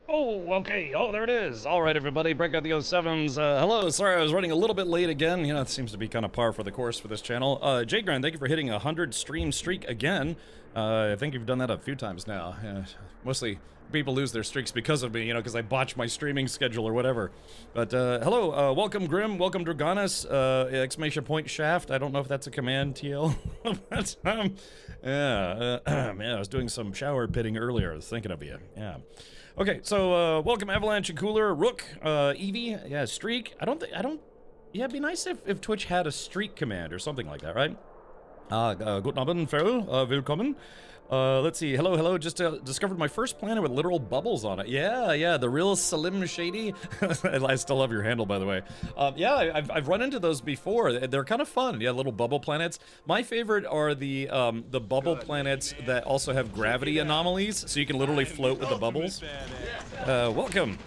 Oh, okay. Oh, there it is. All right, everybody, break out the 07s. Hello, sorry, I was running a little bit late again. You know, it seems to be kind of par for the course for this channel. Jay Grand, thank you for hitting a 100 stream streak again. I think you've done that a few times now. Mostly people lose their streaks because of me, you know, because I botch my streaming schedule or whatever. But hello, welcome Grim, welcome Dragonis, exclamation point Shaft. I don't know if that's a command, TL. But, yeah, man, I was doing some shower pitting earlier. I was thinking of you. Yeah. Okay, so welcome Avalanche and Cooler, Rook, Eevee, yeah, Streak. Yeah, it'd be nice if Twitch had a streak command or something like that, right? Guten Abend, Phil, willkommen. Let's see, hello, just discovered my first planet with literal bubbles on it. Yeah, the real Slim Shady. I still love your handle, by the way. Yeah, I've run into those before. They're kind of fun, yeah, little bubble planets. My favorite are the bubble planets that also have gravity anomalies, so you can literally float with the bubbles. Welcome.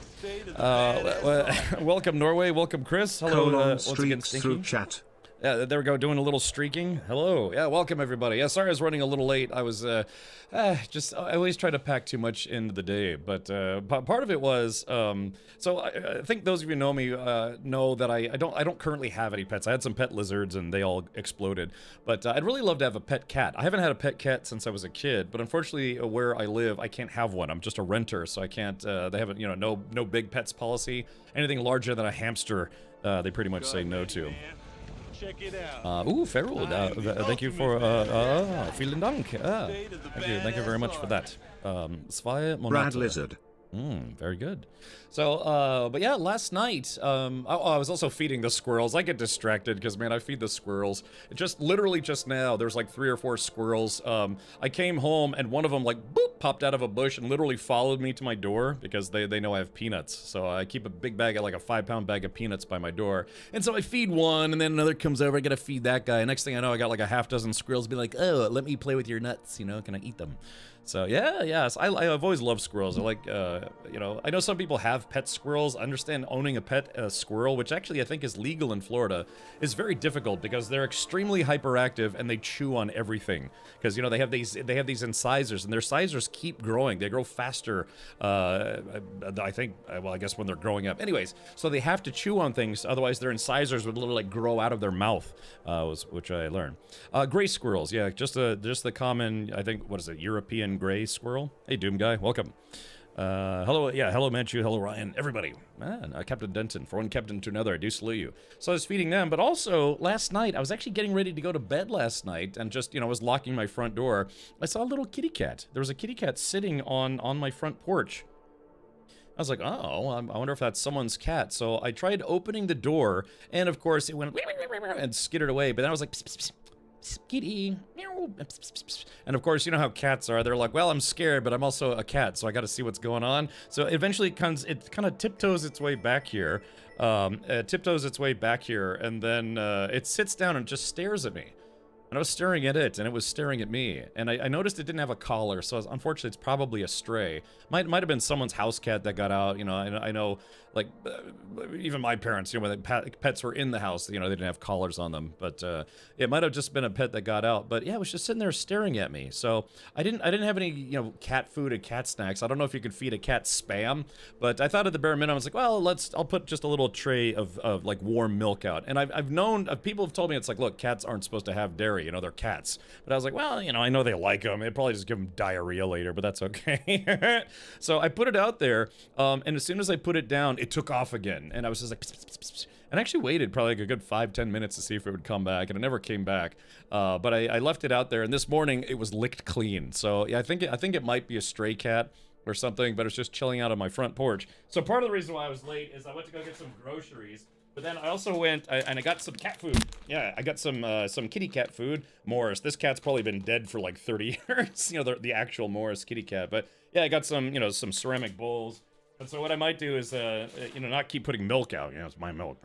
Welcome Norway, welcome Chris. Hello, once again, Stinky. Through chat. Yeah, there we go, doing a little streaking. Hello, yeah, welcome everybody. Yeah, sorry I was running a little late. I was, I always try to pack too much into the day, but part of it was, so I think those of you who know me know that I don't currently have any pets. I had some pet lizards and they all exploded, but I'd really love to have a pet cat. I haven't had a pet cat since I was a kid, but unfortunately where I live, I can't have one. I'm just a renter, so I can't, they have, you know, no big pets policy. Anything larger than a hamster, they pretty much say no to. Check it out. Ooh, Feral, thank you for, vielen Dank. Thank you very much for that. Zwei Monate. Brad Lizard. Very good. So, but yeah, last night, I was also feeding the squirrels. I get distracted because, man, I feed the squirrels. Literally just now, there's like 3 or 4 squirrels. I came home and one of them, like, boop, popped out of a bush and literally followed me to my door because they know I have peanuts. So I keep a big bag, like a 5-pound bag of peanuts by my door. And so I feed one and then another comes over. I gotta feed that guy. And next thing I know, I got like a half dozen squirrels be like, oh, let me play with your nuts, you know, can I eat them? So yeah, so I've always loved squirrels. I like, you know, I know some people have pet squirrels. I understand owning a pet squirrel, which actually I think is legal in Florida, is very difficult because they're extremely hyperactive and they chew on everything. Because, you know, they have these incisors and their incisors keep growing. They grow faster, I think, well, I guess when they're growing up. Anyways, so they have to chew on things, otherwise their incisors would literally like grow out of their mouth, which I learned. Gray squirrels, yeah, just the common, I think, what is it, European gray squirrel. Hey, Doom Guy, welcome. Hello Manchu, hello Ryan, everybody. Man, Captain Denton, from one captain to another, I do salute you. So I was feeding them, but also last night, I was actually getting ready to go to bed last night and just, you know, I was locking my front door. I saw a little kitty cat. There was a kitty cat sitting on my front porch. I was like, oh, I wonder if that's someone's cat. So I tried opening the door, and of course it went and skittered away, but then I was like, pss, pss, pss. Kitty, and of course, you know how cats are. They're like, well, I'm scared, but I'm also a cat, so I got to see what's going on. So eventually, it kind of tiptoes its way back here, and then it sits down and just stares at me. And I was staring at it, and it was staring at me. And I noticed it didn't have a collar, so unfortunately, it's probably a stray. Might have been someone's house cat that got out. You know, I know, like, even my parents, you know, when the pets were in the house, you know, they didn't have collars on them. But it might have just been a pet that got out. But yeah, it was just sitting there staring at me. So I didn't have any, you know, cat food and cat snacks. I don't know if you could feed a cat Spam, but I thought at the bare minimum, I was like, well, I'll put just a little tray of like warm milk out. And I've known, people have told me, it's like, look, cats aren't supposed to have dairy. You know, they're cats. But I was like, well, you know, I know they like them. It'd probably just give them diarrhea later, but that's okay. So I put it out there, and as soon as I put it down, it took off again. And I was just like, pss, pss, pss, pss. And I actually waited probably like a good 5-10 minutes to see if it would come back, and it never came back. But I left it out there, and this morning it was licked clean. So yeah, I think it might be a stray cat or something, but it's just chilling out on my front porch. So part of the reason why I was late is I went to go get some groceries. But then I also went and I got some cat food. Yeah, I got some kitty cat food. Morris. This cat's probably been dead for like 30 years. You know, the actual Morris kitty cat. But yeah, I got some, you know, some ceramic bowls. And so what I might do is, you know, not keep putting milk out. You know, it's my milk.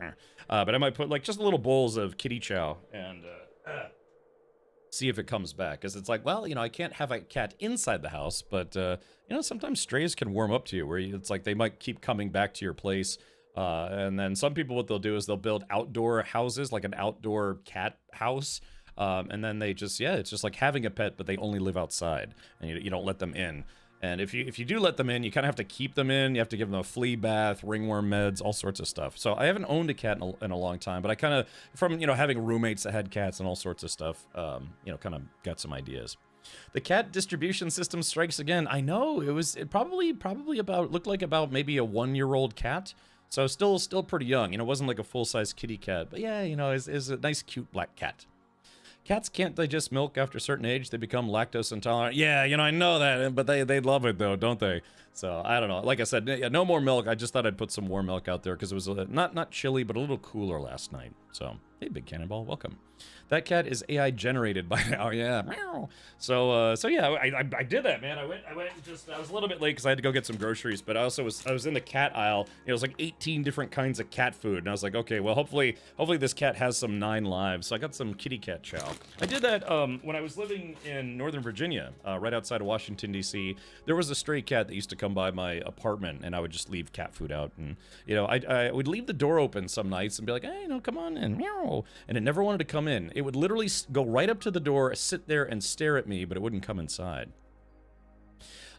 But I might put like just little bowls of kitty chow and see if it comes back. Because it's like, well, you know, I can't have a cat inside the house. But, you know, sometimes strays can warm up to you where it's like they might keep coming back to your place. And then some people, what they'll do is they'll build outdoor houses, like an outdoor cat house. And then they just, yeah, it's just like having a pet, but they only live outside and you don't let them in. And if you do let them in, you kind of have to keep them in. You have to give them a flea bath, ringworm meds, all sorts of stuff. So I haven't owned a cat in a long time, but I kind of, from, you know, having roommates that had cats and all sorts of stuff, you know, kind of got some ideas. The cat distribution system strikes again. I know, it probably about, looked like about maybe a 1-year-old cat. So still pretty young. You know, it wasn't like a full-size kitty cat, but yeah, you know, is a nice, cute black cat. Cats can't digest milk after a certain age. They become lactose intolerant. Yeah, you know, I know that, but they love it, though, don't they? So, I don't know. Like I said, yeah, no more milk. I just thought I'd put some warm milk out there because it was not chilly, but a little cooler last night. So, hey, Big Cannonball, welcome. That cat is AI generated by now, yeah. So yeah, I did that, man. I went and just, I was a little bit late because I had to go get some groceries, but I was in the cat aisle. It was like 18 different kinds of cat food, and I was like, okay, well, hopefully this cat has some 9 lives. So I got some kitty cat chow. I did that when I was living in Northern Virginia, right outside of Washington, D.C. There was a stray cat that used to come by my apartment, and I would just leave cat food out, and, you know, I would leave the door open some nights and be like, hey, you know, come on in, meow, and it never wanted to come in. It would literally go right up to the door, sit there, and stare at me, but it wouldn't come inside.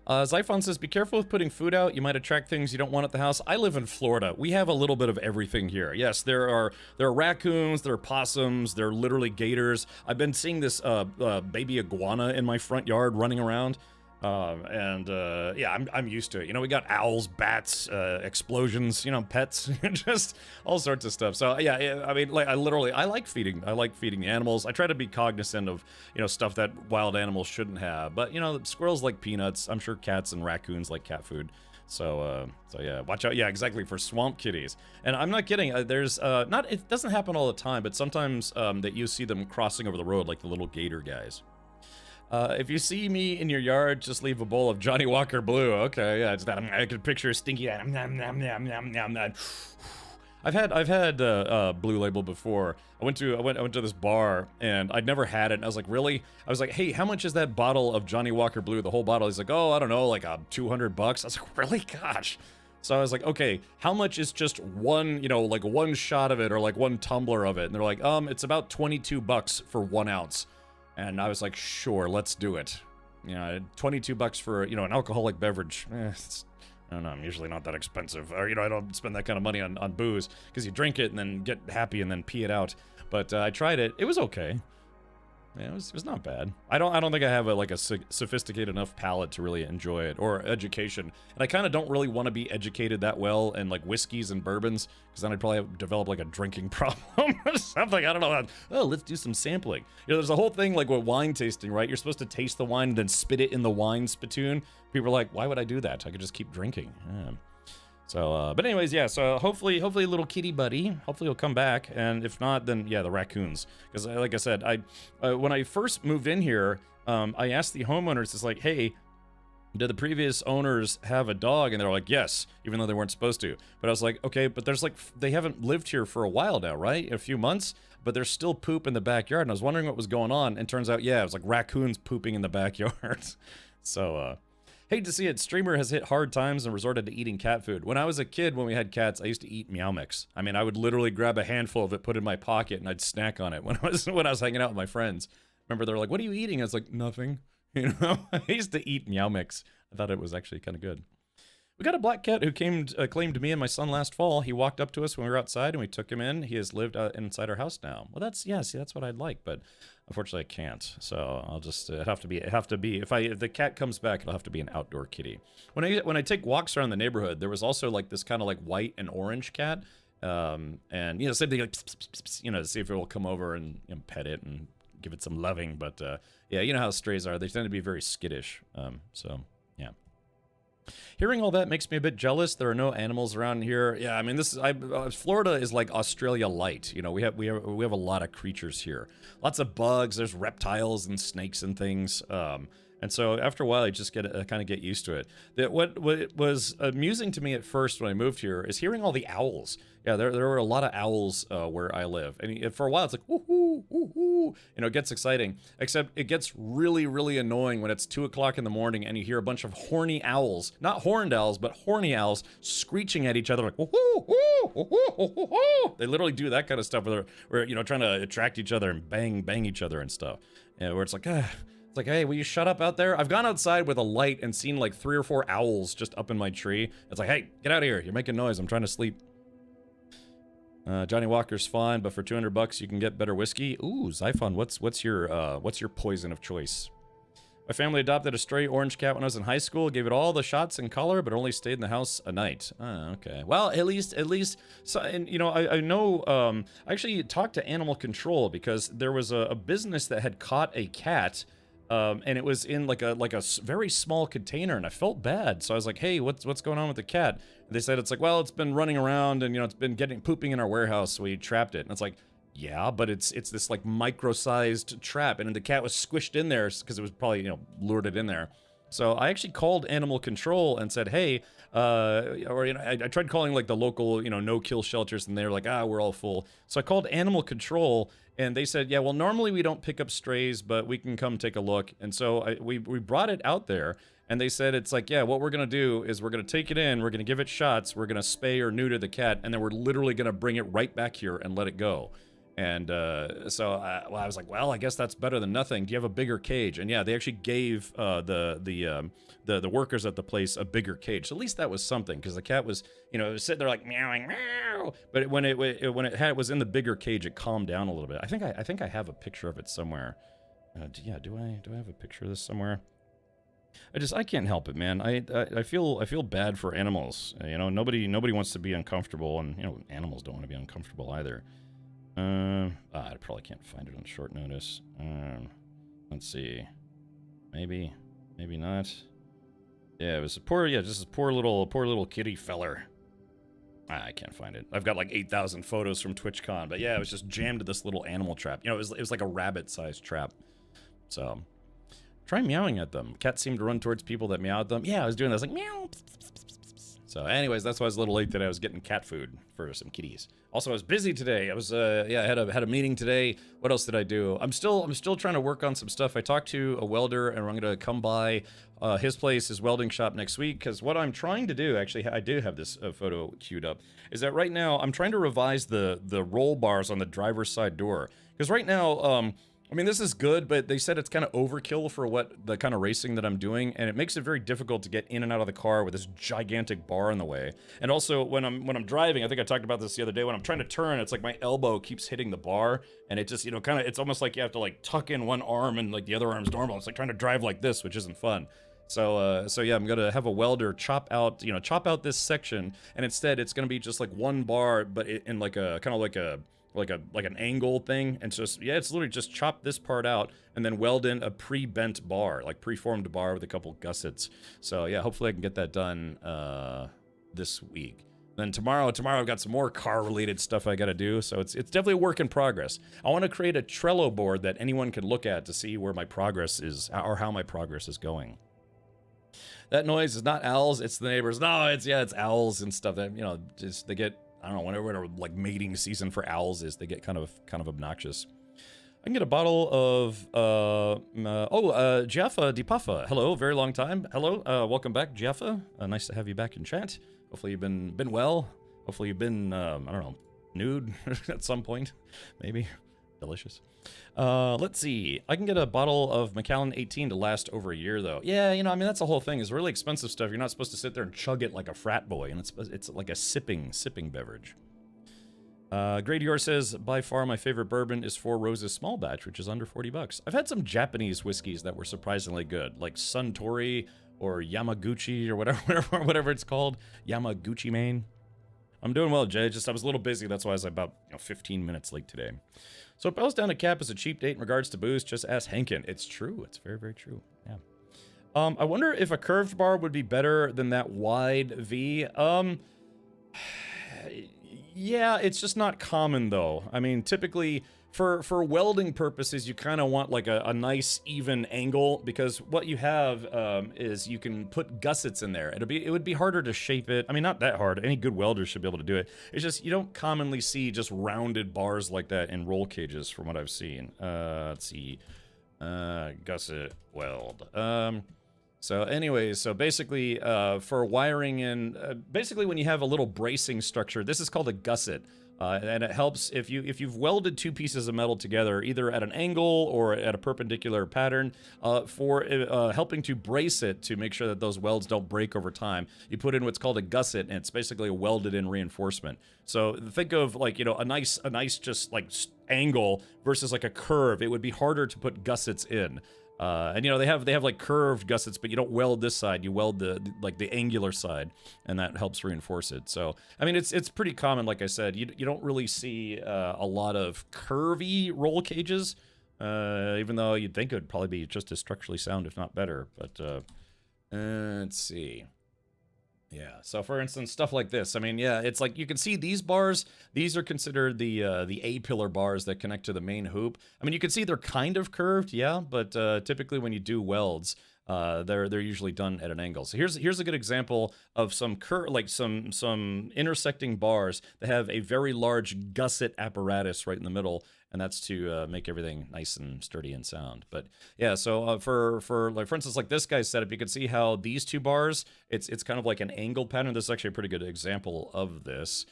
Zyphon says, be careful with putting food out. You might attract things you don't want at the house. I live in Florida. We have a little bit of everything here. Yes, there are raccoons, there are possums, there are literally gators. I've been seeing this baby iguana in my front yard running around. Yeah, I'm used to it. You know, we got owls, bats, explosions, you know, pets, just all sorts of stuff. So yeah, I mean, like, I like feeding the animals. I try to be cognizant of, you know, stuff that wild animals shouldn't have. But, you know, squirrels like peanuts. I'm sure cats and raccoons like cat food. So yeah, watch out. Yeah, exactly, for swamp kitties. And I'm not kidding. There's it doesn't happen all the time, but sometimes that you see them crossing over the road, like the little gator guys. If you see me in your yard, just leave a bowl of Johnny Walker Blue. Okay, yeah, it's that. I could picture stinky. I've had Blue Label before. I went to this bar and I'd never had it. And I was like, really? I was like, hey, how much is that bottle of Johnny Walker Blue? The whole bottle. He's like, oh, I don't know, like $200. I was like, really? Gosh. So I was like, okay, how much is just one, you know, like one shot of it or like one tumbler of it? And they're like, it's about $22 for 1 ounce. And I was like, sure, let's do it. You know, $22 for, you know, an alcoholic beverage. I don't know, I'm usually not that expensive. Or, you know, I don't spend that kind of money on booze, because you drink it and then get happy and then pee it out. But I tried it. It was okay. Yeah, it was not bad. I don't think I have a sophisticated enough palate to really enjoy it, or education. And I kind of don't really want to be educated that well in like whiskeys and bourbons, because then I'd probably develop like a drinking problem or something. I don't know. Oh, let's do some sampling. You know, there's a whole thing like with wine tasting, right? You're supposed to taste the wine and then spit it in the wine spittoon. People are like, why would I do that? I could just keep drinking. Yeah. So, but anyways, yeah, so hopefully little kitty buddy, hopefully he'll come back, and if not, then, yeah, the raccoons. Because, like I said, when I first moved in here, I asked the homeowners, it's like, hey, did the previous owners have a dog? And they're like, yes, even though they weren't supposed to. But I was like, okay, but there's like, they haven't lived here for a while now, right? A few months, but there's still poop in the backyard, and I was wondering what was going on, and turns out, yeah, it was like raccoons pooping in the backyard. So, hate to see it. Streamer has hit hard times and resorted to eating cat food. When I was a kid, when we had cats, I used to eat Meow Mix. I mean, I would literally grab a handful of it, put it in my pocket, and I'd snack on it when I was hanging out with my friends. Remember, they're like, "What are you eating?" I was like, "Nothing." You know, I used to eat Meow Mix. I thought it was actually kind of good. We got a black cat who claimed me and my son last fall. He walked up to us when we were outside, and we took him in. He has lived inside our house now. Well, that's what I'd like, but unfortunately I can't. So I'll just have to be. If the cat comes back, it'll have to be an outdoor kitty. When I take walks around the neighborhood, there was also like this kind of like white and orange cat, and you know, same thing, like, pss, pss, pss, pss, you know, to see if it will come over and, you know, pet it and give it some loving. But yeah, you know how strays are. They tend to be very skittish. So yeah. Hearing all that makes me a bit jealous. There are no animals around here. Yeah, I mean, Florida is like Australia light. You know, we have a lot of creatures here. Lots of bugs. There's reptiles and snakes and things. And so after a while, I just kind of get used to it. What was amusing to me at first when I moved here is hearing all the owls. Yeah, there were a lot of owls where I live, and for a while it's like woohoo, woohoo. You know, it gets exciting. Except it gets really, really annoying when it's 2 o'clock in the morning and you hear a bunch of horny owls, not horned owls, but horny owls screeching at each other like woohoo, woohoo, woohoo, woohoo. They literally do that kind of stuff where you know, trying to attract each other and bang each other and stuff. Yeah, where it's like It's like, hey, will you shut up out there? I've gone outside with a light and seen like 3 or 4 owls just up in my tree. It's like, hey, get out of here. You're making noise. I'm trying to sleep. Johnny Walker's fine, but for $200 you can get better whiskey. Ooh, Zyphon, what's your poison of choice? My family adopted a stray orange cat when I was in high school. Gave it all the shots and collar, but only stayed in the house a night. Okay. Well, at least. So, and you know, I know. I actually talked to animal control because there was a business that had caught a cat. And it was in like a very small container, and I felt bad. So I was like, "Hey, what's going on with the cat?" And they said it's like, "Well, it's been running around, and you know, it's been pooping in our warehouse, so we trapped it." And it's like, "Yeah, but it's this like micro-sized trap, and the cat was squished in there because it was probably lured it in there." So I actually called animal control and said, "Hey," or I tried calling like the local no-kill shelters, and they were like, we're all full." So I called animal control. And they said, yeah, well, normally we don't pick up strays, but we can come take a look. And so we brought it out there, and they said, it's like, yeah, what we're going to do is we're going to take it in, we're going to give it shots, we're going to spay or neuter the cat, and then we're literally going to bring it right back here and let it go. And so I was like, well, I guess that's better than nothing. Do you have a bigger cage? And yeah, they actually gave the workers at the place a bigger cage. So at least that was something, because the cat was, it was sitting there like meowing, meow. But when it was in the bigger cage, it calmed down a little bit. I think I have a picture of it somewhere. Yeah, do I have a picture of this somewhere? I can't help it, man. I feel bad for animals. Nobody wants to be uncomfortable, and animals don't want to be uncomfortable either. I probably can't find it on short notice. Let's see. Maybe not. Yeah, it was just a poor little kitty feller. I can't find it. I've got like 8,000 photos from TwitchCon, but yeah, it was just jammed to this little animal trap. It was like a rabbit-sized trap. So, try meowing at them. Cats seem to run towards people that meow at them. Yeah, I was doing that. I was like, meow. So anyways, that's why I was a little late today. I was getting cat food for some kitties. Also, I was busy today. I was I had a meeting today. What else did I do? I'm still trying to work on some stuff. I talked to a welder, and I'm gonna come by his place, his welding shop next week, because what I'm trying to do, actually, I do have this photo queued up, is that right now I'm trying to revise the roll bars on the driver's side door. Because right now, I mean, this is good, but they said it's kind of overkill for what the kind of racing that I'm doing, and it makes it very difficult to get in and out of the car with this gigantic bar in the way. And also, when I'm driving, I think I talked about this the other day, when I'm trying to turn, it's like my elbow keeps hitting the bar, and it just, kind of, it's almost like you have to like tuck in one arm and like the other arm's normal. It's like trying to drive like this, which isn't fun. So yeah, I'm gonna have a welder chop out this section, and instead it's gonna be just like one bar, but in like a kind of like an angle thing, and it's literally just chop this part out and then weld in a pre-bent bar, like pre-formed bar with a couple gussets. So yeah, hopefully I can get that done this week. Then tomorrow I've got some more car-related stuff I gotta do, so it's definitely a work in progress. I want to create a Trello board that anyone can look at to see where my progress is, or how my progress is going. That noise is not owls, it's the neighbors. No, it's owls and stuff that, just they get, I don't know, whenever like mating season for owls is, they get kind of obnoxious. I can get a bottle of, Jaffa Dipaffa. Hello, very long time. Hello, welcome back, Jaffa. Nice to have you back in chat. Hopefully you've been well. Hopefully you've been, I don't know, nude at some point, maybe. Delicious. Let's see. I can get a bottle of Macallan 18 to last over a year, though. Yeah, I mean, that's the whole thing. It's really expensive stuff. You're not supposed to sit there and chug it like a frat boy, and it's like a sipping beverage. Grady Dior says, by far my favorite bourbon is Four Roses Small Batch, which is under $40. I've had some Japanese whiskeys that were surprisingly good, like Suntory or Yamaguchi or whatever it's called. Yamaguchi Main. I'm doing well, Jay. I was a little busy. That's why I was about 15 minutes late today. So it boils down to cap is a cheap date in regards to booze. Just ask Henkin. It's true. It's very, very true. Yeah. I wonder if a curved bar would be better than that wide V. Yeah, it's just not common though. I mean, typically for welding purposes, you kind of want like a nice even angle, because what you have is you can put gussets in there. It would be harder to shape it. I mean, not that hard. Any good welder should be able to do it. It's just you don't commonly see just rounded bars like that in roll cages from what I've seen. Let's see. Gusset weld. So anyways, so basically for wiring in, basically when you have a little bracing structure, this is called a gusset. And it helps if you've welded two pieces of metal together, either at an angle or at a perpendicular pattern, for helping to brace it to make sure that those welds don't break over time. You put in what's called a gusset, and it's basically a welded-in reinforcement. So think of like, you know, a nice just like angle versus like a curve. It would be harder to put gussets in. And you know, they have like curved gussets, but you don't weld this side, you weld the angular side, and that helps reinforce it. So I mean, it's pretty common. Like I said, you don't really see a lot of curvy roll cages, even though you'd think it would probably be just as structurally sound, if not better. But let's see. Yeah, so for instance, stuff like this. I mean, yeah, it's like you can see these bars. These are considered the A-pillar bars that connect to the main hoop. I mean, you can see they're kind of curved, yeah, but typically when you do welds, they're usually done at an angle. So here's a good example of some some intersecting bars that have a very large gusset apparatus right in the middle, and that's to make everything nice and sturdy and sound. But yeah, so for instance, like this guy's setup, you can see how these two bars, it's kind of like an angle pattern. This is actually a pretty good example of this.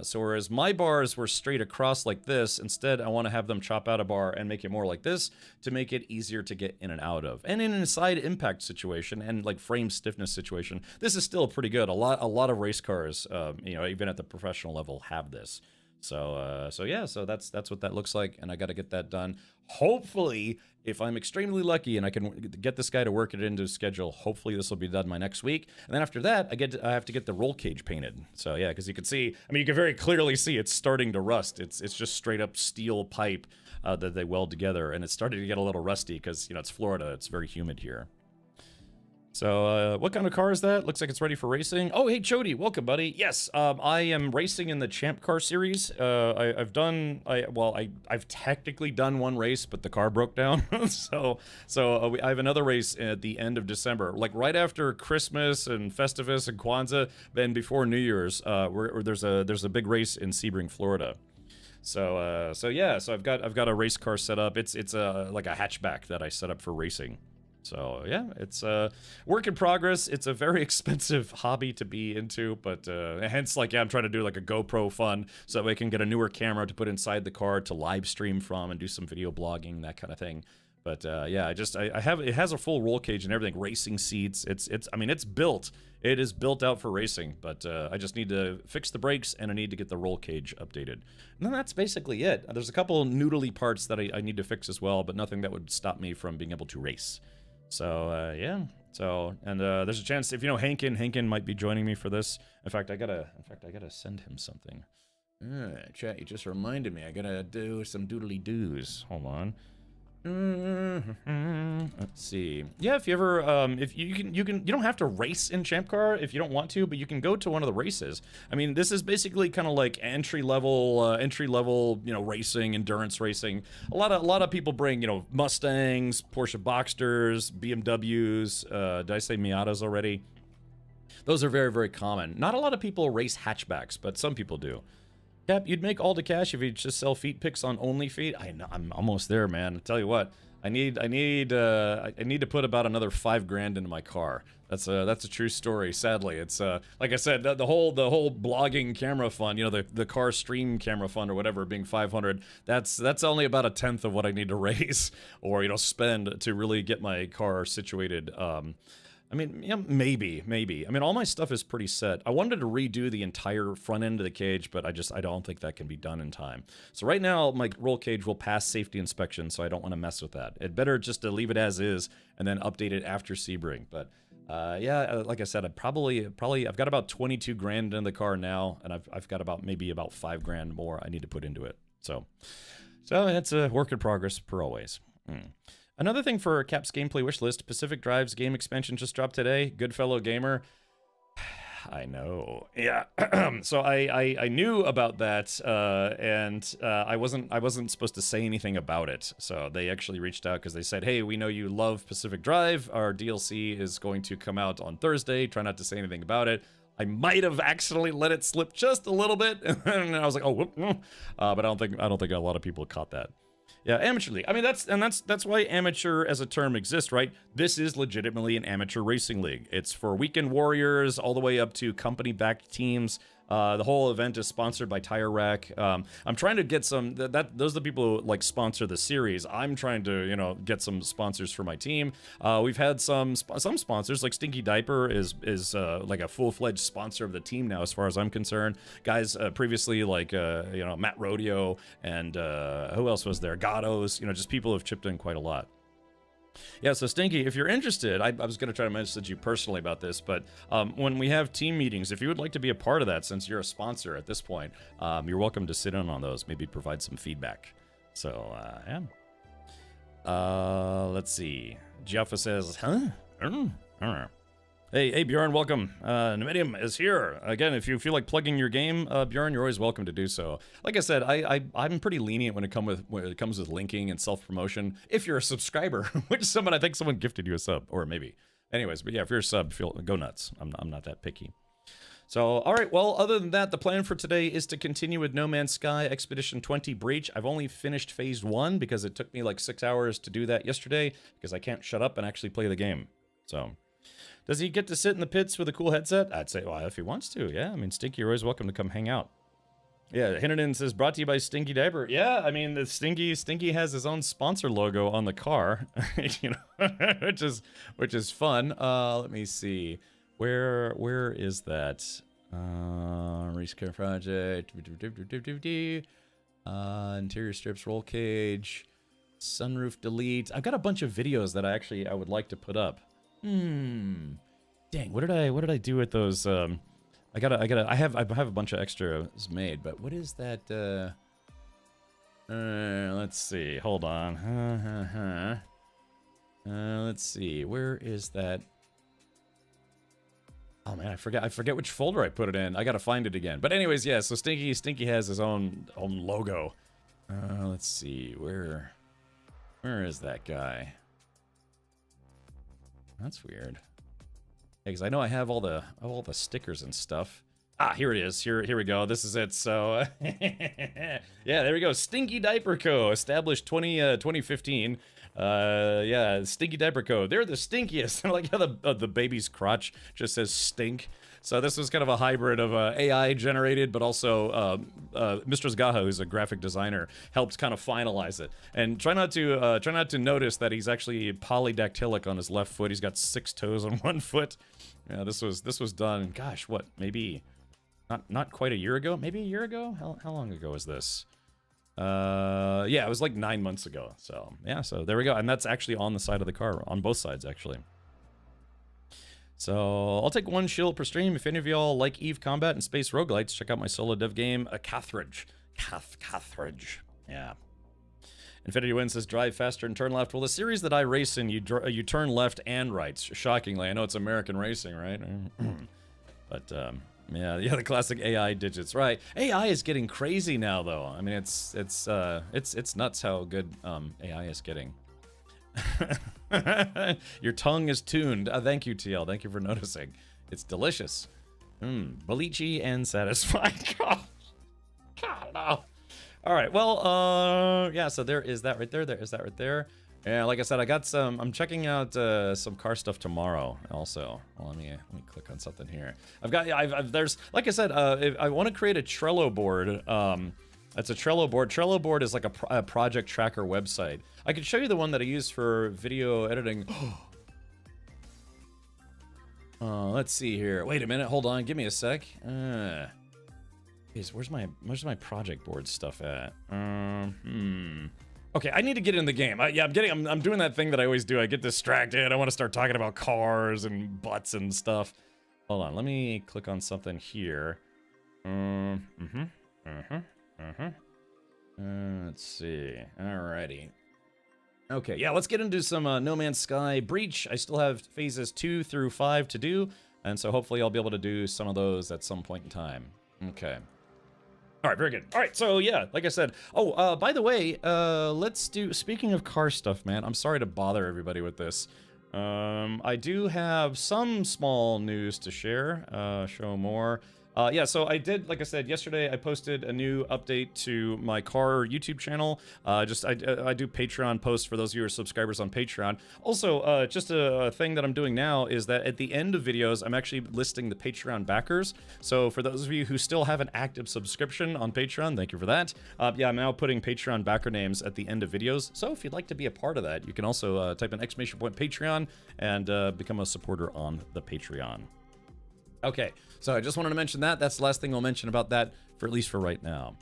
So whereas my bars were straight across like this, instead I want to have them chop out a bar and make it more like this to make it easier to get in and out of. And in a side impact situation and like frame stiffness situation, this is still pretty good. A lot of race cars, you know, even at the professional level, have this. So yeah, so that's what that looks like, and I got to get that done. Hopefully, if I'm extremely lucky and I can get this guy to work it into his schedule, hopefully this will be done my next week. And then after that, I have to get the roll cage painted. So yeah, because you can see, I mean, you can very clearly see it's starting to rust. It's just straight up steel pipe that they weld together, and it's starting to get a little rusty because, you know, it's Florida. It's very humid here. So, what kind of car is that? Looks like it's ready for racing. Oh, hey, Chody, welcome, buddy. Yes, I am racing in the Champ Car series. I've technically done one race, but the car broke down. so I have another race at the end of December, like right after Christmas and Festivus and Kwanzaa, then before New Year's. Where there's a big race in Sebring, Florida. So yeah, so I've got a race car set up. It's like a hatchback that I set up for racing. So yeah, it's a work in progress. It's a very expensive hobby to be into, but hence, like, yeah, I'm trying to do like a GoPro fun so that we can get a newer camera to put inside the car to live stream from and do some video blogging, that kind of thing. But yeah, I have, it has a full roll cage and everything, racing seats. I mean, it's built. It is built out for racing, but I just need to fix the brakes and I need to get the roll cage updated. And then that's basically it. There's a couple noodly parts that I need to fix as well, but nothing that would stop me from being able to race. So yeah, so and there's a chance, if you know Hankin might be joining me for this. In fact, I gotta send him something. Chat, you just reminded me. I gotta do some doodly doos. Hold on. Let's see. Yeah, if you ever, if you don't have to race in Champ Car if you don't want to, but you can go to one of the races. I mean, this is basically kind of like entry level, you know, racing, endurance racing. A lot of people bring, you know, Mustangs, Porsche Boxsters, BMWs. Did I say Miatas already? Those are very, very common. Not a lot of people race hatchbacks, but some people do. Cap, you'd make all the cash if you just sell feet pics on OnlyFeet. I'm almost there, man. I tell you what, I need to put about another $5,000 into my car. That's a true story. Sadly, it's like I said, the whole blogging camera fund, you know, the car stream camera fund or whatever, being 500. That's only about a tenth of what I need to raise or, you know, spend to really get my car situated. I mean, yeah, maybe. I mean, all my stuff is pretty set. I wanted to redo the entire front end of the cage, but I don't think that can be done in time. So right now, my roll cage will pass safety inspection, so I don't want to mess with that. It better just to leave it as is and then update it after Sebring. But yeah, like I said, I've got about 22 grand in the car now, and I've got maybe about 5 grand more I need to put into it. So it's a work in progress per always. Another thing for Cap's gameplay wish list, Pacific Drive's game expansion just dropped today. Goodfellow Gamer. I know. Yeah. So I knew about that, and I wasn't supposed to say anything about it. So they actually reached out because they said, "Hey, we know you love Pacific Drive. Our DLC is going to come out on Thursday. Try not to say anything about it." I might have accidentally let it slip just a little bit, and I was like, "Oh, whoop." But I don't think a lot of people caught that. Yeah, amateur league. I mean, that's why amateur as a term exists, right? This is legitimately an amateur racing league. It's for weekend warriors all the way up to company-backed teams. The whole event is sponsored by Tire Rack. I'm trying to get some. Those are the people who like sponsor the series. I'm trying to get some sponsors for my team. We've had some sponsors like Stinky Diaper is like a full-fledged sponsor of the team now, as far as I'm concerned. Guys previously like Matt Rodeo and who else was there? Gatos. Just people who have chipped in quite a lot. Yeah, so Stinky, if you're interested, I was going to try to message you personally about this, but when we have team meetings, if you would like to be a part of that, since you're a sponsor at this point, you're welcome to sit in on those, maybe provide some feedback. So, yeah. Let's see. Jaffa says, huh? Hey, Bjorn, welcome. Nemedium is here. Again, if you feel like plugging your game, Bjorn, you're always welcome to do so. Like I said, I'm pretty lenient when it comes with linking and self-promotion. If you're a subscriber, which I think someone gifted you a sub, or maybe. Anyways, but yeah, if you're a sub, go nuts. I'm not that picky. So, all right, well, other than that, the plan for today is to continue with No Man's Sky Expedition 20 Breach. I've only finished Phase 1 because it took me like 6 hours to do that yesterday, because I can't shut up and actually play the game. So... does he get to sit in the pits with a cool headset? I'd say, well, if he wants to, yeah. I mean, Stinky, you're always welcome to come hang out. Yeah, Hinnerton says, brought to you by Stinky Diaper. Yeah, I mean, the Stinky has his own sponsor logo on the car, which is fun. Let me see. Where is that? Race car project. Interior strips, roll cage, sunroof delete. I've got a bunch of videos that I would like to put up. Dang, what did I do with those? I have a bunch of extras made, but what is that? Let's see. Hold on. Let's see. Where is that? Oh man, I forget which folder I put it in. I gotta find it again. But anyways, yeah. So Stinky has his own logo. Let's see. Where is that guy? That's weird. Yeah, because I know I have all the stickers and stuff. Ah, here it is. Here we go. This is it. So, yeah, there we go. Stinky Diaper Co. Established 2015. Yeah, Stinky Diaper Co. They're the stinkiest. I like how the baby's crotch just says stink. So this was kind of a hybrid of AI generated, but also Mr. Zgaha, who's a graphic designer, helped kind of finalize it. And try not to notice that he's actually polydactylic on his left foot. He's got 6 toes on one foot. Yeah, this was done. Gosh, what? Maybe not quite a year ago. Maybe a year ago. How long ago was this? Yeah, it was like 9 months ago. So yeah, so there we go. And that's actually on the side of the car, on both sides actually. So, I'll take 1 shield per stream. If any of y'all like EVE Combat and Space Roguelites, check out my solo dev game, Cathridge. Cathridge. Yeah. Infinity Wind says, drive faster and turn left. Well, the series that I race in, you turn left and right, shockingly. I know it's American racing, right? But, yeah, the classic AI digits, right? AI is getting crazy now, though. I mean, it's nuts how good AI is getting. Your tongue is tuned. Thank you, TL. Thank you for noticing. It's delicious. Balichi and satisfied. God, no. All right. Well, yeah. So there is that right there. There is that right there. Yeah. Like I said, I got some. I'm checking out some car stuff tomorrow. Also, well, let me click on something here. There's like I said. I want to create a Trello board. That's a Trello board. Trello board is like a project tracker website. I could show you the one that I use for video editing. Let's see here. Wait a minute. Hold on. Give me a sec. Where's my project board stuff at? Okay, I need to get in the game. Yeah, I'm doing that thing that I always do. I get distracted. I want to start talking about cars and butts and stuff. Hold on. Let me click on something here. Let's see. Alrighty. Okay, yeah, let's get into some No Man's Sky Breach. I still have phases 2 through 5 to do, and so hopefully I'll be able to do some of those at some point in time. Okay. All right, very good. All right, so yeah, like I said. Oh, by the way, let's do, speaking of car stuff, man, I'm sorry to bother everybody with this. I do have some small news to share. Show more. Yeah, so I did, like I said, yesterday I posted a new update to my car YouTube channel. I do Patreon posts for those of you who are subscribers on Patreon. Also, just a thing that I'm doing now is that at the end of videos, I'm actually listing the Patreon backers. So for those of you who still have an active subscription on Patreon, thank you for that. Yeah, I'm now putting Patreon backer names at the end of videos. So if you'd like to be a part of that, you can also type in !Patreon and become a supporter on the Patreon. Okay, so I just wanted to mention that. That's the last thing I'll mention about that, for at least for right now.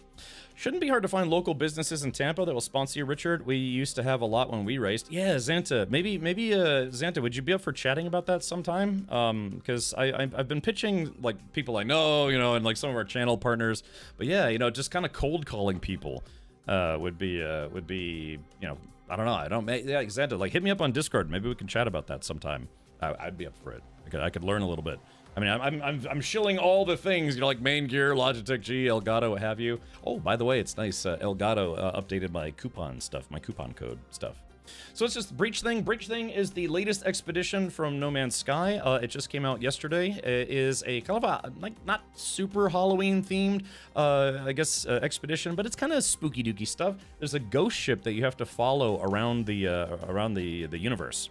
Shouldn't be hard to find local businesses in Tampa that will sponsor you, Richard. We used to have a lot when we raced. Yeah, Xanta. Maybe Xanta, would you be up for chatting about that sometime? Because I've been pitching, like, people I know, you know, and, like, some of our channel partners. But, yeah, you know, just kind of cold calling people would be, you know, I don't know. Yeah, Xanta, like, hit me up on Discord. Maybe we can chat about that sometime. I'd be up for it. I could learn a little bit. I mean, I'm shilling all the things, you know, like main gear, Logitech G, Elgato, what have you. Oh, by the way, it's nice. Elgato updated my coupon stuff, my coupon code stuff. So it's just Breach Thing. Breach Thing is the latest expedition from No Man's Sky. It just came out yesterday. It is a kind of a, like, not super Halloween themed, I guess, expedition, but it's kind of spooky dooky stuff. There's a ghost ship that you have to follow around the universe.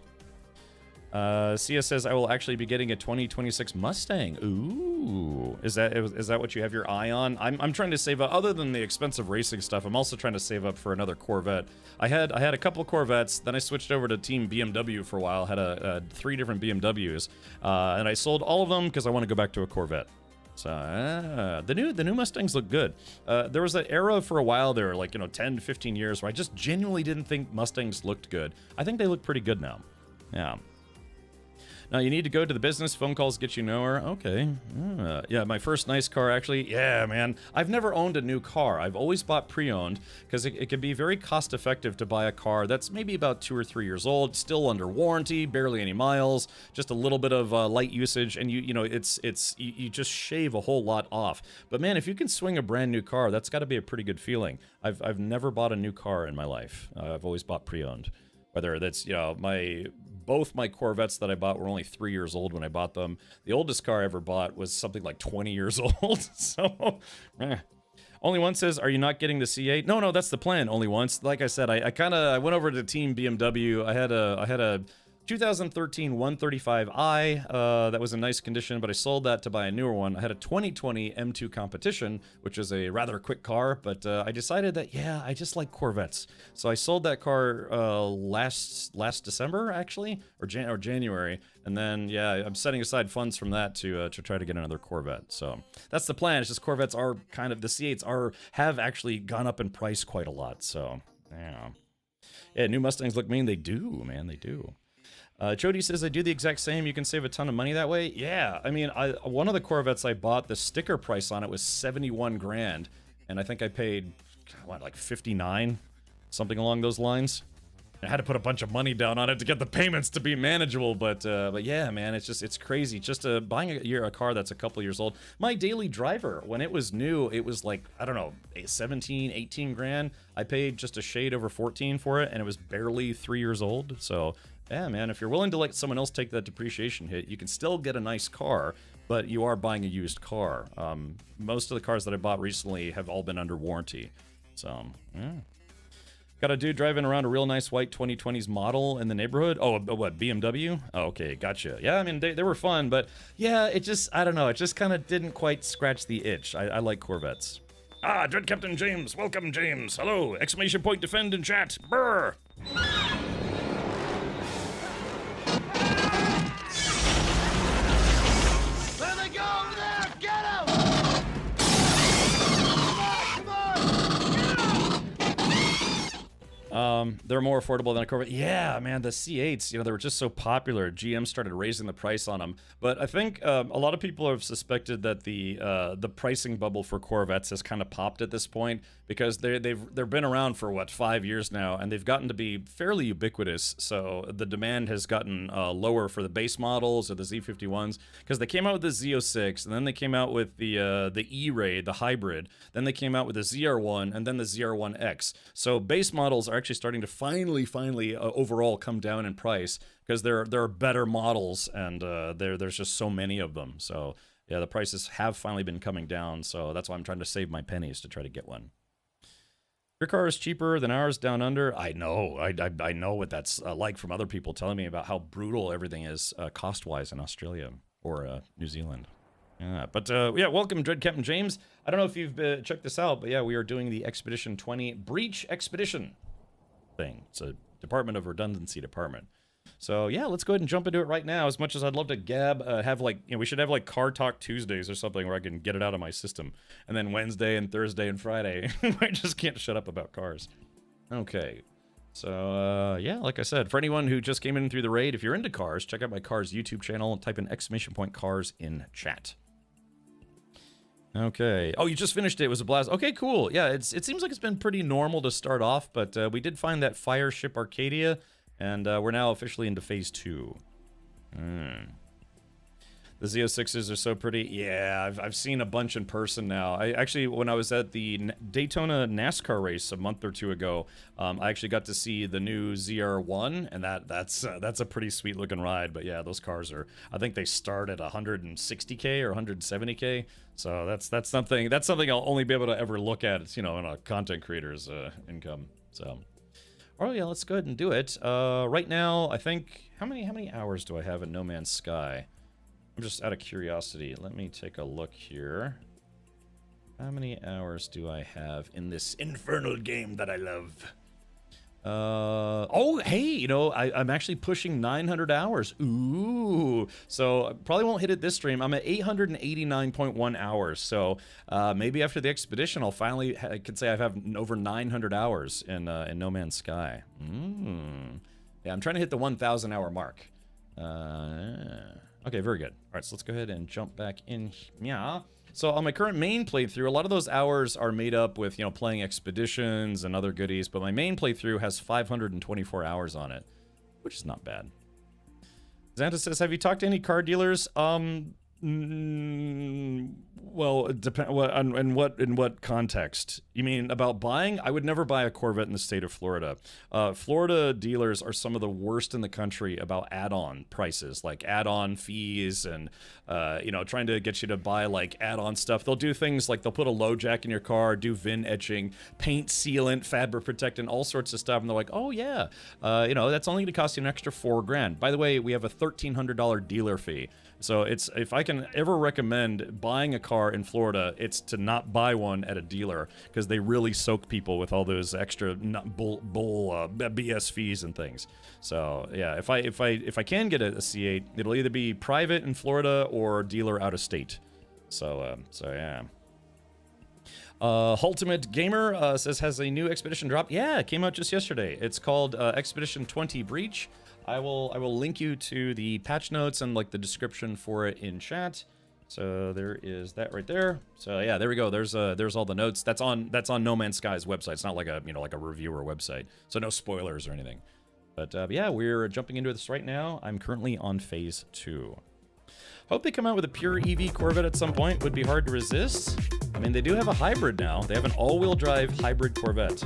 Sia says, I will actually be getting a 2026 Mustang. Ooh. Is that what you have your eye on? I'm trying to save up, other than the expensive racing stuff, I'm also trying to save up for another Corvette. I had a couple Corvettes, then I switched over to Team BMW for a while, had 3 different BMWs, and I sold all of them because I want to go back to a Corvette. So, the new Mustangs look good. There was an era for a while there, like, you know, 10 to 15 years, where I just genuinely didn't think Mustangs looked good. I think they look pretty good now. Yeah. Now, you need to go to the business. Phone calls get you nowhere. Okay. Yeah, my first nice car, actually. Yeah, man. I've never owned a new car. I've always bought pre-owned, because it can be very cost-effective to buy a car that's maybe about 2 or 3 years old, still under warranty, barely any miles, just a little bit of light usage, and you know, you just shave a whole lot off. But man, if you can swing a brand new car, that's got to be a pretty good feeling. I've never bought a new car in my life. I've always bought pre-owned. Whether that's, you know, both my Corvettes that I bought were only 3 years old when I bought them. The oldest car I ever bought was something like 20 years old. So, Only One says, are you not getting the C8? No, that's the plan. Only Once. Like I said, I went over to Team BMW. I had a 2013 135i that was in nice condition, but I sold that to buy a newer one. I had a 2020 M2 Competition, which is a rather quick car, but I decided that, yeah, I just like Corvettes. So I sold that car last December, actually, or January, and then, yeah, I'm setting aside funds from that to try to get another Corvette. So that's the plan. It's just Corvettes are kind of, the C8s have actually gone up in price quite a lot, so, yeah, new Mustangs look mean. They do, man, they do. Chody says, I do the exact same. You can save a ton of money that way. Yeah, I mean, one of the Corvettes I bought, the sticker price on it was 71 grand, and I think I paid, what, like 59? Something along those lines. I had to put a bunch of money down on it to get the payments to be manageable, but yeah, man, it's crazy. Just buying a car that's a couple years old. My daily driver, when it was new, it was like, I don't know, 17, 18 grand. I paid just a shade over 14 for it, and it was barely 3 years old, so... Yeah, man, if you're willing to let someone else take that depreciation hit, you can still get a nice car, but you are buying a used car. Most of the cars that I bought recently have all been under warranty. So, yeah. Got a dude driving around a real nice white 2020s model in the neighborhood. Oh, what, BMW? Oh, okay, gotcha. Yeah, I mean, they were fun, but yeah, it just, I don't know, it just kind of didn't quite scratch the itch. I like Corvettes. Ah, Dread Captain James. Welcome, James. Hello. Exclamation point defend in chat. Brr. They're more affordable than a Corvette. Yeah, man, the C8s, you know, they were just so popular. GM started raising the price on them. But I think a lot of people have suspected that the pricing bubble for Corvettes has kind of popped at this point, because they've been around for, what, 5 years now, and they've gotten to be fairly ubiquitous. So the demand has gotten lower for the base models or the Z51s, because they came out with the Z06, and then they came out with the E-Ray, the hybrid. Then they came out with the ZR1, and then the ZR1X. So base models are actually starting to finally overall come down in price, because there are better models, and there's just so many of them. So Yeah, the prices have finally been coming down, so that's why I'm trying to save my pennies to try to get one. Your car is cheaper than ours down under. I know. I know what that's like from other people telling me about how brutal everything is cost-wise in Australia or New Zealand. Yeah, but yeah, welcome, Dread Captain James. I don't know if you've checked this out, but yeah, we are doing the Expedition 20 Breach Expedition thing. It's a Department of Redundancy department. So yeah, let's go ahead and jump into it right now. As much as I'd love to have like, you know, we should have like Car Talk Tuesdays or something where I can get it out of my system. And then Wednesday and Thursday and Friday, I just can't shut up about cars. Okay. So yeah, like I said, for anyone who just came in through the raid, if you're into cars, check out my Cars YouTube channel and type in !cars in chat. Okay. Oh, you just finished it. It was a blast. Okay, cool. Yeah, it seems like it's been pretty normal to start off, but we did find that fire ship Arcadia, and we're now officially into phase 2. The Z06s are so pretty. Yeah, I've seen a bunch in person now. I actually, when I was at the Daytona NASCAR race a month or two ago, I actually got to see the new ZR1, and that's a pretty sweet looking ride. But yeah, those cars are, I think they start at 160K or 170K. So that's something I'll only be able to ever look at. It's, you know, in a content creator's income. So, oh yeah, let's go ahead and do it. Right now, I think how many hours do I have in No Man's Sky? I'm just out of curiosity. Let me take a look here. How many hours do I have in this infernal game that I love? Oh, hey, you know, I'm actually pushing 900 hours. Ooh. So I probably won't hit it this stream. I'm at 889.1 hours. So maybe after the expedition, I'll finally, I could say I have over 900 hours in No Man's Sky. Yeah, I'm trying to hit the 1,000 hour mark. Okay, very good. All right, so let's go ahead and jump back in. Yeah. So on my current main playthrough, a lot of those hours are made up with, you know, playing expeditions and other goodies, but my main playthrough has 524 hours on it, which is not bad. Xanta says, have you talked to any car dealers? Well, it depends. In what context? You mean about buying? I would never buy a Corvette in the state of Florida. Florida dealers are some of the worst in the country about add-on prices, like add-on fees, and you know, trying to get you to buy like add-on stuff. They'll do things like they'll put a low jack in your car, do VIN etching, paint sealant, fabric protectant, all sorts of stuff, and they're like, oh yeah, you know, that's only going to cost you an extra $4,000. By the way, we have a $1,300 dealer fee. So it's, if I can ever recommend buying a car in Florida, it's to not buy one at a dealer, because they really soak people with all those extra BS fees and things. So yeah, if I can get a C8, it'll either be private in Florida or dealer out of state. So yeah. Ultimate Gamer says, has a new expedition dropped? Yeah, it came out just yesterday. It's called Expedition 20 Breach. I will link you to the patch notes and like the description for it in chat. So there is that right there. So yeah, there we go. There's all the notes. That's on No Man's Sky's website. It's not like a, you know, like a reviewer website. So no spoilers or anything. But yeah, we're jumping into this right now. I'm currently on phase 2. Hope they come out with a pure EV Corvette at some point. Would be hard to resist. I mean, they do have a hybrid now. They have an all-wheel drive hybrid Corvette.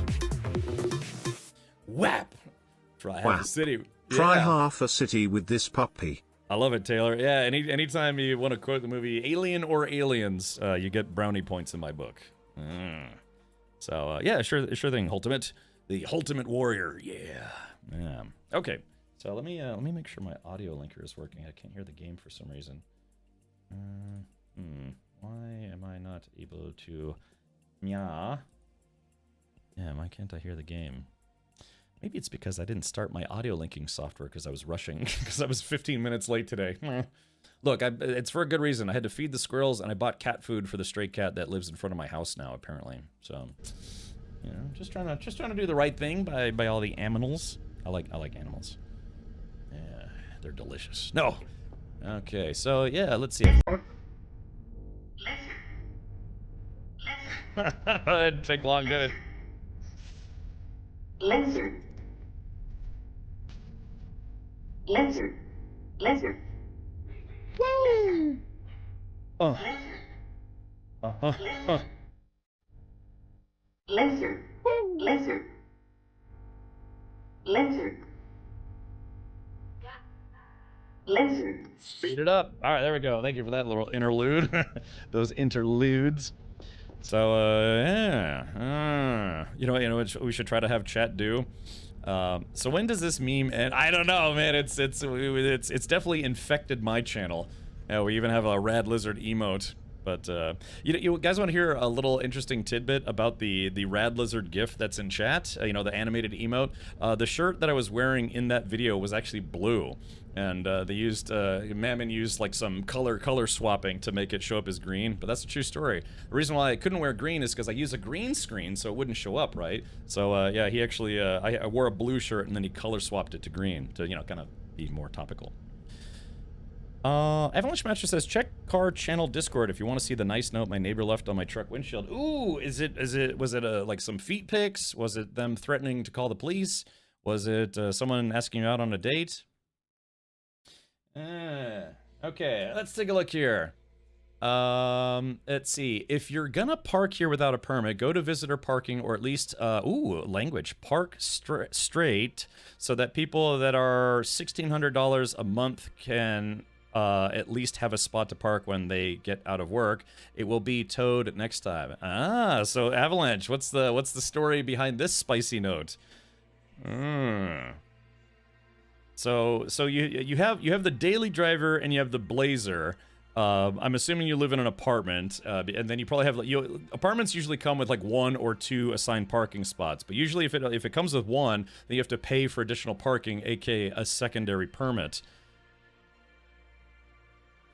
Whap! Try half a city. Try Yeah. half a city with this puppy. I love it, Taylor. Yeah, anytime you want to quote the movie Alien or Aliens, you get brownie points in my book. So yeah, sure thing. Ultimate, the Ultimate Warrior. Yeah. Okay. So let me make sure my audio linker is working. I can't hear the game for some reason. Why am I not able to? Yeah. Why can't I hear the game? Maybe it's because I didn't start my audio linking software because I was rushing, because I was 15 minutes late today. Look, it's for a good reason. I had to feed the squirrels, and I bought cat food for the stray cat that lives in front of my house now, apparently. So, you know, just trying to do the right thing by all the animals. I like animals. Yeah, they're delicious. No. Okay, so yeah, let's see. It didn't take long, did it? Lizard. Lizard. Lizard. Woo! Lizard. Lizard. Lizard. lizard, Speed it up. All right, there we go. Thank you for that little interlude. Those interludes. So, yeah. You know what we should try to have chat do? So when does this meme end? I don't know, man. It's definitely infected my channel. We even have a rad lizard emote. But you guys want to hear a little interesting tidbit about the rad lizard gif that's in chat? You know, the animated emote. The shirt that I was wearing in that video was actually blue, and they used Mammon used like some color swapping to make it show up as green. But that's a true story. The reason why I couldn't wear green is because I use a green screen, so it wouldn't show up, right? So yeah, he actually I wore a blue shirt and then he color swapped it to green to, you know, kind of be more topical. Avalanche Master says, check car channel Discord if you want to see the nice note my neighbor left on my truck windshield. Ooh, was it like some feet pics? Was it them threatening to call the police? Was it someone asking you out on a date? Okay, let's take a look here. Let's see. If you're gonna park here without a permit, go to visitor parking, or at least, park straight, so that people that are $1,600 a month can at least have a spot to park when they get out of work. It will be towed next time. Ah, so Avalanche, what's the story behind this spicy note? So you have the daily driver and you have the Blazer. I'm assuming you live in an apartment, and then you probably have apartments usually come with like 1 or 2 assigned parking spots. But usually, if it comes with 1, then you have to pay for additional parking, aka a secondary permit.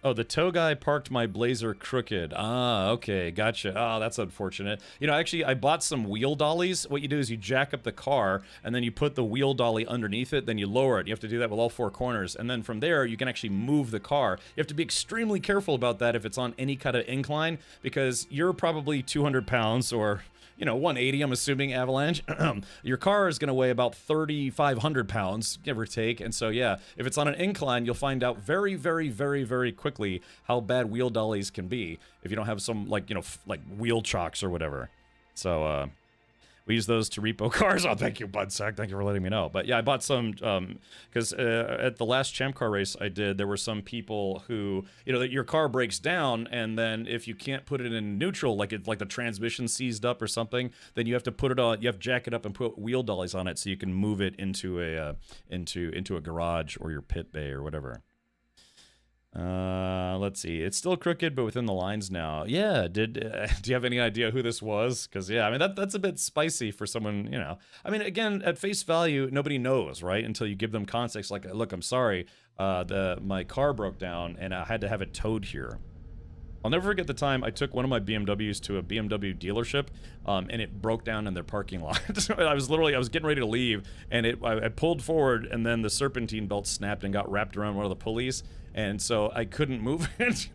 Oh, the tow guy parked my Blazer crooked. Ah, okay, gotcha. Oh, that's unfortunate. You know, actually, I bought some wheel dollies. What you do is you jack up the car, and then you put the wheel dolly underneath it, then you lower it. You have to do that with all 4 corners. And then from there, you can actually move the car. You have to be extremely careful about that if it's on any kind of incline, because you're probably 200 pounds or, you know, 180, I'm assuming, Avalanche. Your car is going to weigh about 3,500 pounds, give or take. And so, yeah, if it's on an incline, you'll find out very, very, very, very quickly how bad wheel dollies can be if you don't have some, like, you know, like wheel chocks or whatever. So, we use those to repo cars. Oh, thank you, Budsack. Thank you for letting me know. But yeah, I bought some, because at the last Champ Car race I did, there were some people who, you know, that your car breaks down, and then if you can't put it in neutral, like the transmission seized up or something, then you have to put it on, you have to jack it up and put wheel dollies on it so you can move it into a, into a garage or your pit bay or whatever. Let's see. It's still crooked, but within the lines now. Yeah, do you have any idea who this was? Because, yeah, I mean, that's a bit spicy for someone, you know. I mean, again, at face value, nobody knows, right? Until you give them context, like, look, I'm sorry, my car broke down, and I had to have it towed here. I'll never forget the time I took one of my BMWs to a BMW dealership, and it broke down in their parking lot. I was getting ready to leave, and I pulled forward, and then the serpentine belt snapped and got wrapped around one of the pulleys, and so I couldn't move it.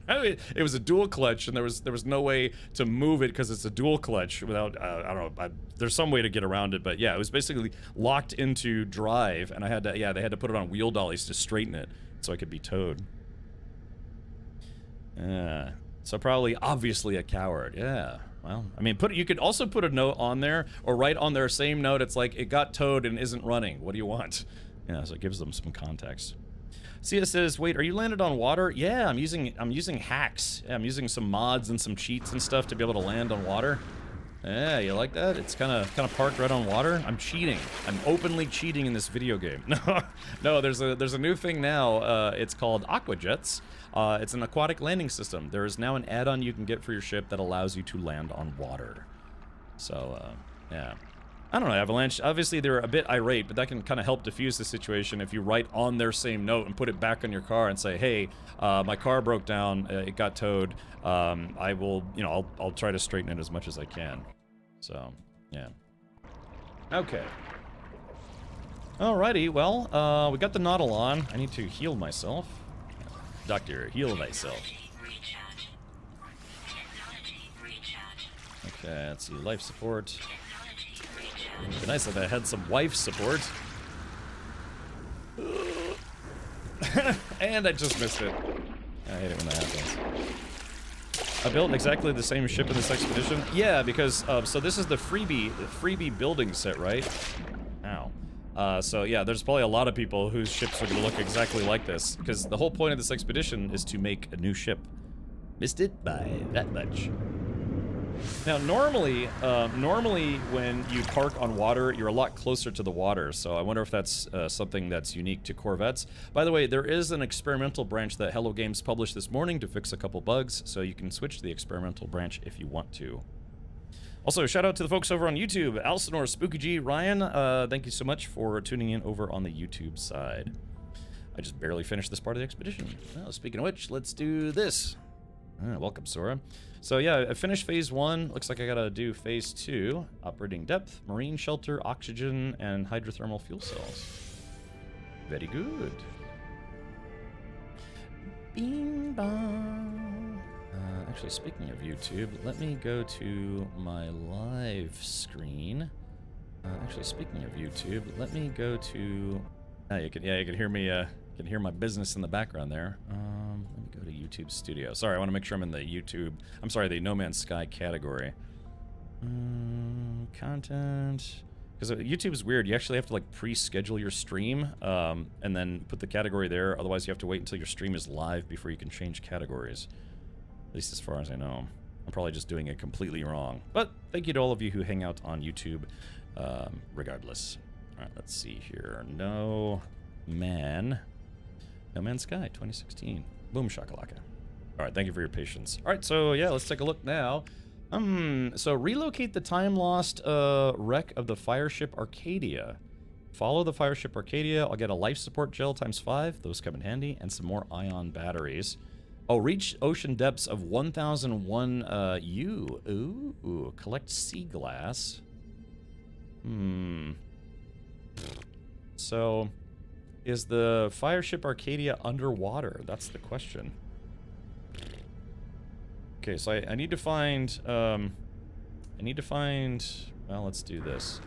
It was a dual clutch, and there was no way to move it because it's a dual clutch without, I don't know, there's some way to get around it, but yeah, it was basically locked into drive, and they had to put it on wheel dollies to straighten it so I could be towed. So probably, obviously, a coward. Yeah. Well, I mean, you could also put a note on there, or write on their same note. It's like, it got towed and isn't running. What do you want? Yeah. So it gives them some context. Cia says, wait, are you landed on water? Yeah, I'm using hacks. Yeah, I'm using some mods and some cheats and stuff to be able to land on water. Yeah, you like that? It's kind of parked right on water. I'm cheating. I'm openly cheating in this video game. No, there's a new thing now. It's called Aquajets. It's an aquatic landing system. There is now an add-on you can get for your ship that allows you to land on water. So, yeah. I don't know, Avalanche. Obviously, they're a bit irate, but that can kind of help diffuse the situation if you write on their same note and put it back on your car and say, hey, my car broke down, it got towed. I will, you know, I'll try to straighten it as much as I can. So, yeah. Okay. Alrighty, well, we got the noddle on. I need to heal myself. Doctor, heal thyself. Okay, let's see, life support. It'd be nice if I had some wife support. And I just missed it. I hate it when that happens. I built exactly the same ship in this expedition. Yeah, because so this is the freebie building set, right? Ow. So yeah, there's probably a lot of people whose ships are going to look exactly like this, because the whole point of this expedition is to make a new ship. Missed it by that much. Now, normally when you park on water, you're a lot closer to the water, so I wonder if that's something that's unique to Corvettes. By the way, there is an experimental branch that Hello Games published this morning to fix a couple bugs, so you can switch to the experimental branch if you want to. Also, shout out to the folks over on YouTube, Alcinor, Spooky G, Ryan, thank you so much for tuning in over on the YouTube side. I just barely finished this part of the expedition. Well, speaking of which, let's do this. Welcome, Sora. So yeah, I finished phase 1. Looks like I gotta do phase 2. Operating depth, marine shelter, oxygen, and hydrothermal fuel cells. Very good. Bing bong. Actually, speaking of YouTube, let me go to my live screen. Actually, speaking of YouTube, let me go to. You can hear me. Can hear my business in the background there. Let me go to YouTube Studio. Sorry, I want to make sure I'm in the YouTube. I'm sorry, the No Man's Sky category. Content. Because YouTube's weird. You actually have to like pre-schedule your stream, and then put the category there. Otherwise, you have to wait until your stream is live before you can change categories. At least as far as I know. I'm probably just doing it completely wrong. But thank you to all of you who hang out on YouTube, regardless. All right, let's see here. No Man's Sky 2016. Boom shakalaka. All right, thank you for your patience. All right, so yeah, let's take a look now. So relocate the time-lost wreck of the fireship Arcadia. Follow the fireship Arcadia. I'll get a life support gel ×5. Those come in handy. And some more ion batteries. Oh, reach ocean depths of 1001 U. Ooh, collect sea glass. So, is the fireship Arcadia underwater? That's the question. Okay, so I need to find, well, let's do this.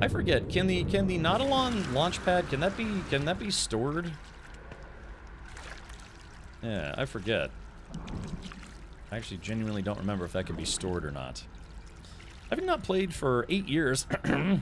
I forget, can the Nautilon launch pad, can that be stored? Yeah, I forget. I actually genuinely don't remember if that can be stored or not. Having not played for 8 years,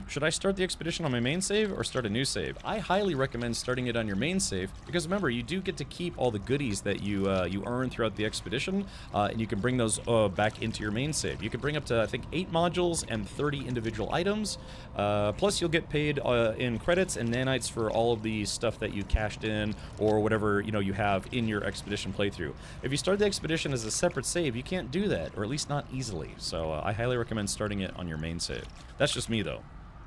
should I start the expedition on my main save or start a new save? I highly recommend starting it on your main save, because remember, you do get to keep all the goodies that you earn throughout the expedition, and you can bring those back into your main save. You can bring up to, I think, 8 modules and 30 individual items, plus you'll get paid in credits and nanites for all of the stuff that you cashed in, or whatever, you know, you have in your expedition playthrough. If you start the expedition as a separate save, you can't do that, or at least not easily, so I highly recommend starting it on your main save. That's just me, though.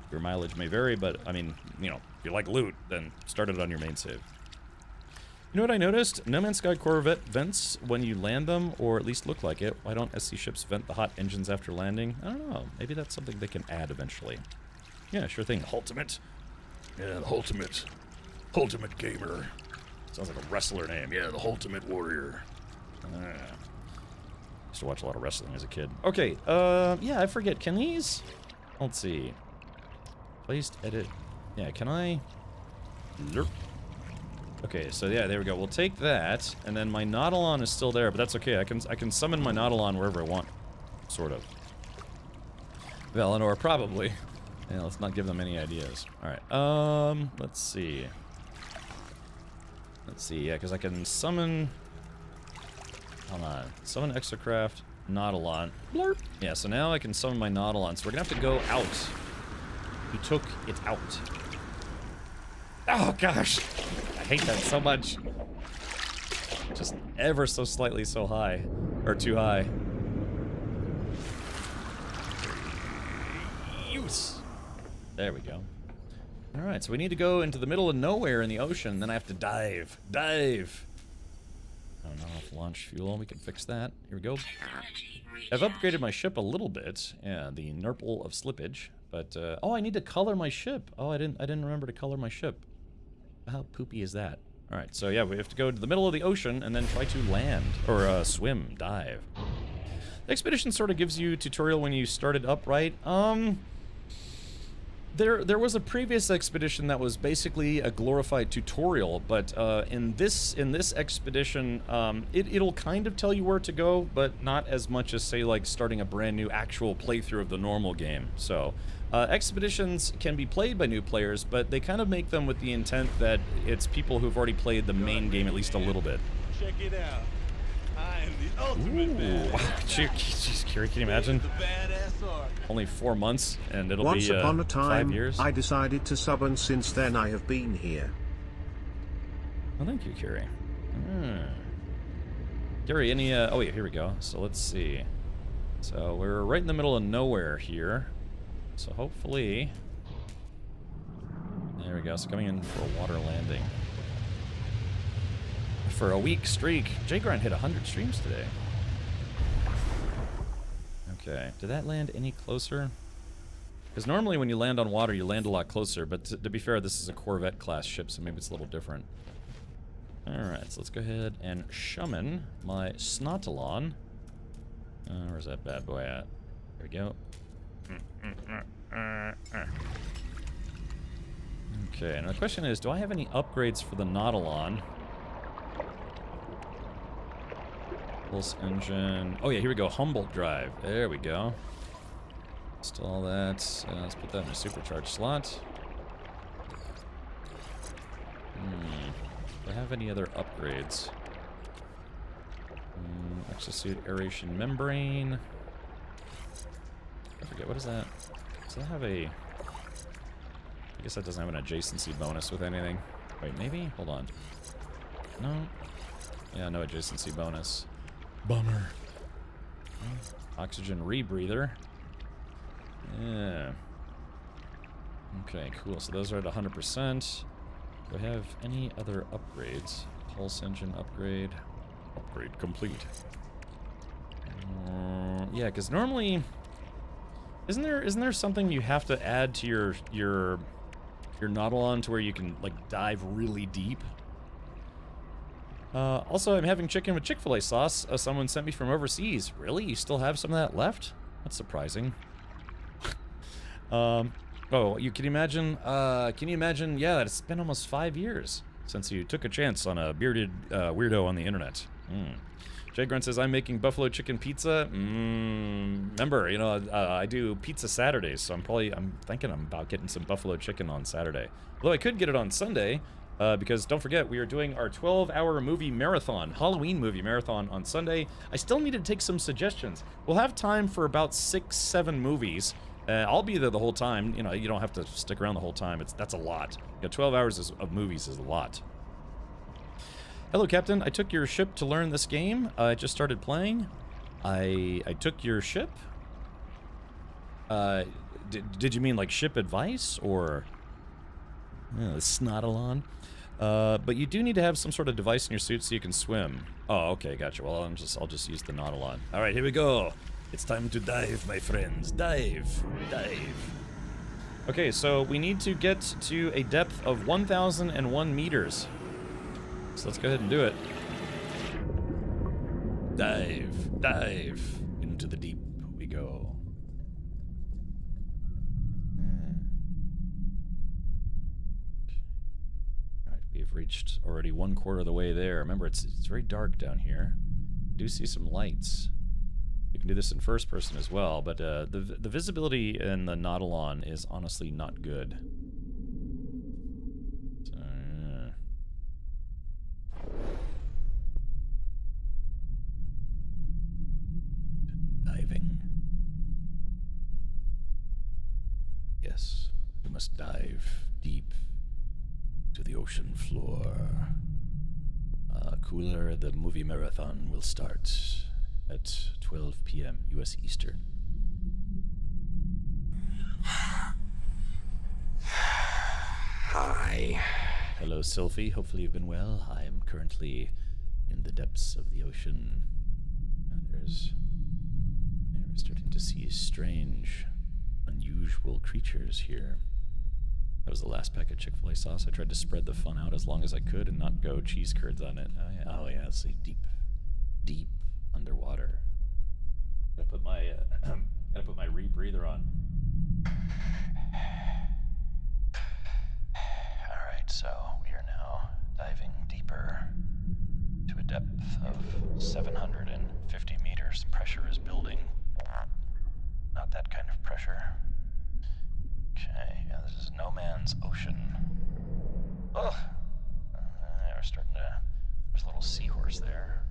Your mileage may vary, but, I mean, you know, if you like loot, then start it on your main save. You know what I noticed? No Man's Sky Corvette vents when you land them, or at least look like it. Why don't SC ships vent the hot engines after landing? I don't know. Maybe that's something they can add eventually. Yeah, sure thing. Ultimate. Yeah, the Ultimate. Ultimate Gamer. Sounds like a wrestler name. Yeah, the Ultimate Warrior. Used to watch a lot of wrestling as a kid. Okay, yeah, I forget. Can these... Let's see. Placed, edit. Yeah, can I... Lerp. Okay, so yeah, there we go. We'll take that, and then my Nautilon is still there, but that's okay. I can summon my Nautilon wherever I want. Sort of. Valinor, probably. Yeah, let's not give them any ideas. Alright, let's see. Let's see, yeah, because I can summon... Hold on. Summon Exocraft, Nautilon. Blurp. Yeah, so now I can summon my Nautilon. So we're gonna have to go out. He took it out. Oh, gosh. I hate that so much. Just ever so slightly so high. Or too high. Use. There we go. Alright, so we need to go into the middle of nowhere in the ocean, then I have to dive. Dive! Not enough launch fuel. We can fix that. Here we go. I've upgraded my ship a little bit. Yeah, the Nurple of Slippage. But oh, I need to color my ship. Oh, I didn't remember to color my ship. How poopy is that? All right, so yeah, we have to go to the middle of the ocean and then try to land or swim, dive. The expedition sort of gives you a tutorial when you start it up, right? There was a previous expedition that was basically a glorified tutorial, but in this expedition, it'll kind of tell you where to go, but not as much as, say, like starting a brand new actual playthrough of the normal game. So Expeditions can be played by new players, but they kind of make them with the intent that it's people who've already played the main game at least a little bit. Check it out. I am the ultimate Ooh, wow. Jeez, Kiri, can you imagine? Only 4 months, and it'll Once be upon a 5 time, years. I decided to sub, and since then I have been here. Oh, thank you, Kiri. Kiri, any, oh wait, here we go. So let's see. So we're right in the middle of nowhere here. So hopefully... There we go, so coming in for a water landing. For a week streak. J-Grind hit 100 streams today. Okay, did that land any closer? Because normally when you land on water, you land a lot closer, but to be fair, this is a Corvette class ship, so maybe it's a little different. Alright, so let's go ahead and summon my Snotolon. Where's that bad boy at? There we go. Okay, now the question is, do I have any upgrades for the Nautilon? Pulse engine. Oh yeah, here we go. Humboldt drive. There we go. Install that. Let's put that in a supercharged slot. Do I have any other upgrades? Exosuit aeration membrane. I forget, what is that? Does that have a... I guess that doesn't have an adjacency bonus with anything. Wait, maybe? Hold on. No? Yeah, no adjacency bonus. Bummer. Oxygen rebreather. Yeah. Okay, cool. So those are at 100%. Do I have any other upgrades? Pulse engine upgrade. Upgrade complete. Yeah, because normally... Isn't there something you have to add to your Nautilon to where you can, like, dive really deep? Also, I'm having chicken with Chick-fil-A sauce. Someone sent me from overseas. Really? You still have some of that left? That's surprising. Oh, can you imagine? Yeah, it's been almost 5 years since you took a chance on a bearded weirdo on the internet. Jay Grunt says, I'm making buffalo chicken pizza. Remember, you know, I do pizza Saturdays, so I'm thinking about getting some buffalo chicken on Saturday. Although I could get it on Sunday, because don't forget, we are doing our 12-hour movie marathon, Halloween movie marathon on Sunday. I still need to take some suggestions. We'll have time for about 6-7 movies. I'll be there the whole time. You know, you don't have to stick around the whole time. That's a lot. Yeah, 12 hours of movies is a lot. Hello, Captain. I took your ship to learn this game. I just started playing. I took your ship? Did you mean like ship advice or Snotolon? But you do need to have some sort of device in your suit so you can swim. Oh, okay, gotcha. Well, I'll just use the Nautilon. All right, here we go. It's time to dive, my friends. Dive, dive. Okay, so we need to get to a depth of 1,001 meters. So let's go ahead and do it. Dive, dive. Into the deep we go. Alright, we've reached already 1/4 of the way there. Remember, it's very dark down here. I do see some lights. You can do this in first person as well, but the visibility in the Nautilon is honestly not good. So, diving. Yes, we must dive deep to the ocean floor. Cooler, the movie marathon will start at 12 p.m. U.S. Eastern. Hi. Hello, Sylphie. Hopefully you've been well. I am currently in the depths of the ocean. We're starting to see strange, unusual creatures here. That was the last pack of Chick-fil-A sauce. I tried to spread the fun out as long as I could and not go cheese curds on it. Oh yeah, let's see, deep underwater. Gotta put my rebreather on. Alright, so we are now diving deeper to a depth of 750 meters. Pressure is building. Not that kind of pressure. Man's Ocean. Ugh. We're starting to... There's a little seahorse there.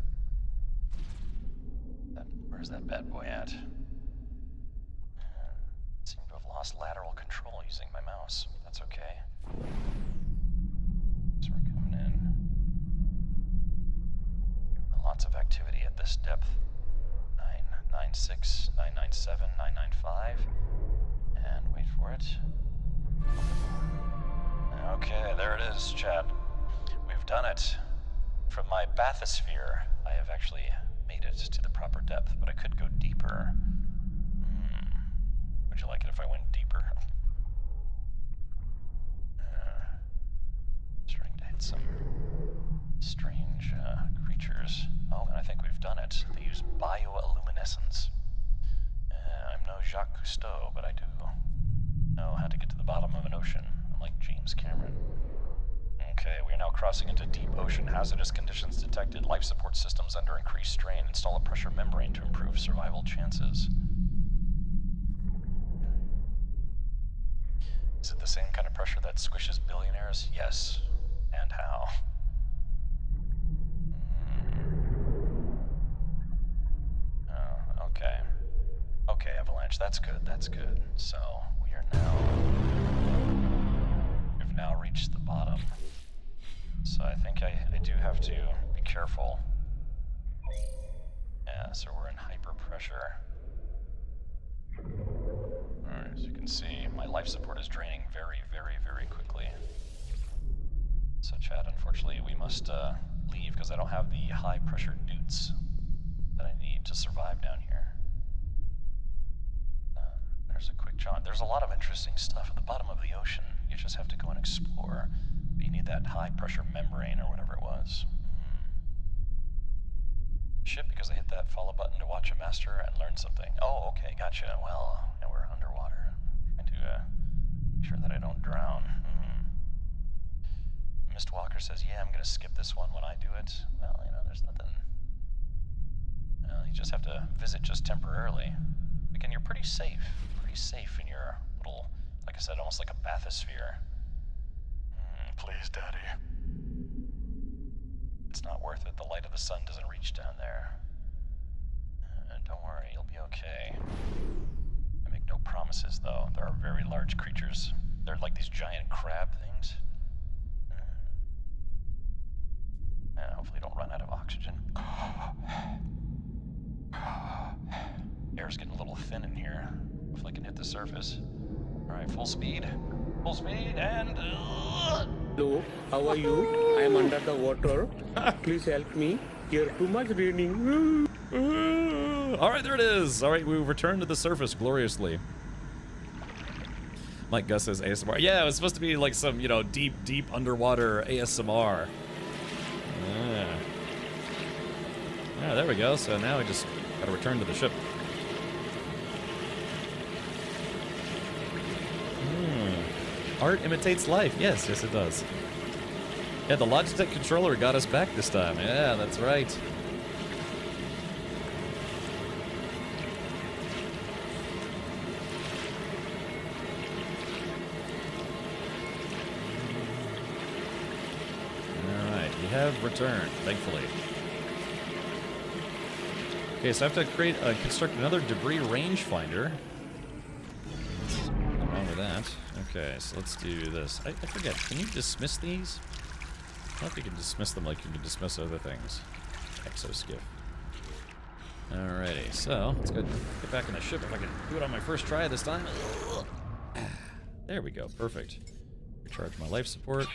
Where's that bad boy at? Seem to have lost lateral control using my mouse. That's okay. So we're coming in. Lots of activity at this depth. 996, 997, 995. And wait for it. Okay, there it is, chat. We've done it. From my bathysphere, I have actually made it to the proper depth, but I could go deeper. Would you like it if I went deeper? Starting to hit some strange creatures. Oh, and I think we've done it. They use bioluminescence. I'm no Jacques Cousteau, but I do know how to get to the bottom of an ocean. I'm like James Cameron. Okay, we are now crossing into deep ocean. Hazardous conditions detected. Life support systems under increased strain. Install a pressure membrane to improve survival chances. Is it the same kind of pressure that squishes billionaires? Yes. And how? Oh, okay. Okay, Avalanche, that's good, that's good. So, we've now reached the bottom. So I think I do have to be careful. Yeah, so we're in hyper pressure. Alright, as you can see, my life support is draining very, very, very quickly. So chat, unfortunately, we must leave because I don't have the high pressure newts that I need to survive down here. There's a quick jaunt. There's a lot of interesting stuff at the bottom of the ocean. You just have to go and explore. But you need that high pressure membrane or whatever it was. Shit, because I hit that follow button to watch a master and learn something. Oh, okay, gotcha. Well, now we're underwater. Trying to make sure that I don't drown. Mist Walker says, yeah, I'm gonna skip this one when I do it. Well, you know, there's nothing. Well, you just have to visit just temporarily. Again, you're pretty safe. Pretty safe in your little, like I said, almost like a bathysphere. Please, Daddy. It's not worth it. The light of the sun doesn't reach down there. Don't worry, you'll be okay. I make no promises, though. There are very large creatures. They're like these giant crab things. Hopefully don't run out of oxygen. Air's getting a little thin in here. Hopefully I can hit the surface. Alright, full speed. Full speed, and... Hello, how are you? I am under the water. Please help me. Here too much raining. Alright, there it is. Alright, we returned to the surface gloriously. Like Gus says ASMR. Yeah, it was supposed to be like some, you know, deep, deep underwater ASMR. Yeah, there we go. So now we just gotta return to the ship. Art imitates life. Yes, yes it does. Yeah, the Logitech controller got us back this time. Yeah, that's right. Alright, we have returned, thankfully. Okay, so I have to construct another debris rangefinder. Nothing wrong with that. Okay, so let's do this. I forget, can you dismiss these? I don't know if you can dismiss them like you can dismiss other things. Exoskiff. Alrighty, so let's go get back in the ship if I can do it on my first try this time. There we go, perfect. Recharge my life support.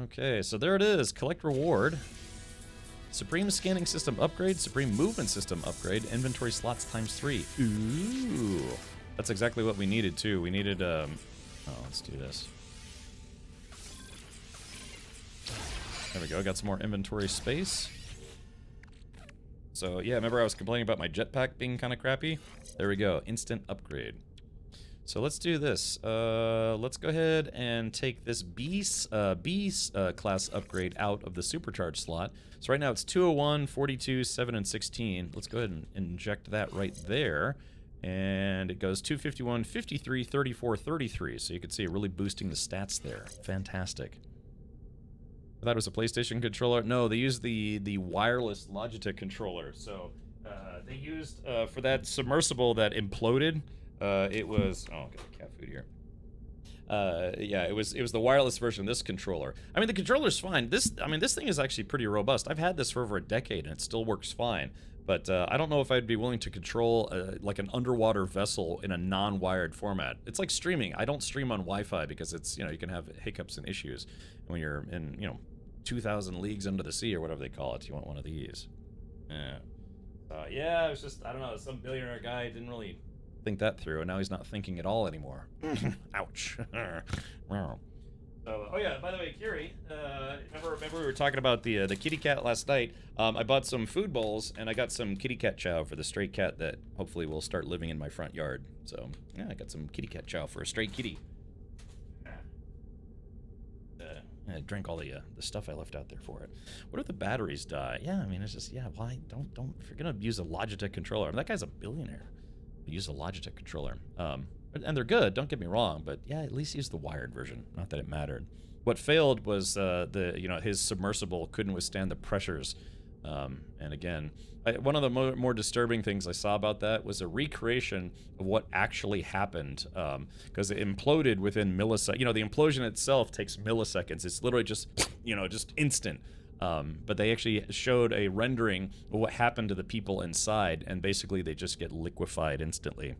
Okay, so there it is. Collect reward. Supreme scanning system upgrade, supreme movement system upgrade, inventory slots ×3. Ooh. That's exactly what we needed too. We needed, oh, let's do this. There we go, got some more inventory space. So yeah, remember I was complaining about my jetpack being kind of crappy? There we go, instant upgrade. So let's do this. Let's go ahead and take this B class upgrade out of the supercharge slot. So right now it's 201, 42, 7, and 16. Let's go ahead and inject that right there. And it goes 251, 53, 34, 33. So you can see it really boosting the stats there. Fantastic. I thought it was a PlayStation controller. No, they used the wireless Logitech controller. So they used, for that submersible that imploded, it was... Oh, I'll get cat food here. Yeah, it was the wireless version of this controller. I mean, the controller's fine. This thing is actually pretty robust. I've had this for over a decade, and it still works fine. But I don't know if I'd be willing to control like an underwater vessel in a non-wired format. It's like streaming. I don't stream on Wi-Fi because it's, you know, you can have hiccups and issues when you're in, you know, 2,000 leagues under the sea or whatever they call it. You want one of these. Yeah. Yeah, it was just, I don't know, some billionaire guy didn't really think that through, and now he's not thinking at all anymore. Ouch. So, oh yeah, by the way, Kiri, remember we were talking about the kitty cat last night. I bought some food bowls, and I got some kitty cat chow for the stray cat that hopefully will start living in my front yard. So, yeah, I got some kitty cat chow for a stray kitty. I drank all the stuff I left out there for it. What if the batteries die? Yeah, I mean, it's just, yeah, why? Don't, if you're gonna use a Logitech controller, I mean, that guy's a billionaire. Use a Logitech controller. And they're good, don't get me wrong, but yeah, at least use the wired version. Not that it mattered. What failed was his submersible couldn't withstand the pressures. And again, one of the more disturbing things I saw about that was a recreation of what actually happened, because it imploded within milliseconds. You know, the implosion itself takes milliseconds. It's literally just, you know, just instant. But they actually showed a rendering of what happened to the people inside, and basically they just get liquefied instantly.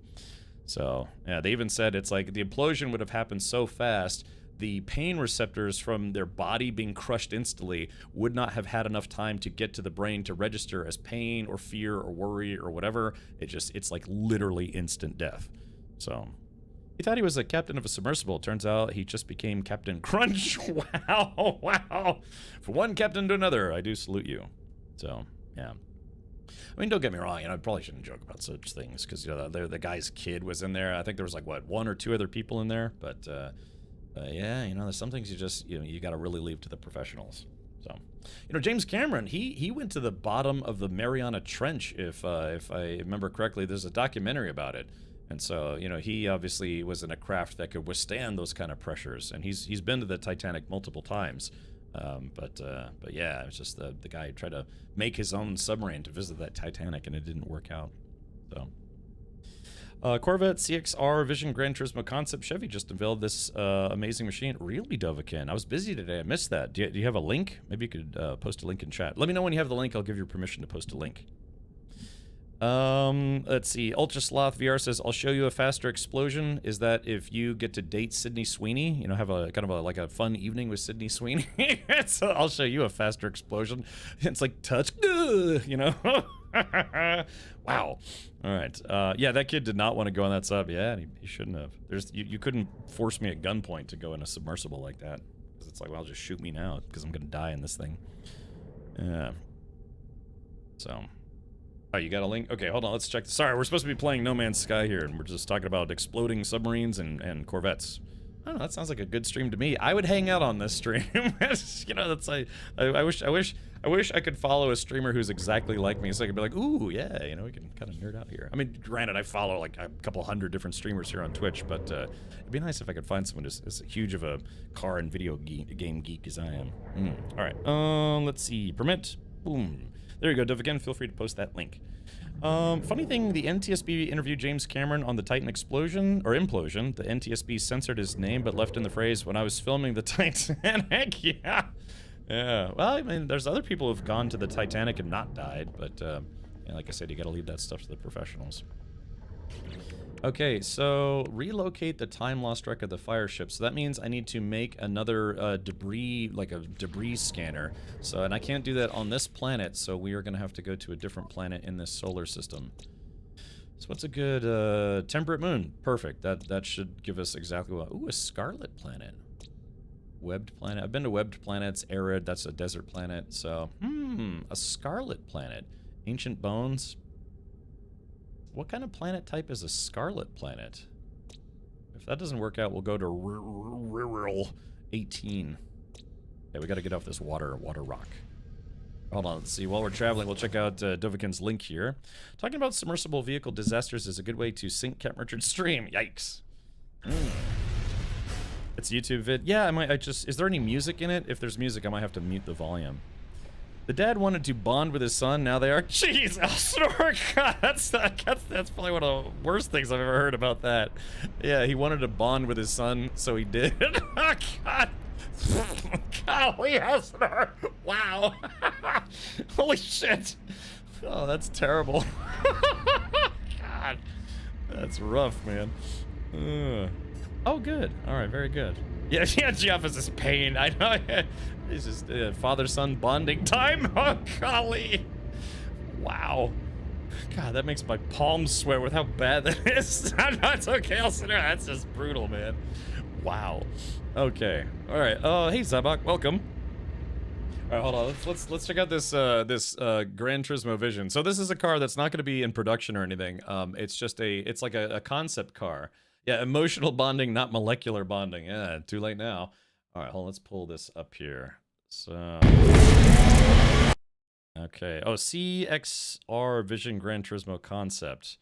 So, yeah, they even said it's like the implosion would have happened so fast, the pain receptors from their body being crushed instantly would not have had enough time to get to the brain to register as pain or fear or worry or whatever. It's like literally instant death. So... He thought he was a captain of a submersible. Turns out he just became Captain Crunch. Wow, wow. From one captain to another, I do salute you. So, yeah. I mean, don't get me wrong, you know, I probably shouldn't joke about such things, because, you know, the guy's kid was in there. I think there was, like, what, 1 or 2 other people in there? But, yeah, you know, there's some things you gotta really leave to the professionals. So, you know, James Cameron, he went to the bottom of the Mariana Trench, if I remember correctly. There's a documentary about it. And so, you know, he obviously was in a craft that could withstand those kind of pressures, and he's been to the Titanic multiple times. But yeah, it's just the guy tried to make his own submarine to visit that Titanic, and it didn't work out. So, Corvette CXR Vision Gran Turismo Concept Chevy just unveiled this amazing machine. Really, Dovakin, I was busy today. I missed that. Do you have a link? Maybe you could post a link in chat. Let me know when you have the link. I'll give you permission to post a link. Let's see. Ultra Sloth VR says, I'll show you a faster explosion. Is that if you get to date Sydney Sweeney? You know, have a kind of like a fun evening with Sydney Sweeney? So I'll show you a faster explosion. It's like touch, you know? Wow. All right. Yeah, that kid did not want to go on that sub. Yeah, he shouldn't have. You couldn't force me at gunpoint to go in a submersible like that. Because it's like, well, just shoot me now, because I'm going to die in this thing. Yeah. So... Oh, you got a link? Okay, hold on, let's check. Sorry, we're supposed to be playing No Man's Sky here, and we're just talking about exploding submarines and Corvettes. I don't know, that sounds like a good stream to me. I would hang out on this stream. You know, that's I wish I could follow a streamer who's exactly like me, so I could be like, ooh, yeah, you know, we can kind of nerd out here. I mean, granted, I follow like a couple hundred different streamers here on Twitch, but it'd be nice if I could find someone who's as huge of a car and video game geek as I am. All right, let's see. Permit. Boom. There you go, Dov. Again, feel free to post that link. Funny thing, the NTSB interviewed James Cameron on the Titan explosion, or implosion. The NTSB censored his name, but left in the phrase, when I was filming the Titanic. Yeah. Yeah. Well, I mean, there's other people who've gone to the Titanic and not died, but yeah, like I said, you gotta leave that stuff to the professionals. Okay, so relocate the time lost wreck of the fire ship. So that means I need to make another debris, like a debris scanner. So, and I can't do that on this planet, so we are going to have to go to a different planet in this solar system. So what's a good temperate moon? Perfect. That should give us exactly what. Ooh, a scarlet planet. Webbed planet. I've been to webbed planets. Arid. That's a desert planet. So, a scarlet planet. Ancient bones. What kind of planet type is a scarlet planet? If that doesn't work out, we'll go to rural 18. Yeah, we got to get off this water rock. Hold on, let's see. While we're traveling, we'll check out Dovikin's link here. Talking about submersible vehicle disasters is a good way to sync Captain Richard's stream. Yikes. It's a YouTube vid. Yeah, is there any music in it? If there's music, I might have to mute the volume. The dad wanted to bond with his son, now they are. Jeez, Elsinore, God, that's probably one of the worst things I've ever heard about that. Yeah, he wanted to bond with his son, so he did. Oh, God. Golly, Elsinore. Wow. Holy shit. Oh, that's terrible. God. That's rough, man. Oh, good. All right, very good. Yeah, Jeff is this pain. I know. It's just father-son bonding time. Oh, golly. Wow. God, that makes my palms sweat with how bad that is. That's okay, Elsinore. That's just brutal, man. Wow. Okay. All right. Oh, hey, Zabak. Welcome. All right, hold on. Let's check out this Gran Turismo Vision. So this is a car that's not going to be in production or anything. It's just it's like a concept car. Yeah, emotional bonding, not molecular bonding. Yeah, too late now. All right, hold on. Let's pull this up here. So, okay. Oh, CXR Vision Gran Turismo concept.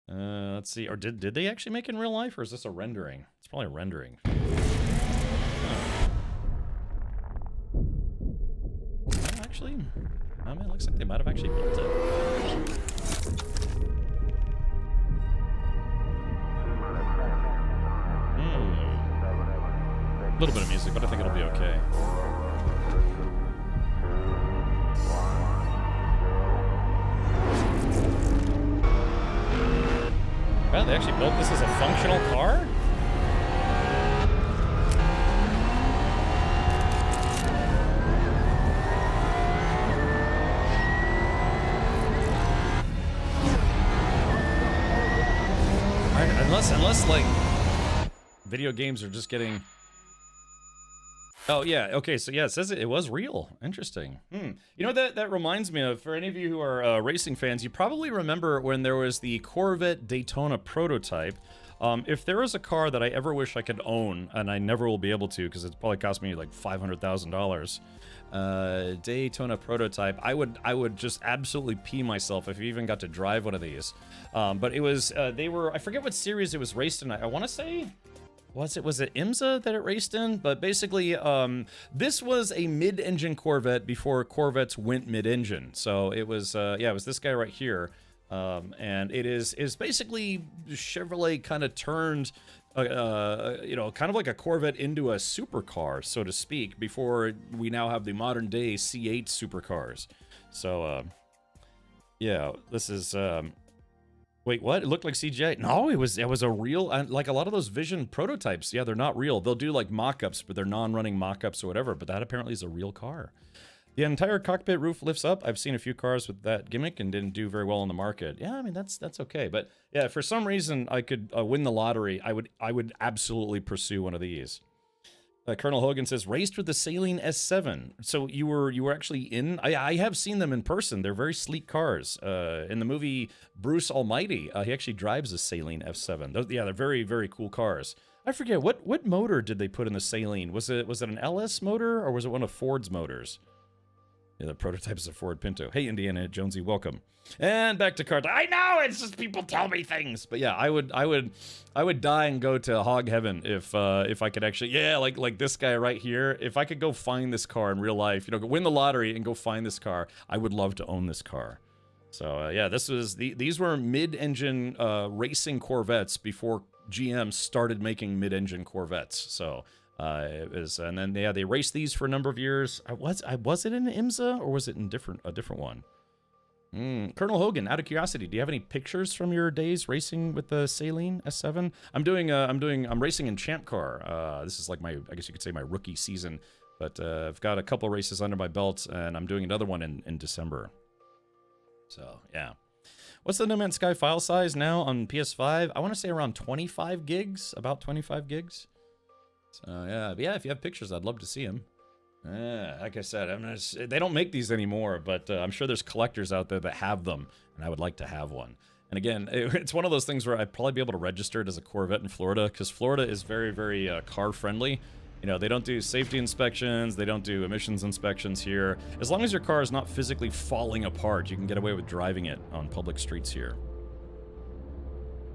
Let's see. Or did they actually make it in real life, or is this a rendering? It's probably a rendering. Actually, I mean, it looks like they might have actually built it. A little bit of music, but I think it'll be okay. Wow, they actually built this as a functional car? Unless like video games are just getting. Oh yeah, okay, so yeah, it says it was real. Interesting. You know, that reminds me of, for any of you who are racing fans, you probably remember when there was the Corvette Daytona prototype. If there was a car that I ever wish I could own, and I never will be able to because it's probably cost me like $500,000, Daytona prototype, I would just absolutely pee myself if you even got to drive one of these. But it was, I forget what series it was raced in. I want to say, was it IMSA that it raced in? But basically, this was a mid-engine Corvette before Corvettes went mid-engine. So it was, yeah, it was this guy right here. And it is basically Chevrolet kind of turned, you know, kind of like a Corvette into a supercar, so to speak, before we now have the modern day C8 supercars. So, yeah, this is, wait, what? It looked like CGI? No, it was a real, like a lot of those Vision prototypes. Yeah, they're not real. They'll do like mock-ups, but they're non-running mock-ups or whatever. But that apparently is a real car. The entire cockpit roof lifts up. I've seen a few cars with that gimmick and didn't do very well on the market. Yeah, I mean, that's okay. But yeah, for some reason I could win the lottery, I would absolutely pursue one of these. Colonel Hogan says, raced with the Saline S7. So you were actually in? I have seen them in person. They're very sleek cars. In the movie Bruce Almighty, he actually drives a Saline F7. Yeah, they're very, very cool cars. I forget, what motor did they put in the Saline? Was it an LS motor or was it one of Ford's motors? Yeah, the prototype is a Ford Pinto. Hey, Indiana Jonesy, welcome. And back to Carta. I know, it's just people tell me things. But yeah, I would die and go to hog heaven if I could actually, yeah, like this guy right here. If I could go find this car in real life, you know, win the lottery and go find this car, I would love to own this car. So yeah, these were mid-engine racing Corvettes before GM started making mid-engine Corvettes. So. It was, and then yeah, they raced these for a number of years. Was it in IMSA or was it in a different one? Colonel Hogan, out of curiosity, do you have any pictures from your days racing with the Saline S7? I'm racing in Champ Car. This is like I guess you could say my rookie season, but I've got a couple races under my belt, and I'm doing another one in December. So yeah. What's the No Man's Sky file size now on PS5? I want to say around 25 gigs, about 25 gigs. So yeah, if you have pictures, I'd love to see them. Like I said, they don't make these anymore, but I'm sure there's collectors out there that have them, and I would like to have one. And again, it's one of those things where I'd probably be able to register it as a Corvette in Florida, because Florida is very, very car-friendly. You know, they don't do safety inspections, they don't do emissions inspections here. As long as your car is not physically falling apart, you can get away with driving it on public streets here.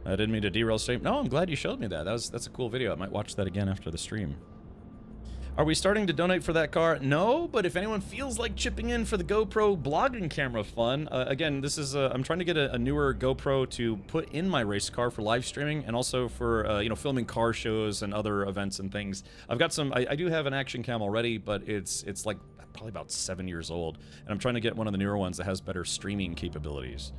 I didn't mean to derail stream. No, I'm glad you showed me that. That's a cool video. I might watch that again after the stream. Are we starting to donate for that car? No, but if anyone feels like chipping in for the GoPro blogging camera fun, again, this is I'm trying to get a newer GoPro to put in my race car for live streaming and also for you know, filming car shows and other events and things. I've got some. I do have an action cam already, but it's like probably about 7 years old, and I'm trying to get one of the newer ones that has better streaming capabilities.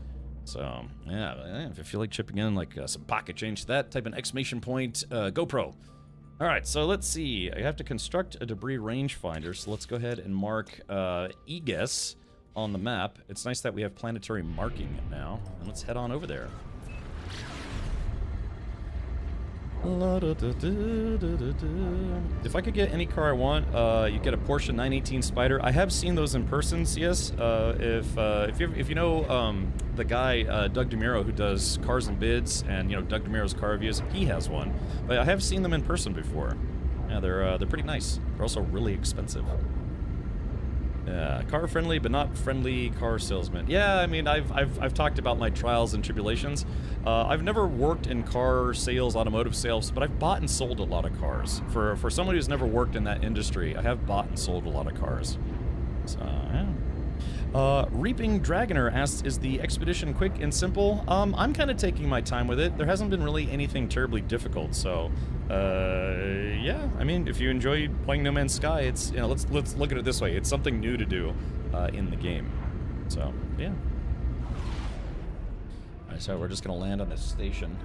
So yeah, if you feel like chipping in, like some pocket change to that, type an exclamation point GoPro. All right, so let's see. I have to construct a debris rangefinder, so let's go ahead and mark Egus on the map. It's nice that we have planetary marking now, and let's head on over there. If I could get any car I want, you get a Porsche 918 Spider. I have seen those in person, CS. If you know the guy Doug DeMuro who does Cars and Bids and you know Doug DeMuro's car reviews, he has one. But I have seen them in person before. Yeah, they're pretty nice. They're also really expensive. Yeah, car friendly but not friendly car salesman. Yeah, I mean I've talked about my trials and tribulations. I've never worked in car sales, automotive sales, but I've bought and sold a lot of cars. For someone who's never worked in that industry, I have bought and sold a lot of cars. So yeah. Reaping Dragoner asks, is the expedition quick and simple? I'm kind of taking my time with it. There hasn't been really anything terribly difficult, so yeah. I mean, if you enjoy playing No Man's Sky, it's, you know, let's look at it this way. It's something new to do in the game. So yeah. All right, so we're just gonna land on a station.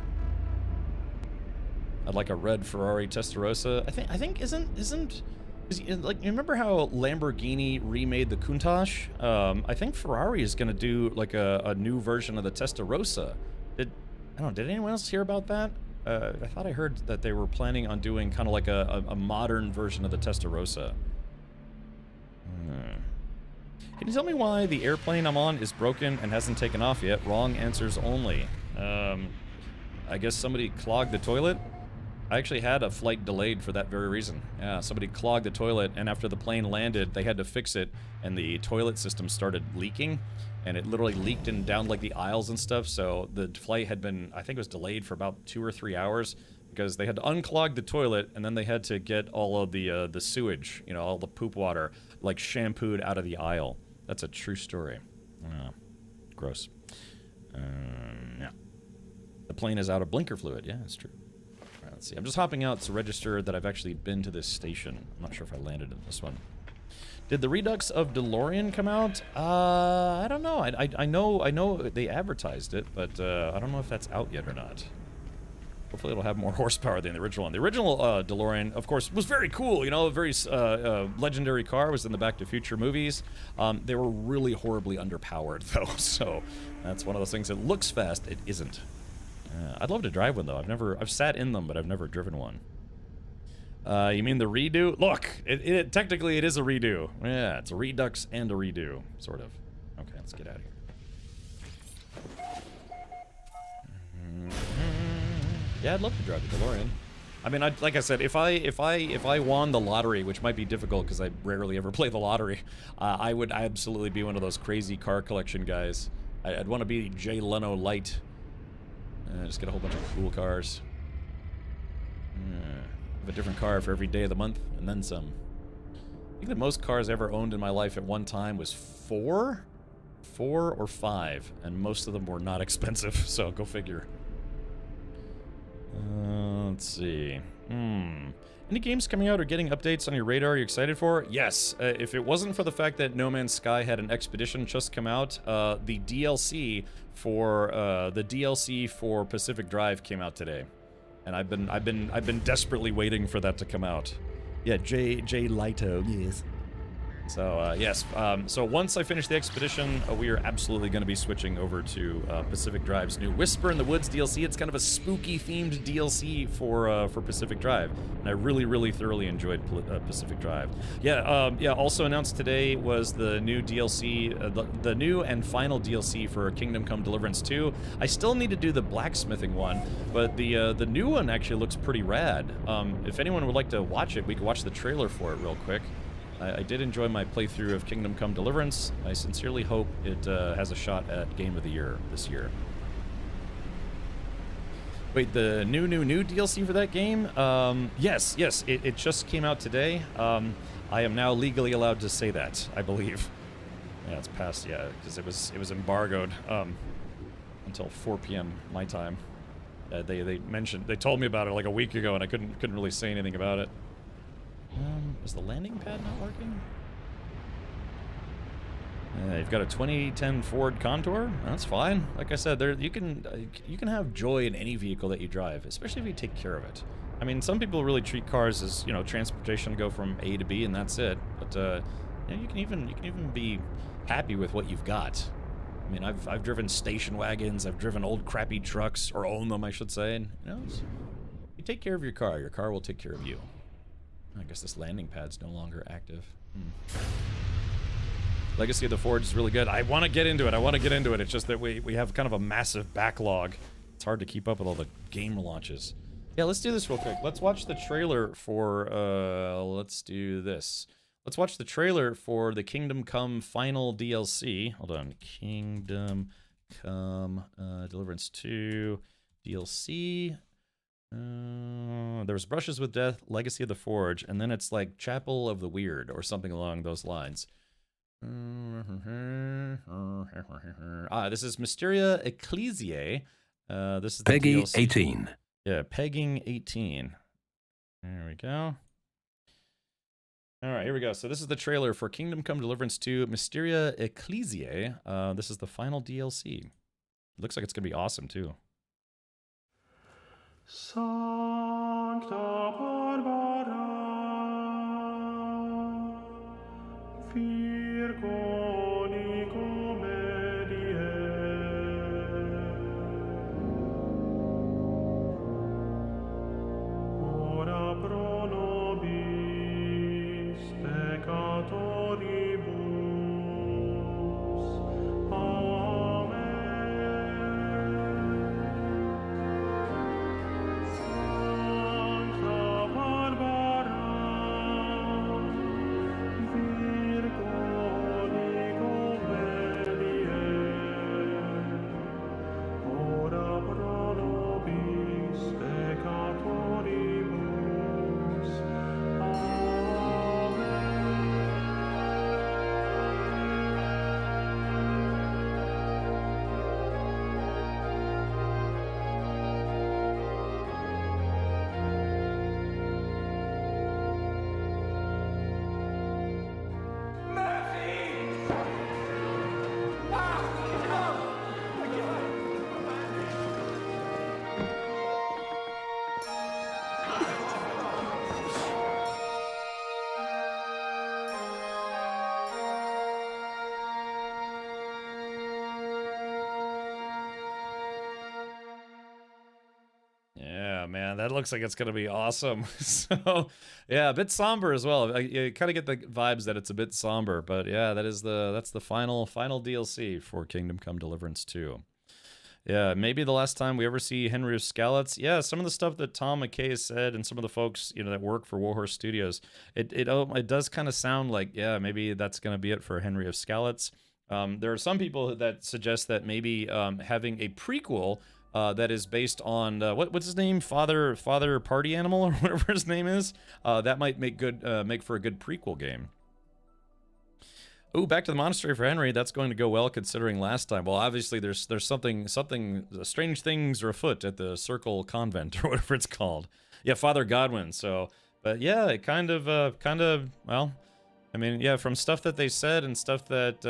I'd like a red Ferrari Testarossa. I think isn't. Like, you remember how Lamborghini remade the Countach? I think Ferrari is going to do, like, a new version of the Testarossa. Did anyone else hear about that? I thought I heard that they were planning on doing kind of like a modern version of the Testarossa. Can you tell me why the airplane I'm on is broken and hasn't taken off yet? Wrong answers only. I guess somebody clogged the toilet? I actually had a flight delayed for that very reason. Yeah, somebody clogged the toilet, and after the plane landed, they had to fix it, and the toilet system started leaking, and it literally leaked in down like the aisles and stuff, so the flight had been, I think it was delayed for about 2 or 3 hours, because they had to unclog the toilet, and then they had to get all of the sewage, you know, all the poop water, like shampooed out of the aisle. That's a true story. Gross. Yeah. The plane is out of blinker fluid. Yeah, it's true. Let's see. I'm just hopping out to register that I've actually been to this station. I'm not sure if I landed in this one. Did the Redux of DeLorean come out? I don't know. I know they advertised it, but I don't know if that's out yet or not. Hopefully it'll have more horsepower than the original one. The original DeLorean, of course, was very cool. You know, a very legendary car. Was in the Back to the Future movies. They were really horribly underpowered, though. So that's one of those things that looks fast. It isn't. I'd love to drive one, though. I've sat in them, but I've never driven one. You mean the redo? Look, technically it is a redo. Yeah, it's a redux and a redo, sort of. Okay, let's get out of here. Yeah, I'd love to drive the DeLorean. I mean, like I said, if I won the lottery, which might be difficult because I rarely ever play the lottery, I would absolutely be one of those crazy car collection guys. I'd want to be Jay Leno light. Just get a whole bunch of cool cars. Have a different car for every day of the month, and then some. I think the most cars I ever owned in my life at one time was 4 or 5, and most of them were not expensive, so go figure. Let's see. Any games coming out or getting updates on your radar you're excited for? Yes. If it wasn't for the fact that No Man's Sky had an expedition just come out, the DLC for Pacific Drive came out today, and I've been desperately waiting for that to come out. Yeah, Jay Lito, yes. So yes, so once I finish the expedition, we are absolutely going to be switching over to Pacific Drive's new Whisper in the Woods DLC. It's kind of a spooky themed DLC for Pacific Drive, and I really thoroughly enjoyed Pacific Drive. Yeah, yeah. Also announced today was the new DLC, the new and final DLC for Kingdom Come Deliverance 2. I still need to do the blacksmithing one, but the new one actually looks pretty rad. If anyone would like to watch it, we can watch the trailer for it real quick. I did enjoy my playthrough of Kingdom Come Deliverance. I sincerely hope it has a shot at Game of the Year this year. Wait, the new DLC for that game? Yes, it just came out today. I am now legally allowed to say that, I believe. Yeah, it's past, yeah, because it was embargoed until 4 p.m. my time. They told me about it like a week ago, and I couldn't really say anything about it. Is the landing pad not working? You've got a 2010 Ford Contour. That's fine. Like I said, you can have joy in any vehicle that you drive, especially if you take care of it. I mean, some people really treat cars as, you know, transportation to go from A to B and that's it. But you know, you can even be happy with what you've got. I mean, I've driven station wagons. I've driven old crappy trucks, or own them, I should say. And you know, you take care of your car will take care of you. I guess this landing pad's no longer active. Legacy of the Forge is really good. I want to get into it. It's just that we have kind of a massive backlog. It's hard to keep up with all the game launches. Yeah, let's do this real quick. Let's watch the trailer for, let's do this. Let's watch the trailer for the Kingdom Come final DLC. Hold on. Kingdom Come Deliverance 2 DLC. There's Brushes with Death, Legacy of the Forge, and then it's like Chapel of the Weird or something along those lines. This is Mysteria Ecclesiae. This is the Peggy DLC. 18. Yeah, Pegging 18. There we go. All right, here we go. So this is the trailer for Kingdom Come Deliverance 2, Mysteria Ecclesiae. This is the final DLC. Looks like it's going to be awesome, too. Sancta Barbara, Virgo Nicomedie, ora pro nobis peccatoribus. Man, that looks like it's gonna be awesome. So yeah, a bit somber as well. You kind of get the vibes that it's a bit somber, but yeah, that's the final DLC for Kingdom Come Deliverance 2. Yeah, maybe the last time we ever see Henry of Skalitz. Yeah, some of the stuff that Tom McKay has said and some of the folks, you know, that work for Warhorse Studios, it does kind of sound like, yeah, maybe that's gonna be it for Henry of Skalitz. There are some people that suggest that maybe having a prequel that is based on what's his name, Father Party Animal, or whatever his name is. That might make for a good prequel game. Oh, back to the monastery for Henry. That's going to go well considering last time. Well, obviously there's something strange things are afoot at the Circle Convent or whatever it's called. Yeah, Father Godwin. So, but yeah, it kind of well, I mean, yeah, from stuff that they said and stuff that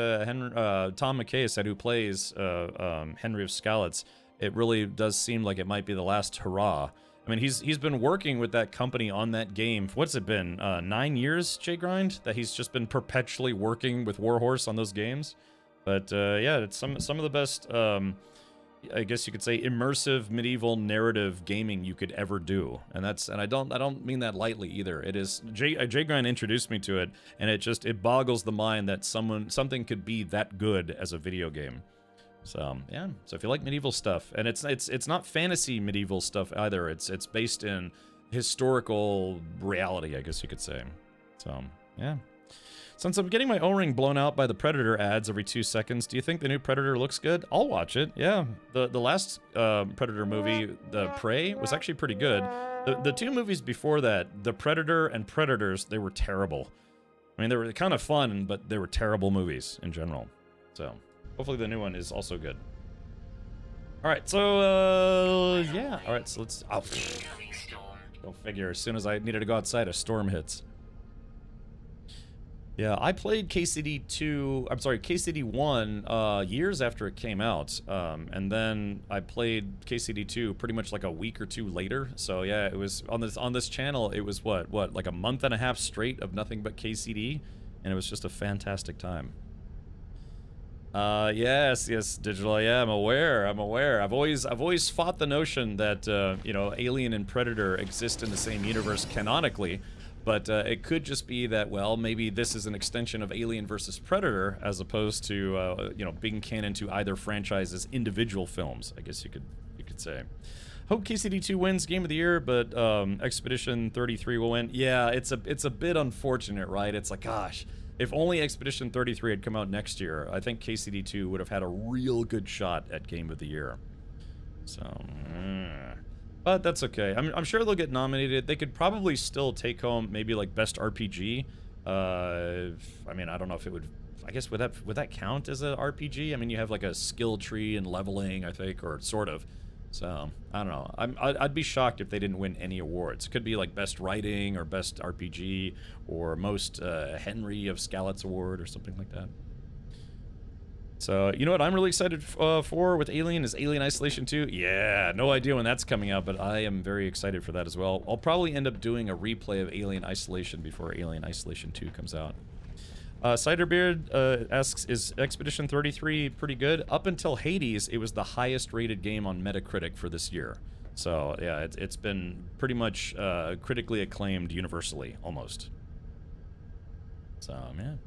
Tom McKay said, who plays Henry of Skalitz. It really does seem like it might be the last hurrah. I mean, he's been working with that company on that game. What's it been? 9 years, Jay Grind, that he's just been perpetually working with Warhorse on those games. But yeah, it's some of the best, I guess you could say, immersive medieval narrative gaming you could ever do. And I don't mean that lightly either. It is Jay Grind introduced me to it, and it boggles the mind that something could be that good as a video game. So yeah, so if you like medieval stuff, and it's not fantasy medieval stuff either. It's based in historical reality, I guess you could say. So yeah. Since I'm getting my O-ring blown out by the Predator ads every 2 seconds, do you think the new Predator looks good? I'll watch it. Yeah, the last Predator movie, The Prey, was actually pretty good. The 2 movies before that, The Predator and Predators, they were terrible. I mean, they were kind of fun, but they were terrible movies in general. So hopefully the new one is also good. All right, so yeah. All right, so let's. Oh, go figure. As soon as I needed to go outside, a storm hits. Yeah, I played KCD 1 years after it came out, and then I played KCD 2 pretty much like a week or 2 later. So yeah, it was on this channel. It was what like a month and a half straight of nothing but KCD, and it was just a fantastic time. Yes, Digital. Yeah, I'm aware. I've always fought the notion that you know, Alien and Predator exist in the same universe canonically. But it could just be that, well, maybe this is an extension of Alien versus Predator, as opposed to, you know, being canon to either franchise's individual films. I guess you could say. Hope KCD 2 wins Game of the Year, but Expedition 33 will win. Yeah, it's a bit unfortunate, right? It's like, gosh, if only Expedition 33 had come out next year, I think KCD 2 would have had a real good shot at Game of the Year. So. But that's okay. I'm sure they'll get nominated. They could probably still take home maybe like Best RPG. I mean, I don't know if it would. I guess would that count as an RPG? I mean, you have like a skill tree and leveling, I think, or sort of. So I don't know. I'd be shocked if they didn't win any awards. It could be like Best Writing or Best RPG or Most Henry of Skalitz Award or something like that. So, you know what I'm really excited for with Alien is Alien Isolation 2. Yeah, no idea when that's coming out, but I am very excited for that as well. I'll probably end up doing a replay of Alien Isolation before Alien Isolation 2 comes out. Ciderbeard asks, is Expedition 33 pretty good? Up until Hades, it was the highest rated game on Metacritic for this year. So, yeah, it's been pretty much critically acclaimed universally, almost. So, man.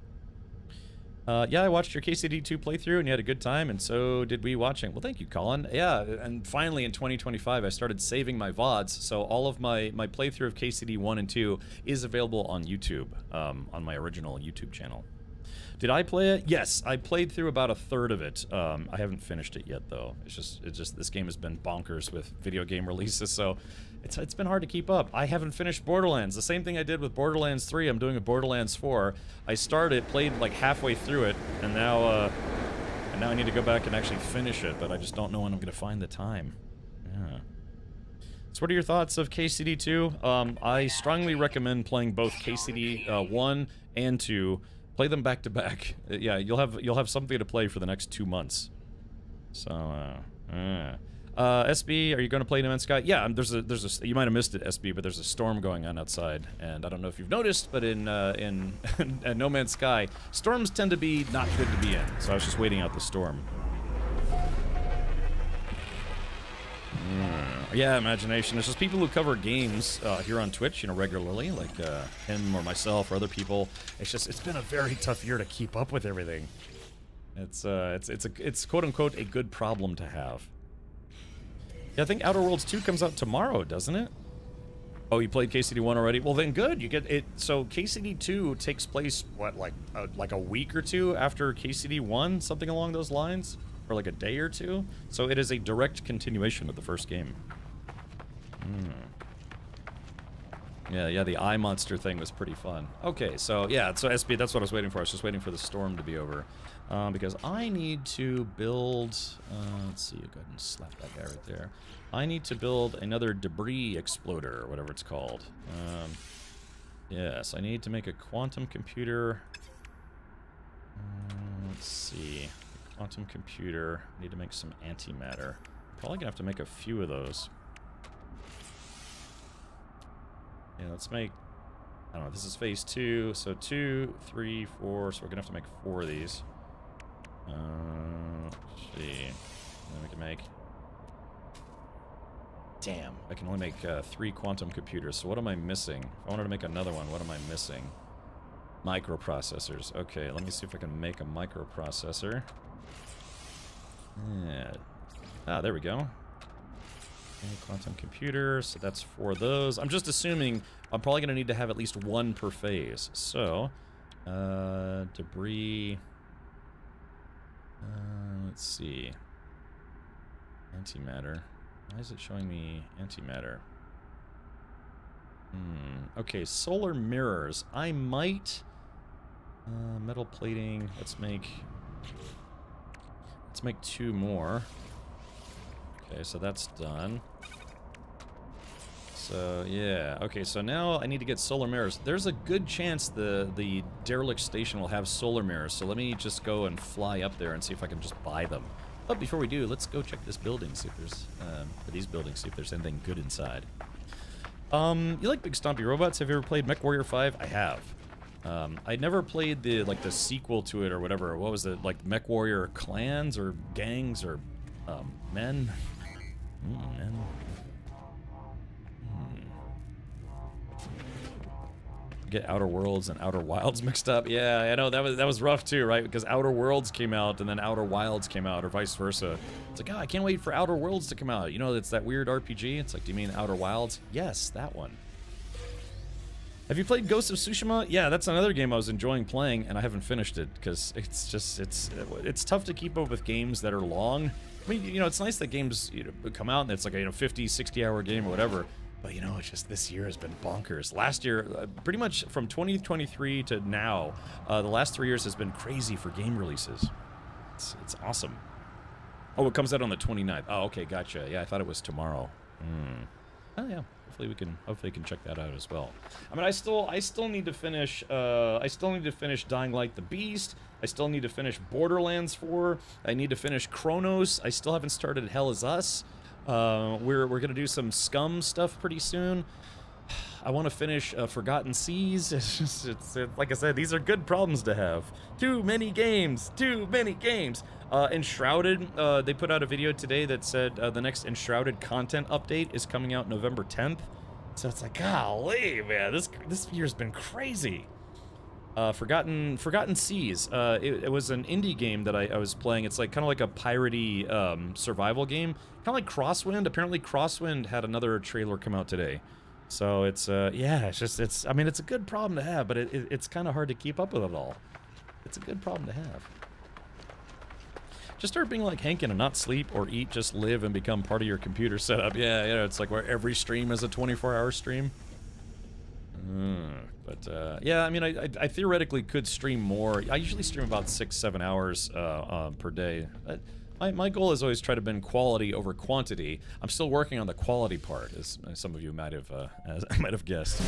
Yeah, I watched your KCD2 playthrough, and you had a good time, and so did we watching. Well, thank you, Colin. Yeah, and finally in 2025, I started saving my VODs, so all of my playthrough of KCD 1 and 2 is available on YouTube, on my original YouTube channel. Did I play it? Yes, I played through about a third of it. I haven't finished it yet, though. It's just this game has been bonkers with video game releases, so it's been hard to keep up. I haven't finished Borderlands. The same thing I did with Borderlands 3, I'm doing with Borderlands 4. I started, played like halfway through it, and now I need to go back and actually finish it, but I just don't know when I'm going to find the time. Yeah. So what are your thoughts of KCD 2? I strongly recommend playing both KCD 1 and 2. Play them back to back. Yeah, you'll have something to play for the next 2 months. So, SB, are you going to play No Man's Sky? Yeah, there's a. You might have missed it, SB, but there's a storm going on outside, and I don't know if you've noticed, but in No Man's Sky, storms tend to be not good to be in. So I was just waiting out the storm. Yeah, imagination. There's just people who cover games here on Twitch, you know, regularly, like him or myself or other people. It's been a very tough year to keep up with everything. It's quote unquote a good problem to have. Yeah, I think Outer Worlds 2 comes out tomorrow, doesn't it? Oh, you played KCD 1 already? Well, then good. You get it. So KCD 2 takes place what, like a week or two after KCD 1, something along those lines, or like a day or two. So it is a direct continuation of the first game. Yeah, the eye monster thing was pretty fun. Okay, so yeah, so SB, that's what I was waiting for. I was just waiting for the storm to be over. Because I need to build, let's see, go ahead and slap that guy right there. I need to build another debris exploder, or whatever it's called. Yes, I need to make a quantum computer. Let's see, quantum computer. I need to make some antimatter. Probably gonna have to make a few of those. Yeah, let's make, I don't know, this is phase 2, so 2, 3, 4, so we're gonna have to make 4 of these. Let's see, and then we can make, damn, I can only make 3 quantum computers, so what am I missing? If I wanted to make another one, what am I missing? Microprocessors. Okay, let me see if I can make a microprocessor. Yeah. Ah, there we go. Okay, quantum computer, so that's 4 of those. I'm just assuming I'm probably going to need to have at least 1 per phase. So, debris. Let's see. Antimatter. Why is it showing me antimatter? Okay, solar mirrors. I might... metal plating. Let's make 2 more. Okay, so that's done. So, yeah. Okay, so now I need to get solar mirrors. There's a good chance the derelict station will have solar mirrors, so let me just go and fly up there and see if I can just buy them. But before we do, let's go check this building, see if there's, or these buildings, see if there's anything good inside. You like big stompy robots? Have you ever played MechWarrior 5? I have. I never played the sequel to it or whatever. What was it, like MechWarrior clans or gangs or men? Men. Get Outer Worlds and Outer Wilds mixed up. Yeah, I know that was rough too, right? Because Outer Worlds came out and then Outer Wilds came out, or vice versa. It's like, oh, I can't wait for Outer Worlds to come out. You know, it's that weird RPG. It's like, do you mean Outer Wilds? Yes, that one. Have you played Ghost of Tsushima? Yeah, that's another game I was enjoying playing, and I haven't finished it because it's just it's tough to keep up with games that are long. I mean, you know, it's nice that games come out and it's like a 50, 60-hour game or whatever. But, you know, it's just this year has been bonkers. Last year, pretty much from 2023 to now, the last 3 years has been crazy for game releases. It's awesome. Oh, it comes out on the 29th. Oh, okay, gotcha. Yeah, I thought it was tomorrow. Oh, yeah. Hopefully we can check that out as well. I mean, I still need to finish. I still need to finish Dying Light the Beast. I still need to finish Borderlands 4. I need to finish Chronos. I still haven't started Hell Is Us. We're gonna do some Scum stuff pretty soon. I want to finish Forgotten Seas. It's like I said, these are good problems to have. Too many games. Enshrouded. They put out a video today that said the next Enshrouded content update is coming out November 10th. So it's like, golly, man, this year's been crazy. Forgotten Seas. It was an indie game that I was playing. It's like kind of like a piratey survival game, kind of like Crosswind. Apparently, Crosswind had another trailer come out today. So it's yeah, I mean, it's a good problem to have, but it's kind of hard to keep up with it all. It's a good problem to have. Just start being like Hankin and not sleep or eat, just live and become part of your computer setup. Yeah, you know, it's like where every stream is a 24-hour stream. But yeah, I mean, I theoretically could stream more. I usually stream about 6-7 hours per day. My goal is always try to bend quality over quantity. I'm still working on the quality part, as some of you might have guessed.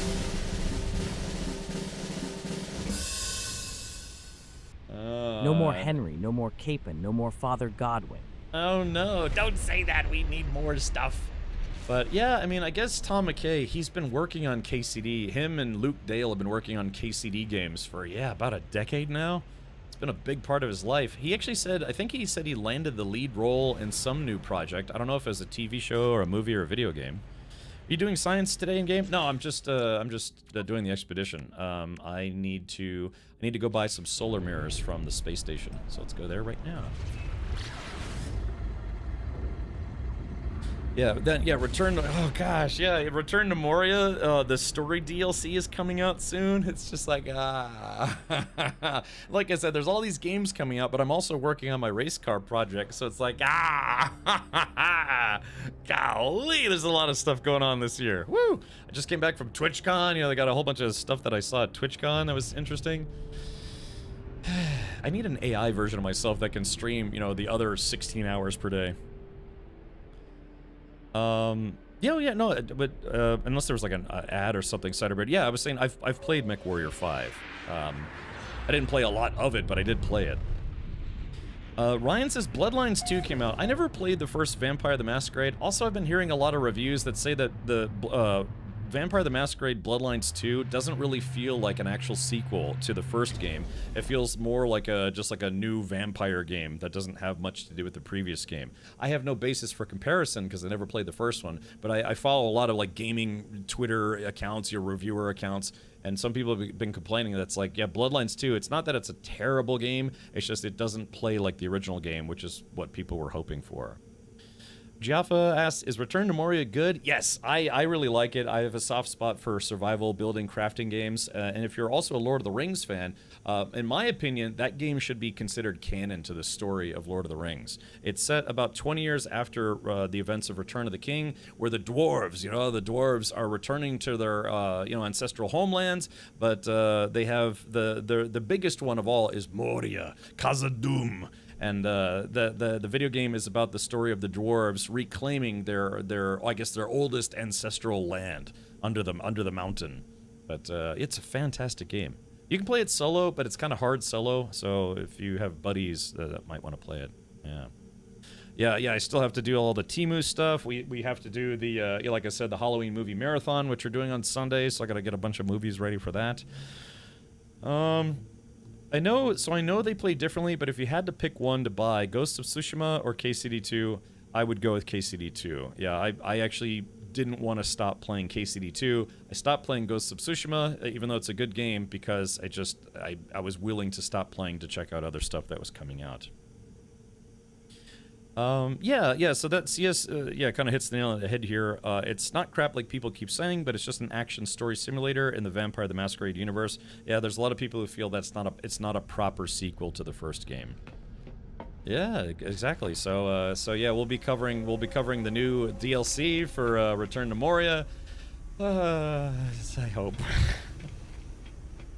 No more Henry, no more Capon, no more Father Godwin. Oh no, don't say that, we need more stuff. But yeah, I mean, I guess Tom McKay, he's been working on KCD. Him and Luke Dale have been working on KCD games for, yeah, about a decade now. It's been a big part of his life. He actually said, I think he said he landed the lead role in some new project. I don't know if it was a TV show or a movie or a video game. Are you doing science today in game? No, I'm just doing the expedition. I need to go buy some solar mirrors from the space station. So let's go there right now. Yeah, then return to, oh gosh, yeah, Return to Moria. The story DLC is coming out soon. It's just like like I said, there's all these games coming out, but I'm also working on my race car project, so it's like golly, there's a lot of stuff going on this year. Woo! I just came back from TwitchCon. You know, they got a whole bunch of stuff that I saw at TwitchCon that was interesting. I need an AI version of myself that can stream, you know, the other 16 hours per day. Yeah, no, but unless there was like an ad or something cited, but yeah, I was saying I've played MechWarrior 5. I didn't play a lot of it, but I did play it. Ryan says Bloodlines 2 came out. I nenever played the first Vampire the Masquerade. Also, I've been hearing a lot of reviews that say that the Vampire the Masquerade Bloodlines 2 doesn't really feel like an actual sequel to the first game. It feels more like just like a new vampire game that doesn't have much to do with the previous game. I have no basis for comparison because I never played the first one, but I follow a lot of like gaming Twitter accounts, your reviewer accounts, and some people have been complaining that's like, yeah, Bloodlines 2, it's not that it's a terrible game, it's just it doesn't play like the original game, which is what people were hoping for. Jaffa asks, is Return to Moria good? Yes, I really like it. I have a soft spot for survival, building, crafting games. And if you're also a Lord of the Rings fan, in my opinion, that game should be considered canon to the story of Lord of the Rings. It's set about 20 years after the events of Return of the King, where the dwarves, the dwarves are returning to their, ancestral homelands, but they have the biggest one of all is Moria, Khazad-dûm. And the video game is about the story of the dwarves reclaiming their oldest ancestral land under the mountain. But it's a fantastic game. You can play it solo, but it's kind of hard solo. So if you have buddies that might want to play it, yeah. I still have to do all the Temu stuff. We have to do the like I said, the Halloween movie marathon, which we're doing on Sunday. So I got to get a bunch of movies ready for that. I know they play differently, but if you had to pick one to buy, Ghost of Tsushima or KCD2, I would go with KCD2. Yeah, I actually didn't want to stop playing KCD2. I stopped playing Ghost of Tsushima, even though it's a good game, because I was willing to stop playing to check out other stuff that was coming out. So that CS, kind of hits the nail on the head here. It's not crap like people keep saying, but it's just an action story simulator in the Vampire the Masquerade universe. Yeah, there's a lot of people who feel it's not a proper sequel to the first game. Yeah, exactly. So yeah, we'll be covering the new DLC for Return to Moria. I hope.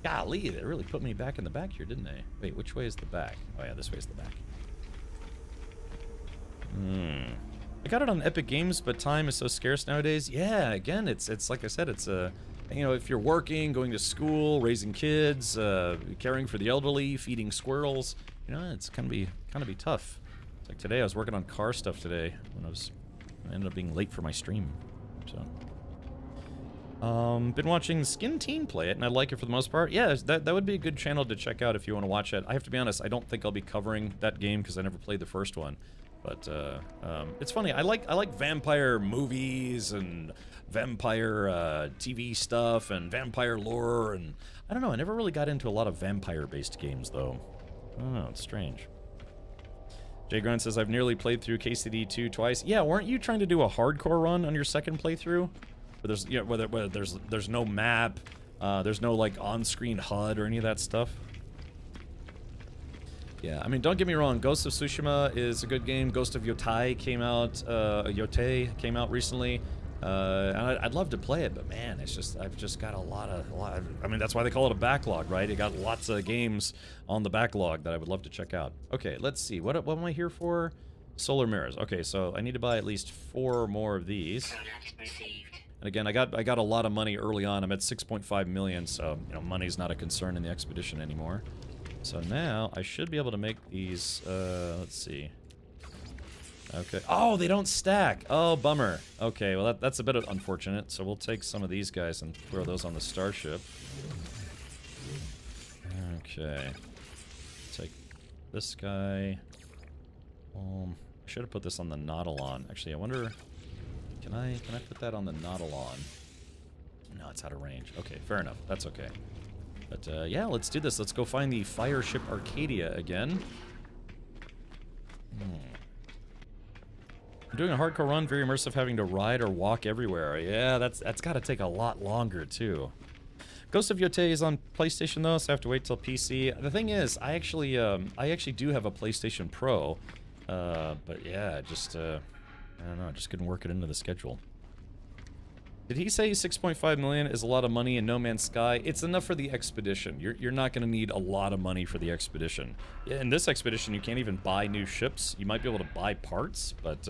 Golly, they really put me back in the back here, didn't they? Wait, which way is the back? Oh yeah, this way is the back. I got it on Epic Games, but time is so scarce nowadays. Yeah, again, it's like I said, it's if you're working, going to school, raising kids, caring for the elderly, feeding squirrels, it's gonna be tough. It's like today, I was working on car stuff today when I ended up being late for my stream. So, been watching Skin Teen play it, and I like it for the most part. Yeah, that would be a good channel to check out if you want to watch it. I have to be honest, I don't think I'll be covering that game because I never played the first one. But it's funny. I like vampire movies and vampire TV stuff and vampire lore, and I don't know. I never really got into a lot of vampire-based games, though. I don't know. It's strange. Jay Grunt says I've nearly played through KCD2 twice. Yeah, weren't you trying to do a hardcore run on your second playthrough? Where there's no map, there's no like on-screen HUD or any of that stuff. Yeah, I mean, don't get me wrong, Ghost of Tsushima is a good game. Ghost of Yotei came out recently. And I'd love to play it, but man, I've just got a lot of, I mean, that's why they call it a backlog, right? It got lots of games on the backlog that I would love to check out. Okay, let's see, what am I here for? Solar mirrors. Okay, so I need to buy at least 4 more of these. And again, I got a lot of money early on. I'm at 6.5 million, so money's not a concern in the expedition anymore. So now I should be able to make these. Let's see. Okay. Oh, they don't stack. Oh, bummer. Okay, well that's a bit unfortunate. So we'll take some of these guys and throw those on the starship. Okay. Take this guy. I should have put this on the Nautilon. Actually, I wonder. Can I put that on the Nautilon? No, it's out of range. Okay, fair enough. That's okay. But yeah, let's do this. Let's go find the fire ship Arcadia again. I'm doing a hardcore run, very immersive, having to ride or walk everywhere. Yeah, that's got to take a lot longer too. Ghost of Yotei is on PlayStation though, so I have to wait till PC. The thing is, I actually do have a PlayStation Pro, but yeah, just I don't know, just couldn't work it into the schedule. Did he say 6.5 million is a lot of money in No Man's Sky? It's enough for the expedition. You're not going to need a lot of money for the expedition. In this expedition, you can't even buy new ships. You might be able to buy parts, but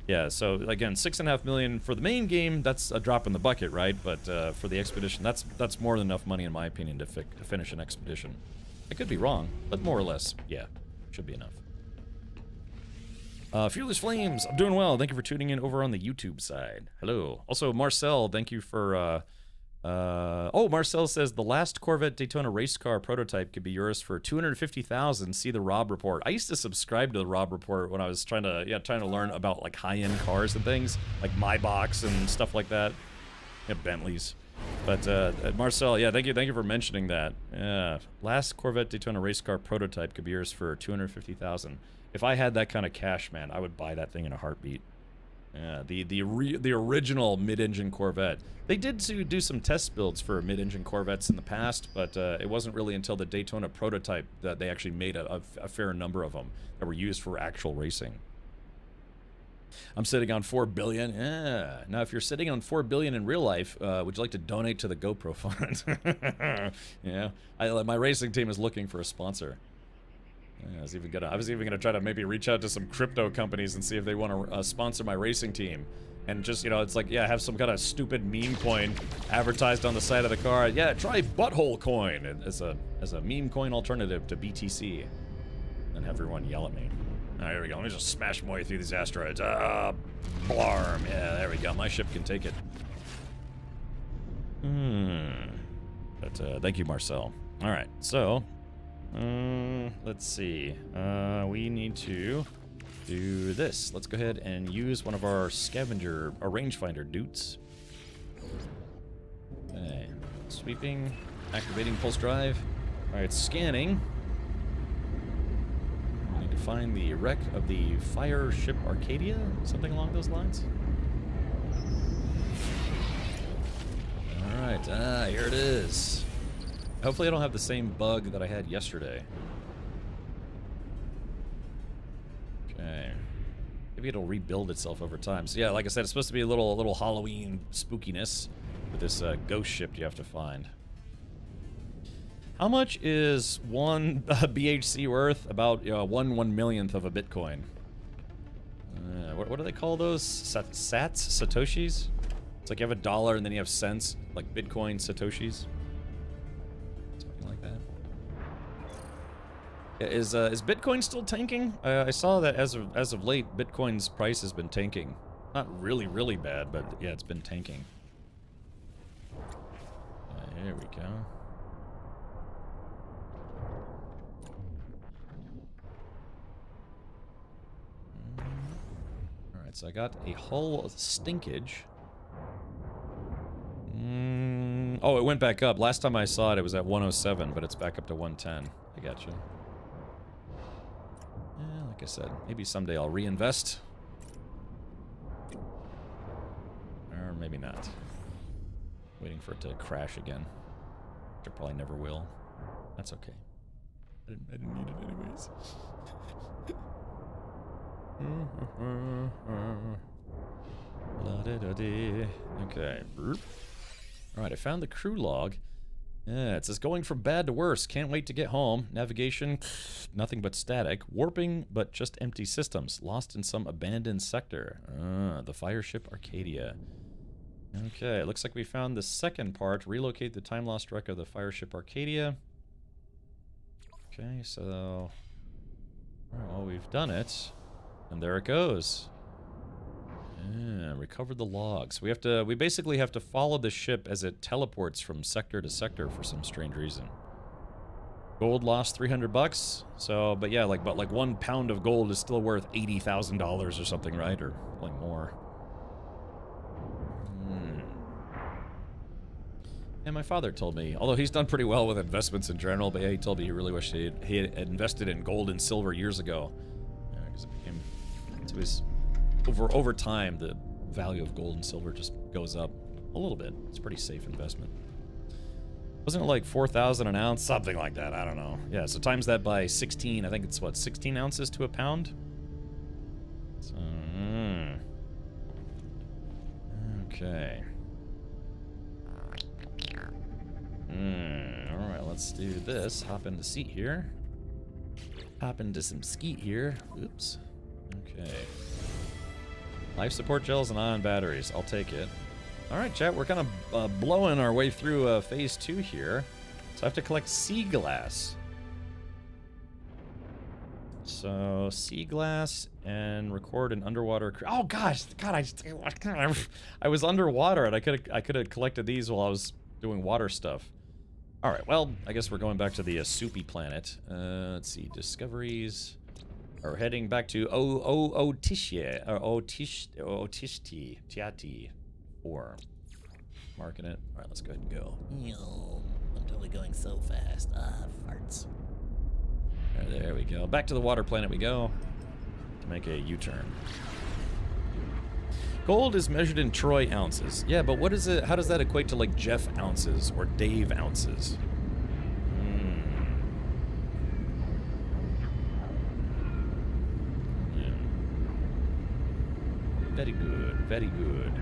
yeah. So again, 6.5 million for the main game. That's a drop in the bucket, right? But for the expedition, that's more than enough money, in my opinion, to finish an expedition. I could be wrong, but more or less, yeah, should be enough. Fearless Flames, I'm doing well. Thank you for tuning in over on the YouTube side. Hello. Also, Marcel, thank you for, oh, Marcel says the last Corvette Daytona race car prototype could be yours for $250,000. See the Rob Report. I used to subscribe to the Rob Report when I was trying to learn about like high-end cars and things, like Maybachs and stuff like that. Yeah, Bentleys. But Marcel, yeah, thank you for mentioning that. Yeah, last Corvette Daytona race car prototype could be yours for $250,000. If I had that kind of cash, man, I would buy that thing in a heartbeat. Yeah, the original mid-engine Corvette. They did do some test builds for mid-engine Corvettes in the past, but it wasn't really until the Daytona prototype that they actually made a fair number of them that were used for actual racing. I'm sitting on $4 billion. Yeah. Now, if you're sitting on $4 billion in real life, would you like to donate to the GoPro fund? Yeah, my racing team is looking for a sponsor. Yeah, I was even gonna try to maybe reach out to some crypto companies and see if they want to sponsor my racing team, and just, you know, it's like, yeah, have some kind of stupid meme coin advertised on the side of the car. Yeah, try Butthole Coin as a meme coin alternative to BTC, and have everyone yell at me. All right, here we go. Let me just smash my way through these asteroids. Blarm. Yeah, there we go. My ship can take it. But thank you, Marcel. All right, so. Let's see. We need to do this. Let's go ahead and use one of our scavenger, our rangefinder dudes. Okay. Sweeping, activating pulse drive. Alright, scanning. We need to find the wreck of the fire ship Arcadia, something along those lines. Alright, here it is. Hopefully I don't have the same bug that I had yesterday. Okay. Maybe it'll rebuild itself over time. So yeah, like I said, it's supposed to be a little Halloween spookiness with this ghost ship you have to find. How much is one BHC worth? About 1/1,000,000th of a Bitcoin. What do they call those? Sats? Satoshis? It's like you have $1 and then you have cents, like Bitcoin Satoshis. Is Bitcoin still tanking? I saw that as of late, Bitcoin's price has been tanking. Not really bad, but yeah, it's been tanking. Here we go. All right, so I got a hull stinkage. Oh, it went back up. Last time I saw it, it was at 107, but it's back up to 110. I got you. Yeah, like I said, maybe someday I'll reinvest. Or maybe not. Waiting for it to crash again. Which I probably never will. That's okay. I didn't need it anyways. Okay. Alright, I found the crew log. Yeah, it says going from bad to worse. Can't wait to get home. Navigation, nothing but static. Warping, but just empty systems. Lost in some abandoned sector. The fire ship Arcadia. Okay, it looks like we found the second part. Relocate the time-lost wreck of the fire ship Arcadia. Okay, so... well, we've done it. And there it goes. Yeah, recovered the logs. We basically have to follow the ship as it teleports from sector to sector for some strange reason. Gold lost $300. So, but yeah, like 1 pound of gold is still worth $80,000 or something, right? Or like more. And my father told me, although he's done pretty well with investments in general, but yeah, he told me he really wished he had invested in gold and silver years ago. Yeah, because it was over time, the value of gold and silver just goes up a little bit. It's a pretty safe investment. Wasn't it like 4,000 an ounce? Something like that, I don't know. Yeah, so times that by 16, I think it's what, 16 ounces to a pound? So, okay. Alright, let's do this. Hop into seat here. Hop into some skeet here. Oops. Okay. Life support gels and ion batteries. I'll take it. Alright, chat, we're kind of blowing our way through phase 2 here. So I have to collect sea glass. So, sea glass and record an underwater. Oh gosh, God, I was underwater and I could have collected these while I was doing water stuff. All right, well, I guess we're going back to the soupy planet. Let's see, discoveries. Are heading back to Otishti, Tiati 4. Marking it. All right, let's go ahead and go. I'm totally going so fast. Farts. There we go. Back to the water planet we go to make a U-turn. Gold is measured in troy ounces. Yeah, but what is it? How does that equate to like Jeff ounces or Dave ounces? Yeah. Very good. Very good.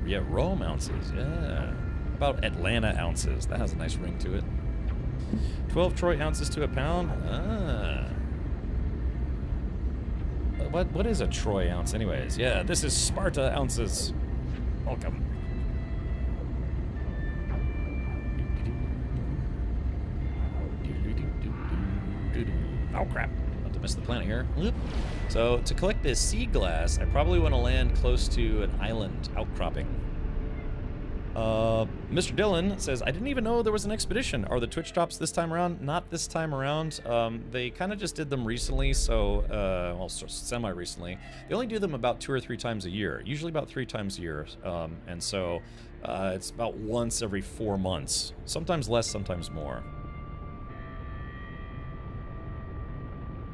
Yeah, Rome ounces, yeah. How about Atlanta ounces? That has a nice ring to it. 12 troy ounces to a pound? Ah. What is a troy ounce anyways? Yeah, this is Sparta ounces. Welcome. Oh crap. About to miss the planet here. Whoop. So, to collect this sea glass, I probably want to land close to an island outcropping. Mr. Dillon says, I didn't even know there was an expedition. Are the Twitch drops this time around? Not this time around. They kind of just did them recently, so, well, semi-recently. They only do them about 2 or 3 times a year, usually about 3 times a year. And so, it's about once every 4 months. Sometimes less, sometimes more.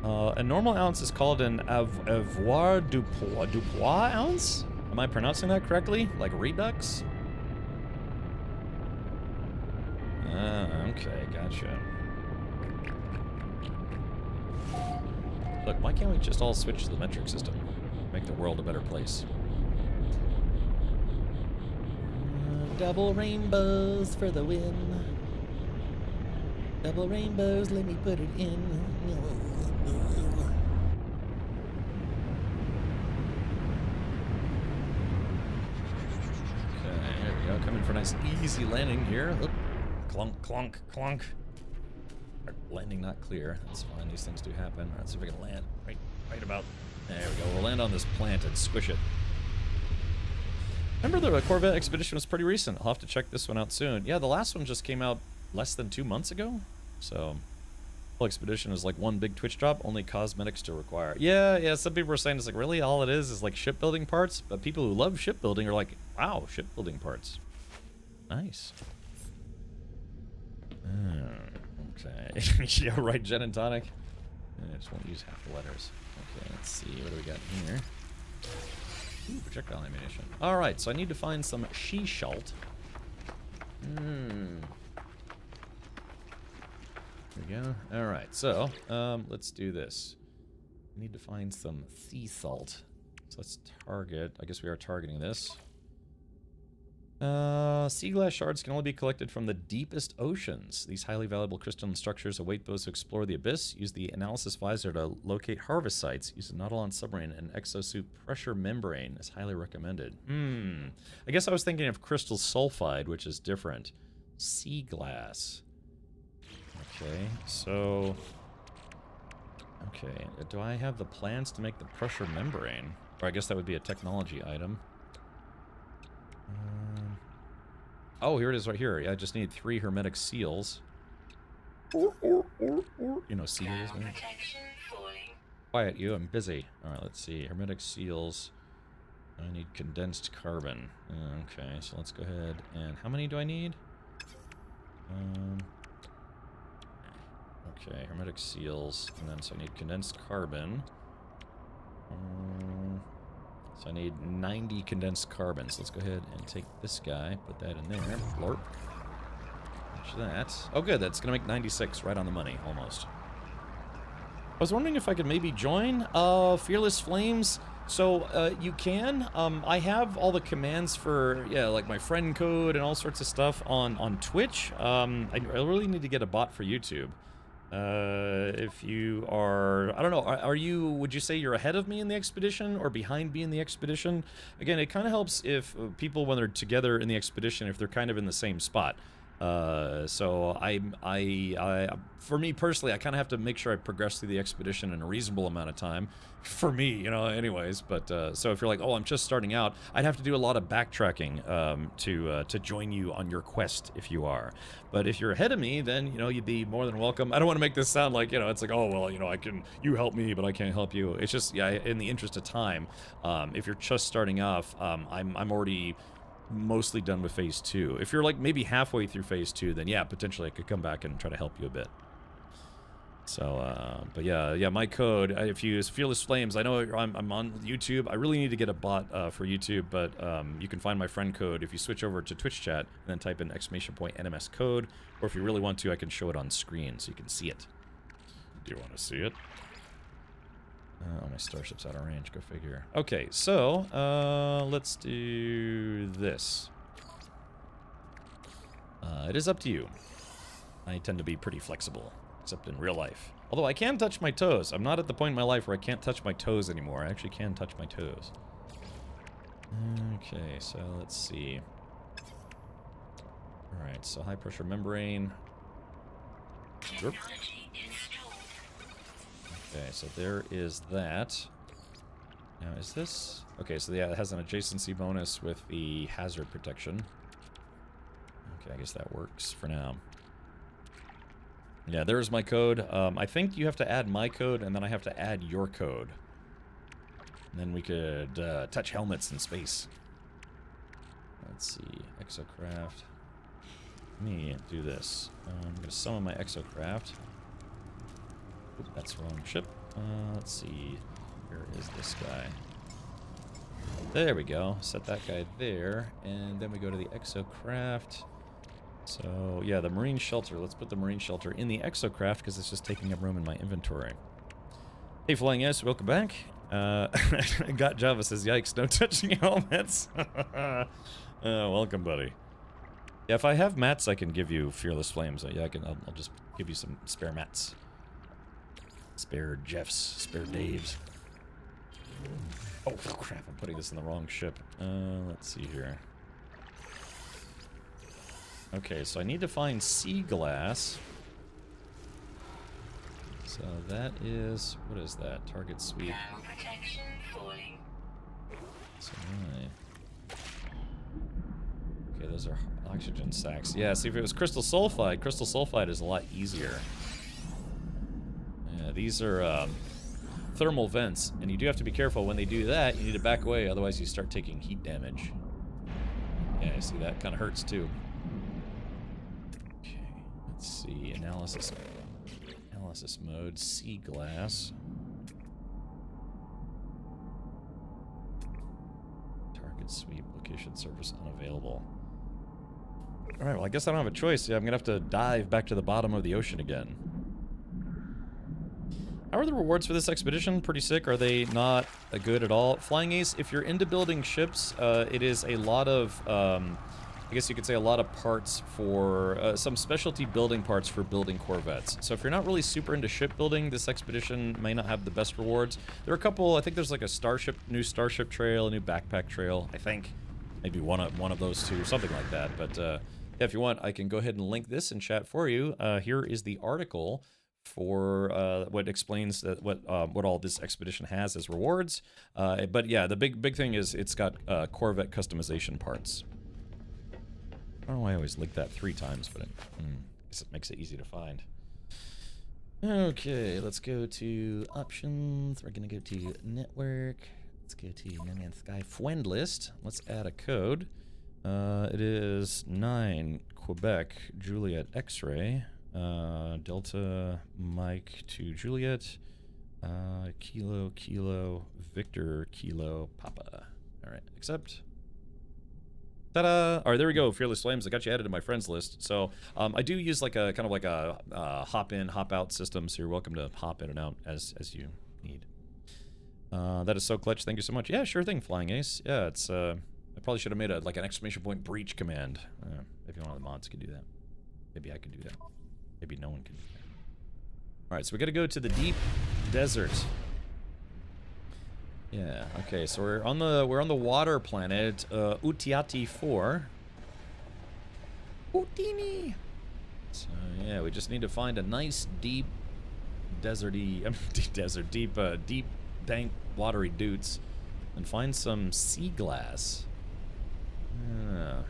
A normal ounce is called an avoir du poids ounce? Am I pronouncing that correctly? Like redux? Ah, okay, gotcha. Look, why can't we just all switch to the metric system? Make the world a better place. Double rainbows for the win. Double rainbows, let me put it in. Okay, there we go. Coming for a nice easy landing here. Oop. Clunk, clunk, clunk. Our landing not clear. That's fine. These things do happen. All right, let's see if we can land right about. There we go. We'll land on this plant and squish it. Remember the Corvette Expedition was pretty recent. I'll have to check this one out soon. Yeah, the last one just came out less than 2 months ago. So, whole Expedition is like one big Twitch drop, only cosmetics to require. Yeah, some people are saying it's like, really, all it is like shipbuilding parts? But people who love shipbuilding are like, wow, shipbuilding parts. Nice. Okay. Yeah, right, Jen and Tonic. I just won't use half the letters. Okay, let's see. What do we got here? Ooh, projectile ammunition. Alright, so I need to find some she-shalt. There we go. Alright, so, let's do this. I need to find some sea salt. So let's target. I guess we are targeting this. Sea glass shards can only be collected from the deepest oceans. These highly valuable crystalline structures await those who explore the abyss. Use the analysis visor to locate harvest sites. Use a Nautilon submarine and exosuit pressure membrane is highly recommended. I guess I was thinking of crystal sulfide, which is different. Sea glass. Okay, so... Okay, do I have the plans to make the pressure membrane? Or I guess that would be a technology item. Oh, here it is right here. Yeah, I just need 3 hermetic seals. You know, seals, man. Quiet, you. I'm busy. Alright, let's see. Hermetic seals. I need condensed carbon. Okay, so let's go ahead and... How many do I need? Okay, hermetic seals. And then, so I need condensed carbon. So I need 90 condensed carbon. So let's go ahead and take this guy, put that in there. Blorp. Watch that. Oh, good. That's going to make 96 right on the money, almost. I was wondering if I could maybe join Fearless Flames. So you can. I have all the commands for, yeah, like my friend code and all sorts of stuff on Twitch. I really need to get a bot for YouTube. If you are, I don't know, are you, would you say you're ahead of me in the expedition or behind me in the expedition? Again, it kind of helps if people, when they're together in the expedition, if they're kind of in the same spot. So for me personally, I kind of have to make sure I progress through the expedition in a reasonable amount of time. For me, you know, anyways. But so if you're like, oh, I'm just starting out, I'd have to do a lot of backtracking to join you on your quest if you are. But if you're ahead of me, then you know you'd be more than welcome. I don't want to make this sound like, you know, it's like, oh well, you know, you help me, but I can't help you. It's just, yeah, in the interest of time. If you're just starting off, I'm already mostly done with phase 2. If you're like maybe halfway through phase 2, then yeah, potentially I could come back and try to help you a bit. So, but yeah, my code, if you use Fearless Flames, I know I'm on YouTube. I really need to get a bot for YouTube, but you can find my friend code if you switch over to Twitch chat and then type in !NMS code, or if you really want to, I can show it on screen so you can see it. Do you want to see it? Oh, my starship's out of range. Go figure. Okay, so let's do this. It is up to you. I tend to be pretty flexible, except in real life. Although I can touch my toes. I'm not at the point in my life where I can't touch my toes anymore. I actually can touch my toes. Okay, so let's see. Alright, so high pressure membrane. Zerp. Okay, so there is that. Now, is this... Okay, so yeah, it has an adjacency bonus with the hazard protection. Okay, I guess that works for now. Yeah, there's my code. I think you have to add my code, and then I have to add your code. And then we could touch helmets in space. Let's see, exocraft. Let me do this. I'm going to summon my exocraft. Oop, that's the wrong ship. Let's see. Where is this guy? There we go. Set that guy there. And then we go to the exocraft. So, yeah, the marine shelter. Let's put the marine shelter in the exocraft because it's just taking up room in my inventory. Hey, Flying S, welcome back. Got Java says, yikes, no touching helmets. Welcome, buddy. Yeah, if I have mats, I can give you Fearless Flames. Yeah, I'll just give you some spare mats. Spare Jeffs, spare Daves. Oh, crap, I'm putting this in the wrong ship. Let's see here. Okay, so I need to find sea glass. So that is... What is that? Target sweep. So, okay, those are oxygen sacs. Yeah, see, if it was crystal sulfide is a lot easier. Yeah, these are thermal vents, and you do have to be careful when they do that. You need to back away, otherwise you start taking heat damage. Yeah, see, that kind of hurts too. Okay, let's see, analysis mode, sea glass. Target sweep, location service unavailable. Alright, well I guess I don't have a choice. Yeah, I'm gonna have to dive back to the bottom of the ocean again. How are the rewards for this expedition? Pretty sick. Are they not good at all? Flying Ace, if you're into building ships, it is a lot of, I guess you could say a lot of parts for, some specialty building parts for building corvettes. So if you're not really super into shipbuilding, this expedition may not have the best rewards. There are a couple, I think there's like a new starship trail, a new backpack trail, I think. Maybe one of those two, something like that. But yeah, if you want, I can go ahead and link this in chat for you. Here is the article for what explains that what all this expedition has as rewards. But yeah, the big thing is it's got Corvette customization parts. I don't know why I always link that 3 times, but I guess it makes it easy to find. Okay, let's go to options. We're gonna go to network. Let's go to No Man's Sky friend list. Let's add a code. It is 9 Quebec Juliet X-ray. Delta Mike to Juliet, Kilo Kilo Victor Kilo Papa. All right, accept. Ta-da! All right, there we go. Fearless Flames. I got you added to my friends list. So I do use like a kind of like a hop in, hop out system. So you're welcome to hop in and out as you need. That is so clutch. Thank you so much. Yeah, sure thing, Flying Ace. Yeah, it's I probably should have made like an exclamation point breach command. Maybe one of the mods could do that. Maybe I could do that. Maybe no one can do Alright, so we gotta go to the deep desert. Yeah, okay, so we're on the water planet, Utiati 4. Utini! So yeah, we just need to find a nice deep deserty deep dank watery doots and find some sea glass.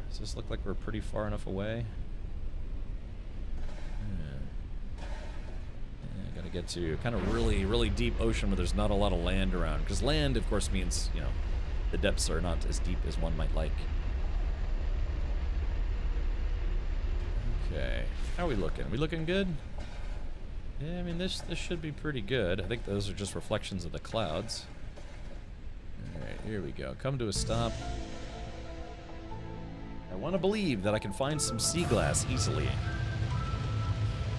Does this look like we're pretty far enough away? Gotta get to kind of really deep ocean where there's not a lot of land around. Because land, of course, means, you know, the depths are not as deep as one might like. Okay. How are we looking? Are we looking good? Yeah, I mean, this should be pretty good. I think those are just reflections of the clouds. Alright, here we go. Come to a stop. I want to believe that I can find some sea glass easily.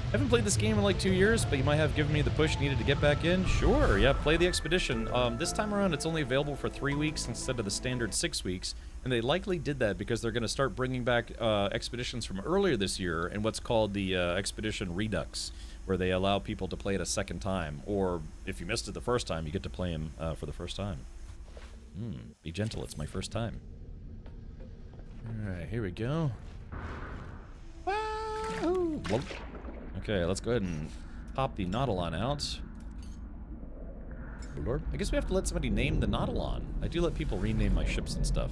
I haven't played this game in like 2 years, but you might have given me the push needed to get back in. Sure, yeah, play the Expedition. This time around, it's only available for 3 weeks instead of the standard 6 weeks, and they likely did that because they're going to start bringing back Expeditions from earlier this year in what's called the Expedition Redux, where they allow people to play it a second time, or if you missed it the first time, you get to play them for the first time. Be gentle, it's my first time. Alright, here we go. Woo! Okay, let's go ahead and pop the Nautilon out. Oh Lord, I guess we have to let somebody name the Nautilon. I do let people rename my ships and stuff.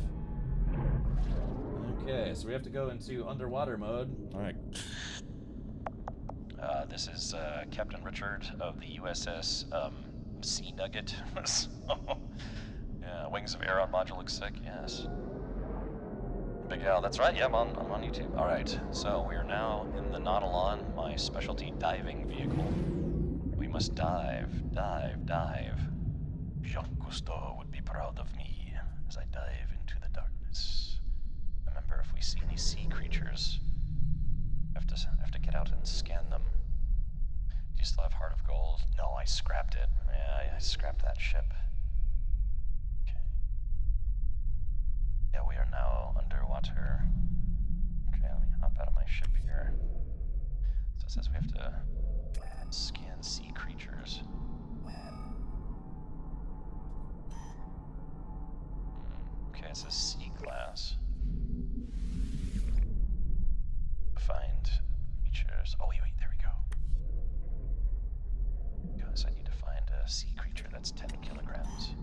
Okay, so we have to go into underwater mode. Alright. This is Captain Richard of the USS Sea Nugget. So, yeah, Wings of Aeron module looks sick, yes. Big Al, that's right, yeah, I'm on YouTube. Alright, so we are now in the Nautilon, my specialty diving vehicle. We must dive. Jacques Cousteau would be proud of me as I dive into the darkness. Remember, if we see any sea creatures, I have to get out and scan them. Do you still have Heart of Gold? No, I scrapped it. Yeah, I scrapped that ship. Yeah, we are now underwater. Okay, let me hop out of my ship here. So it says we have to scan sea creatures. Okay, it says sea glass. Find creatures. Oh, wait, there we go. Because I need to find a sea creature that's 10 kilograms.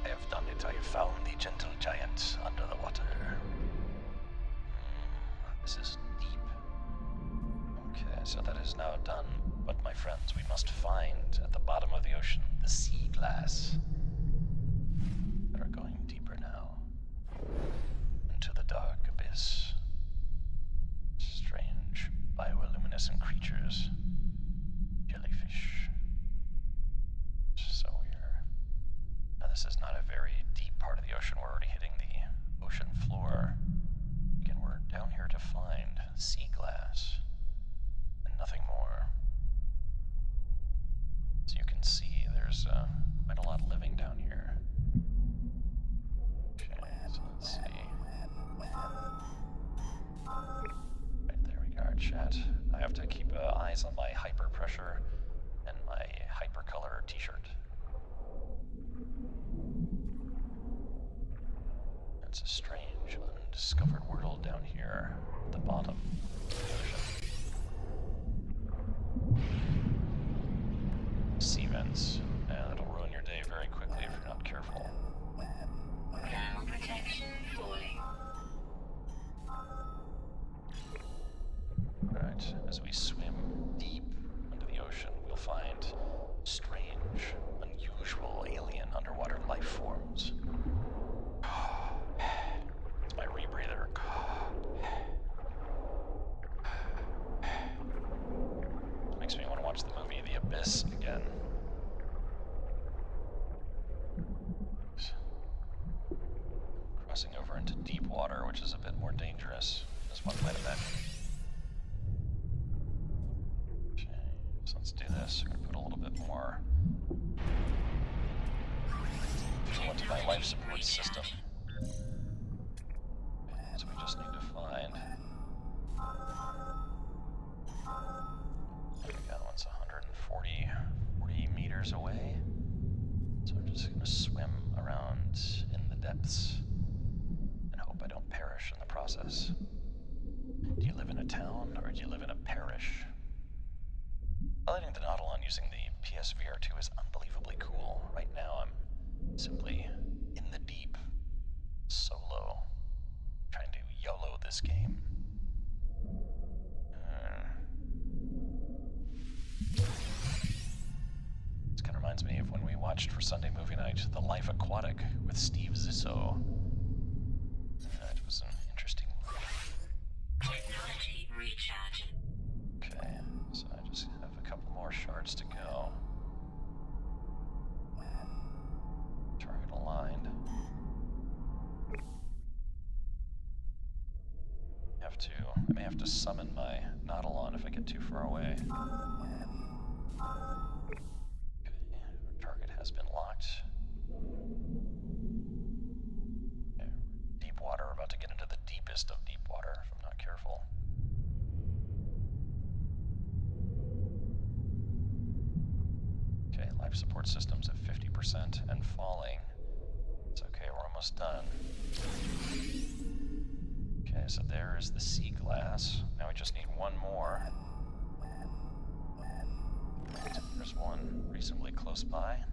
I have done it. I have found the gentle giant under the water. This is deep. Okay, so that is now done. But my friends, we must find at the bottom of the ocean the sea glass. We are going deeper now. Into the dark abyss. Strange bioluminescent creatures. Jellyfish. So we're... Now this is not a very deep part of the ocean. We're already hitting the ocean floor. Again, we're down here to find sea glass. And nothing more. So you can see there's quite a lot living down here. Okay, so let's see. Right, there we go, chat. I have to keep eyes on my hyper pressure and my hypercolor t-shirt. It's a strange, undiscovered world down here at the bottom of the ocean. Sea vents. Yeah, that'll ruin your day very quickly if you're not careful. Now protection fully. Alright, as we swim deep under the ocean, we'll find strange, unusual alien underwater life forms. It's my rebreather. Makes me want to watch the movie The Abyss again. Crossing over into deep water, which is a bit more dangerous, as one might imagine. Okay, so let's do this. We're gonna put a little bit more module into my life support system. So we just need to find... There we go, it's 40 meters away. So I'm just gonna swim around in the depths and hope I don't perish in the process. Do you live in a town or do you live in a parish? Piloting the Nautilon using the PSVR2 is unbelievably cool. Right now I'm simply in the deep, solo, trying to YOLO this game. This kind of reminds me of when we watched for Sunday movie night, The Life Aquatic with Steve Zissou. It was an interesting movie. Technology recharge. Okay, so I just have a couple more shards to go. Target aligned. I may have to summon my Nautilon if I get too far away. Okay, target has been locked. Okay, deep water, we're about to get into the deepest of deep water if I'm not careful. Okay, life support systems at 50% and falling. It's okay, we're almost done. Okay, so there is the sea glass. Now we just need one more. There's one reasonably close by.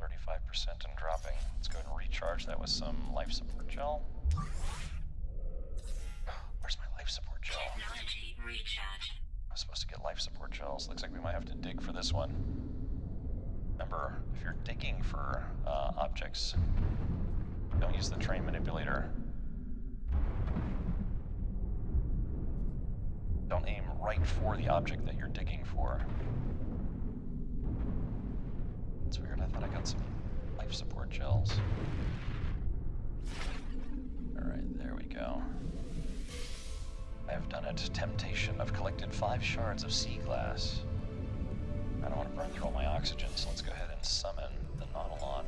35% and dropping. Let's go ahead and recharge that with some life support gel. Where's my life support gel? Technology recharge. I was supposed to get life support gels. Looks like we might have to dig for this one. Remember, if you're digging for objects, don't use the train manipulator. Don't aim right for the object that you're digging for. It's weird, I thought I got some life support gels. Alright, there we go. I have done it. Temptation. I've collected 5 shards of sea glass. I don't want to burn through all my oxygen, so let's go ahead and summon the Nautilon.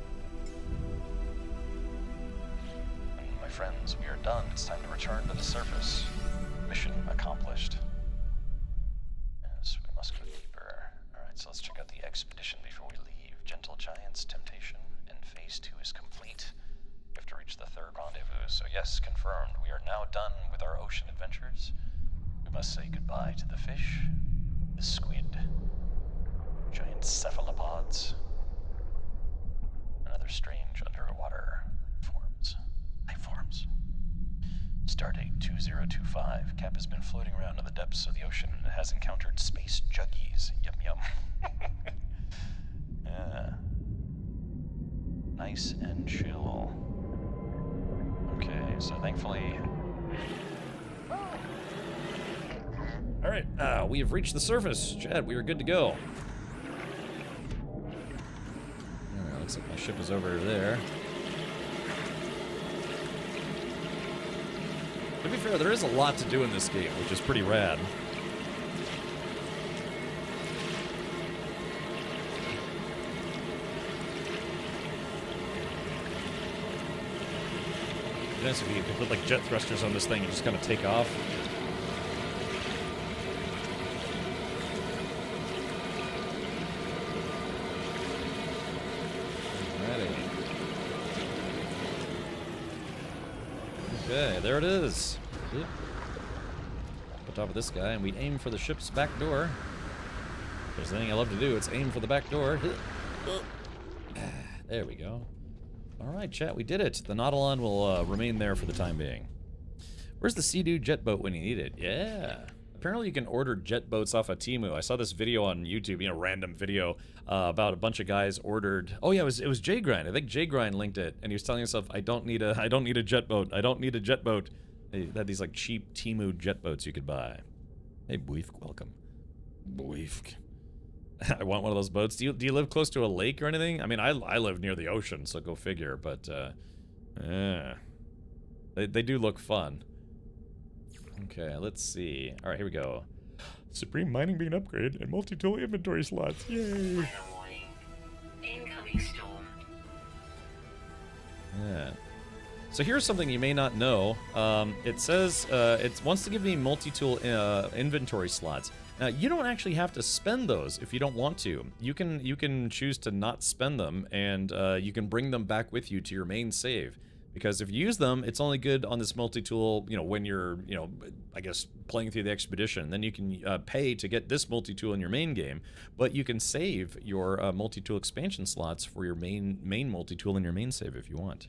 And my friends, we are done. It's time to return to the surface. Mission accomplished. Yes, we must go deeper. Alright, so let's check out the expedition before we leave. Gentle Giants, Temptation, and Phase 2 is complete. We have to reach the 3rd rendezvous, so yes, confirmed. We are now done with our ocean adventures. We must say goodbye to the fish, the squid, giant cephalopods, and other strange underwater life forms. Stardate 2025. Cap has been floating around in the depths of the ocean and has encountered space juggies. Yum yum. Yeah. Nice and chill. Okay, so thankfully... Alright, we have reached the surface. Chad, we are good to go. Alright, looks like my ship is over there. To be fair, there is a lot to do in this game, which is pretty rad. Nice if you could put like jet thrusters on this thing and just kind of take off. Alrighty. Okay, there it is. Up the top of this guy, and we aim for the ship's back door. If there's anything I love to do, it's aim for the back door. There we go. Alright, chat, we did it. The Nautilon will remain there for the time being. Where's the Sea-Doo jet boat when you need it? Yeah. Apparently you can order jet boats off of Temu. I saw this video on YouTube, you know, random video, about a bunch of guys ordered... Oh yeah, it was Jay Grind. I think Jay Grind linked it, and he was telling himself, I don't need a jet boat. I don't need a jet boat. They had these like cheap Temu jet boats you could buy. Hey, Buifk, welcome. Buifk. I want one of those boats. Do you live close to a lake or anything? I mean, I live near the ocean, so go figure, but, they do look fun. Okay, let's see. Alright, here we go. Supreme mining being upgraded and multi-tool inventory slots. Yay! incoming storm. Yeah. So here's something you may not know. It says it wants to give me multi-tool inventory slots. Now you don't actually have to spend those if you don't want to. You can choose to not spend them, and you can bring them back with you to your main save. Because if you use them, it's only good on this multi-tool, when you're, I guess, playing through the expedition. Then you can pay to get this multi-tool in your main game, but you can save your multi-tool expansion slots for your main multi-tool in your main save if you want.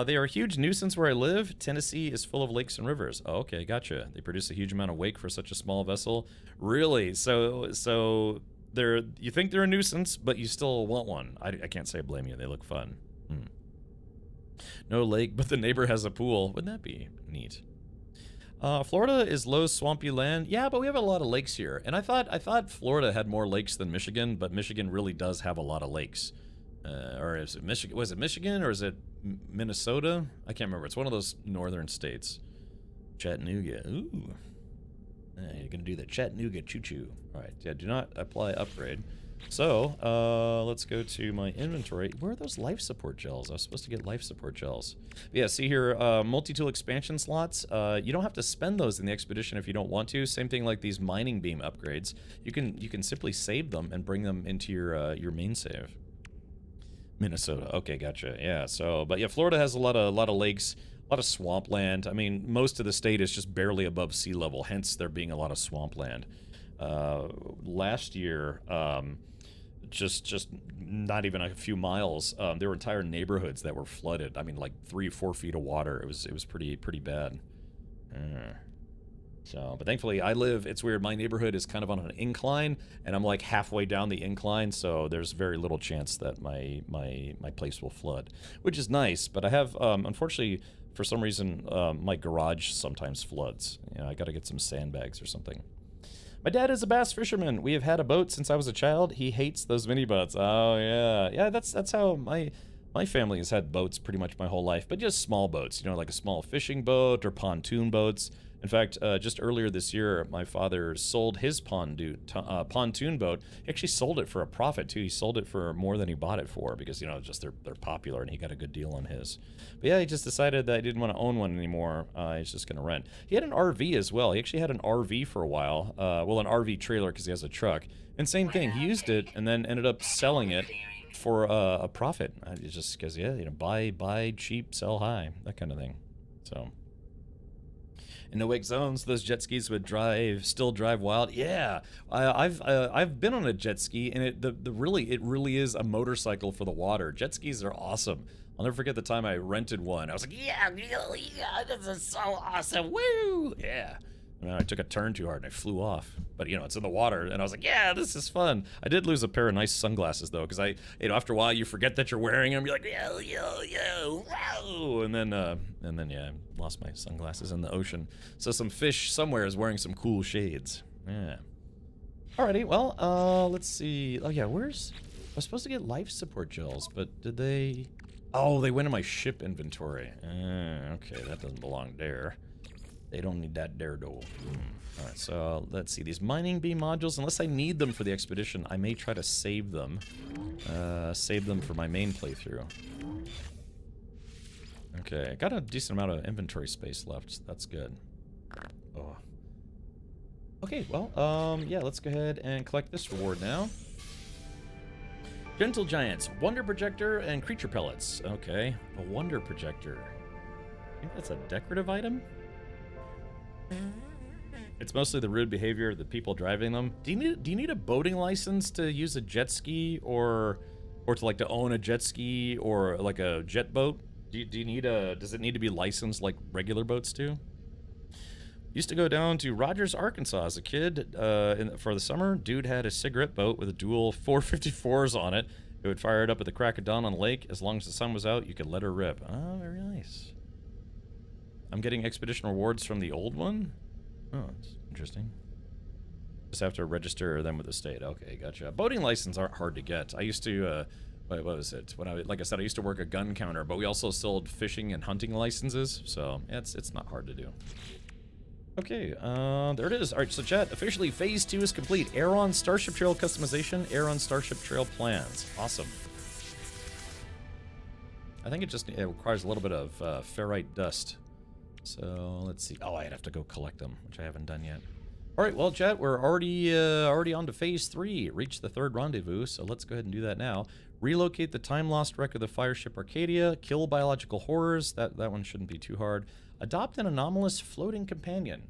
They are a huge nuisance where I live. Tennessee is full of lakes and rivers. Oh, okay, gotcha. They produce a huge amount of wake for such a small vessel. Really? So they're, you think they're a nuisance, but you still want one. I can't say I blame you. They look fun. No lake, but the neighbor has a pool. Wouldn't that be neat? Florida is low, swampy land. Yeah, but we have a lot of lakes here. And I thought Florida had more lakes than Michigan, but Michigan really does have a lot of lakes. Or is it Michigan? Was it Michigan or is it Minnesota? I can't remember. It's one of those northern states. Chattanooga. Ooh. You're gonna do the Chattanooga choo-choo. All right. Yeah. Do not apply upgrade. So, let's go to my inventory. Where are those life support gels? I was supposed to get life support gels. But yeah, see here, multi-tool expansion slots. You don't have to spend those in the expedition if you don't want to. Same thing like these mining beam upgrades. You can simply save them and bring them into your main save. Minnesota. Okay, gotcha. Yeah. So, but yeah, Florida has a lot of lakes, a lot of swampland. I mean, most of the state is just barely above sea level. Hence, there being a lot of swampland. Last year, just not even a few miles, there were entire neighborhoods that were flooded. I mean, like 3 or 4 feet of water. It was pretty bad. So, but thankfully it's weird, my neighborhood is kind of on an incline, and I'm like halfway down the incline, so there's very little chance that my place will flood, which is nice. But I have, unfortunately, for some reason, my garage sometimes floods. I gotta get some sandbags or something. My dad is a bass fisherman. We have had a boat since I was a child. He hates those mini boats. Oh yeah, yeah. That's how my family has had boats pretty much my whole life, but just small boats. Like a small fishing boat or pontoon boats. In fact, just earlier this year, my father sold his pontoon boat. He actually sold it for a profit too. He sold it for more than he bought it for because just they're popular, and he got a good deal on his. But yeah, he just decided that he didn't want to own one anymore. He's just gonna rent. He had an RV as well. He actually had an RV for a while. Well, an RV trailer because he has a truck. And same thing, he used it and then ended up selling it for a profit. Just because buy cheap, sell high, that kind of thing. So. In the wake zones, those jet skis would still drive wild. Yeah, I've been on a jet ski, and it really is a motorcycle for the water. Jet skis are awesome. I'll never forget the time I rented one. I was like, yeah, this is so awesome, woo, yeah. And I took a turn too hard and I flew off. But it's in the water, and I was like, yeah, this is fun. I did lose a pair of nice sunglasses though, because after a while you forget that you're wearing them. You're like, yo, wow, and then yeah, I lost my sunglasses in the ocean. So some fish somewhere is wearing some cool shades. Yeah. Alrighty, well, let's see. Oh yeah, I was supposed to get life support gels, but did they? Oh, they went in my ship inventory. Okay, that doesn't belong there. They don't need that there, though. Alright, so let's see. These mining beam modules, unless I need them for the expedition, I may try to save them. Save them for my main playthrough. Okay, I got a decent amount of inventory space left. That's good. Oh. Okay, well, yeah, let's go ahead and collect this reward now. Gentle Giants, Wonder Projector, and Creature Pellets. Okay, a Wonder Projector. I think that's a decorative item? It's mostly the rude behavior of the people driving them. Do you need a boating license to use a jet ski or to own a jet ski or like a jet boat? Does it need to be licensed like regular boats do? Used to go down to Rogers, Arkansas as a kid for the summer. Dude had a cigarette boat with a dual 454s on it. It would fire it up at the crack of dawn on the lake. As long as the sun was out, you could let her rip. Oh, very nice. I'm getting expedition rewards from the old one? Oh, that's interesting. Just have to register them with the state. Okay, gotcha. Boating license aren't hard to get. I used to, what was it? Like I said, I used to work a gun counter, but we also sold fishing and hunting licenses, so it's not hard to do. Okay, there it is. All right, so chat, officially phase 2 is complete. Aeron Starship Trail customization, Aeron Starship Trail plans. Awesome. I think it requires a little bit of ferrite dust. So let's see. Oh, I'd have to go collect them, which I haven't done yet. All right, well, chat, we're already on to phase 3. Reach the 3rd rendezvous, so let's go ahead and do that now. Relocate the time-lost wreck of the fireship Arcadia. Kill biological horrors. That one shouldn't be too hard. Adopt an anomalous floating companion.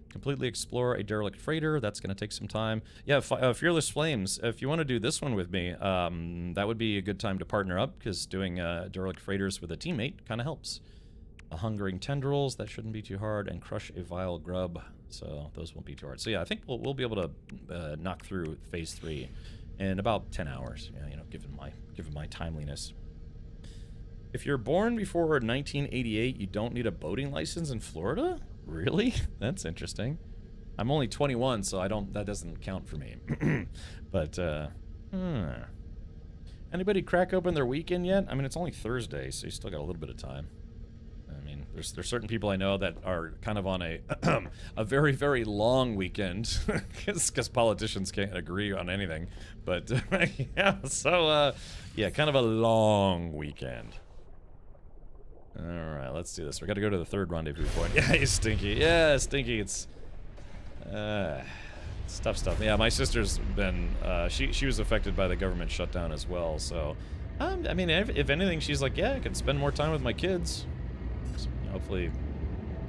Completely explore a derelict freighter. That's going to take some time. Yeah, Fearless Flames, if you want to do this one with me, that would be a good time to partner up, because doing derelict freighters with a teammate kind of helps. A hungering tendrils, that shouldn't be too hard, and crush a vile grub, so those won't be too hard. So yeah, I think we'll be able to knock through phase 3 in about 10 hours. Yeah, you know, given my timeliness. If you're born before 1988, you don't need a boating license in Florida? Really? That's interesting. I'm only 21, so that doesn't count for me. But anybody crack open their weekend yet? I mean, it's only Thursday, so you still got a little bit of time. I mean, there's certain people I know that are kind of on a a very, very long weekend, because politicians can't agree on anything. But yeah, so yeah, kind of a long weekend. All right, let's do this. We got to go to the 3rd rendezvous point. Yeah, you Stinky. Yeah, Stinky. It's tough stuff. Yeah, my sister's been she was affected by the government shutdown as well. So, I mean, if anything, she's like, yeah, I can spend more time with my kids. So, hopefully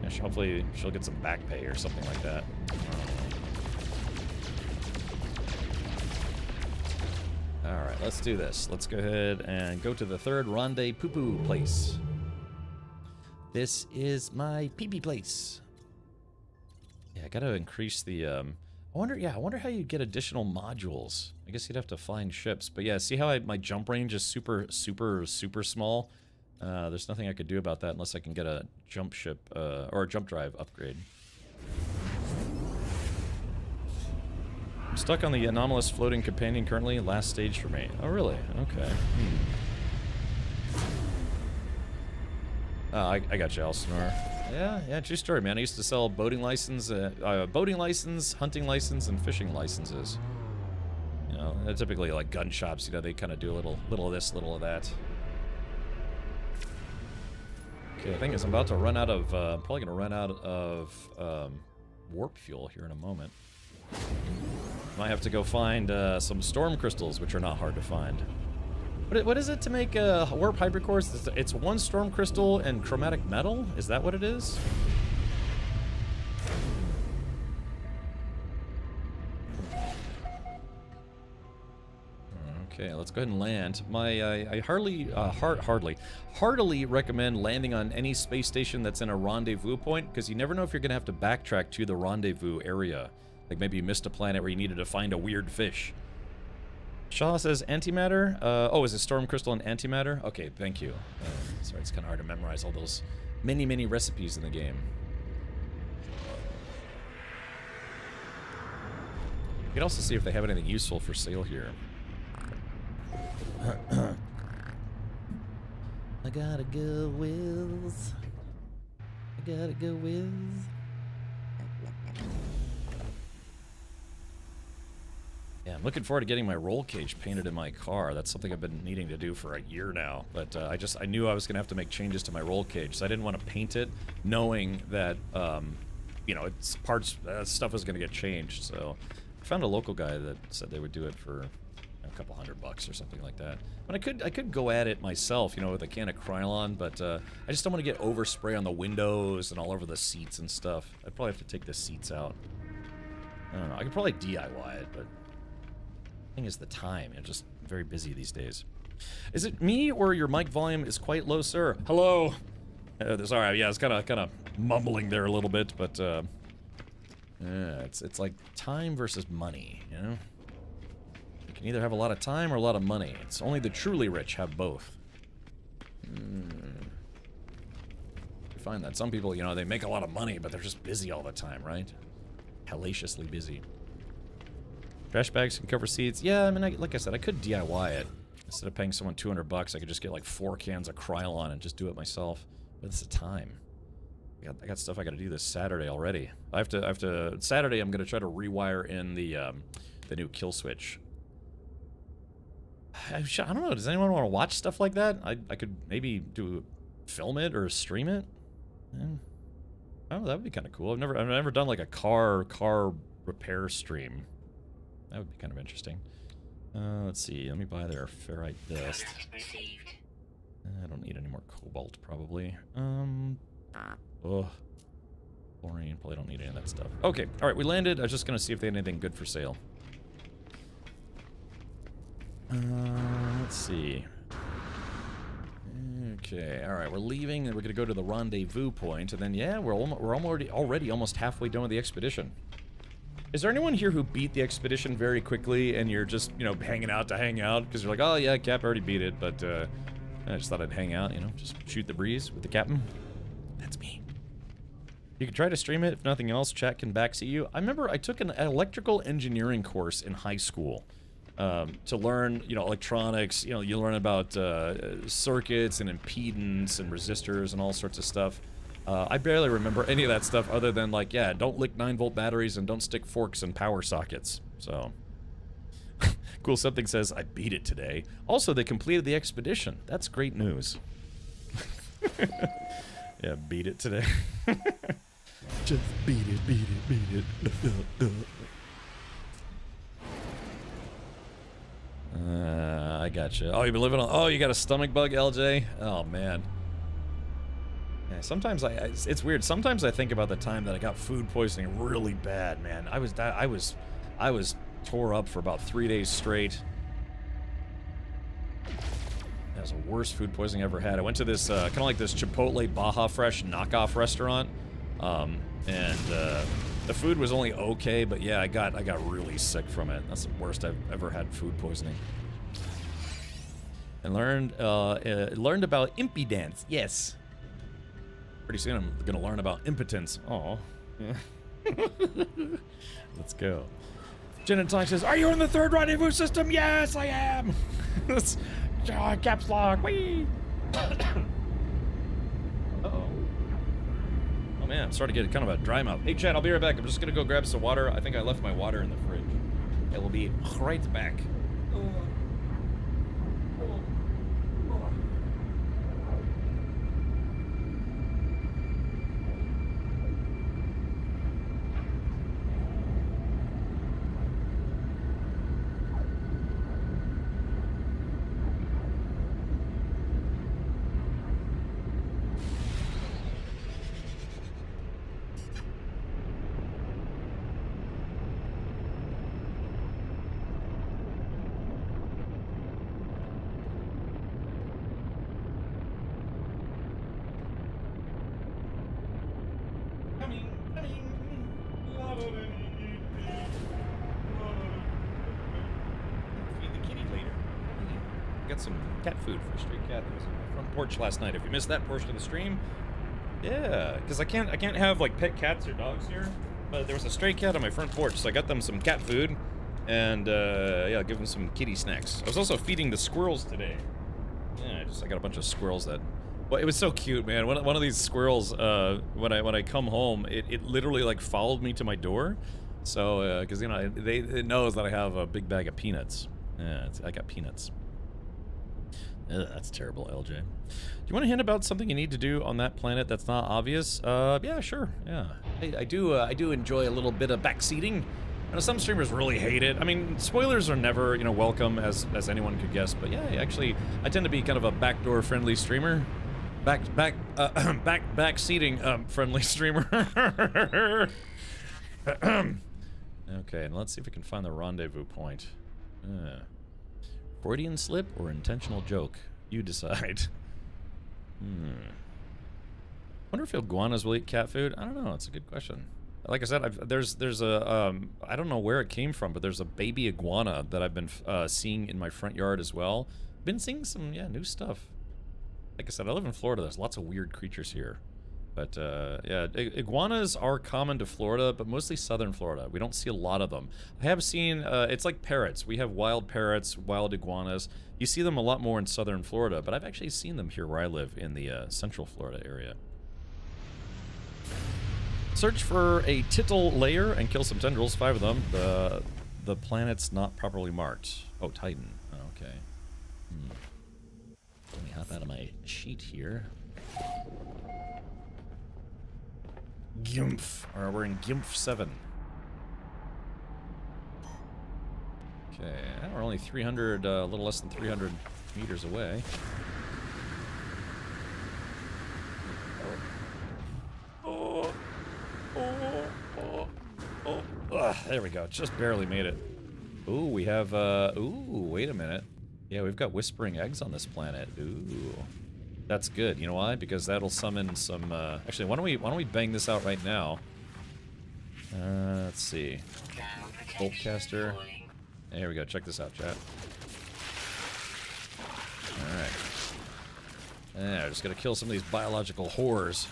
she'll get some back pay or something like that. All right, let's do this. Let's go ahead and go to the 3rd rendezvous place. This is my pee-pee place. Yeah, I gotta increase the, I wonder how you get additional modules. I guess you'd have to find ships. But yeah, see how my jump range is super, super, super small? There's nothing I could do about that unless I can get a jump ship, or a jump drive upgrade. I'm stuck on the anomalous floating companion currently, last stage for me. Oh, really? Okay. I got you, Elsinore. Yeah, true story, man. I used to sell boating license, hunting license, and fishing licenses. You know, typically like gun shops. You know, they kind of do a little of this, little of that. Okay, the thing is, I'm about to run out of. Probably gonna run out of warp fuel here in a moment. Might have to go find some storm crystals, which are not hard to find. What is it to make warp hybrid cores? It's 1 storm crystal and chromatic metal? Is that what it is? Okay, let's go ahead and land. I heartily recommend landing on any space station that's in a rendezvous point, because you never know if you're gonna have to backtrack to the rendezvous area. Like maybe you missed a planet where you needed to find a weird fish. Shaw says antimatter. Oh, is it storm crystal and antimatter? Okay, thank you. Sorry, it's kind of hard to memorize all those many recipes in the game. You can also see if they have anything useful for sale here. I gotta go with. Yeah, I'm looking forward to getting my roll cage painted in my car. That's something I've been needing to do for a year now. But I knew I was going to have to make changes to my roll cage, so I didn't want to paint it, knowing that, you know, it's stuff was going to get changed. So I found a local guy that said they would do it for a couple $100 or something like that. But I could go at it myself, you know, with a can of Krylon. But I just don't want to get overspray on the windows and all over the seats and stuff. I'd probably have to take the seats out. I don't know. I could probably DIY it, but. Thing is the time. I'm just very busy these days. Is it me or your mic volume is quite low, sir? Hello. Sorry, yeah, it's kind of mumbling there a little bit, but it's like time versus money, you know. You can either have a lot of time or a lot of money. It's only the truly rich have both. You find that some people, you know, they make a lot of money, but they're just busy all the time, right? Hellaciously busy. Trash bags can cover seats. Yeah, I mean, like I said, I could DIY it. Instead of paying someone $200, I could just get like 4 cans of Krylon and just do it myself. But it's the time. I got stuff I gotta do this Saturday already. I have to, Saturday I'm gonna try to rewire in the new kill switch. I don't know, does anyone want to watch stuff like that? I could maybe film it or stream it? Yeah. Oh, that would be kind of cool. I've never done like a car repair stream. That would be kind of interesting. Let's see, let me buy their ferrite dust. Received. I don't need any more cobalt, probably. Chlorine, probably don't need any of that stuff. Okay, alright, we landed. I was just gonna see if they had anything good for sale. Let's see. Okay, alright, we're leaving, and we're gonna go to the rendezvous point, and then, yeah, we're already almost halfway done with the expedition. Is there anyone here who beat the expedition very quickly, and you're just, you know, hanging out to hang out? Because you're like, oh, yeah, Cap already beat it, but, I just thought I'd hang out, you know, just shoot the breeze with the captain. That's me. You can try to stream it. If nothing else, chat can backseat you. I remember I took an electrical engineering course in high school to learn, you know, electronics. You know, you learn about circuits and impedance and resistors and all sorts of stuff. I barely remember any of that stuff other than, like, yeah, don't lick 9-volt batteries and don't stick forks in power sockets. So... Cool Something says, I beat it today. Also, they completed the expedition. That's great news. Yeah, beat it today. Just beat it. I gotcha. Oh, you've been living on... Oh, you got a stomach bug, LJ? Oh, man. Yeah, sometimes it's weird. Sometimes I think about the time that I got food poisoning really bad, man. I was tore up for about 3 days straight. That was the worst food poisoning I ever had. I went to this, kind of like this Chipotle Baja Fresh knockoff restaurant. The food was only okay, but yeah, I got really sick from it. That's the worst I've ever had food poisoning. And learned about impedance. Yes. Pretty soon I'm gonna learn about impotence. Aw. Let's go. Jen and Tonic says, are you in the third rendezvous system? Yes, I am. Caps lock. Whee! Uh-oh. Oh man, I'm starting to get kind of a dry mouth. Hey Chad, I'll be right back. I'm just gonna go grab some water. I think I left my water in the fridge. It will be right back. Cat food for a stray cat that was on my front porch last night. If you missed that portion of the stream, yeah, because I can't have like pet cats or dogs here, but there was a stray cat on my front porch, so I got them some cat food, and yeah, give them some kitty snacks. I was also feeding the squirrels today. Yeah, I got a bunch of squirrels that, well, it was so cute, man. One of these squirrels, when I come home, it literally like followed me to my door, so because you know it knows that I have a big bag of peanuts. Yeah, I got peanuts. Ugh, that's terrible, LJ. Do you want to hint about something you need to do on that planet that's not obvious? Yeah, sure. Yeah, I do enjoy a little bit of backseating. I know some streamers really hate it. I mean, spoilers are never, you know, welcome as anyone could guess. But yeah, actually, I tend to be kind of a backdoor friendly streamer, backseating friendly streamer. Okay, and let's see if we can find the rendezvous point. Freudian slip or intentional joke? You decide. Wonder if iguanas will eat cat food? I don't know. It's a good question. Like I said, there's a I don't know where it came from, but there's a baby iguana that I've been seeing in my front yard as well. Been seeing some new stuff. Like I said, I live in Florida. There's lots of weird creatures here. But yeah, iguanas are common to Florida, but mostly southern Florida. We don't see a lot of them. I have seen, it's like parrots. We have wild parrots, wild iguanas. You see them a lot more in southern Florida, but I've actually seen them here where I live in the central Florida area. Search for a tittle layer and kill some tendrils, 5 of them. The planet's not properly marked. Oh, Titan. Oh, okay. Let me hop out of my sheet here. Gimph. We're in Gimph 7. Okay, we're only 300, a little less than 300 meters away. There we go. Just barely made it. Ooh, we have, ooh, wait a minute. Yeah, we've got whispering eggs on this planet. Ooh. That's good. You know why? Because that'll summon some, actually, why don't we bang this out right now? Let's see. Boltcaster. There we go. Check this out, chat. Alright. Yeah, just gotta kill some of these biological horrors.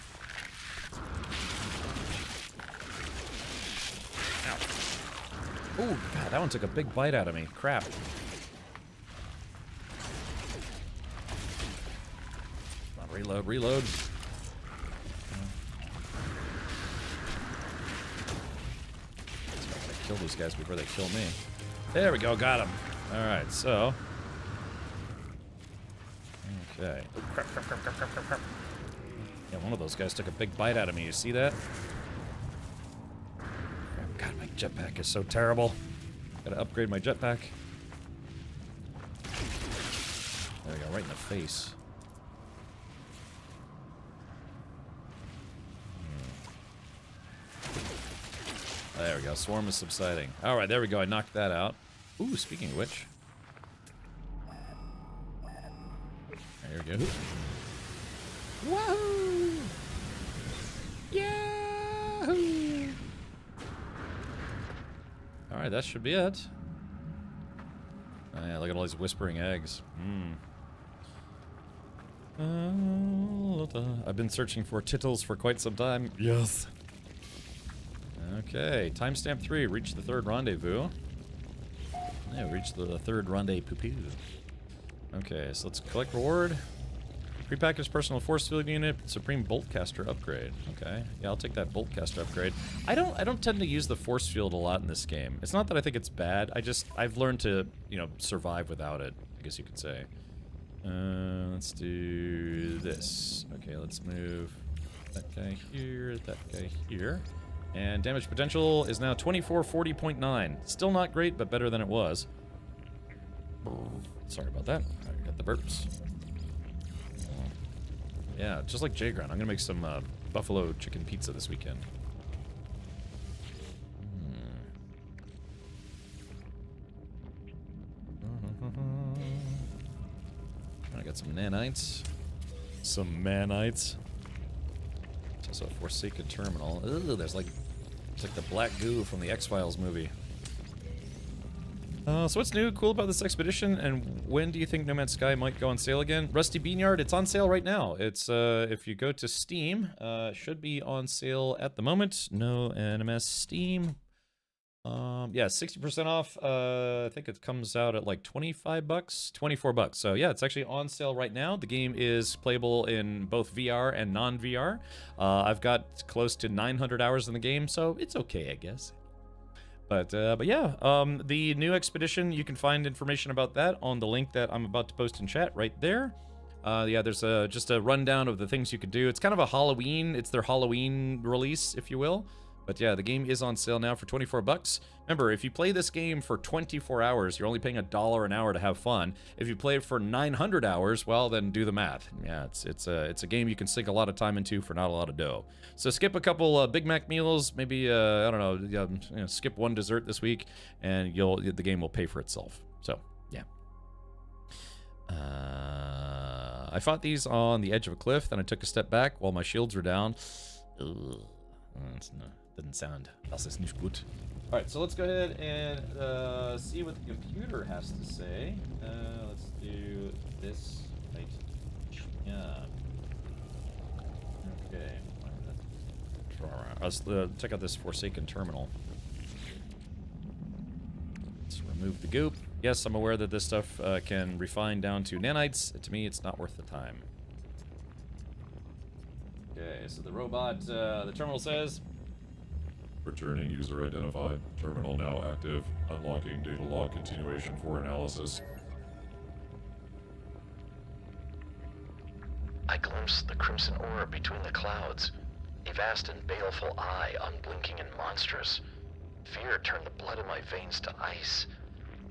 Oh, God, that one took a big bite out of me. Crap. Come on, reload, reload. I gotta kill these guys before they kill me. There we go, got him. Alright, so... Okay. Oh, crap, crap, crap, crap, crap, crap, crap. Yeah, one of those guys took a big bite out of me. You see that? God, my jetpack is so terrible. Gotta upgrade my jetpack. There we go, right in the face. There we go, swarm is subsiding. Alright, there we go, I knocked that out. Ooh, speaking of which. There we go. Woohoo! Yahoo! Alright, that should be it. Oh, yeah, look at all these whispering eggs. I've been searching for tittles for quite some time. Yes. Okay, timestamp 3, reach the 3rd rendezvous. Yeah, reach the 3rd rendezvous. Okay, so let's collect reward. Prepackaged personal force field unit, supreme boltcaster upgrade. Okay, yeah, I'll take that boltcaster upgrade. I don't tend to use the force field a lot in this game. It's not that I think it's bad. I've learned to, you know, survive without it, I guess you could say. Let's do this. Okay, let's move that guy here, that guy here. And damage potential is now 2440.9. Still not great, but better than it was. Sorry about that. I got the burps. Yeah, just like J Ground, I'm gonna make some buffalo chicken pizza this weekend. I got some nanites. Some manites. There's also a Forsaken Terminal. Ooh, there's like, it's like the black goo from the X-Files movie. So what's new, cool about this expedition, and when do you think No Man's Sky might go on sale again? Rusty Beanyard, it's on sale right now. It's, if you go to Steam, it should be on sale at the moment. No NMS Steam. Yeah, 60% off. I think it comes out at like 25 bucks, 24 bucks. So yeah, it's actually on sale right now. The game is playable in both VR and non-VR. I've got close to 900 hours in the game, so it's okay, I guess. But yeah, the new expedition, you can find information about that on the link that I'm about to post in chat right there. Yeah, there's just a rundown of the things you could do. It's kind of a Halloween, it's their Halloween release, if you will. But yeah, the game is on sale now for 24 bucks. Remember, if you play this game for 24 hours, you're only paying $1 an hour to have fun. If you play it for 900 hours, well, then do the math. Yeah, it's a game you can sink a lot of time into for not a lot of dough. So skip a couple Big Mac meals, maybe I don't know, you know, skip one dessert this week, and the game will pay for itself. So yeah. I fought these on the edge of a cliff, then I took a step back while my shields were down. Ugh. Doesn't sound. Das ist nicht gut. Alright, so let's go ahead and see what the computer has to say. Let's do this right. Yeah. Okay. Let's check out this Forsaken Terminal. Let's remove the goop. Yes, I'm aware that this stuff can refine down to nanites. To me, it's not worth the time. Okay, so the robot, the terminal says... Returning user identified. Terminal now active. Unlocking data log continuation for analysis. I glimpsed the crimson orb between the clouds. A vast and baleful eye, unblinking and monstrous. Fear turned the blood in my veins to ice.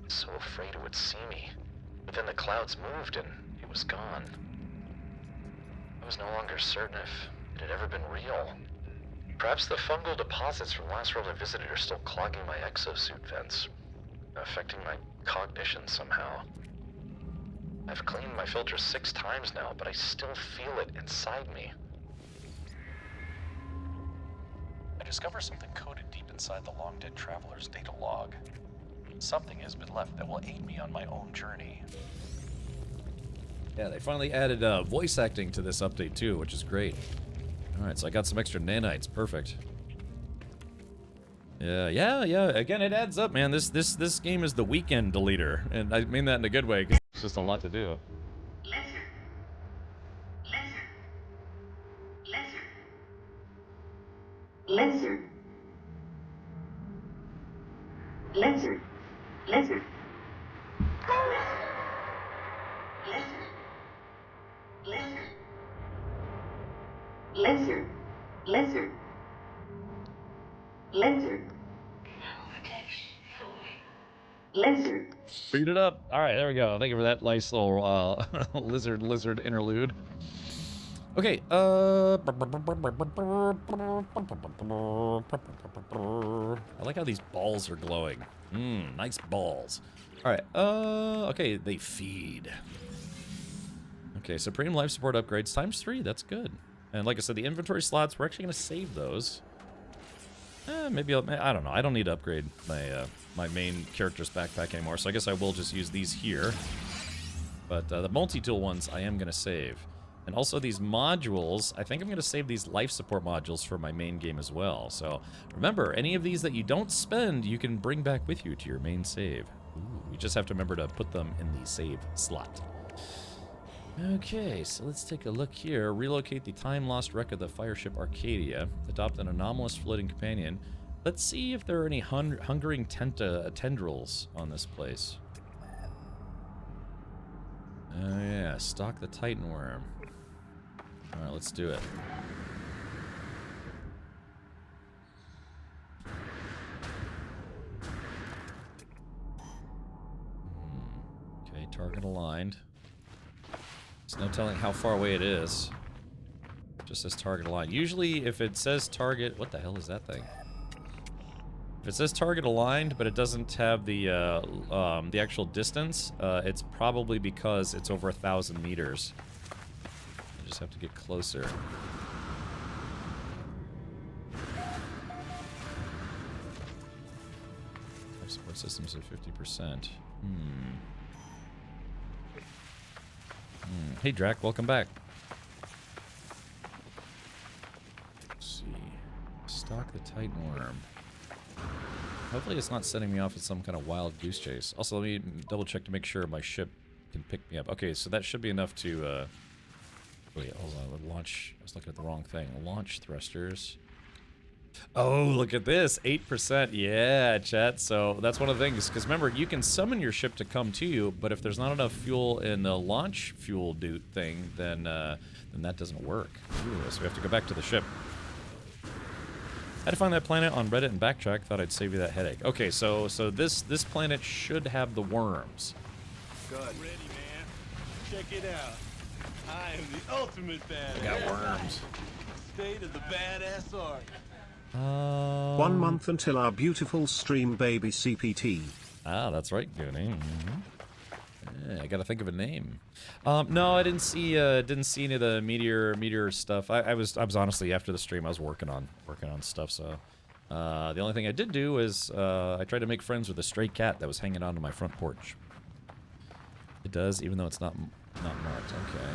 So afraid it would see me. But then the clouds moved and it was gone. I was no longer certain if it had ever been real. Perhaps the fungal deposits from last world I visited are still clogging my exosuit vents, affecting my cognition somehow. I've cleaned my filters 6 times now, but I still feel it inside me. I discover something coded deep inside the long-dead traveler's data log. Something has been left that will aid me on my own journey. Yeah, they finally added voice acting to this update too, which is great. Alright, so I got some extra nanites. Perfect. Yeah. Again, it adds up, man. This game is the weekend deleter. And I mean that in a good way, because it's just a lot to do. Lizard. Lizard. Lizard. Lizard. Lizard. Lizard. Lizard. Speed it up. All right, there we go. Thank you for that nice little lizard interlude. Okay. I like how these balls are glowing. Nice balls. All right. Okay, they feed. Okay, Supreme Life Support upgrades ×3. That's good. And like I said, the inventory slots, we're actually going to save those. Maybe I don't know. I don't need to upgrade my my main character's backpack anymore, so I guess I will just use these here. But the multi-tool ones I am going to save. And also these modules, I think I'm going to save these life support modules for my main game as well. So remember, any of these that you don't spend, you can bring back with you to your main save. Ooh, you just have to remember to put them in the save slot. Okay, so let's take a look here. Relocate the time-lost wreck of the fireship Arcadia. Adopt an anomalous floating companion. Let's see if there are any hungering tendrils on this place. Oh yeah, stalk the Titan worm. Alright, let's do it. Okay, target aligned. There's no telling how far away it is. Just says target aligned. Usually, if it says target... What the hell is that thing? If it says target aligned, but it doesn't have the actual distance, it's probably because it's over 1,000 meters. I just have to get closer. Support systems at 50%. Hey Drac, welcome back. Let's see. Stalk the Titan worm. Hopefully it's not setting me off at some kind of wild goose chase. Also, let me double check to make sure my ship can pick me up. Okay, so that should be enough to, wait, hold on. Launch... I was looking at the wrong thing. Launch thrusters. Oh, look at this. 8%. Yeah, chat. So that's one of the things. Because remember, you can summon your ship to come to you, but if there's not enough fuel in the launch fuel thing, then that doesn't work. Ooh, so we have to go back to the ship. I had to find that planet on Reddit and backtrack. Thought I'd save you that headache. Okay, so this planet should have the worms. Good. Ready, man. Check it out. I am the ultimate badass. I got worms. State of the badass art. 1 month until our beautiful stream baby CPT. Ah, that's right, Goonie. Yeah, I gotta think of a name. No, I didn't see any of the meteor stuff. I was honestly, after the stream, I was working on stuff. So the only thing I did do is I tried to make friends with a stray cat that was hanging onto my front porch. It does, even though it's not marked. Okay.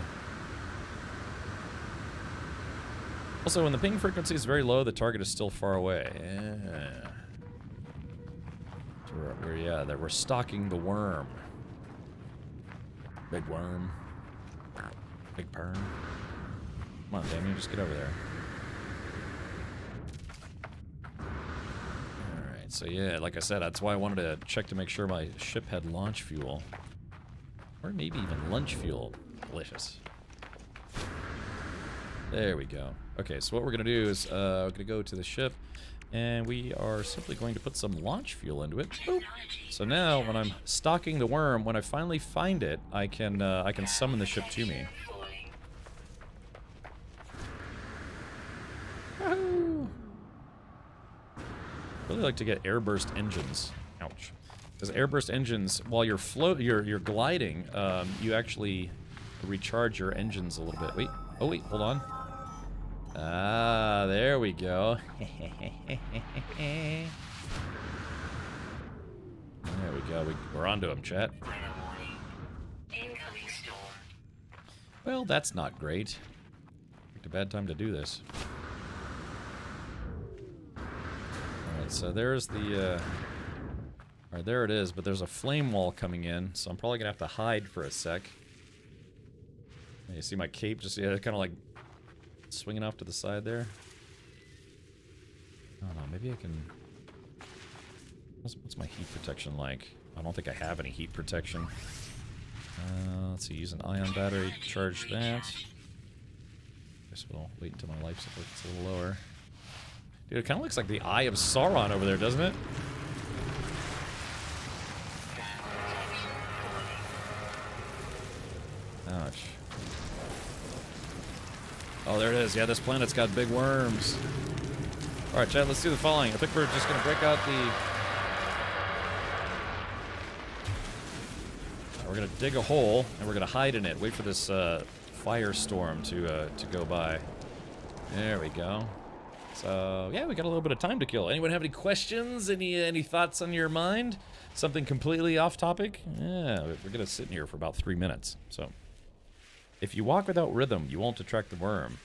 Also, when the ping frequency is very low, the target is still far away. Yeah. So we're stalking the worm. Big worm. Big perm. Come on, Damien, just get over there. Alright, so yeah, like I said, that's why I wanted to check to make sure my ship had launch fuel. Or maybe even lunch fuel. Delicious. There we go. Okay, so what we're going to do is we're going to go to the ship, and we are simply going to put some launch fuel into it. Boop. So now, when I'm stalking the worm, when I finally find it, I can summon the ship to me. Woohoo! Really like to get airburst engines. Ouch. Because airburst engines, while you're you're gliding, you actually recharge your engines a little bit. Wait. Oh wait, hold on. Ah, there we go. There we go. We're onto him, chat. Well, that's not great. Picked a bad time to do this. Alright, so there's the, Alright, there it is, but there's a flame wall coming in, so I'm probably gonna have to hide for a sec. You see my cape just, yeah, kind of like swinging off to the side there. I don't know, maybe I can... What's my heat protection like? I don't think I have any heat protection. Let's see, use an ion battery to charge that. Guess we'll wait until my life support's a little lower. Dude, it kind of looks like the Eye of Sauron over there, doesn't it? Ouch. Oh, there it is. Yeah, this planet's got big worms. Alright, Chad, let's do the following. I think we're just going to break out the... We're going to dig a hole, and we're going to hide in it. Wait for this firestorm to go by. There we go. So, yeah, we got a little bit of time to kill. Anyone have any questions? Any thoughts on your mind? Something completely off topic? Yeah, we're going to sit in here for about 3 minutes, so... If you walk without rhythm, you won't attract the worm.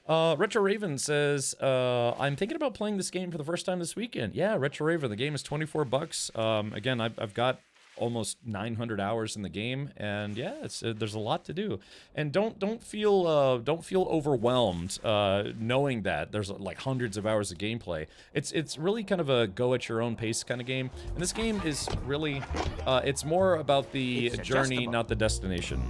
Retro Raven says, I'm thinking about playing this game for the first time this weekend. Yeah, Retro Raven, the game is $24. Again, I've got almost 900 hours in the game, and yeah, it's there's a lot to do. And don't feel overwhelmed knowing that there's like hundreds of hours of gameplay. It's really kind of a go at your own pace kind of game. And this game is really it's more about the journey, not the destination.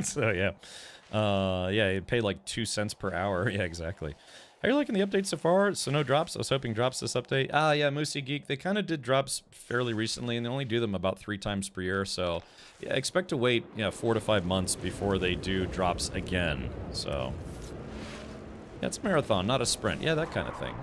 So yeah, yeah, you pay like 2 cents per hour. Yeah, exactly. How are you liking the update so far? So no drops. I was hoping drops this update. Ah, yeah, Moosey Geek. They kind of did drops fairly recently, and they only do them about 3 times per year. So yeah, expect to wait 4 to 5 months before they do drops again. So yeah, it's a marathon, not a sprint. Yeah, that kind of thing.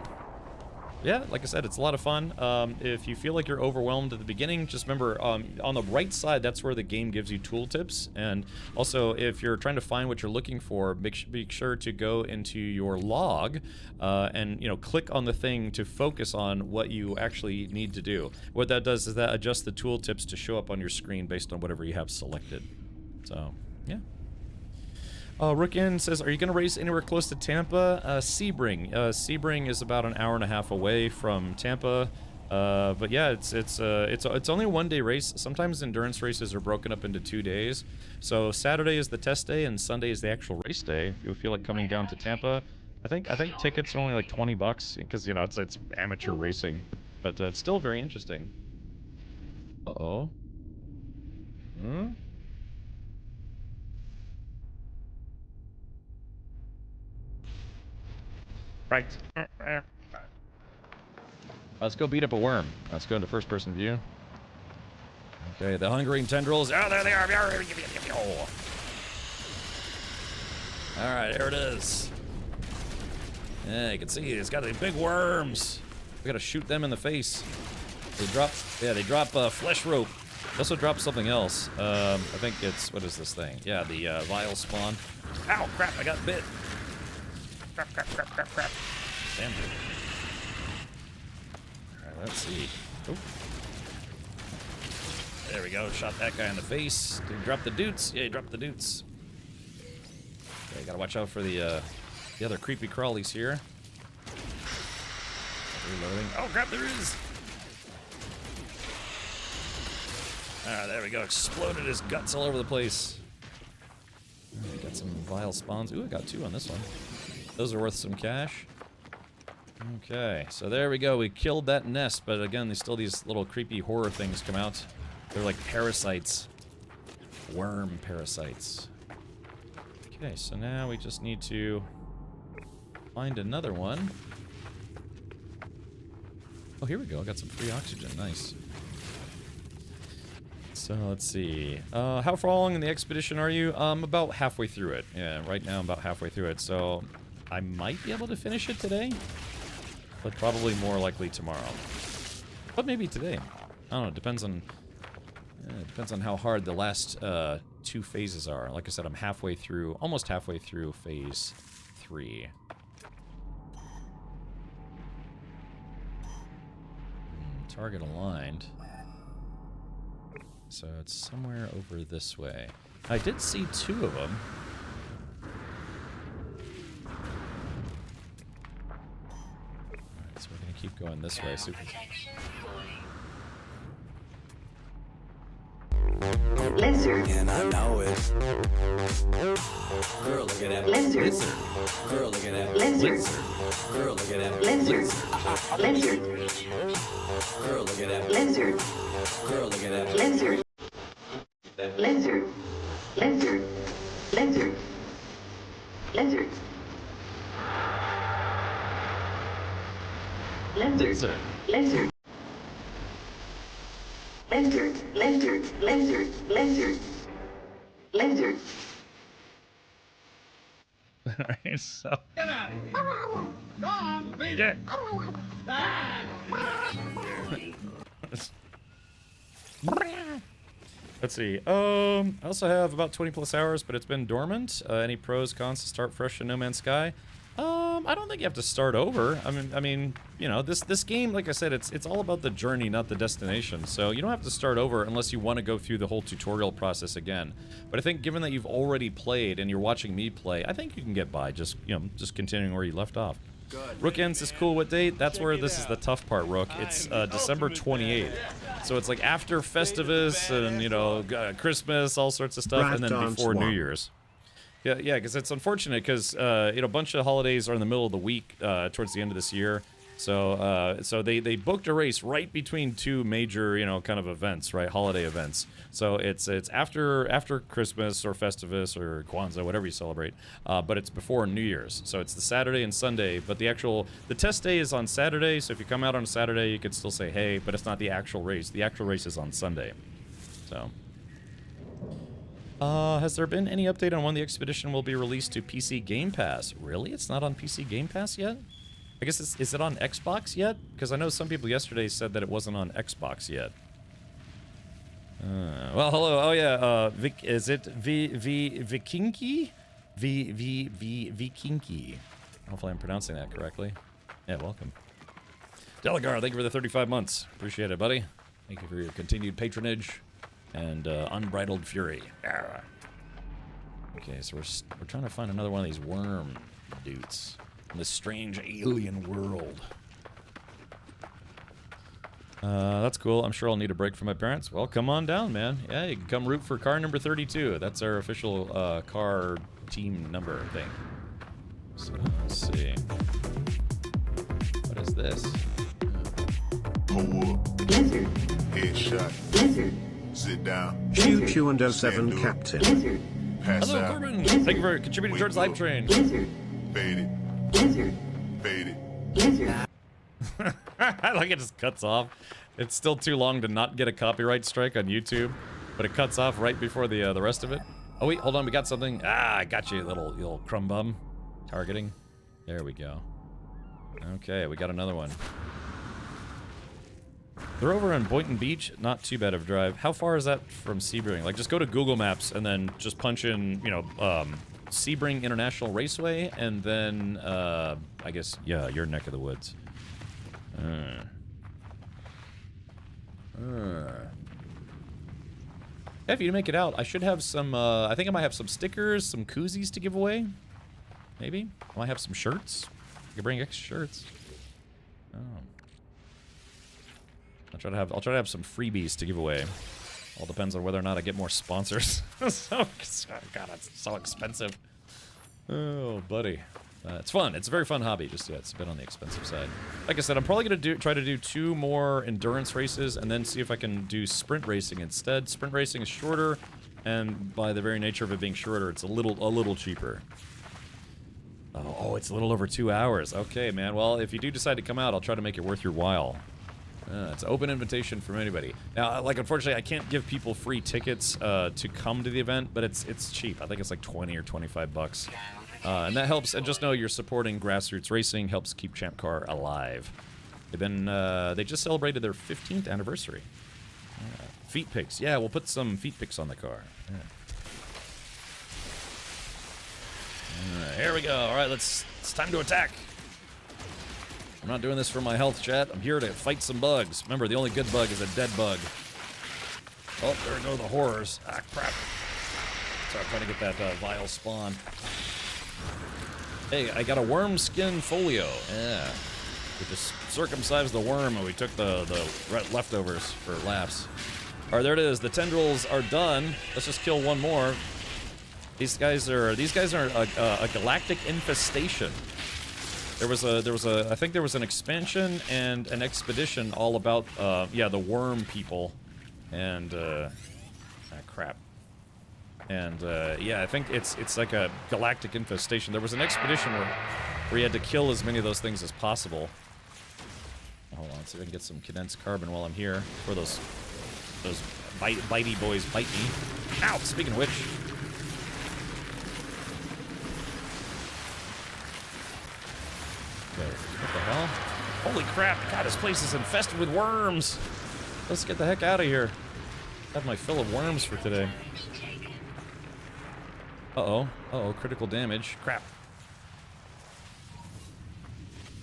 Yeah, like I said, it's a lot of fun. If you feel like you're overwhelmed at the beginning, just remember, on the right side, that's where the game gives you tooltips. And also, if you're trying to find what you're looking for, make sure to go into your log and, click on the thing to focus on what you actually need to do. What that does is that adjusts the tooltips to show up on your screen based on whatever you have selected. So, yeah. Rookin says, are you going to race anywhere close to Tampa? Sebring. Sebring is about an hour and a half away from Tampa. But yeah, it's only a 1-day race. Sometimes endurance races are broken up into 2 days. So Saturday is the test day and Sunday is the actual race day. If you feel like coming down to Tampa, I think tickets are only like $20 because it's amateur racing, but it's still very interesting. Uh-oh. Hmm? Right. Let's go beat up a worm. Let's go into first-person view. Okay, the hungering tendrils. Oh, there they are. All right, there it is. Yeah, you can see it's got these big worms. We gotta shoot them in the face. They drop flesh rope. They also drop something else. I think it's, what is this thing? Yeah, the vial spawn. Ow, crap! I got bit. Crap. Damn it. Alright, let's see. Oh. There we go. Shot that guy in the face. Did he drop the doots? Yeah, he dropped the doots. Okay, gotta watch out for the other creepy crawlies here. Reloading. Oh, crap, there is! Ah, there we go. Exploded his guts all over the place. Got some vile spawns. Ooh, I got 2 on this one. Those are worth some cash. Okay, so there we go. We killed that nest, but again, there's still these little creepy horror things come out. They're like parasites. Worm parasites. Okay, so now we just need to find another one. Oh, here we go. I got some free oxygen. Nice. So let's see. How far along in the expedition are you? About halfway through it. Yeah, right now I'm about halfway through it. So I might be able to finish it today, but probably more likely tomorrow. But maybe today. I don't know. Depends on how hard the last 2 phases are. Like I said, I'm halfway through, almost halfway through phase 3. Target aligned. So it's somewhere over this way. I did see 2 of them. Alright, so we're gonna keep going this way. Super. Lizard. And I know it. Girl, look at that. Lizard. Girl, look at that. Lizard. Girl, look at that. Lizard. Lizard. Girl, look at that. Lizard. Girl, look at that. Lizard. Lizard. Lizard. Lizard. Lizard. Lizard. Lizard. Lizard. Lizard. Lizard. Lizard. Lizard. Alright, so. Let's see. I also have about 20 plus hours, but it's been dormant. Any pros, cons to start fresh in No Man's Sky? I don't think you have to start over. I mean, you know, this game, like I said, it's all about the journey, not the destination. So you don't have to start over unless you want to go through the whole tutorial process again. But I think given that you've already played and you're watching me play, I think you can get by just, you know, just continuing where you left off. Rook ends is cool. What date? That's where this is the tough part, Rook. It's December 28th. So it's like after Festivus and, you know, Christmas, all sorts of stuff, and then before New Year's. Yeah, because it's unfortunate because, you know, a bunch of holidays are in the middle of the week towards the end of this year. So so they booked a race right between 2 major, you know, kind of events, right? Holiday events. So it's after Christmas or Festivus or Kwanzaa, whatever you celebrate, but it's before New Year's. So it's the Saturday and Sunday, but the test day is on Saturday. So if you come out on Saturday, you could still say hey, but it's not the actual race. The actual race is on Sunday. So. Has there been any update on when the expedition will be released to PC Game Pass? Really? It's not on PC Game Pass yet? I guess is it on Xbox yet? Because I know some people yesterday said that it wasn't on Xbox yet. Well, hello. Oh yeah. Is it Vikinki? Vikinki. Hopefully I'm pronouncing that correctly. Yeah, welcome. Delagar, thank you for the 35 months. Appreciate it, buddy. Thank you for your continued patronage and unbridled fury. Arrgh. Okay, so we're trying to find another one of these worm dudes in this strange alien world. That's cool. I'm sure I'll need a break from my parents. Well, come on down, man. Yeah, you can come root for car number 32. That's our official car team number thing. So, let's see. What is this? Pull up. Lizard. Headshot. Lizard. Sit down. Choo Choo and 07 Captain. Lizard. Pass Hello, out. Corbin. Thank you for contributing towards Live Train. Lizard. Fade it. Lizard. Fade it. Lizard. I like it just cuts off. It's still too long to not get a copyright strike on YouTube, but it cuts off right before the rest of it. Oh wait, hold on, we got something. Ah, I got you, little crumb bum. Targeting. There we go. Okay, we got another one. They're over on Boynton Beach. Not too bad of a drive. How far is that from Sebring? Like, just go to Google Maps and then just punch in, you know, Sebring International Raceway, and then, I guess, yeah, your neck of the woods. Yeah, if you make it out, I should have some, I think I might have some stickers, some koozies to give away. Maybe. I might have some shirts. I could bring extra shirts. Oh. I'll try to have some freebies to give away. All depends on whether or not I get more sponsors. God, it's so expensive. Oh, buddy. It's fun. It's a very fun hobby. Just, yeah, it's a bit on the expensive side. Like I said, I'm probably going to try to do 2 more endurance races and then see if I can do sprint racing instead. Sprint racing is shorter, and by the very nature of it being shorter, it's a little cheaper. Oh, it's a little over 2 hours. Okay, man. Well, if you do decide to come out, I'll try to make it worth your while. It's an open invitation from anybody. Now, like, unfortunately, I can't give people free tickets to come to the event, but it's cheap. I think it's like 20 or 25 bucks. And that helps, and just know you're supporting grassroots racing, helps keep Champ Car alive. They just celebrated their 15th anniversary. Feet pics. Yeah, we'll put some feet pics on the car. Yeah. Here we go. All right, it's time to attack. I'm not doing this for my health, chat. I'm here to fight some bugs. Remember, the only good bug is a dead bug. Oh, there go the horrors. Ah, crap. Sorry, I'm trying to get that vile spawn. Hey, I got a worm skin folio. Yeah. We just circumcised the worm and we took the leftovers for laps. All right, there it is. The tendrils are done. Let's just kill one more. These guys are a galactic infestation. I think there was an expansion and an expedition all about, yeah, the worm people, and crap. And yeah, I think it's like a galactic infestation. There was an expedition where you had to kill as many of those things as possible. Hold on, see if I can get some condensed carbon while I'm here before those bitey boys bite me. Ow! Speaking of which. Okay, what the hell? Holy crap! God, this place is infested with worms! Let's get the heck out of here. I have my fill of worms for today. Uh-oh. Uh-oh, critical damage. Crap.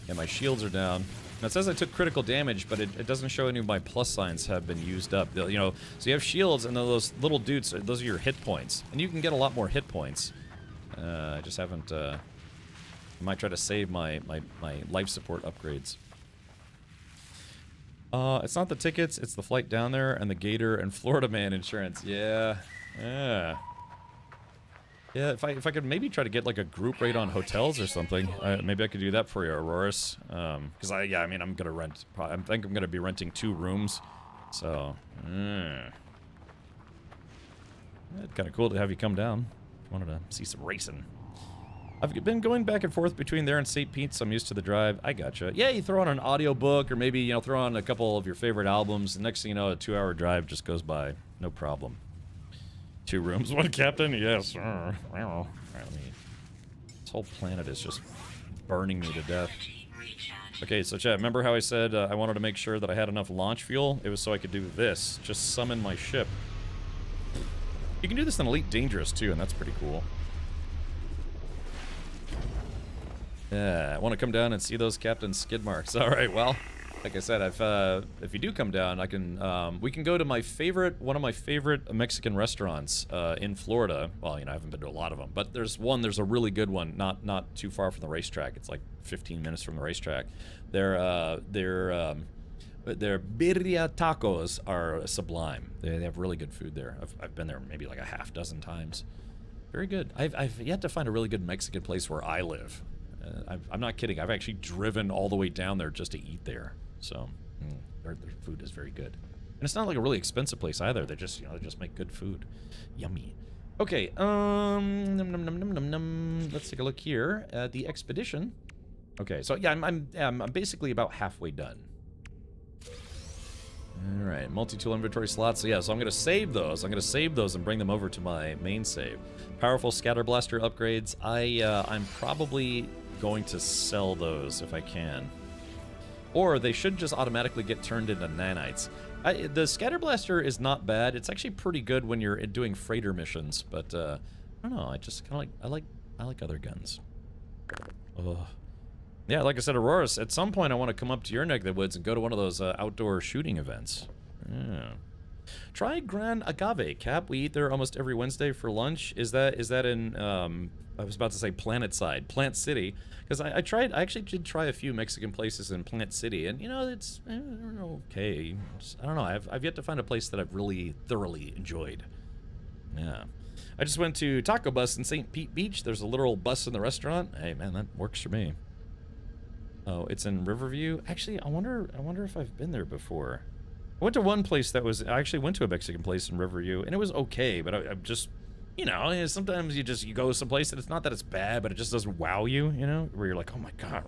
Yeah, my shields are down. Now, it says I took critical damage, but it doesn't show any of my plus signs have been used up. You know, so you have shields, and then those little dudes, those are your hit points. And you can get a lot more hit points. I just haven't, I might try to save my life support upgrades. It's not the tickets, it's the flight down there, and the Gator and Florida Man insurance. Yeah. Yeah. Yeah, if I could maybe try to get like a group rate on hotels or something, maybe I could do that for you, Auroras. Because I mean, I'm gonna rent. I think I'm gonna be renting 2 rooms, so. It's kind of cool to have you come down. Wanted to see some racing. I've been going back and forth between there and St. Pete, so I'm used to the drive. I gotcha. Yeah, you throw on an audiobook, or maybe, you know, throw on a couple of your favorite albums. The next thing you know, a 2-hour drive just goes by. No problem. 2 rooms, 1 captain? Yes. All right, this whole planet is just burning me to death. Okay, so chat, remember how I said I wanted to make sure that I had enough launch fuel? It was so I could do this. Just summon my ship. You can do this in Elite Dangerous, too, and that's pretty cool. Yeah, I want to come down and see those captain skid marks. All right, well, like I said, if you do come down, I can we can go to one of my favorite Mexican restaurants in Florida. Well, you know, I haven't been to a lot of them, but there's a really good one, not too far from the racetrack. It's like 15 minutes from the racetrack. Their birria tacos are sublime. They have really good food there. I've been there maybe like a half dozen times. Very good. I've yet to find a really good Mexican place where I live. I'm not kidding. I've actually driven all the way down there just to eat there. So their food is very good, and it's not like a really expensive place either. They just, you know, they just make good food. Yummy. Okay. Let's take a look here at the expedition. Okay, so yeah, I'm basically about halfway done. All right, multi-tool inventory slots. So yeah, so I'm gonna save those. And bring them over to my main save. Powerful scatter blaster upgrades. I'm probably going to sell those if I can. Or they should just automatically get turned into nanites. The scatter blaster is not bad. It's actually pretty good when you're doing freighter missions, but I don't know. I just kind of I like other guns. Ugh. Yeah, like I said, Auroras, at some point I want to come up to your neck of the woods and go to one of those outdoor shooting events. Yeah. Try Gran Agave, Cap. We eat there almost every Wednesday for lunch. Is that in, I was about to say Planet Side, Plant City. Because I actually did try a few Mexican places in Plant City, and, you know, it's okay. I don't know, I've yet to find a place that I've really thoroughly enjoyed. Yeah. I just went to Taco Bus in St. Pete Beach. There's a literal bus in the restaurant. Hey, man, that works for me. Oh, it's in Riverview? Actually, I wonder if I've been there before. I went to one place that was... I actually went to a Mexican place in Riverview, and it was okay, but I just... You know, sometimes you go someplace and it's not that it's bad, but it just doesn't wow you, you know? Where you're like, oh my god,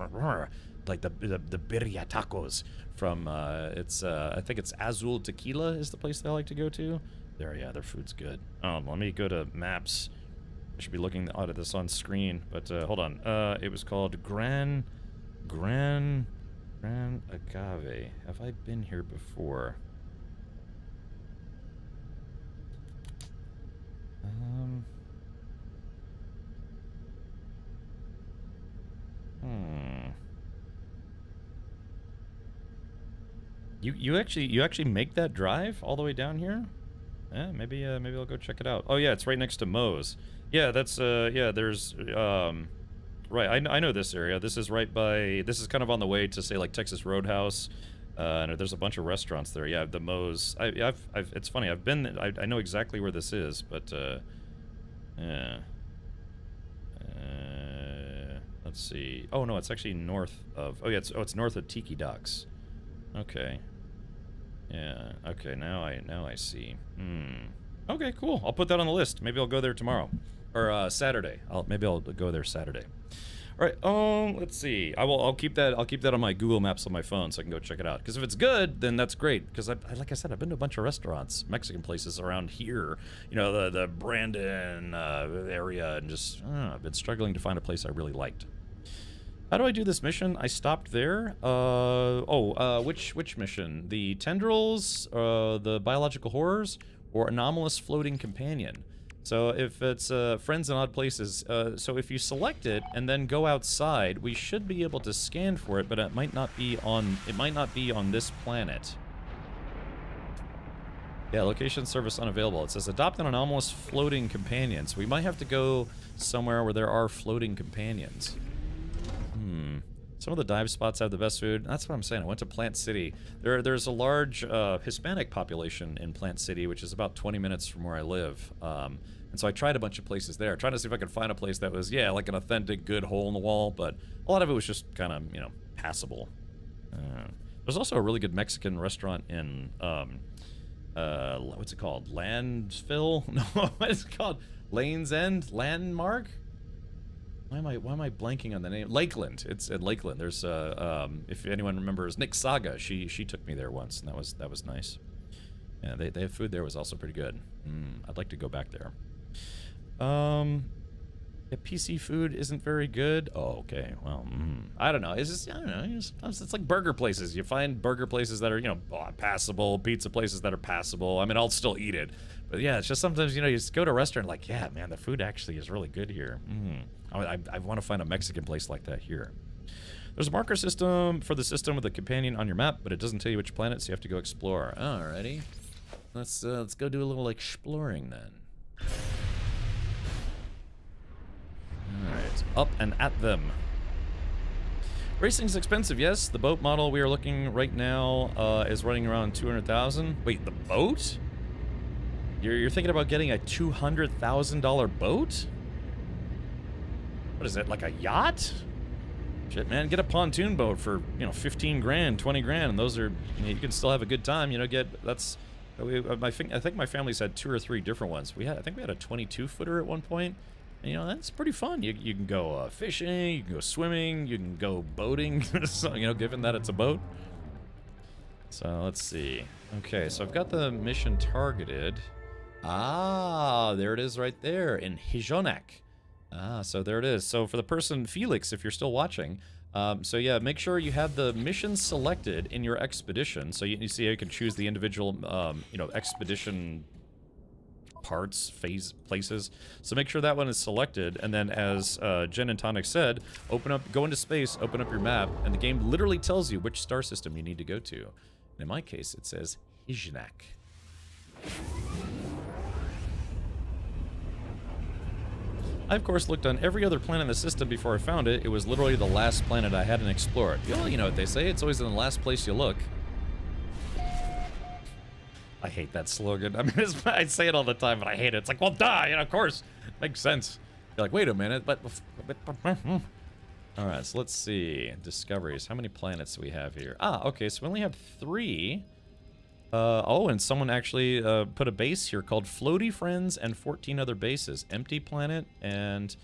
like the birria tacos from, I think it's Azul Tequila is the place that I like to go to. There, yeah, their food's good. Let me go to maps. I should be looking at this on screen, but hold on. It was called Gran Agave. Have I been here before? You actually make that drive all the way down here? Yeah, maybe I'll go check it out. Oh yeah, it's right next to Moe's. Yeah, that's yeah, there's right, I know this area. This is right by, this is kind of on the way to, say, like Texas Roadhouse. And there's a bunch of restaurants there. Yeah, the Moe's. It's funny. I've been. I know exactly where this is, but yeah. Let's see. Oh no, it's actually north of. Oh yeah, it's north of Tiki Docks. Okay. Yeah. Okay. Now I see. Okay. Cool. I'll put that on the list. Maybe I'll go there tomorrow, or Saturday. Maybe I'll go there Saturday. All right, let's see. I'll keep that on my Google Maps on my phone so I can go check it out. Because if it's good, then that's great. Because like I said, I've been to a bunch of restaurants, Mexican places around here. You know, the Brandon area, and just I've been struggling to find a place I really liked. How do I do this mission? I stopped there. Which mission? The Tendrils, the Biological Horrors, or Anomalous Floating Companion? So if it's Friends in Odd Places, so if you select it and then go outside, we should be able to scan for it, but it might not be on this planet. Yeah, location service unavailable. It says adopt an anomalous floating companion. So we might have to go somewhere where there are floating companions. Some of the dive spots have the best food. That's what I'm saying. I went to Plant City. There's a large Hispanic population in Plant City, which is about 20 minutes from where I live. And so I tried a bunch of places there, trying to see if I could find a place that was, yeah, like an authentic, good hole in the wall, but a lot of it was just kind of, you know, passable. There's also a really good Mexican restaurant in, what's it called? Landfill? No, what is it called? Lane's End? Landmark? Why am I blanking on the name? Lakeland. It's at Lakeland. There's if anyone remembers Nick Saga, she took me there once, and that was nice. Yeah, they have food there was also pretty good. I'd like to go back there. Yeah, PC food isn't very good. Oh, okay. Well, I don't know. It's just, I don't know. It's like burger places. You find burger places that are, you know, passable, pizza places that are passable. I mean, I'll still eat it. But yeah, it's just sometimes, you know, you just go to a restaurant like, yeah, man, the food actually is really good here. I want to find a Mexican place like that here. There's a marker system for the system with a companion on your map, but it doesn't tell you which planet, so you have to go explore. Alrighty. Let's go do a little exploring then. Alright, up and at them. Racing's expensive, yes. The boat model we are looking right now is running around 200,000. Wait, the boat? You're thinking about getting a $200,000 boat? What is that, like a yacht? Shit, man, get a pontoon boat for, you know, 15 grand, 20 grand, and those are, you know, you can still have a good time, you know, I think my family's had 2 or 3 different ones. I think we had a 22-footer at one point. And, you know, that's pretty fun. You can go fishing, you can go swimming, you can go boating, so, you know, given that it's a boat. So, let's see. Okay, so I've got the mission targeted. There it is right there, in Hijonak. So there it is. So for the person, Felix, if you're still watching, so yeah, make sure you have the mission selected in your expedition. So you see how you can choose the individual, you know, expedition parts, places. So make sure that one is selected, and then as Jen and Tonic said, go into space, open up your map, and the game literally tells you which star system you need to go to. And in my case, it says Hijonak. I, of course, looked on every other planet in the system before I found it. It was literally the last planet I hadn't explored. Well, you know what they say. It's always in the last place you look. I hate that slogan. I mean, I say it all the time, but I hate it. It's like, well, duh, you know, of course. Makes sense. You're like, wait a minute, but... Alright, so let's see. Discoveries. How many planets do we have here? Ah, okay, so we only have 3. Oh, and someone actually put a base here called Floaty Friends and 14 other bases. Empty planet and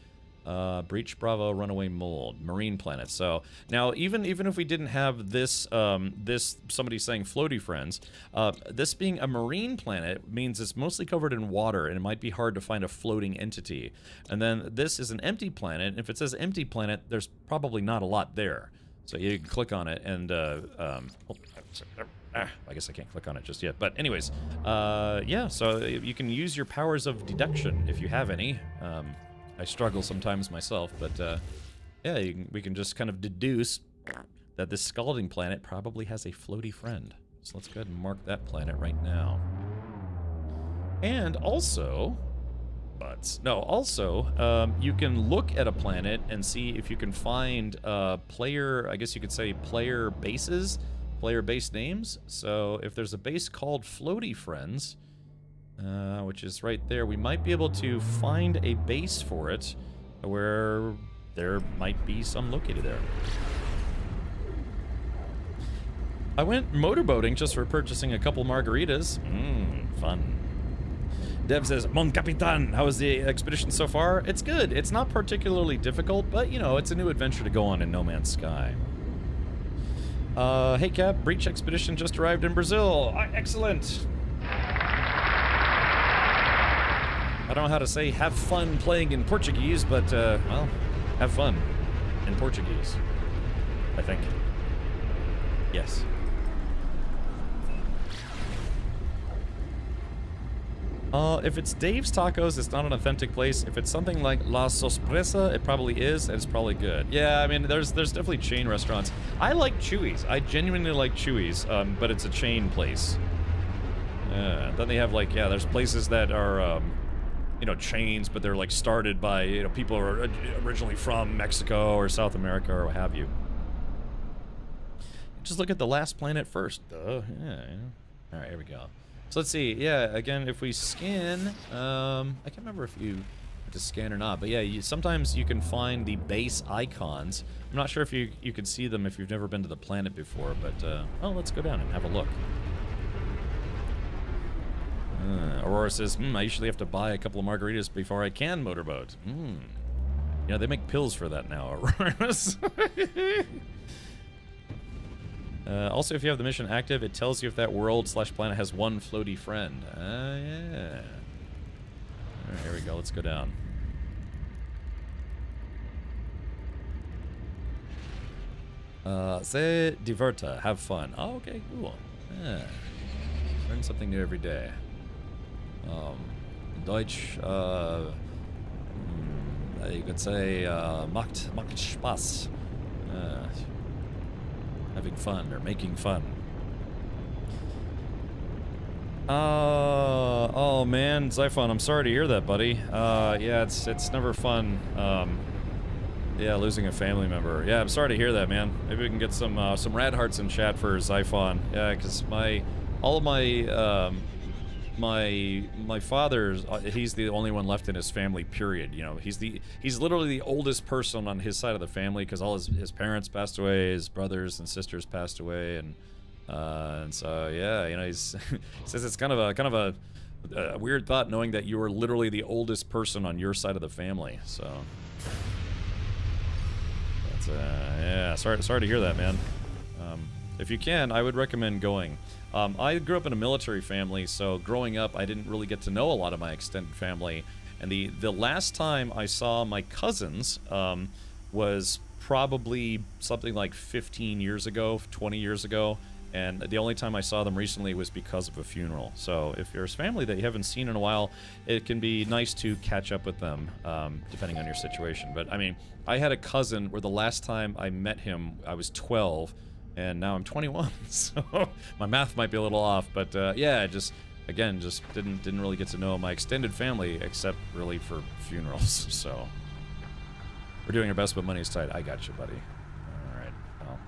Breach Bravo Runaway Mold. Marine planet. So now even if we didn't have this this somebody saying Floaty Friends, this being a marine planet means it's mostly covered in water and it might be hard to find a floating entity. And then this is an empty planet. If it says empty planet, there's probably not a lot there. So you can click on it and I guess I can't click on it just yet. But anyways, yeah, so you can use your powers of deduction if you have any. I struggle sometimes myself, but yeah, we can just kind of deduce that this scalding planet probably has a floaty friend. So let's go ahead and mark that planet right now. And also, you can look at a planet and see if you can find player, I guess you could say player bases, player base names. So if there's a base called Floaty Friends, which is right there, we might be able to find a base for it where there might be some located there. I went motorboating just for purchasing a couple margaritas. Fun. Dev says, Mon Capitan, how is the expedition so far? It's good. It's not particularly difficult, but, you know, it's a new adventure to go on in No Man's Sky. Hey, Cap, Breach Expedition just arrived in Brazil. Excellent. I don't know how to say have fun playing in Portuguese, but, well, have fun in Portuguese, I think. Yes. If it's Dave's Tacos, it's not an authentic place. If it's something like La Sorpresa, it probably is, and it's probably good. Yeah, I mean, there's definitely chain restaurants. I like Chewy's. I genuinely like Chewy's, but it's a chain place. Then they have, like, yeah, there's places that are, you know, chains, but they're, like, started by, you know, people who are originally from Mexico or South America or what have you. Just look at the last planet first. Yeah. All right, here we go. So let's see. Yeah, again, if we scan, I can't remember if you have to scan or not, but yeah, sometimes you can find the base icons. I'm not sure if you could see them if you've never been to the planet before, but oh, let's go down and have a look. Aurora says, I usually have to buy a couple of margaritas before I can motorboat. Yeah, they make pills for that now, Aurora. Also, if you have the mission active, it tells you if that world/planet has one floaty friend. Yeah. Alright, here we go. Let's go down. Se diverta. Have fun. Oh, okay, cool. Yeah. Learn something new every day. Deutsch, you could say, macht Spaß. Having fun or making fun. Oh man, Zyphon, I'm sorry to hear that, buddy. Yeah, it's never fun. Yeah, losing a family member. Yeah, I'm sorry to hear that, man. Maybe we can get some rad hearts in chat for Zyphon. Yeah, because all of my father's, he's the only one left in his family, period. You know, he's literally the oldest person on his side of the family because all his parents passed away, his brothers and sisters passed away, and so yeah, you know, he says it's kind of a weird thought knowing that you were literally the oldest person on your side of the family. So that's yeah, sorry to hear that, man. If you can, I would recommend going. I grew up in a military family, so growing up, I didn't really get to know a lot of my extended family. And the last time I saw my cousins was probably something like 15 years ago, 20 years ago. And the only time I saw them recently was because of a funeral. So if there's family that you haven't seen in a while, it can be nice to catch up with them, depending on your situation. But, I mean, I had a cousin where the last time I met him, I was 12. And now I'm 21, so my math might be a little off, but yeah, just again, just didn't really get to know my extended family except really for funerals. So we're doing our best, but money's tight. I got you, buddy. All right. Well,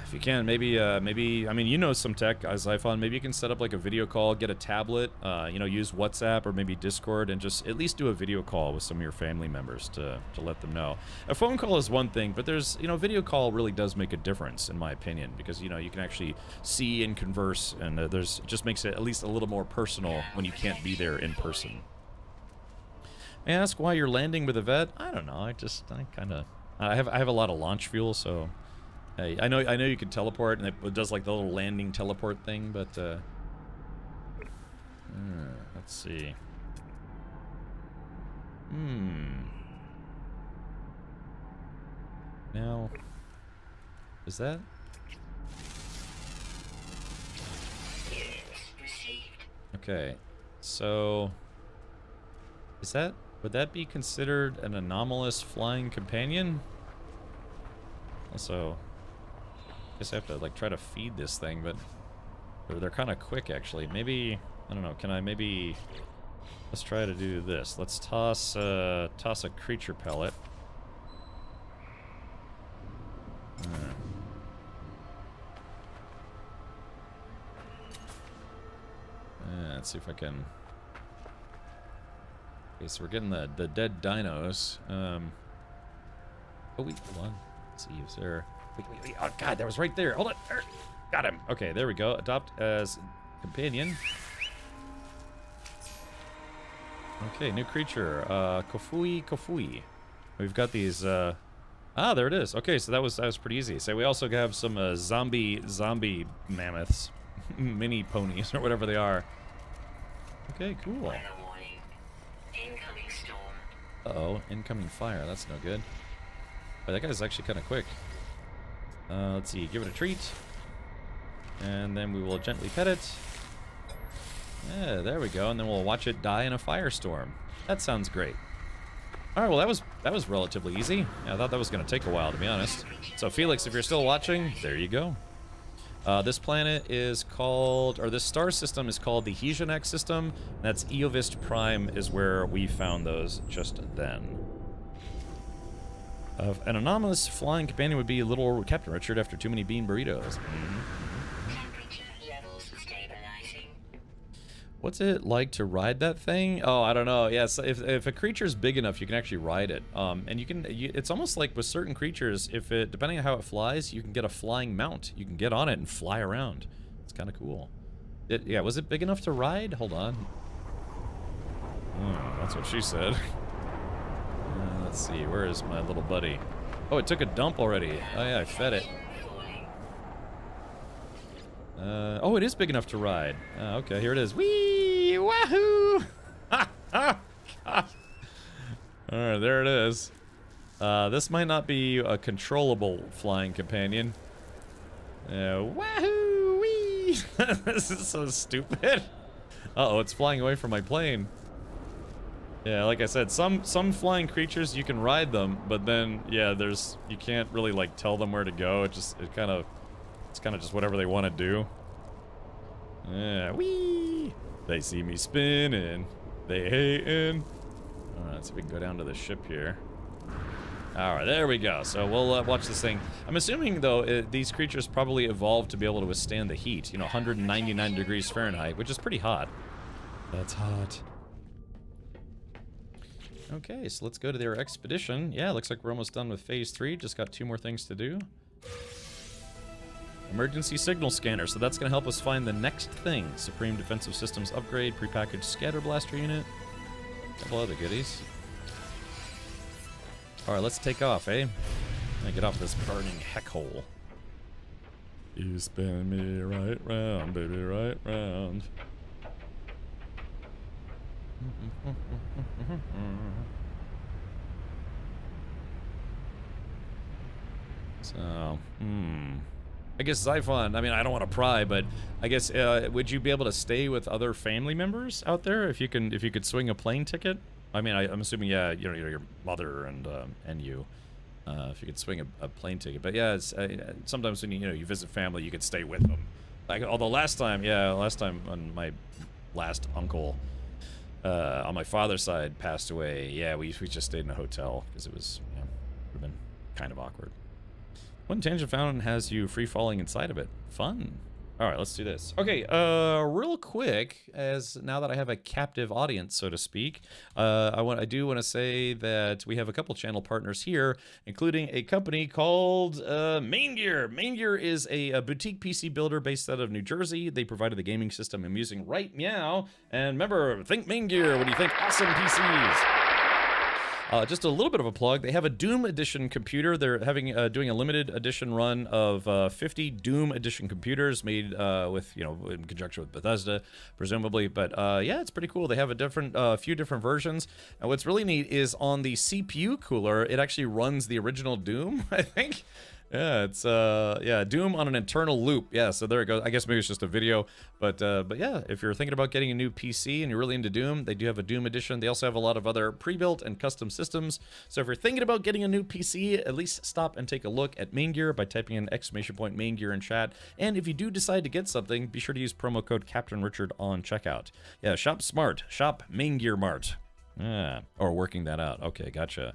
if you can, maybe I mean, you know some tech, as iPhone. Maybe you can set up like a video call, get a tablet, you know, use WhatsApp or maybe Discord, and just at least do a video call with some of your family members to let them know. A phone call is one thing, but there's, you know, video call really does make a difference in my opinion, because, you know, you can actually see and converse, and it just makes it at least a little more personal when you can't be there in person. May I ask why you're landing with a vet? I don't know. I have a lot of launch fuel, so I know you can teleport, and it does like the little landing teleport thing, but let's see. Now, is that? Okay, so would that be considered an anomalous flying companion? Also, I guess I have to like try to feed this thing, but they're kind of quick actually. Maybe, I don't know, can I maybe, let's try to do this. Let's toss a creature pellet. Let's see if I can. Okay, so we're getting the dead dinos. Oh wait, hold on. Let's see, is there? Wait. Oh god, that was right there. Hold on. Got him. Okay, there we go. Adopt as companion. Okay, new creature. Kofui. We've got these. There it is. Okay, so that was pretty easy. So we also have some zombie mammoths, mini ponies or whatever they are. Okay, cool. Uh-oh, incoming fire. That's no good. But that guy's actually kind of quick. Let's see, give it a treat. And then we will gently pet it. Yeah, there we go. And then we'll watch it die in a firestorm. That sounds great. Alright, well that was relatively easy. Yeah, I thought that was going to take a while, to be honest. So Felix, if you're still watching, there you go. This planet is called, or this star system is called the Hesianak system. That's Eovist Prime is where we found those just then. An anomalous flying companion would be little Captain Richard after too many bean burritos. What's it like to ride that thing? Oh, I don't know. Yes, if a creature's big enough, you can actually ride it. And it's almost like with certain creatures, depending on how it flies, you can get a flying mount. You can get on it and fly around. It's kind of cool. Yeah, was it big enough to ride? Hold on. Oh, that's what she said. Let's see, where is my little buddy? Oh, it took a dump already. Oh yeah, I fed it. Oh, it is big enough to ride. Okay, here it is. Whee! Wahoo! Alright, there it is. This might not be a controllable flying companion. Wahoo! Whee! This is so stupid. Uh-oh, it's flying away from my plane. Yeah, like I said, some flying creatures you can ride them, but then yeah, you can't really like tell them where to go. It's kind of just whatever they want to do. Yeah, whee! They see me spinning, they hating. All right, let's see if we can go down to the ship here. All right, there we go. So we'll watch this thing. I'm assuming though these creatures probably evolved to be able to withstand the heat. You know, 199 degrees Fahrenheit, which is pretty hot. That's hot. Okay, so let's go to their expedition. Yeah, looks like we're almost done with phase 3. Just got 2 more things to do. Emergency signal scanner, so that's going to help us find the next thing. Supreme Defensive Systems upgrade, prepackaged scatter blaster unit. A couple other goodies. Alright, let's take off, eh? Get off this burning heck hole. You spin me right round, baby, right round. So, I guess Zyphon, I mean, I don't want to pry, but I guess, would you be able to stay with other family members out there if you could swing a plane ticket? I mean, I'm assuming, yeah, you know, your mother and you, if you could swing a plane ticket. But yeah, it's, sometimes when you visit family, you could stay with them. Like, although last time when my last uncle on my father's side passed away, yeah, we just stayed in a hotel because it was, would have been kind of awkward. One tangent fountain has you free falling inside of it. Fun. All right, let's do this. Okay, real quick, as now that I have a captive audience, so to speak, I do want to say that we have a couple channel partners here, including a company called Main Gear. Main Gear is a boutique PC builder based out of New Jersey. They provided the gaming system I'm using right meow. And remember, think Main Gear when you think awesome PCs. Just a little bit of a plug. They have a Doom Edition computer. They're having doing a limited edition run of 50 Doom Edition computers made with, in conjunction with Bethesda, presumably. But yeah, it's pretty cool. They have a few different versions. And what's really neat is on the CPU cooler, it actually runs the original Doom, I think. Yeah, it's Doom on an internal loop. Yeah, so there it goes. I guess maybe it's just a video, but yeah, if you're thinking about getting a new PC and you're really into Doom, they do have a Doom edition. They also have a lot of other pre-built and custom systems. So if you're thinking about getting a new PC, at least stop and take a look at Main Gear by typing in !Main Gear in chat. And if you do decide to get something, be sure to use promo code Captain Richard on checkout. Yeah, shop smart. Shop Main Gear Mart. Yeah, or working that out. Okay, gotcha.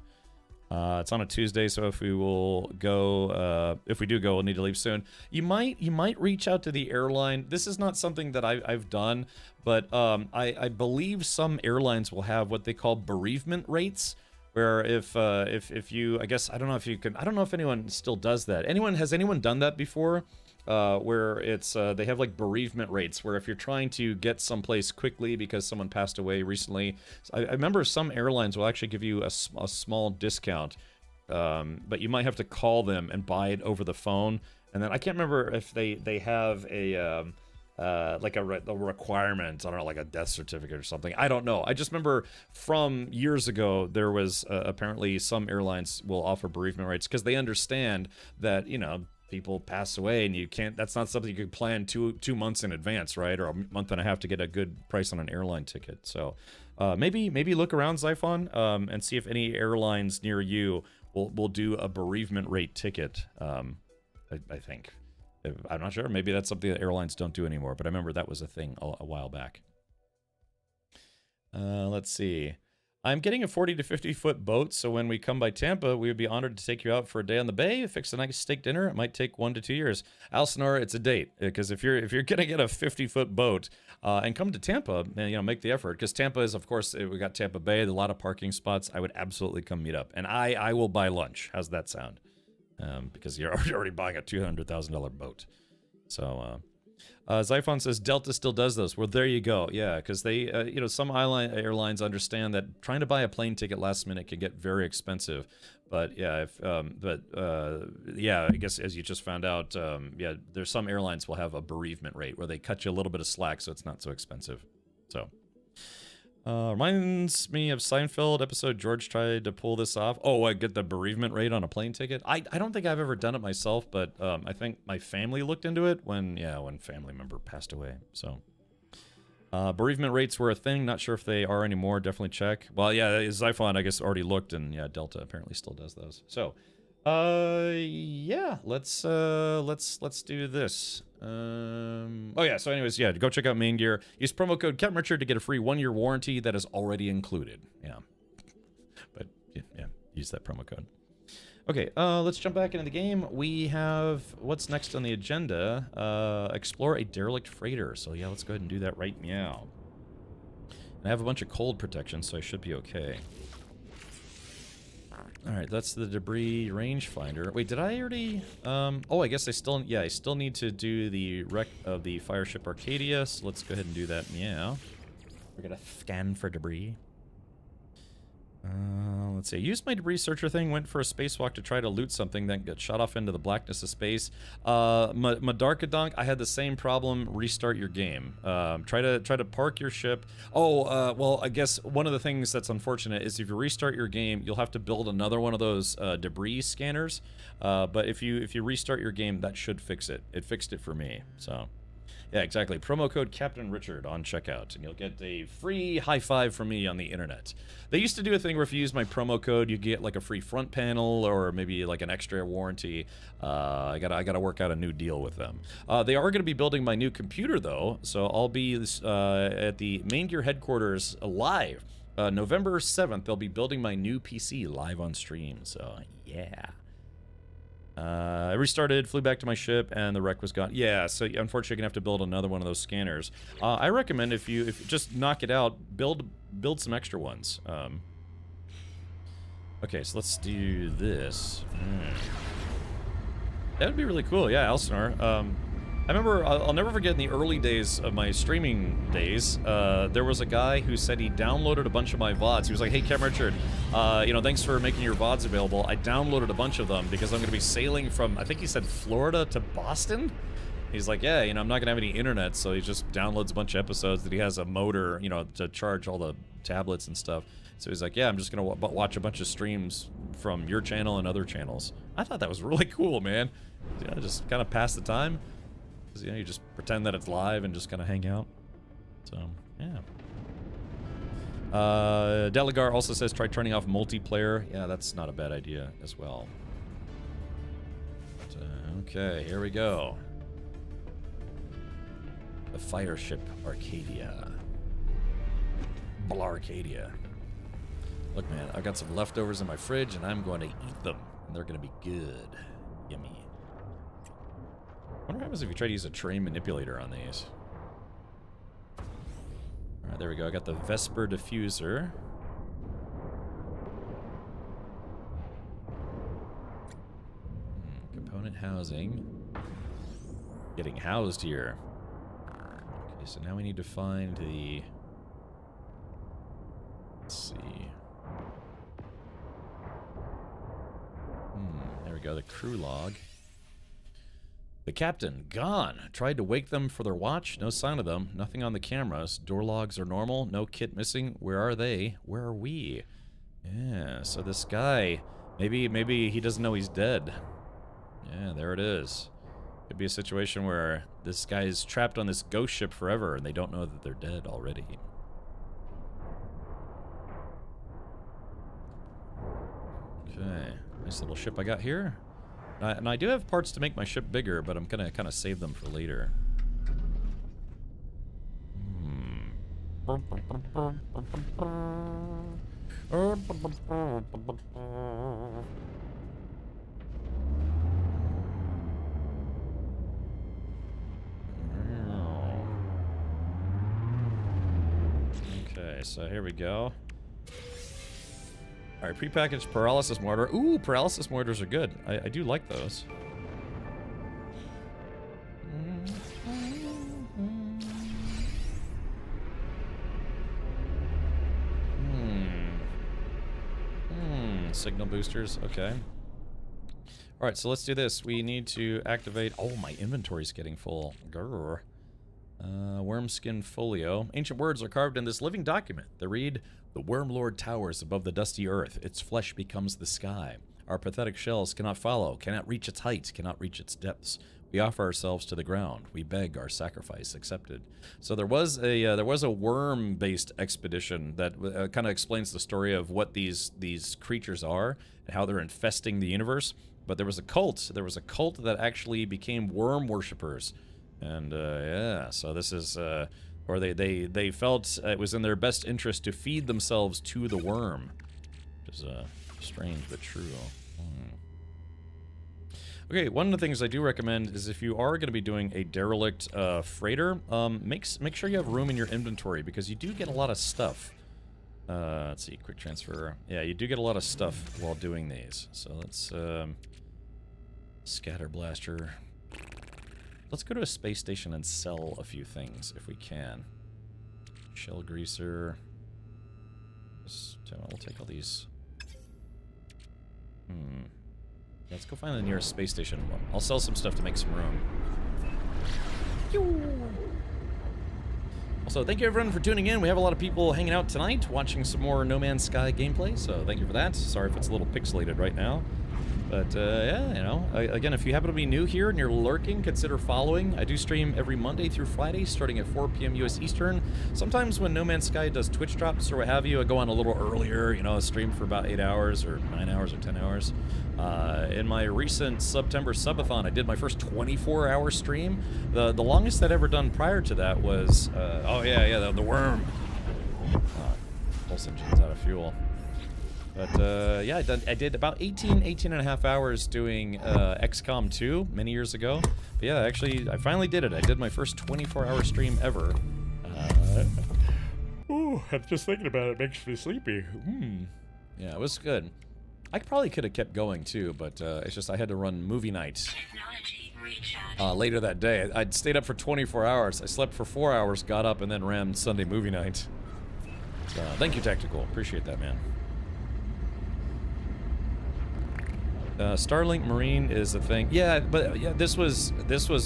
It's on a Tuesday, so if we will go, if we do go, we'll need to leave soon. You might reach out to the airline. This is not something that I've done, but I believe some airlines will have what they call bereavement rates, where if you, I guess, I don't know if you can, I don't know if anyone still does that. Has anyone done that before? Where it's they have like bereavement rates, where if you're trying to get someplace quickly because someone passed away recently, I remember some airlines will actually give you a small discount, but you might have to call them and buy it over the phone. And then I can't remember if they have a like a requirement, I don't know, like a death certificate or something. I don't know. I just remember from years ago there was apparently some airlines will offer bereavement rates because they understand that, people pass away and you can't, that's not something you could plan two months in advance, right? Or a month and a half to get a good price on an airline ticket. So maybe look around, Zyphon, and see if any airlines near you will do a bereavement rate ticket. I think. I'm not sure. Maybe that's something that airlines don't do anymore, but I remember that was a thing a while back. Let's see. I'm getting a 40 to 50 foot boat, so when we come by Tampa, we would be honored to take you out for a day on the bay, fix a nice steak dinner. It might take 1 to 2 years. Alcinor, it's a date, because if you're gonna get a 50 foot boat and come to Tampa, make the effort, because Tampa is, of course, we got Tampa Bay, a lot of parking spots. I would absolutely come meet up, and I will buy lunch. How's that sound? Because you're already buying a $200,000 boat. So. Zyphon says Delta still does those. Well, there you go. Yeah, because they, some airlines understand that trying to buy a plane ticket last minute can get very expensive. But yeah, I guess as you just found out, yeah, there's some airlines will have a bereavement rate where they cut you a little bit of slack, so it's not so expensive. So. Reminds me of Seinfeld episode George tried to pull this off. Oh, I get the bereavement rate on a plane ticket. I don't think I've ever done it myself, but I think my family looked into it when family member passed away. So bereavement rates were a thing. Not sure if they are anymore. Definitely check. Well, yeah, Zyphon I guess already looked, and yeah, Delta apparently still does those. So yeah, let's do this. Oh yeah, so anyways, yeah, go check out Main Gear. Use promo code CaptainRichard to get a free 1-year warranty that is already included. Yeah, but yeah, use that promo code. Okay, let's jump back into the game. We have, what's next on the agenda? Explore a derelict freighter. So yeah, let's go ahead and do that right meow. And I have a bunch of cold protection, so I should be okay. Alright, that's the debris rangefinder. Wait, did I already... oh, I guess I still need to do the wreck of the fireship Arcadia, so let's go ahead and do that. Meow. We're gonna scan for debris. Let's see. I used my debris searcher thing, went for a spacewalk to try to loot something, then got shot off into the blackness of space. Madarkadonk, I had the same problem. Restart your game. Try to park your ship. Oh, well, I guess one of the things that's unfortunate is if you restart your game, you'll have to build another one of those debris scanners. But if you restart your game, that should fix it. It fixed it for me. So, Yeah, exactly. Promo code Captain Richard on checkout, and you'll get a free high five from me on the internet. They used to do a thing where if you use my promo code, you get like a free front panel or maybe like an extra warranty. I gotta work out a new deal with them. They are going to be building my new computer though, so I'll be at the Main Gear headquarters live. November 7th, they'll be building my new PC live on stream. So yeah. I restarted, flew back to my ship, and the wreck was gone. Yeah, so unfortunately, you're gonna have to build another one of those scanners. I recommend if you just knock it out, build some extra ones. Okay, so let's do this. That would be really cool. Yeah, Elsinore. I remember, I'll never forget in the early days of my streaming days, there was a guy who said he downloaded a bunch of my VODs. He was like, hey, Cam Richard, you know, thanks for making your VODs available. I downloaded a bunch of them because I'm going to be sailing from, I think he said Florida to Boston? He's like, yeah, you know, I'm not going to have any internet, so he just downloads a bunch of episodes that he has a motor, you know, to charge all the tablets and stuff. So he's like, yeah, I'm just going to watch a bunch of streams from your channel and other channels. I thought that was really cool, man. You know, just kind of pass the time. You know, you just pretend that it's live and just kind of hang out. So, yeah. Delagar also says try turning off multiplayer. Yeah, that's not a bad idea as well. But, okay, here we go. The fire ship Arcadia. Blarcadia. Look, man, I've got some leftovers in my fridge and I'm going to eat them. And they're going to be good. Yummy. I wonder what happens if you try to use a train manipulator on these. Alright, there we go. I got the Vesper diffuser. Component housing. Getting housed here. Okay, so now we need to find the... Let's see. There we go, the crew log. The captain, gone. Tried to wake them for their watch. No sign of them. Nothing on the cameras. Door logs are normal. No kit missing. Where are they? Where are we? Yeah, so this guy, maybe he doesn't know he's dead. Yeah, there it is. Could be a situation where this guy is trapped on this ghost ship forever and they don't know that they're dead already. Okay, nice little ship I got here. And I do have parts to make my ship bigger, but I'm gonna kind of save them for later. Okay, so here we go. Alright, prepackaged paralysis mortar. Ooh, paralysis mortars are good. I do like those. Signal boosters, okay. Alright, so let's do this. We need to activate... Oh, my inventory's getting full. Grrr. Wormskin folio. Ancient words are carved in this living document. They read, "The Wormlord towers above the dusty earth. Its flesh becomes the sky. Our pathetic shells cannot follow, cannot reach its height, cannot reach its depths. We offer ourselves to the ground. We beg our sacrifice accepted." So there was a worm-based expedition that kind of explains the story of what these creatures are and how they're infesting the universe. But there was a cult. There was a cult that actually became worm worshippers. And, yeah, so this is, or they felt it was in their best interest to feed themselves to the worm. Which is, strange but true. Okay, one of the things I do recommend is if you are going to be doing a derelict, freighter, make sure you have room in your inventory, because you do get a lot of stuff. Let's see, quick transfer. Yeah, you do get a lot of stuff while doing these. So let's, scatter blaster. Let's go to a space station and sell a few things, if we can. Shell greaser. We'll take all these. Let's go find the nearest space station. I'll sell some stuff to make some room. Also, thank you everyone for tuning in. We have a lot of people hanging out tonight, watching some more No Man's Sky gameplay, so thank you for that. Sorry if it's a little pixelated right now. But yeah, you know, again, if you happen to be new here and you're lurking, consider following. I do stream every Monday through Friday, starting at 4 p.m. U.S. Eastern. Sometimes when No Man's Sky does Twitch drops or what have you, I go on a little earlier, you know, stream for about 8 hours or 9 hours or 10 hours. In my recent September subathon, I did my first 24-hour stream. The longest I'd ever done prior to that was, oh yeah, the worm. Pulse engine's out of fuel. But yeah, I did about 18 and a half hours doing XCOM 2 many years ago. But yeah, actually, I finally did it. I did my first 24-hour stream ever. Ooh, I'm just thinking about it. Makes me sleepy. Yeah, it was good. I probably could have kept going too, but it's just I had to run movie night later that day. I'd stayed up for 24 hours. I slept for 4 hours, got up, and then ran Sunday movie night. So thank you, Tactical. Appreciate that, man. Starlink Marine is a thing. Yeah, but yeah, this was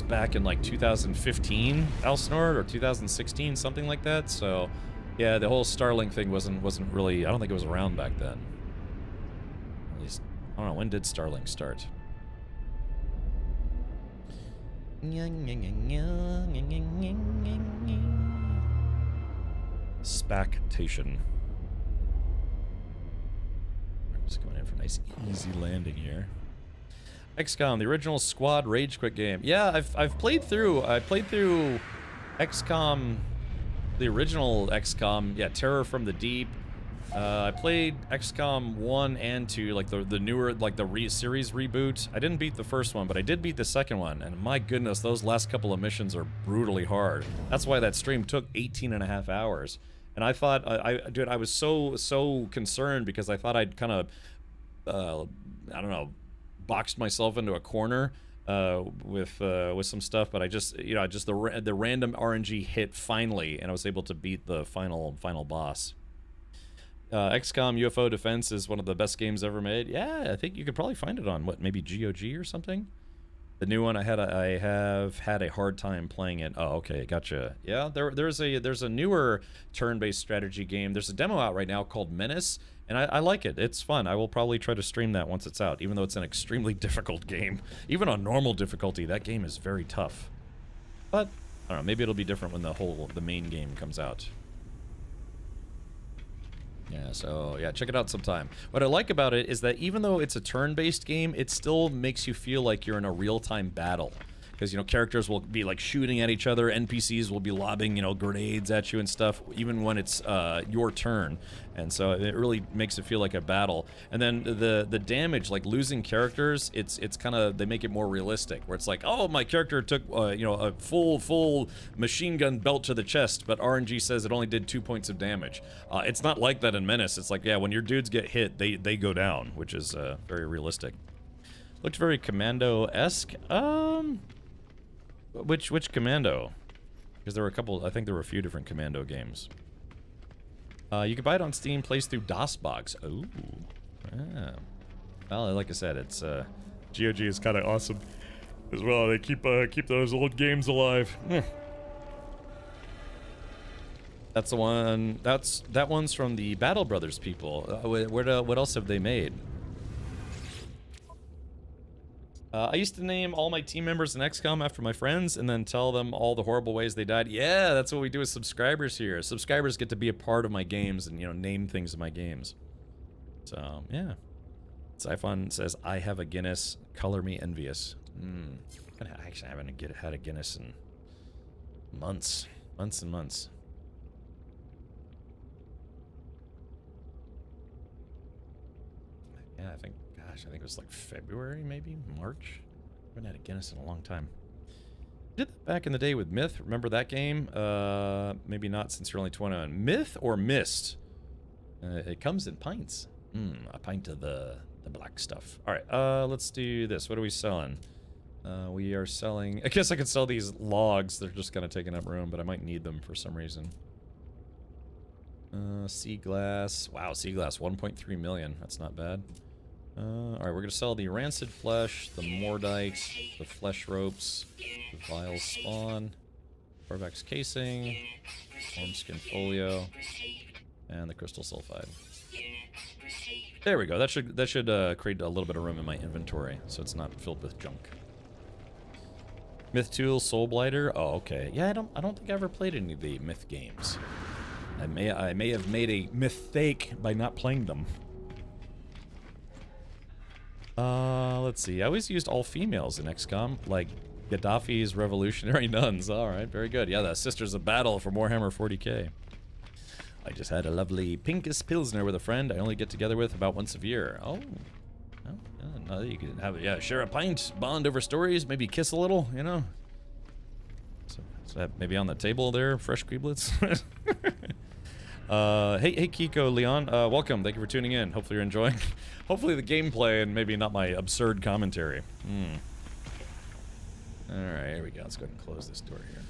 back in like 2015, Alsnord, or 2016, something like that. So, yeah, the whole Starlink thing wasn't really. I don't think it was around back then. At least I don't know, when did Starlink start? Spactation. Just coming in for a nice easy landing here. XCOM, the original squad rage quit game. Yeah, I've played through. I played through XCOM, the original XCOM. Yeah, Terror from the Deep. I played XCOM 1 and 2, like the newer, like the series reboot. I didn't beat the first one, but I did beat the second one. And my goodness, those last couple of missions are brutally hard. That's why that stream took 18 and a half hours. And I thought, dude, I was so concerned because I thought I'd kind of, I don't know, boxed myself into a corner with some stuff. But I just, you know, just the random RNG hit finally, and I was able to beat the final boss. XCOM UFO Defense is one of the best games ever made. Yeah, I think you could probably find it on what, maybe GOG or something. The new one, I have had a hard time playing it. Oh, okay, gotcha. Yeah, there's a newer turn-based strategy game. There's a demo out right now called Menace, and I like it. It's fun. I will probably try to stream that once it's out, even though it's an extremely difficult game. Even on normal difficulty, that game is very tough. But I don't know. Maybe it'll be different when the main game comes out. Yeah, so, yeah, check it out sometime. What I like about it is that even though it's a turn-based game, it still makes you feel like you're in a real-time battle. Because, you know, characters will be, like, shooting at each other, NPCs will be lobbing, you know, grenades at you and stuff, even when it's your turn. And so it really makes it feel like a battle. And then the damage, like losing characters, it's kind of, they make it more realistic, where it's like, oh, my character took, you know, a full machine gun belt to the chest, but RNG says it only did 2 points of damage. It's not like that in Menace. It's like, yeah, when your dudes get hit, they go down, which is very realistic. Looked very Commando-esque. Which Commando? Because there were a couple, I think there were a few different Commando games. You can buy it on Steam, plays through DOSBox. Ooh. Yeah. Well, like I said, it's, GOG is kind of awesome as well. They keep those old games alive. That's the one, that one's from the Battle Brothers people. What else have they made? I used to name all my team members in XCOM after my friends and then tell them all the horrible ways they died. Yeah, that's what we do with subscribers here. Subscribers get to be a part of my games and, you know, name things in my games. So, yeah. Siphon says, I have a Guinness. Color me envious. I actually haven't had a Guinness in months. Months and months. Yeah, I think it was like February, maybe? March? I haven't had a Guinness in a long time. Did that back in the day with Myth. Remember that game? Maybe not since you're only 21. Myth or Mist? It comes in pints. A pint of the black stuff. Alright, let's do this. What are we selling? We are selling... I guess I could sell these logs. They're just kind of taking up room, but I might need them for some reason. Sea glass. Wow, sea glass. 1.3 million. That's not bad. Alright, we're gonna sell the rancid flesh, the mordite, the flesh ropes, the vile spawn, Corvax casing, worm skin folio, and the crystal sulfide. There we go. That should create a little bit of room in my inventory, so it's not filled with junk. Myth Tool, Soul Blighter. Oh, okay. Yeah, I don't think I ever played any of the Myth games. I may have made a mistake by not playing them. Let's see. I always used all females in XCOM, like Gaddafi's Revolutionary Nuns. All right, very good. Yeah, the Sisters of Battle for Warhammer 40k. I just had a lovely Pinkus Pilsner with a friend I only get together with about once a year. Oh. No, you can have it, yeah, share a pint, bond over stories, maybe kiss a little, you know. So that maybe on the table there, fresh Queeblets. Hey Kiko, Leon, welcome, thank you for tuning in. Hopefully you're enjoying, hopefully the gameplay and maybe not my absurd commentary. Alright, here we go, let's go ahead and close this door here.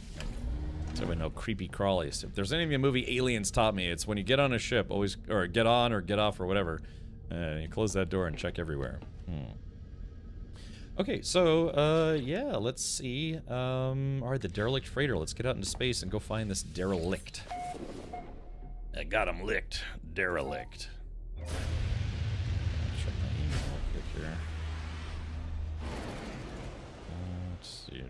So we know creepy crawlies. If there's any of a movie Aliens taught me, it's when you get on a ship, always, or get on or get off or whatever, you close that door and check everywhere. Okay, so, yeah, let's see. Alright, the derelict freighter. Let's get out into space and go find this derelict. I got him licked. Derelict. Check my email real quick here. Let's see.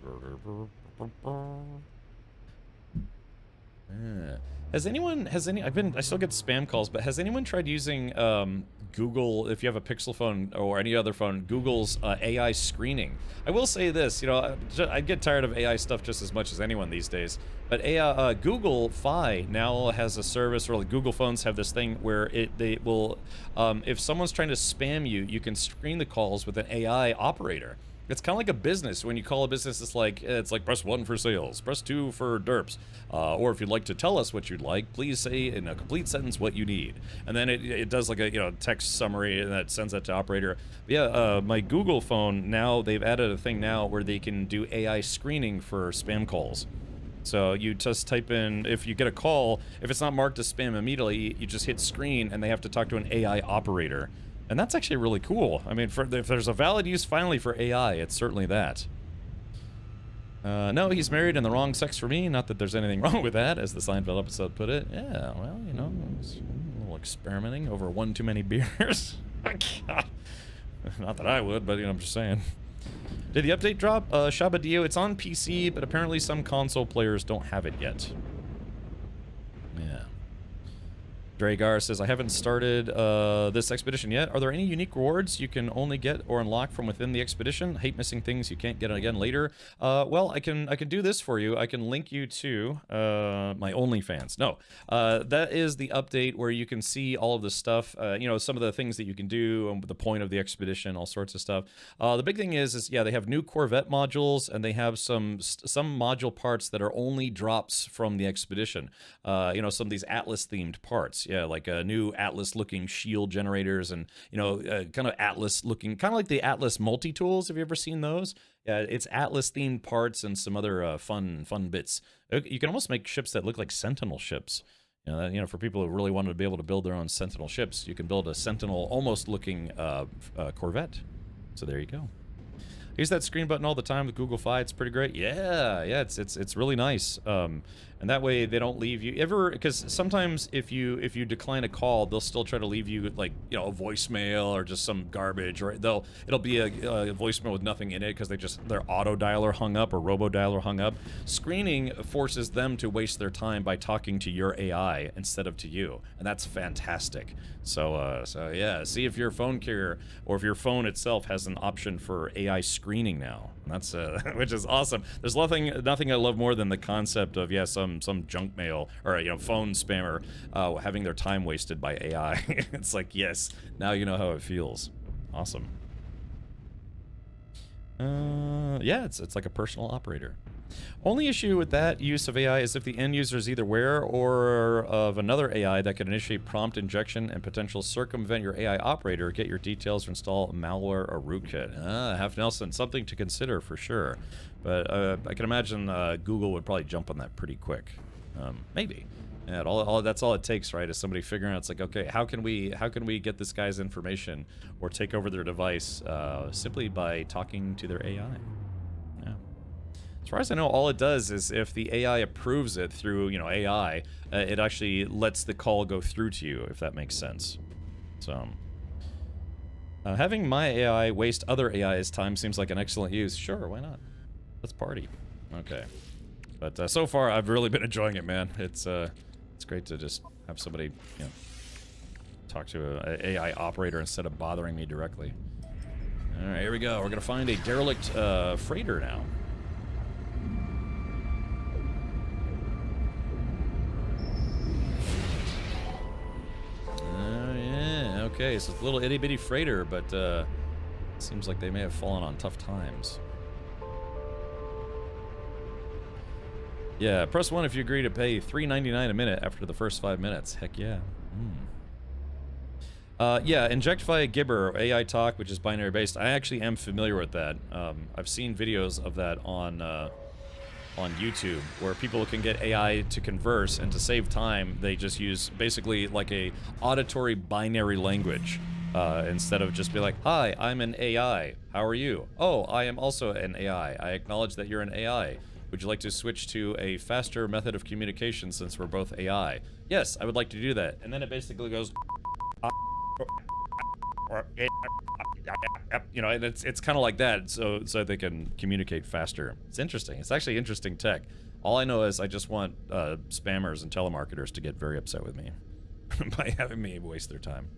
I still get spam calls, but has anyone tried using Google, if you have a Pixel phone or any other phone, Google's AI screening? I will say this, you know, I get tired of AI stuff just as much as anyone these days, but Google Fi now has a service, or like Google phones have this thing where they will, if someone's trying to spam you, you can screen the calls with an AI operator. It's kind of like a business. When you call a business, it's like press 1 for sales, press 2 for derps, or if you'd like to tell us what you'd like, please say in a complete sentence what you need. And then it does like a text summary, and that sends that to operator. But yeah, my Google phone now, they've added a thing now where they can do AI screening for spam calls. So you just type in, if you get a call, if it's not marked as spam immediately, you just hit screen, and they have to talk to an AI operator. And that's actually really cool. I mean, if there's a valid use finally for AI, it's certainly that. No, he's married and the wrong sex for me. Not that there's anything wrong with that, as the Seinfeld episode put it. Yeah, well, you know, a little experimenting over one too many beers. Not that I would, but, you know, I'm just saying. Did the update drop? Shabadio, it's on PC, but apparently some console players don't have it yet. Yeah. Dragar says, I haven't started this expedition yet. Are there any unique rewards you can only get or unlock from within the expedition? Hate missing things you can't get again later. Well, I can do this for you. I can link you to my OnlyFans. No, that is the update where you can see all of the stuff, you know, some of the things that you can do, and the point of the expedition, all sorts of stuff. The big thing is yeah, they have new Corvette modules, and they have some module parts that are only drops from the expedition. You know, some of these Atlas-themed parts. Yeah, like new Atlas-looking shield generators, and you know, kind of Atlas-looking, kind of like the Atlas multi-tools. Have you ever seen those? Yeah, it's Atlas-themed parts and some other fun bits. You can almost make ships that look like Sentinel ships. You know, for people who really wanted to be able to build their own Sentinel ships, you can build a Sentinel almost-looking Corvette. So there you go. I use that screen button all the time with Google Fi. It's pretty great. Yeah, it's really nice. And that way they don't leave you ever, because sometimes if you decline a call, they'll still try to leave you, like, you know, a voicemail or just some garbage, or it'll be a voicemail with nothing in it because their auto dialer hung up or robo dialer hung up. Screening forces them to waste their time by talking to your AI instead of to you, and that's fantastic. So yeah, see if your phone carrier or if your phone itself has an option for AI screening now. And that's which is awesome. There's nothing I love more than the concept of, yeah, some junk mail or, you know, phone spammer having their time wasted by AI. It's like, yes, now you know how it feels. Awesome. Yeah, it's like a personal operator. Only issue with that use of AI is if the end user is either aware or of another AI that could initiate prompt injection and potential circumvent your AI operator, get your details, or install malware or rootkit. Half Nelson, something to consider for sure. But I can imagine Google would probably jump on that pretty quick. Maybe. Yeah, that's all it takes, right? Is somebody figuring out, it's like, okay, how can we get this guy's information or take over their device simply by talking to their AI? Yeah. As far as I know, all it does is if the AI approves it through, you know, AI, it actually lets the call go through to you, if that makes sense. So, Having my AI waste other AI's time seems like an excellent use. Sure, why not? Let's party. Okay. But so far, I've really been enjoying it, man. It's great to just have somebody, you know, talk to an AI operator instead of bothering me directly. All right, here we go. We're gonna find a derelict freighter now. Oh yeah. Okay, so it's a little itty bitty freighter, but seems like they may have fallen on tough times. Yeah, press 1 if you agree to pay $3.99 a minute after the first 5 minutes. Heck yeah. Yeah, inject via Gibber, AI talk, which is binary based. I actually am familiar with that. I've seen videos of that on YouTube, where people can get AI to converse, and to save time, they just use basically like a auditory binary language. Instead of just be like, hi, I'm an AI. How are you? Oh, I am also an AI. I acknowledge that you're an AI. Would you like to switch to a faster method of communication since we're both AI? Yes, I would like to do that. And then it basically goes, you know, and it's kind of like that, so they can communicate faster. It's interesting. It's actually interesting tech. All I know is I just want spammers and telemarketers to get very upset with me by having me waste their time.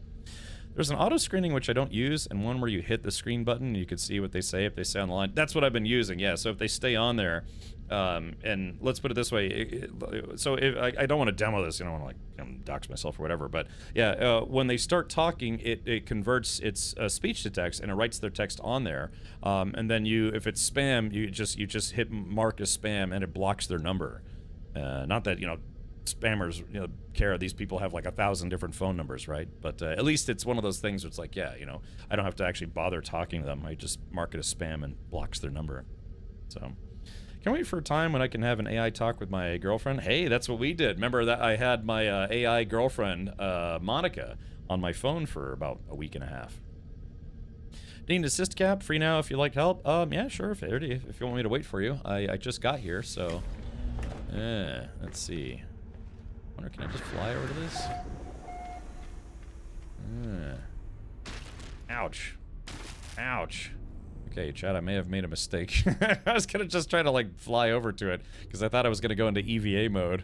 There's an auto screening which I don't use, and one where you hit the screen button and you can see what they say if they stay on the line. That's what I've been using, yeah. So if they stay on there, and let's put it this way, I don't want to demo this, you know, I don't want to like dox myself or whatever, but yeah, when they start talking, it converts its speech to text, and it writes their text on there, and then if it's spam, you just hit mark as spam, and it blocks their number. Not that, you know, spammers, you know, care. These people have like 1,000 different phone numbers, right? But at least it's one of those things where it's like, yeah, you know, I don't have to actually bother talking to them. I just mark it as spam and blocks their number. So, can't wait for a time when I can have an AI talk with my girlfriend. Hey, that's what we did. Remember that I had my AI girlfriend, Monica, on my phone for about a week and a half. Need an assist cap? Free now if you'd like help? Yeah, sure, if you want me to wait for you. I just got here, so... let's see. Wonder, can I just fly over to this? Ouch. Ouch. Okay, Chad, I may have made a mistake. I was gonna just try to, like, fly over to it, because I thought I was gonna go into EVA mode.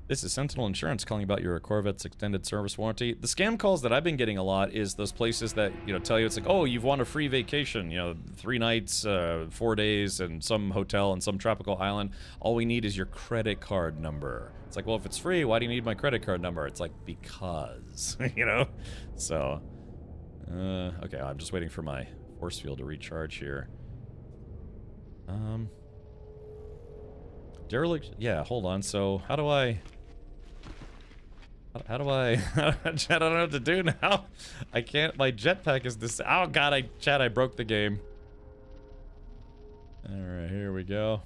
This is Sentinel Insurance calling about your Corvette's extended service warranty. The scam calls that I've been getting a lot is those places that, you know, tell you it's like, oh, you've won a free vacation, you know, 3 nights, 4 days, and some hotel in some tropical island. All we need is your credit card number. It's like, well, if it's free, why do you need my credit card number? It's like, because, you know? So, okay, I'm just waiting for my force field to recharge here. Derelict, yeah, hold on, so how do I... I don't know what to do now. I can't, my jetpack is this, oh god, I broke the game. Alright, here we go.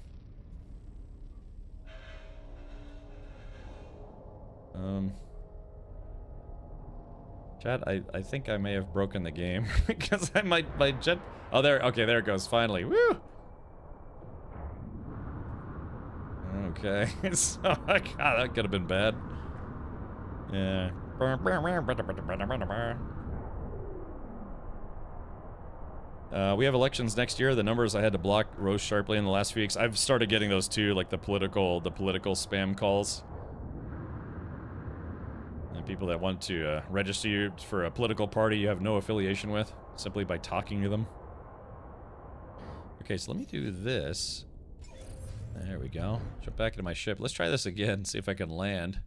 Chad, I think I may have broken the game, because my jet, oh there, okay, there it goes, finally, woo! Okay, so, god, that could have been bad. Yeah. We have elections next year. The numbers I had to block rose sharply in the last few weeks. I've started getting those too, like the political spam calls. And people that want to register you for a political party you have no affiliation with, simply by talking to them. Okay, so let me do this. There we go. Jump back into my ship. Let's try this again, see if I can land.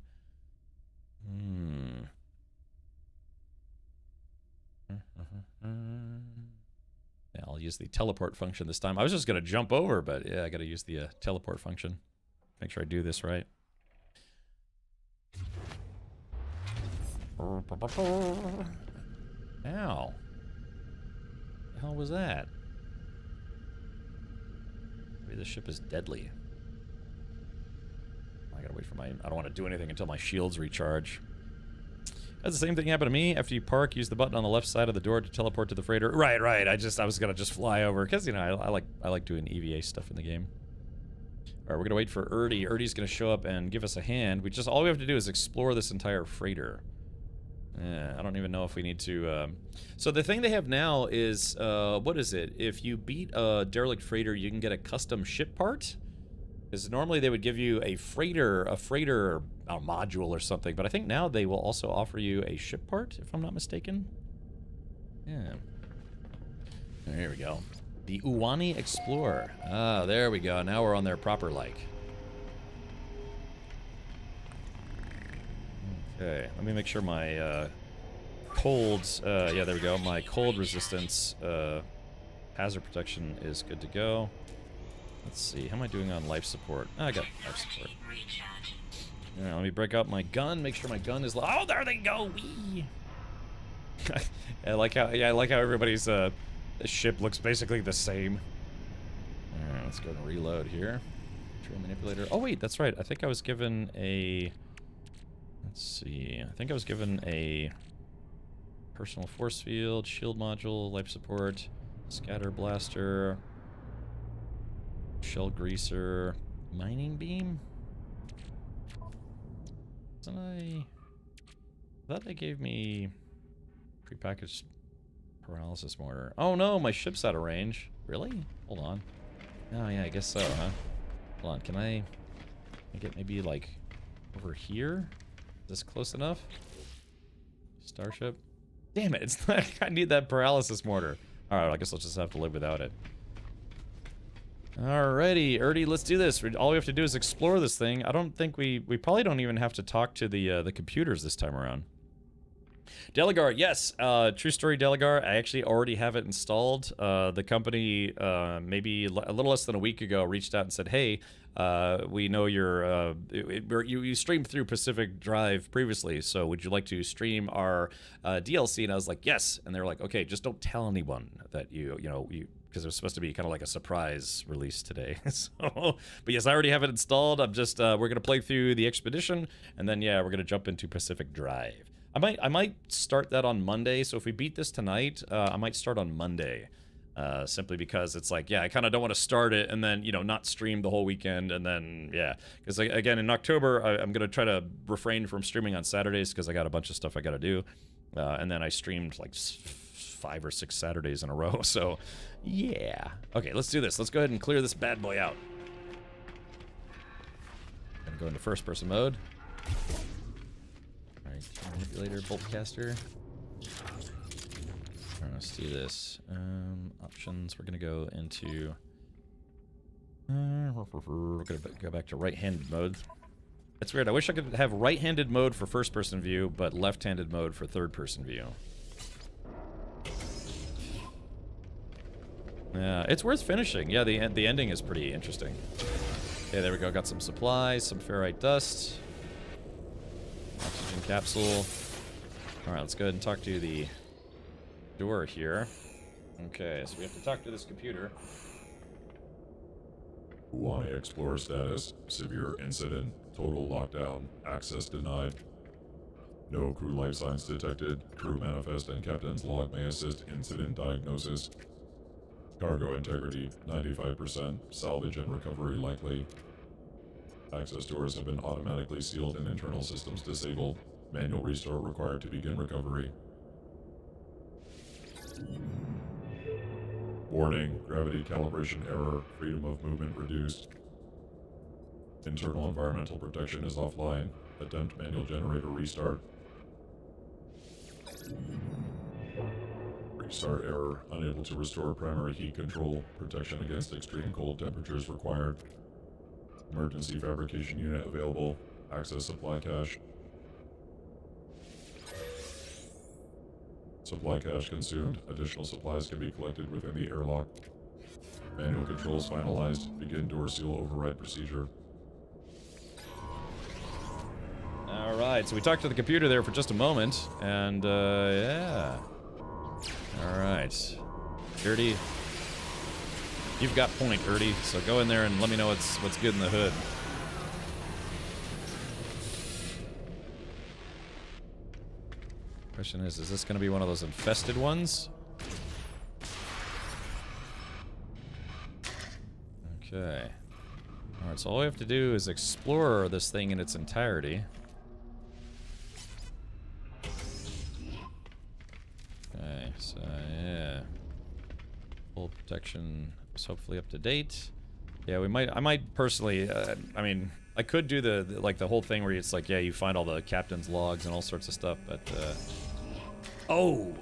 Yeah, I'll use the teleport function this time. I was just gonna jump over, but yeah, I gotta use the teleport function. Make sure I do this right. Ow. What the hell was that? Maybe this ship is deadly. I gotta wait for my... I don't want to do anything until my shields recharge. That's the same thing happened to me. After you park, use the button on the left side of the door to teleport to the freighter. Right. I was gonna just fly over, because, you know, I like doing EVA stuff in the game. Alright, we're gonna wait for Erdy. Erdy's gonna show up and give us a hand. All we have to do is explore this entire freighter. Yeah, I don't even know if we need to, So the thing they have now is, what is it? If you beat a derelict freighter, you can get a custom ship part? Because normally they would give you a freighter module or something, but I think now they will also offer you a ship part, if I'm not mistaken. Yeah. There we go. The Uwani Explorer. Ah, there we go. Now we're on their proper like. Okay, let me make sure my cold, yeah, there we go. My cold resistance hazard protection is good to go. Let's see, how am I doing on life support? Oh, I got life support. Yeah, let me break out my gun, make sure my gun is oh, there they go. Wee. I like how everybody's ship looks basically the same. All right, let's go and reload here. Trail manipulator. Oh wait, that's right. I think I was given a. Let's see. I think I was given a personal force field, shield module, life support, scatter blaster, shell greaser, mining beam. I thought they gave me prepackaged paralysis mortar. Oh no, my ship's out of range. Really? Hold on. Oh yeah, I guess so, huh? Hold on, can I get maybe like over here? Is this close enough? Starship? Damn it, it's not, I need that paralysis mortar. Alright, I guess I'll just have to live without it. Alrighty, Erdy, let's do this. All we have to do is explore this thing. I don't think we probably don't even have to talk to the computers this time around. Delagar, yes, true story Delagar. I actually already have it installed. The company, maybe a little less than a week ago, reached out and said, hey, we know you streamed through Pacific Drive previously, so would you like to stream our DLC? And I was like, yes. And they were like, okay, just don't tell anyone that you because it was supposed to be kind of like a surprise release today. So, but yes, I already have it installed. I'm just, we're gonna play through the Expedition, and then yeah, we're gonna jump into Pacific Drive. I might start that on Monday. So if we beat this tonight, I might start on Monday. Simply because it's like, yeah, I kind of don't want to start it and then, not stream the whole weekend. And then, yeah, because again, in October, I'm going to try to refrain from streaming on Saturdays because I got a bunch of stuff I got to do. And then I streamed like 5 or 6 Saturdays in a row. So, yeah. Okay, let's do this. Let's go ahead and clear this bad boy out. Gonna go into first person mode. All right, manipulator, bolt caster. Alright, let's do this. Options, we're gonna go into... we're gonna go back to right-handed mode. That's weird, I wish I could have right-handed mode for first-person view, but left-handed mode for third-person view. Yeah, it's worth finishing. Yeah, the ending is pretty interesting. Okay, there we go, got some supplies, some ferrite dust. Oxygen capsule. Alright, let's go ahead and talk to the door here. Okay, so we have to talk to this computer. Uwani Explorer status, severe incident, total lockdown, access denied. No crew life signs detected, crew manifest and captain's log may assist incident diagnosis. Cargo integrity, 95%, salvage and recovery likely. Access doors have been automatically sealed and internal systems disabled. Manual restore required to begin recovery. Warning, gravity calibration error, freedom of movement reduced. Internal environmental protection is offline. Attempt manual generator restart. Restart error, unable to restore primary heat control. Protection against extreme cold temperatures required. Emergency fabrication unit available. Access supply cache. Supply cache consumed. Additional supplies can be collected within the airlock. Manual controls finalized. Begin door seal override procedure. Alright, so we talked to the computer there for just a moment, and, yeah. Alright. Erdy, you've got point, Erdy, so go in there and let me know what's good in the hood. Question is this going to be one of those infested ones? Okay. Alright, so all we have to do is explore this thing in its entirety. so yeah. Full protection is hopefully up to date. Yeah, I might personally, I mean, I could do the whole thing where it's like, yeah, you find all the captain's logs and all sorts of stuff, but,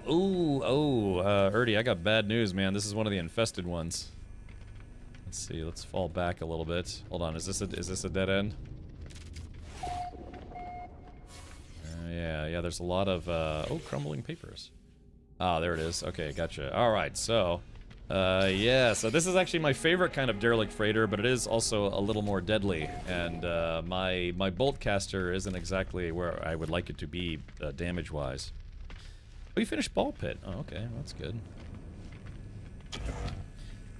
Erdy, I got bad news, man. This is one of the infested ones. Let's see, let's fall back a little bit. Hold on, is this a dead end? Yeah, there's a lot of, crumbling papers. Ah, there it is. Okay, gotcha. Alright, so, yeah, so this is actually my favorite kind of derelict freighter, but it is also a little more deadly, and, my bolt caster isn't exactly where I would like it to be, damage-wise. Oh, you finished ball pit. Oh, okay, well, that's good.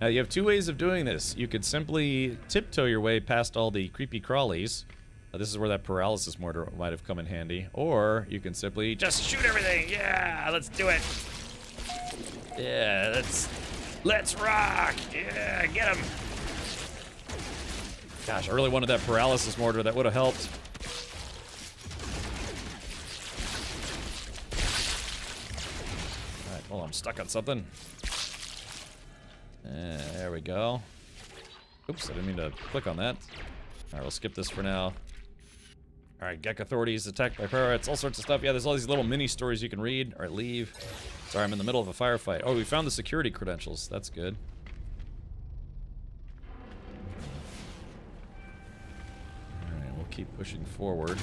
Now, you have two ways of doing this. You could simply tiptoe your way past all the creepy crawlies. This is where that paralysis mortar might have come in handy. Or you can simply just shoot everything. Yeah, let's do it. Yeah, let's rock. Yeah, get him. Gosh, I really wanted that paralysis mortar. That would have helped. All right, hold on, I'm stuck on something. There we go. Oops, I didn't mean to click on that. Alright, we'll skip this for now. Alright, Gek authorities attacked by pirates, all sorts of stuff. Yeah, there's all these little mini stories you can read. Alright, leave. Sorry, I'm in the middle of a firefight. Oh, we found the security credentials. That's good. Alright, we'll keep pushing forward.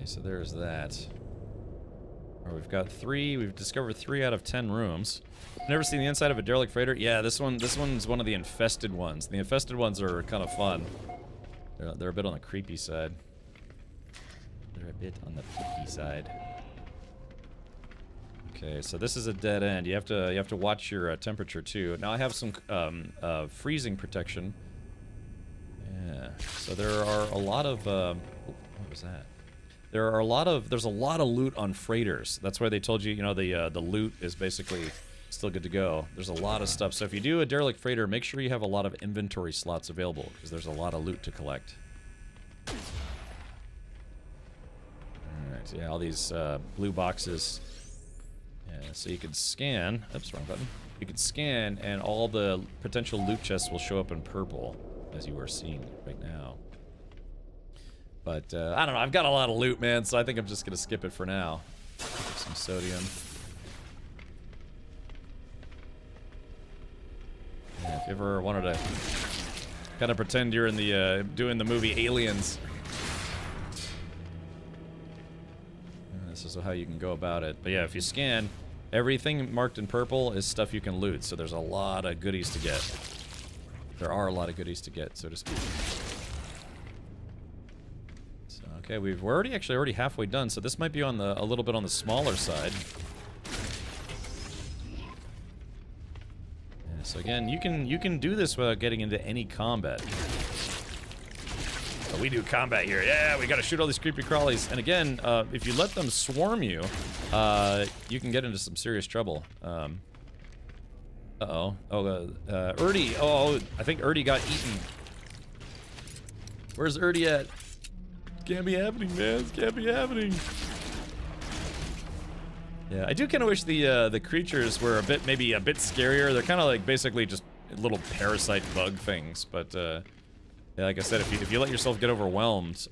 So there's that. Right, we've got we've discovered 3 out of 10 rooms. Never seen the inside of a derelict freighter? Yeah, this one's one of the infested ones. The infested ones are kind of fun. They're a bit on the creepy side. Okay, so this is a dead end. You have to watch your temperature too. Now I have some freezing protection. Yeah. So there are a lot of what was that? There's a lot of loot on freighters. That's why they told you, the loot is basically still good to go. There's a lot of stuff. So if you do a derelict freighter, make sure you have a lot of inventory slots available, because there's a lot of loot to collect. Alright, yeah, all these blue boxes. Yeah, so you can scan. Oops, wrong button. You can scan, and all the potential loot chests will show up in purple, as you are seeing right now. But, I don't know, I've got a lot of loot, man, so I think I'm just gonna skip it for now. Some sodium. Yeah, if you ever wanted to kind of pretend you're in the, doing the movie Aliens. This is how you can go about it. But yeah, if you scan, everything marked in purple is stuff you can loot, so there's a lot of goodies to get. There are a lot of goodies to get, so to speak. Okay, we're already halfway done, so this might be on a little bit on the smaller side. Yeah, so again, you can do this without getting into any combat. But we do combat here. Yeah, we gotta shoot all these creepy crawlies. And again, if you let them swarm you, you can get into some serious trouble. Uh-oh. Oh, Erdy. Oh, I think Erdy got eaten. Where's Erdy at? Can't be happening, man. This can't be happening. Yeah, I do kind of wish the creatures were maybe a bit scarier. They're kind of like basically just little parasite bug things, but yeah, like I said, if you let yourself get overwhelmed,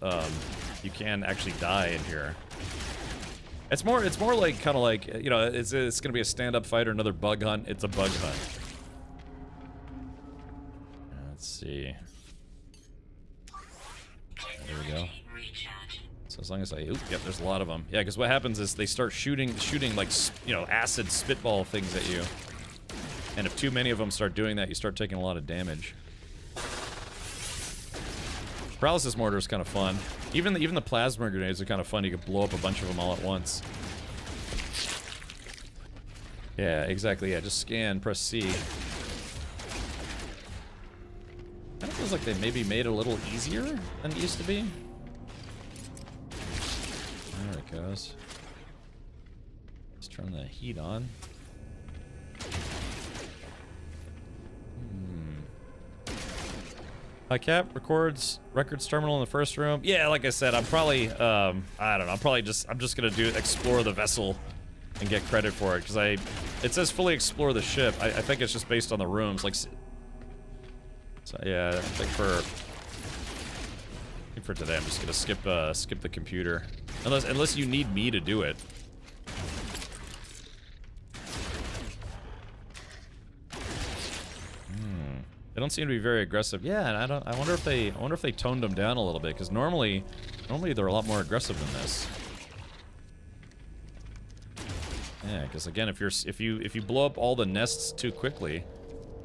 you can actually die in here. It's more like kind of like, it's gonna be a stand-up fight or another bug hunt. It's a bug hunt. Let's see. There we go. So as long as yep, there's a lot of them. Yeah, because what happens is they start shooting like, acid spitball things at you. And if too many of them start doing that, you start taking a lot of damage. Paralysis mortar is kind of fun. Even the plasma grenades are kind of fun. You can blow up a bunch of them all at once. Yeah, exactly. Yeah, just scan, press C. Kind of feels like they maybe made it a little easier than it used to be. There it goes. Let's turn the heat on. Cap records records terminal in the first room. Yeah, like I said, I'm probably I don't know. I'm just gonna explore the vessel and get credit for it because it says fully explore the ship. I think it's just based on the rooms. Like, so yeah, I think for today, I'm just gonna skip the computer unless you need me to do it. They don't seem to be very aggressive. Yeah, and I wonder if they toned them down a little bit because normally they're a lot more aggressive than this. Yeah, because again, if you blow up all the nests too quickly,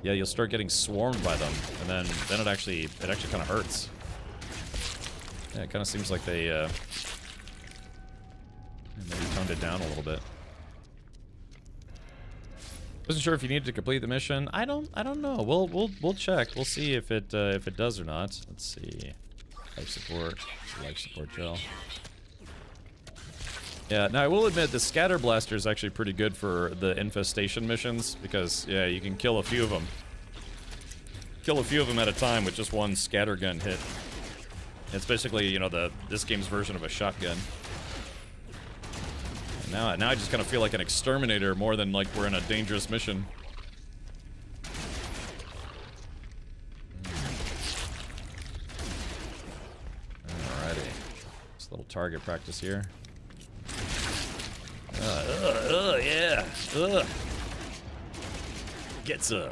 yeah, you'll start getting swarmed by them, and then it actually kind of hurts. Yeah, it kind of seems like they maybe toned it down a little bit. Wasn't sure if you needed to complete the mission. I don't know. We'll check. We'll see if it does or not. Let's see. Life support gel. Yeah. Now I will admit the scatter blaster is actually pretty good for the infestation missions because yeah, you can kill a few of them. Kill a few of them at a time with just one scatter gun hit. It's basically, you know, this game's version of a shotgun. Now I just kind of feel like an exterminator more than like we're in a dangerous mission. Alrighty. Just a little target practice here. Yeah. Get some.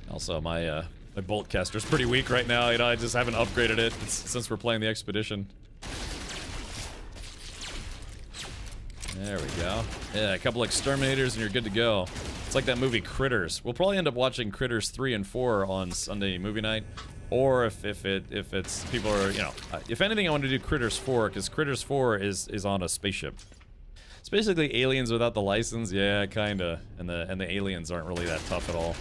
Also, my bolt caster's pretty weak right now. You know, I just haven't upgraded it since we're playing the expedition. There we go. Yeah, a couple exterminators and you're good to go. It's like that movie Critters. We'll probably end up watching Critters 3 and 4 on Sunday movie night. Or if it's people are, you know, if anything I want to do Critters 4 because Critters 4 is on a spaceship. It's basically aliens without the license. Yeah, kinda. And the aliens aren't really that tough at all.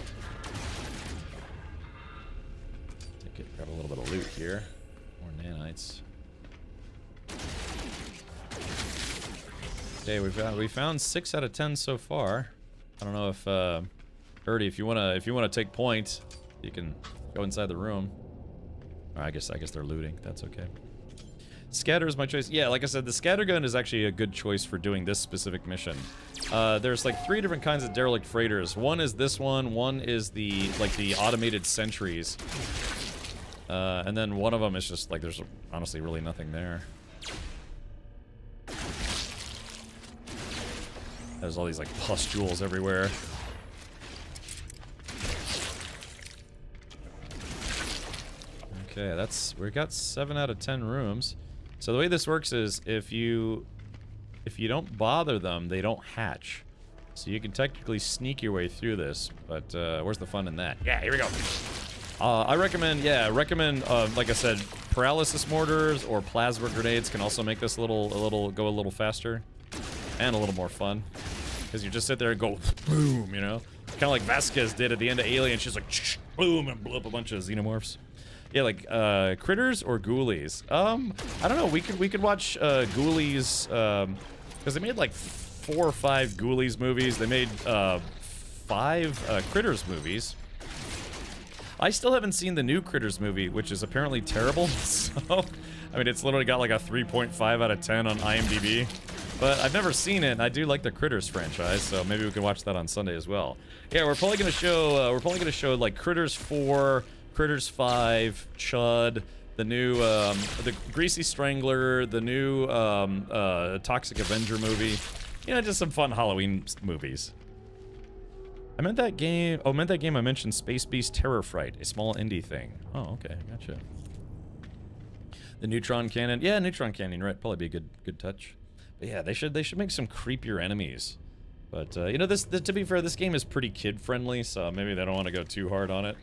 Grab a little bit of loot here. More nanites. Okay, we found 6 out of 10 so far. I don't know if Birdie, if you wanna take point, you can go inside the room. Or I guess they're looting. That's okay. Scatter is my choice. Yeah, like I said, the scatter gun is actually a good choice for doing this specific mission. There's like 3 different kinds of derelict freighters. One is this one. One is the automated sentries. And then one of them is just like there's honestly really nothing there. There's all these like pustules everywhere. Okay, we got 7 out of 10 rooms. So the way this works is if you don't bother them, they don't hatch. So you can technically sneak your way through this, but where's the fun in that? Yeah, here we go. I recommend, like I said, paralysis mortars or plasma grenades can also make this go a little faster and a little more fun. Because you just sit there and go boom, you know? Kind of like Vasquez did at the end of Alien. She's like boom and blew up a bunch of xenomorphs. Yeah, like critters or ghoulies. I don't know. We could watch ghoulies because they made like 4 or 5 ghoulies movies. They made 5 critters movies. I still haven't seen the new Critters movie, which is apparently terrible. So, I mean, it's literally got like a 3.5 out of 10 on IMDb. But I've never seen it, and I do like the Critters franchise, so maybe we can watch that on Sunday as well. Yeah, we're probably gonna show like Critters 4, Critters 5, Chud, the new the Greasy Strangler, the new Toxic Avenger movie. You know, just some fun Halloween movies. I meant that game I mentioned Space Beast Terror Fright, a small indie thing. Oh, okay, gotcha. The Neutron Cannon. Yeah, Neutron Cannon, right? Probably be a good touch. But yeah, they should make some creepier enemies. But you know, to be fair, this game is pretty kid friendly, so maybe they don't want to go too hard on it.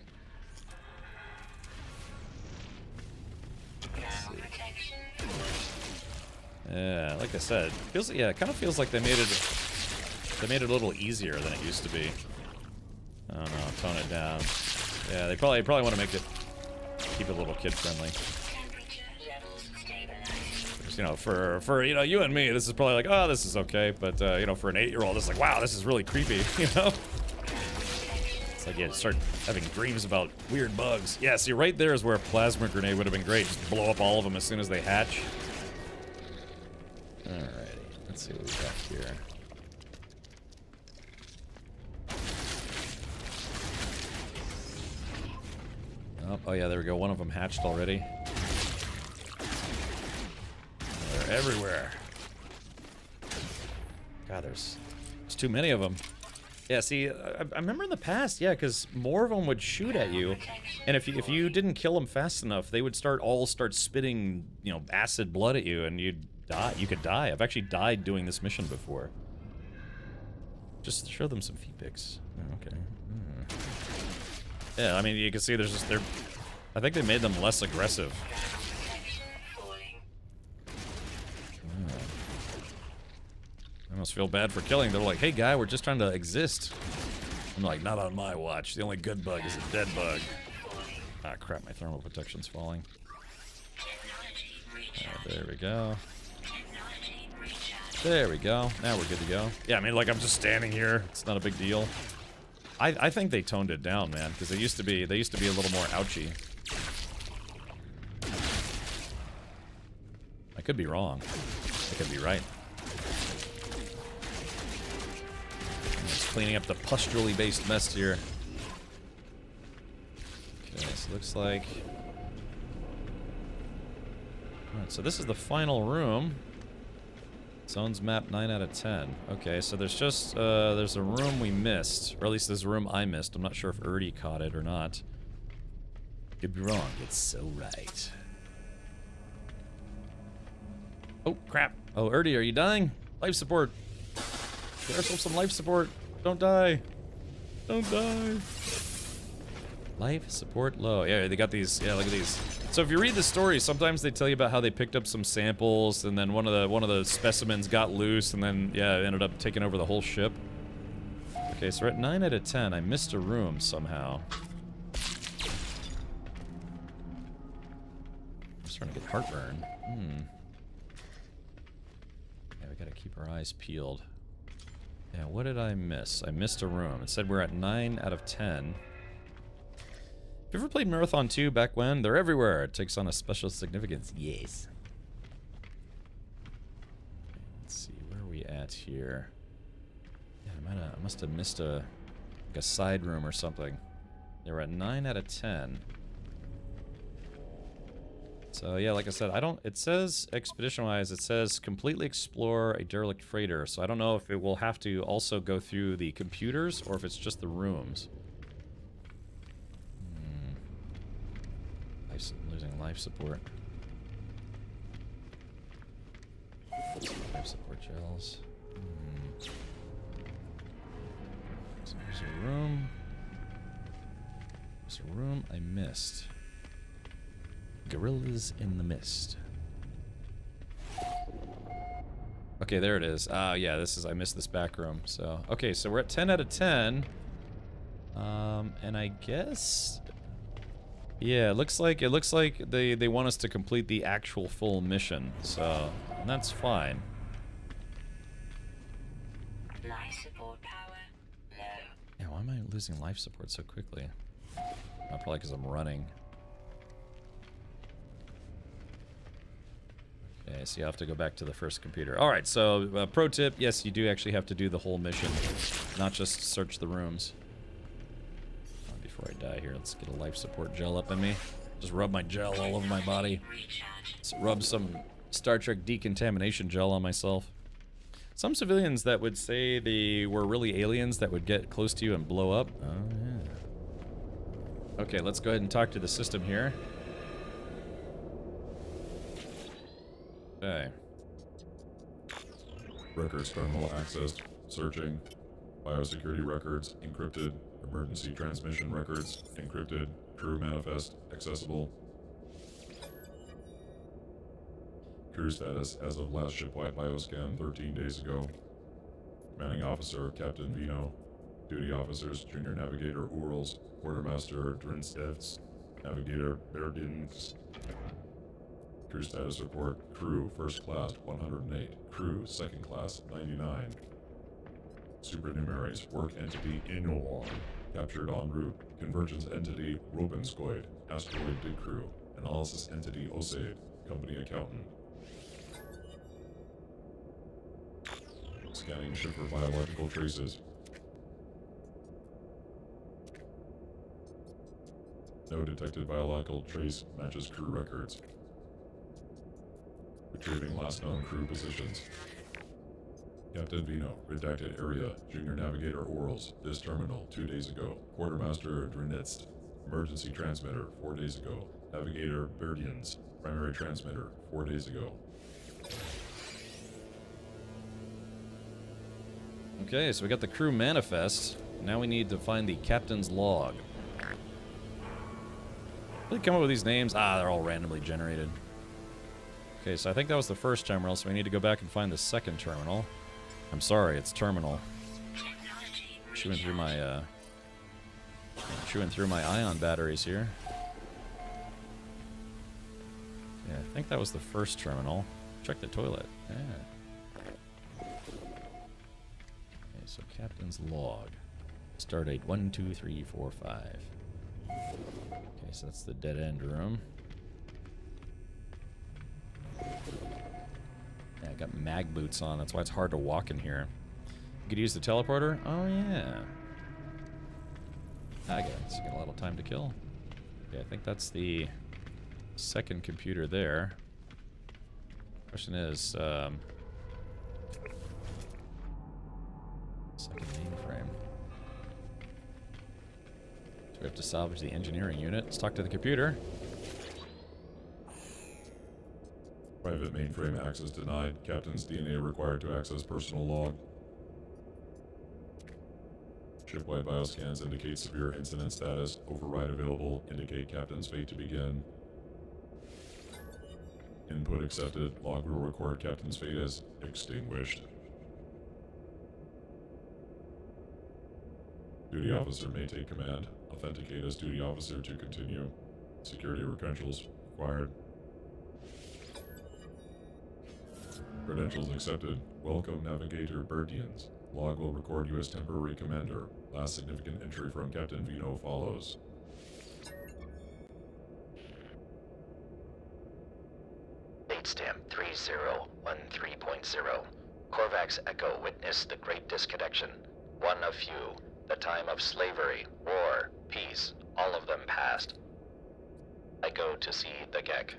Yeah, like I said, it kind of feels like they made it a little easier than it used to be. I don't know, tone it down. Yeah, they probably want to keep it a little kid friendly. Just, you know, for you know, you and me, this is probably like, oh, this is okay, but you know, for an 8-year-old, it's like, wow, this is really creepy, you know. It's like you start having dreams about weird bugs. Yeah, see, right there is where a plasma grenade would have been great. Just blow up all of them as soon as they hatch. Alrighty, let's see what we got here. Oh yeah, there we go. One of them hatched already. They're everywhere. God, there's too many of them. Yeah, see, I remember in the past, yeah, because more of them would shoot at you, and if you didn't kill them fast enough, they would all start spitting, you know, acid blood at you, and you'd die. You could die. I've actually died doing this mission before. Just to show them some feed pics. Oh, okay. Yeah, I mean, you can see there's just I think they made them less aggressive. I almost feel bad for killing. They're like, hey guy, we're just trying to exist. I'm like, not on my watch. The only good bug is a dead bug. Ah, crap, my thermal protection's falling. There we go. There we go. Now we're good to go. Yeah, I mean, like, I'm just standing here. It's not a big deal. I think they toned it down, man, because they used to be a little more ouchy. I could be wrong. I could be right. Cleaning up the pustulely based mess here. Okay, so looks like... Alright, so this is the final room. Zones map 9 out of 10. Okay, so there's just, there's a room we missed. Or at least there's a room I missed. I'm not sure if Erdy caught it or not. Could be wrong. It's so right. Oh, crap. Oh, Erdy, are you dying? Life support. Get ourselves some life support. Don't die. Don't die. Life support low. Yeah, they got these. Yeah, look at these. So if you read the story, sometimes they tell you about how they picked up some samples, and then one of the specimens got loose, and then yeah, it ended up taking over the whole ship. Okay, so we're at 9 out of 10. I missed a room somehow. I'm starting to get heartburn. Yeah, we gotta keep our eyes peeled. Yeah, what did I miss? I missed a room. It said we're at 9 out of 10. Have you ever played Marathon 2 back when? They're everywhere. It takes on a special significance. Yes. Let's see, where are we at here? Yeah, I must have missed like a side room or something. They were at 9 out of 10. So yeah, like I said, it says, expedition-wise, it says completely explore a derelict freighter. So I don't know if it will have to also go through the computers or if it's just the rooms. Losing life support. Life support gels. So there's a room. There's a room I missed. Gorillas in the mist. Okay, there it is. Yeah, I missed this back room. So, okay, so we're at 10 out of 10. And I guess, yeah, it looks like they want us to complete the actual full mission. So, that's fine. Life support power low. Yeah, why am I losing life support so quickly? Probably because I'm running. Okay, so you have to go back to the first computer. Alright, so pro tip, yes, you do actually have to do the whole mission, not just search the rooms. Before I die here, let's get a life support gel up in me. Just rub my gel all over my body. Let's rub some Star Trek decontamination gel on myself. Some civilians that would say they were really aliens that would get close to you and blow up. Oh, yeah. Okay, let's go ahead and talk to the system here. Okay. Records terminal accessed. Searching. Biosecurity records encrypted. Emergency transmission records encrypted. Crew manifest accessible. Crew status as of last shipwide bioscan 13 days ago. Commanding officer Captain Vino. Duty officers Junior Navigator Urals. Quartermaster Drinstevs. Navigator Berdins. Crew status report. Crew first class 108. Crew second class 99. Supernumeraries. Work entity Inuon. Captured en route. Convergence entity Robinskoid. Asteroid Dig Crew. Analysis entity Osaid. Company accountant. Scanning ship for biological traces. No detected biological trace matches crew records. Retrieving last known crew positions. Captain Vino, redacted area, Junior Navigator Orals, this terminal, 2 days ago. Quartermaster Drenitz, emergency transmitter, 4 days ago. Navigator Berdians, primary transmitter, 4 days ago. Okay, so we got the crew manifest. Now we need to find the captain's log. How did they come up with these names? Ah, they're all randomly generated. Okay, so I think that was the first terminal, so we need to go back and find the second terminal. I'm sorry, it's terminal. Chewing through my ion batteries here. Yeah, I think that was the first terminal. Check the toilet. Yeah. Okay, so captain's log. Stardate 1, 2, 3, 4, 5. Okay, so that's the dead end room. Yeah, I got mag boots on. That's why it's hard to walk in here. You could use the teleporter? Oh, yeah. I guess. Got a little time to kill. Okay, I think that's the second computer there. Question is, second mainframe. So we have to salvage the engineering unit. Let's talk to the computer. Private mainframe access denied. Captain's DNA required to access personal log. Shipwide bioscans indicate severe incident status. Override available. Indicate captain's fate to begin. Input accepted. Log will record captain's fate as extinguished. Duty officer may take command. Authenticate as duty officer to continue. Security credentials required. Credentials accepted. Welcome, Navigator Berdians. Log will record U.S. Temporary Commander. Last significant entry from Captain Vino follows. Date stamp 3013.0. Korvax Echo witnessed the Great Disconnection. One of few. The time of slavery, war, peace, all of them past. I go to see the Gek.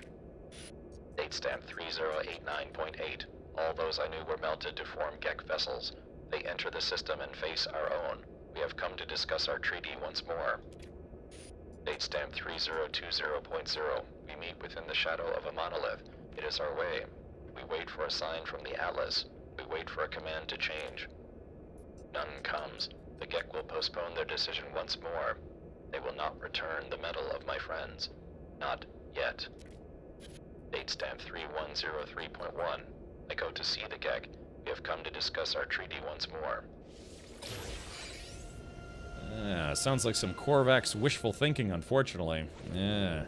Date stamp 3089.8. All those I knew were melted to form Gek vessels. They enter the system and face our own. We have come to discuss our treaty once more. Date stamp 3020.0. We meet within the shadow of a monolith. It is our way. We wait for a sign from the Atlas. We wait for a command to change. None comes. The Gek will postpone their decision once more. They will not return the metal of my friends. Not yet. Date stamp 3103.1. I go to see the Gek. We have come to discuss our treaty once more. Sounds like some Korvax wishful thinking, unfortunately. Yeah.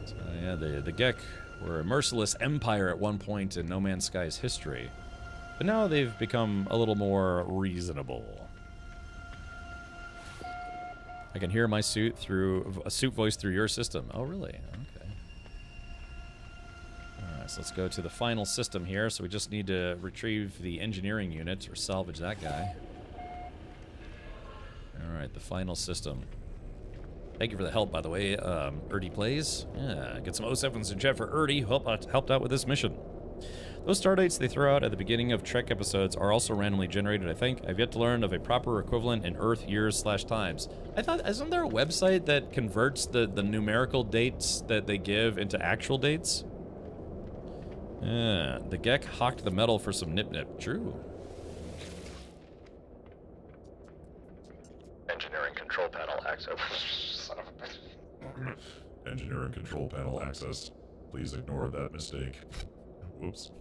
So, yeah, the Gek were a merciless empire at one point in No Man's Sky's history. But now they've become a little more reasonable. I can hear my suit voice through your system. Oh, really? Okay. Alright, so let's go to the final system here. So we just need to retrieve the engineering unit or salvage that guy. Alright, the final system. Thank you for the help, by the way, Erdy Plays. Yeah, get some 07s in chat for Erdy, who helped out with this mission. Those stardates they throw out at the beginning of Trek episodes are also randomly generated, I think. I've yet to learn of a proper equivalent in Earth years/times. I thought, isn't there a website that converts the numerical dates that they give into actual dates? Yeah, the Gek hawked the metal for some nip-nip. True. Engineering control panel access. Son of a bitch. Engineering control panel access. Please ignore that mistake. Whoops.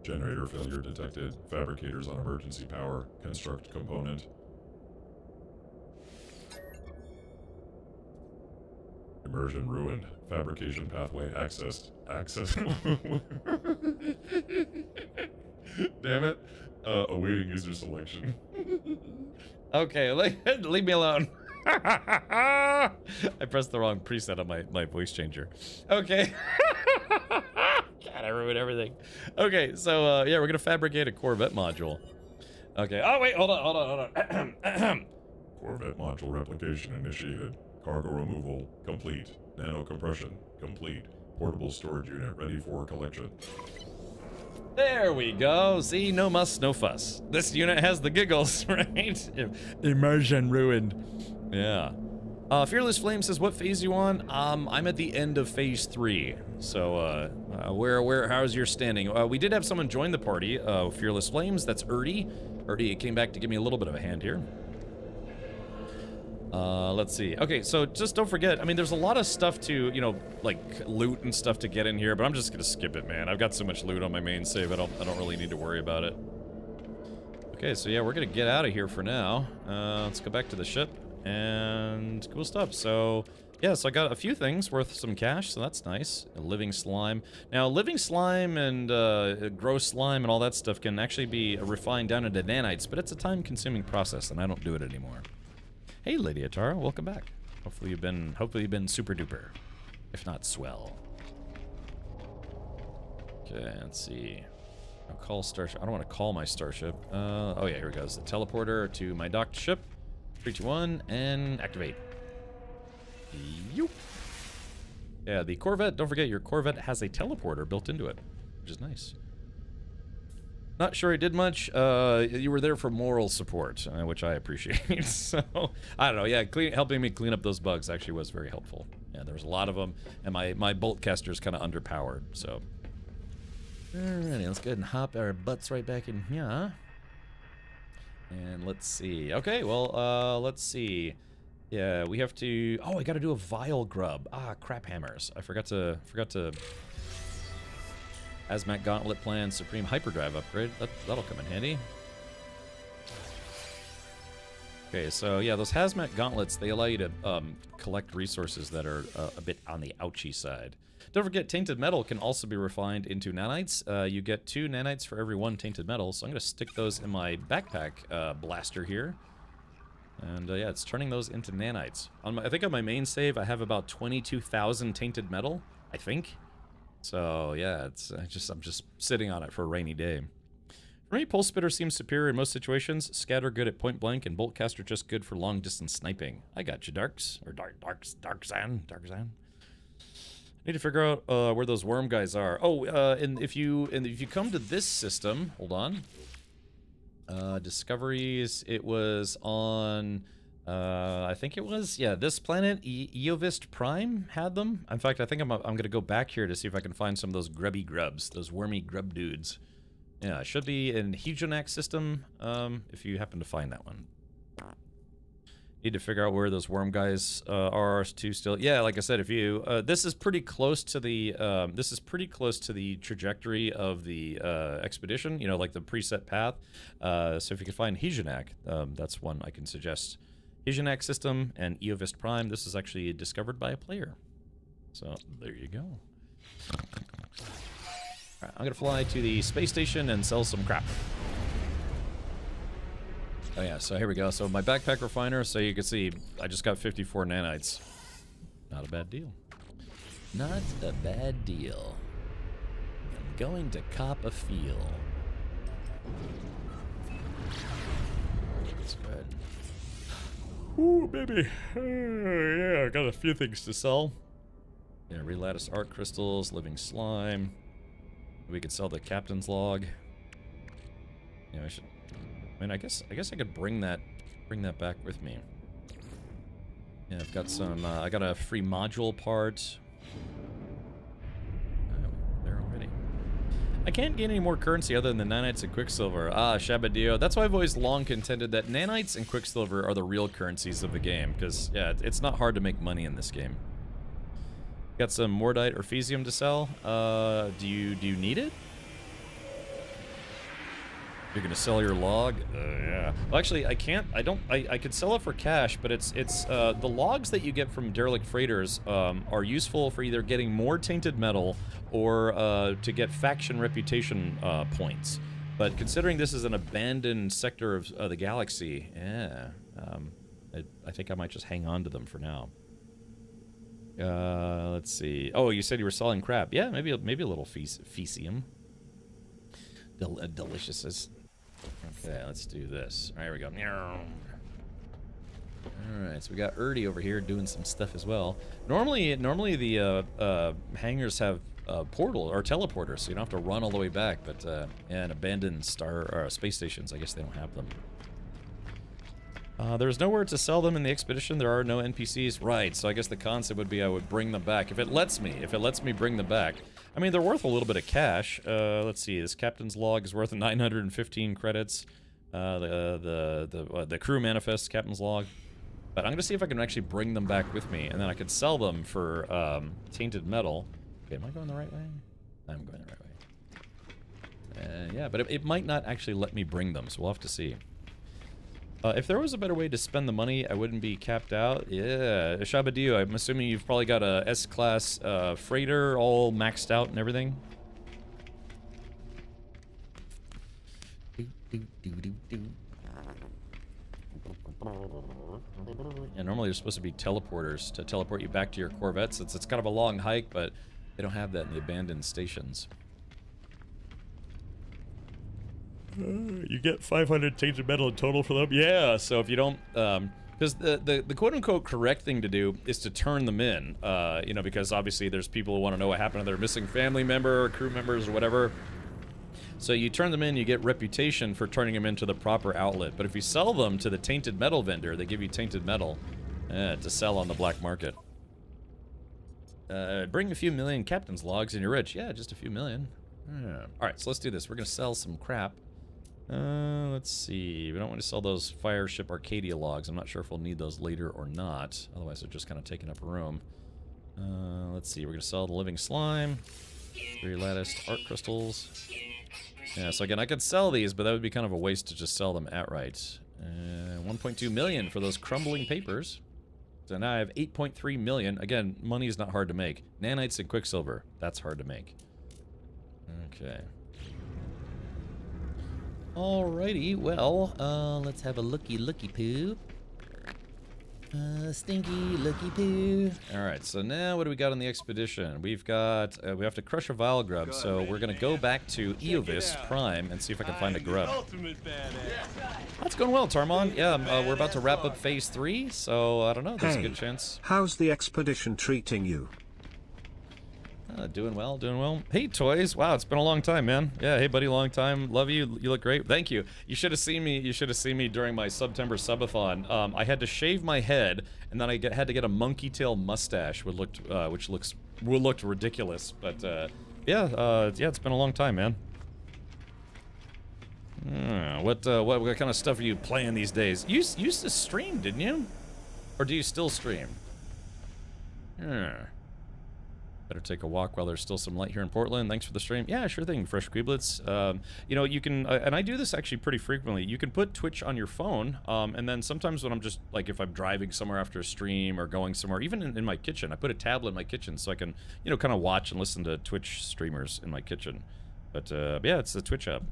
Generator failure detected. Fabricators on emergency power. Construct component. Immersion ruined. Fabrication pathway accessed. Access. Damn it. Awaiting user selection. Okay, leave me alone. I pressed the wrong preset on my voice changer. Okay. God, I ruined everything. Okay, so yeah, we're gonna fabricate a Corvette module. Okay. Oh wait, hold on. Corvette module replication initiated. Cargo removal complete. Nano compression complete. Portable storage unit ready for collection. There we go. See, no muss, no fuss. This unit has the giggles, right? Immersion ruined. Yeah. Fearless Flame says, what phase you on? I'm at the end of phase 3. So, how's your standing? We did have someone join the party, Fearless Flames. That's Erdy. Erdy came back to give me a little bit of a hand here. Let's see. Okay, so just don't forget, I mean, there's a lot of stuff to, you know, like loot and stuff to get in here, but I'm just gonna skip it, man. I've got so much loot on my main save, I don't really need to worry about it. Okay, so yeah, we're gonna get out of here for now. Let's go back to the ship, and cool stuff. So, yeah, so I got a few things worth some cash, so that's nice. A living slime. Now, living slime and gross slime and all that stuff can actually be refined down into nanites, but it's a time-consuming process, and I don't do it anymore. Hey, Lady Atara, welcome back. Hopefully you've been super duper, if not swell. Okay, let's see. I'll call starship. I don't want to call my starship. Oh yeah, here it goes. The teleporter to my docked ship. 3, 2, 1, and activate. Yoop. Yeah, the Corvette. Don't forget, your Corvette has a teleporter built into it, which is nice. Not sure I did much. You were there for moral support, which I appreciate. So, I don't know. Yeah, helping me clean up those bugs actually was very helpful. Yeah, there was a lot of them, and my bolt caster's kind of underpowered, so. Alrighty, let's go ahead and hop our butts right back in here. And let's see. Okay, well, let's see. Yeah, we have to. Oh, I got to do a vial grub. Ah, crap hammers. I forgot to. Hazmat Gauntlet Plan, Supreme Hyperdrive upgrade. That'll come in handy. Okay, so yeah, those Hazmat Gauntlets, they allow you to collect resources that are a bit on the ouchy side. Don't forget, Tainted Metal can also be refined into nanites. You get 2 nanites for every 1 Tainted Metal, so I'm going to stick those in my backpack blaster here. And yeah, it's turning those into nanites. I think on my main save, I have about 22,000 Tainted Metal, I think. So yeah, I'm just sitting on it for a rainy day. For me, Pulse Spitter seems superior in most situations. Scatter good at point blank, and Bolt Caster just good for long distance sniping. I got you, Darks, or Darkzan. Need to figure out where those worm guys are. Oh, and if you come to this system, hold on. Discoveries. It was on. I think it was, yeah, this planet, Eovist Prime had them. In fact, I think I'm gonna go back here to see if I can find some of those grubby grubs, those wormy grub dudes. Yeah, it should be in Hejonac system, if you happen to find that one. Need to figure out where those worm guys are too still. Yeah, like I said, if you, this is pretty close to the, trajectory of the expedition, you know, like the preset path. So if you can find Hejonac, that's one I can suggest. Hejonac system and Eovist Prime. This is actually discovered by a player. So there you go. Alright, I'm gonna fly to the space station and sell some crap. Oh yeah, so here we go. So my backpack refiner, so you can see I just got 54 nanites. Not a bad deal. Not a bad deal. I'm going to cop a feel. That's good. Ooh, baby. Yeah, I got a few things to sell. Yeah, relattice art crystals, living slime. We could sell the captain's log. Yeah, I should. I mean, I guess I could bring that back with me. Yeah, I've got some. I got a free module part. There already. I can't gain any more currency other than the nanites and quicksilver. Ah, Shabadio. That's why I've always long contended that nanites and quicksilver are the real currencies of the game. Because yeah, it's not hard to make money in this game. Got some Mordite or Phesium to sell. Do you need it? You're gonna sell your log? Yeah. Well, actually, I can't. I could sell it for cash, but it's the logs that you get from derelict freighters are useful for either getting more tainted metal or to get faction reputation points. But considering this is an abandoned sector of the galaxy, yeah, I think I might just hang on to them for now. Let's see. Oh, you said you were selling crap. Yeah, maybe a little fecium. Delicious. Okay, let's do this. All right, here we go. Alright, so we got Erdy over here doing some stuff as well. Normally the hangars have portal or teleporters, so you don't have to run all the way back, but and abandoned space stations, I guess they don't have them. There's nowhere to sell them in the expedition. There are no NPCs. Right, so I guess the concept would be I would bring them back. If it lets me bring them back. I mean, they're worth a little bit of cash. Let's see, this captain's log is worth 915 credits. The crew manifest, captain's log. But I'm going to see if I can actually bring them back with me, and then I could sell them for tainted metal. Okay, am I going the right way? I'm going the right way. Yeah, but it might not actually let me bring them, so we'll have to see. If there was a better way to spend the money, I wouldn't be capped out. Yeah, Shabadio, I'm assuming you've probably got a S-class freighter all maxed out and everything. Yeah, normally there's supposed to be teleporters to teleport you back to your Corvettes. It's kind of a long hike, but they don't have that in the abandoned stations. You get 500 tainted metal in total for them? Yeah, so if you don't... because the quote-unquote correct thing to do is to turn them in, you know, because obviously there's people who want to know what happened to their missing family member or crew members or whatever. So you turn them in, you get reputation for turning them into the proper outlet. But if you sell them to the tainted metal vendor, they give you tainted metal to sell on the black market. Bring a few million captain's logs and you're rich. Yeah, just a few million. Yeah. Alright, so let's do this. We're going to sell some crap. Let's see. We don't want to sell those Fireship Arcadia logs. I'm not sure if we'll need those later or not. Otherwise, they're just kind of taking up room. Let's see. We're going to sell the living slime. 3 latticed art crystals. Yeah, so again, I could sell these, but that would be kind of a waste to just sell them outright. 1.2 million for those crumbling papers. So now I have 8.3 million. Again, money is not hard to make. Nanites and quicksilver. That's hard to make. Okay. Alrighty, well, let's have a looky poo. Stinky looky poo. Alright, so now what do we got on the expedition? We've got, we have to crush a vile grub, so we're gonna go back to Eovis Prime and see if I can find a grub. That's going well, Tarmon. Yeah, we're about to wrap up phase 3, so I don't know, there's a good chance. How's the expedition treating you? Doing well, doing well. Hey, Toys. Wow, it's been a long time, man. Yeah, hey, buddy, long time. Love you. You look great. Thank you. You should have seen me. You should have seen me during my September subathon. I had to shave my head, and then I had to get a monkey tail mustache, which looked ridiculous. But yeah, it's been a long time, man. What kind of stuff are you playing these days? You used to stream, didn't you? Or do you still stream? Better take a walk while there's still some light here in Portland. Thanks for the stream. Yeah, sure thing, Fresh Queeblets. You know, you can, and I do this actually pretty frequently, you can put Twitch on your phone, and then sometimes when I'm just, like if I'm driving somewhere after a stream or going somewhere, even in my kitchen, I put a tablet in my kitchen so I can, you know, kind of watch and listen to Twitch streamers in my kitchen. But yeah, it's the Twitch app.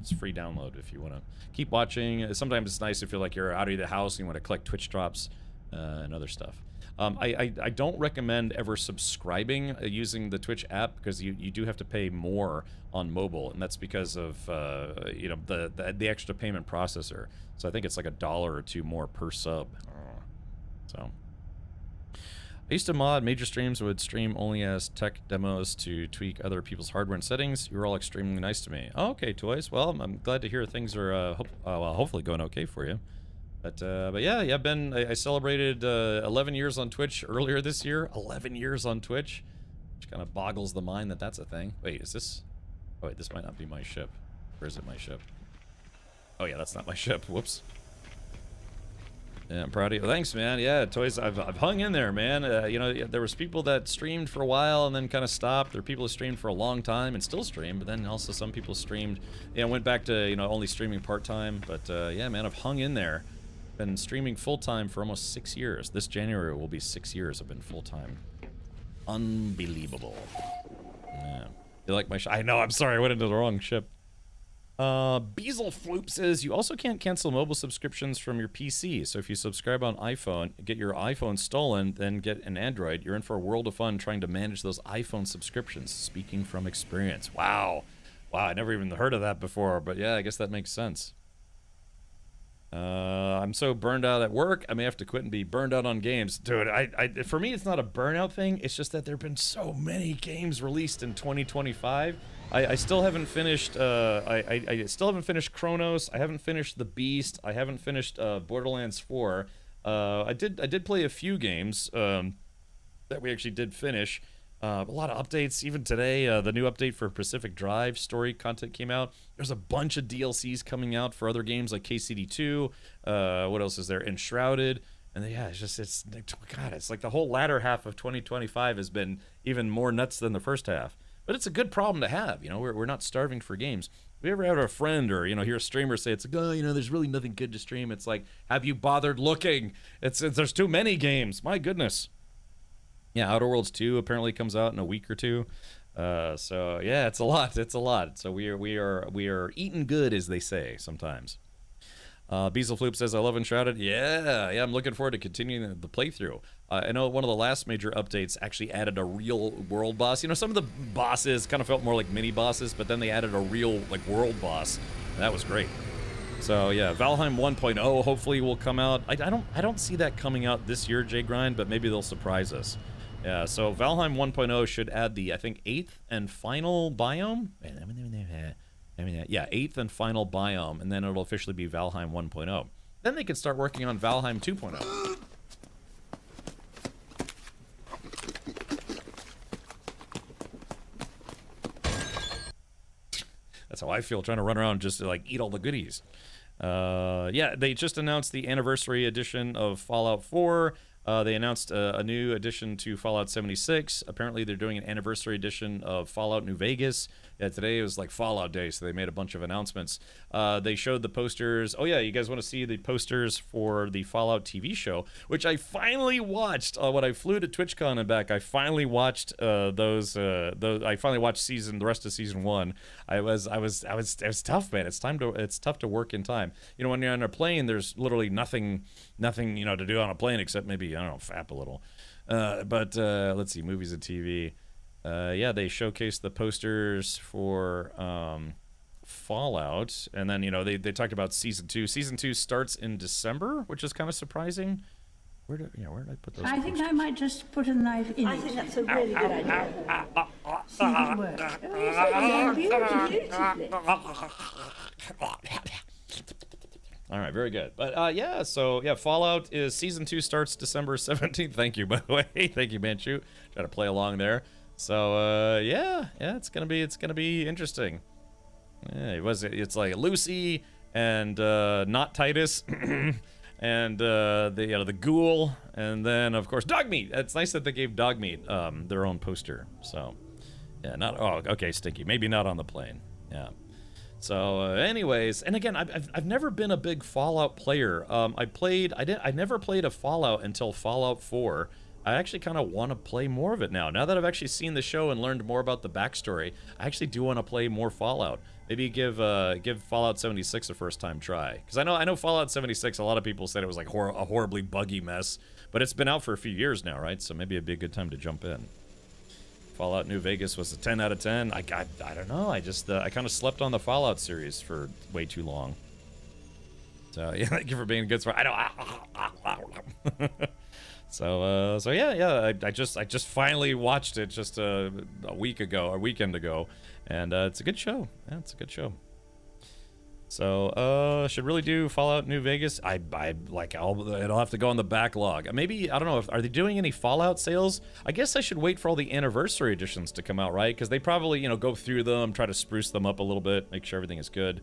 It's a free download if you want to keep watching. Sometimes it's nice if you're like you're out of the house and you want to collect Twitch drops and other stuff. I don't recommend ever subscribing using the Twitch app because you do have to pay more on mobile, and that's because of you know the extra payment processor. So I think it's like $1 or $2 more per sub. So I used to mod major streams, would stream only as tech demos to tweak other people's hardware and settings. You were all extremely nice to me. Oh, okay, Toys. Well, I'm glad to hear things are well, hopefully going okay for you. But yeah, I celebrated 11 years on Twitch earlier this year. 11 years on Twitch, which kind of boggles the mind that that's a thing. Wait, is this? Oh wait, this might not be my ship. Or is it my ship? Oh yeah, that's not my ship. Whoops. Yeah, I'm proud of you. Thanks, man. Yeah, Toys, I've hung in there, man. You know, there was people that streamed for a while and then kind of stopped. There are people who streamed for a long time and still stream, but then also some people streamed, you know, went back to, you know, only streaming part-time. But yeah, man, I've hung in there. Been streaming full-time for almost 6 years. This January will be 6 years I've been full-time. Unbelievable. Yeah. You like my ship? I know, I'm sorry, I went into the wrong ship. Beazle Floop says you also can't cancel mobile subscriptions from your PC. So if you subscribe on iPhone, get your iPhone stolen, then get an Android, you're in for a world of fun trying to manage those iPhone subscriptions. Speaking from experience. Wow. Wow, I never even heard of that before, but yeah, I guess that makes sense. I'm so burned out at work, I may have to quit and be burned out on games. Dude, for me, it's not a burnout thing. It's just that there have been so many games released in 2025. I still haven't finished, I still haven't finished Chronos. I haven't finished The Beast. I haven't finished Borderlands 4. I did play a few games that we actually did finish. A lot of updates. Even today, the new update for Pacific Drive story content came out. There's a bunch of DLCs coming out for other games like KCD2. What else is there? Enshrouded. And then, yeah, it's like the whole latter half of 2025 has been even more nuts than the first half. But it's a good problem to have. You know, we're not starving for games. If we ever have a friend or, hear a streamer say, it's like, oh, there's really nothing good to stream. It's like, have you bothered looking? There's too many games. My goodness. Yeah, Outer Worlds 2 apparently comes out in a week or two. So yeah, it's a lot. It's a lot. So we are eating good, as they say sometimes. Beazle Floop says, I love Enshrouded. Yeah, I'm looking forward to continuing the playthrough. I know one of the last major updates actually added a real world boss. Some of the bosses kind of felt more like mini bosses, but then they added a real world boss. And that was great. So yeah, Valheim 1.0 hopefully will come out. I don't see that coming out this year, Jay Grind, but maybe they'll surprise us. Yeah, so Valheim 1.0 should add the, I think, 8th and final biome? Yeah, 8th and final biome, and then it'll officially be Valheim 1.0. Then they could start working on Valheim 2.0. That's how I feel, trying to run around just to, eat all the goodies. Yeah, they just announced the anniversary edition of Fallout 4. They announced a new addition to Fallout 76. Apparently, they're doing an anniversary edition of Fallout New Vegas. Yeah, today was like Fallout Day, so they made a bunch of announcements. They showed the posters. Oh, yeah, you guys want to see the posters for the Fallout TV show, which I finally watched. When I flew to TwitchCon and back, I finally watched those. I finally watched the rest of season 1. It was tough, man. It's tough to work in time. When you're on a plane, there's literally nothing to do on a plane except maybe, I don't know, fap a little. But let's see, movies and TV. Yeah, they showcased the posters for Fallout, and then they talked about season 2. Season 2 starts in December, which is kind of surprising. Where did I put those? I think I might just put a knife in it. I think that's a really good idea. See if it works. All right, very good. But yeah, so yeah, Fallout is season 2 starts December 17th. Thank you, by the way. Thank you, Manchu. Try to play along there. So yeah, it's gonna be interesting. Yeah, it's like Lucy and not Titus, and the ghoul, and then of course Dogmeat. It's nice that they gave Dogmeat their own poster. So yeah, okay, Stinky. Maybe not on the plane. Yeah. So anyways, and again, I've never been a big Fallout player. I never played a Fallout until Fallout 4. I actually kind of want to play more of it now. Now that I've actually seen the show and learned more about the backstory, I actually do want to play more Fallout. Maybe give Fallout 76 a first time try. Because I know Fallout 76, a lot of people said it was like a horribly buggy mess, but it's been out for a few years now, right? So maybe it'd be a good time to jump in. Fallout New Vegas was a 10 out of 10. I don't know. I kind of slept on the Fallout series for way too long. So yeah, thank you for being a good sport. I know. So yeah. I just finally watched it just a weekend ago, and it's a good show. Yeah, it's a good show. So should really do Fallout New Vegas. It'll have to go on the backlog. Maybe, I don't know, are they doing any Fallout sales? I guess I should wait for all the anniversary editions to come out, right? Because they probably go through them, try to spruce them up a little bit, make sure everything is good.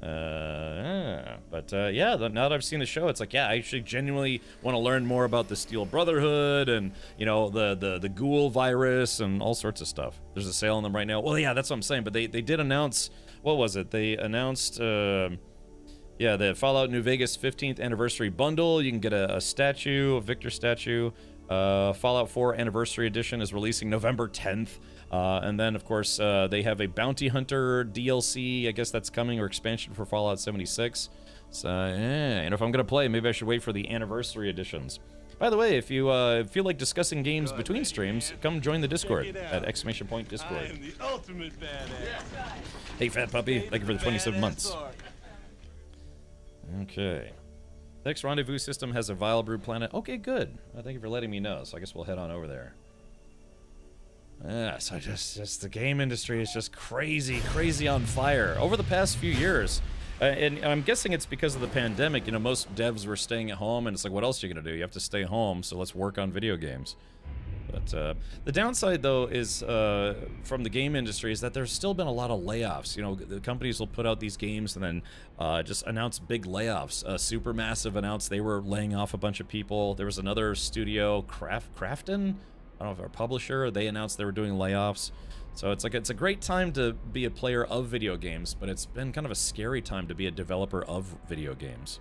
Yeah, now that I've seen the show, it's like, yeah, I actually genuinely want to learn more about the Steel Brotherhood and the ghoul virus and all sorts of stuff. There's a sale on them right now. Well, yeah, that's what I'm saying. But they did announce, what was it? They announced the Fallout New Vegas 15th anniversary bundle. You can get a statue, a Victor statue. Fallout 4 Anniversary Edition is releasing November 10th. And then, of course, they have a Bounty Hunter DLC. I guess that's coming, or expansion for Fallout 76. So, and if I'm going to play, maybe I should wait for the Anniversary Editions. By the way, if you feel like discussing games between streams, come join the Discord at !Discord. I am the ultimate badass. Hey, Fat Puppy. Thank you for the 27 months. Okay. Next rendezvous system has a Vile Brew planet. Okay, good. Thank you for letting me know. So I guess we'll head on over there. Yeah, so just the game industry is just crazy on fire over the past few years. And I'm guessing it's because of the pandemic. You know, most devs were staying at home, and it's like, what else are you gonna do? You have to stay home, so let's work on video games. But the downside, though, is from the game industry is that there's still been a lot of layoffs. You know, the companies will put out these games and then just announce big layoffs. Supermassive announced they were laying off a bunch of people. There was another studio, Crafton, I don't know if our publisher, they announced they were doing layoffs. So it's like, it's a great time to be a player of video games, but it's been kind of a scary time to be a developer of video games.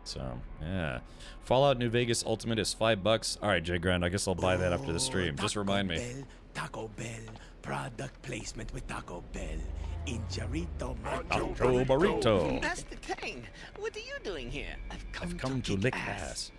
So, yeah. Fallout New Vegas Ultimate is $5. All right, Jay Grand, I guess I'll buy that after the stream. Just remind me. Taco Bell, product placement with Taco Bell. Injarito Nacho Burrito. That's the thing. What are you doing here? I've come to lick ass.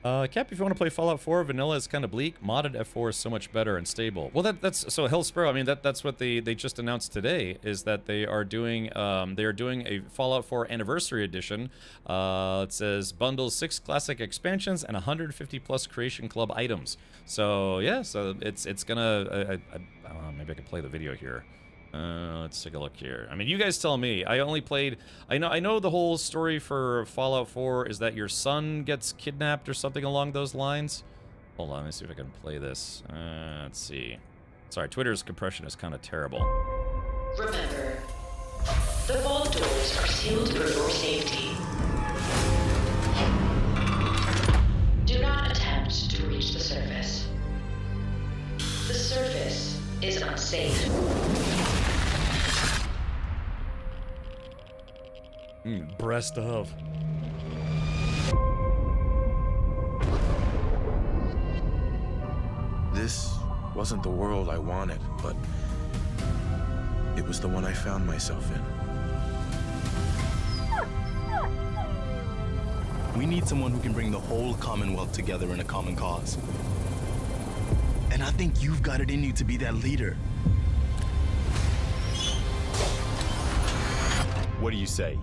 Cap, if you want to play Fallout 4, vanilla is kind of bleak. Modded F4 is so much better and stable. Well, that's so Hill Sparrow. I mean, that's what they just announced today, is that they are doing a Fallout 4 Anniversary Edition. It says bundles 6 classic expansions and 150 plus Creation Club items. So yeah, so it's gonna. I don't know, maybe I could play the video here. Let's take a look here. I mean, you guys tell me. I only played. I know the whole story for Fallout 4 is that your son gets kidnapped or something along those lines. Hold on, let me see if I can play this. Let's see. Sorry, Twitter's compression is kind of terrible. Remember, the vault doors are sealed for your safety. Do not attempt to reach the surface. The surface is unsafe. Breast of. This wasn't the world I wanted, but it was the one I found myself in. We need someone who can bring the whole Commonwealth together in a common cause. And I think you've got it in you to be that leader. What do you say?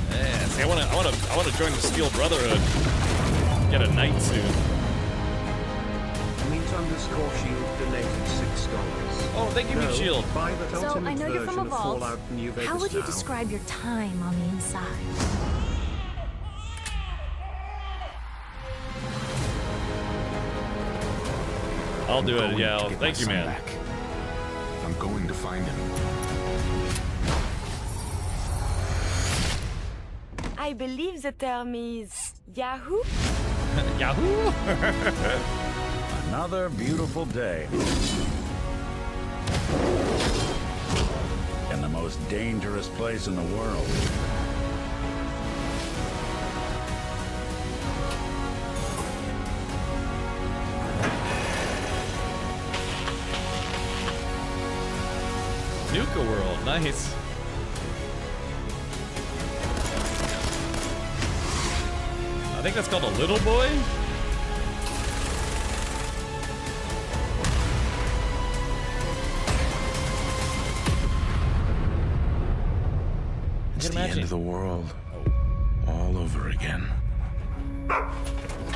Yeah, see, I wanna join the Steel Brotherhood. Get a knight suit. Meat_shield donated $6. Oh, thank you, Meat Shield. Buy that So, I ultimate know you're from a version of vault. Fallout New Vegas How would you now. describe your time on the inside? I'll do it, yeah. Thank you, man. I'm going to find him. I believe the term is Yahoo. Yahoo! Another beautiful day. In the most dangerous place in the world. Nuka World, nice. I think that's called a little boy. It's the end of the world. All over again.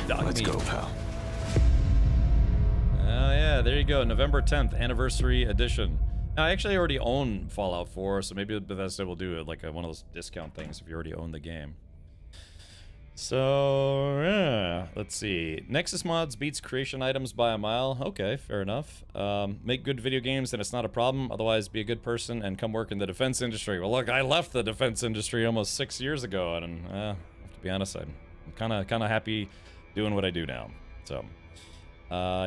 Let's go, pal. Oh yeah, there you go. November 10th, Anniversary Edition. Now, I actually already own Fallout 4, so maybe Bethesda will do it like one of those discount things if you already own the game. So, yeah, let's see. Nexus Mods beats creation items by a mile. Okay, fair enough. Make good video games and it's not a problem. Otherwise, be a good person and come work in the defense industry. Well, look, I left the defense industry almost 6 years ago, and I have to be honest, I'm kind of happy doing what I do now. So,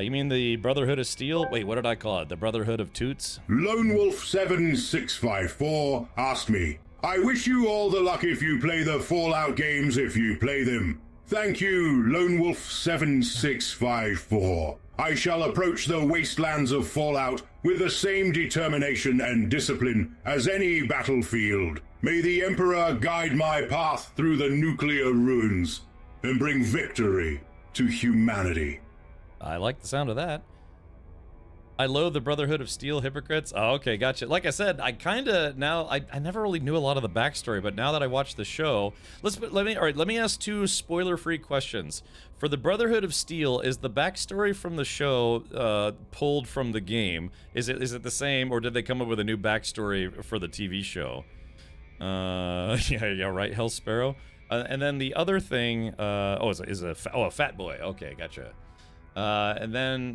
you mean the Brotherhood of Steel? Wait, what did I call it? The Brotherhood of Toots? Lone Wolf 7654 asked me, I wish you all the luck if you play the Fallout games if you play them. Thank you, Lone Wolf 7654. I shall approach the wastelands of Fallout with the same determination and discipline as any battlefield. May the Emperor guide my path through the nuclear ruins and bring victory to humanity. I like the sound of that. I loathe the Brotherhood of Steel hypocrites. Oh, okay, gotcha. Like I said, I kind of now I never really knew a lot of the backstory, but now that I watched the show, let me ask two spoiler-free questions. For the Brotherhood of Steel, is the backstory from the show pulled from the game? Is it the same, or did they come up with a new backstory for the TV show? Yeah, right, Hell Sparrow. And then the other thing, a fat boy. Okay, gotcha. And then,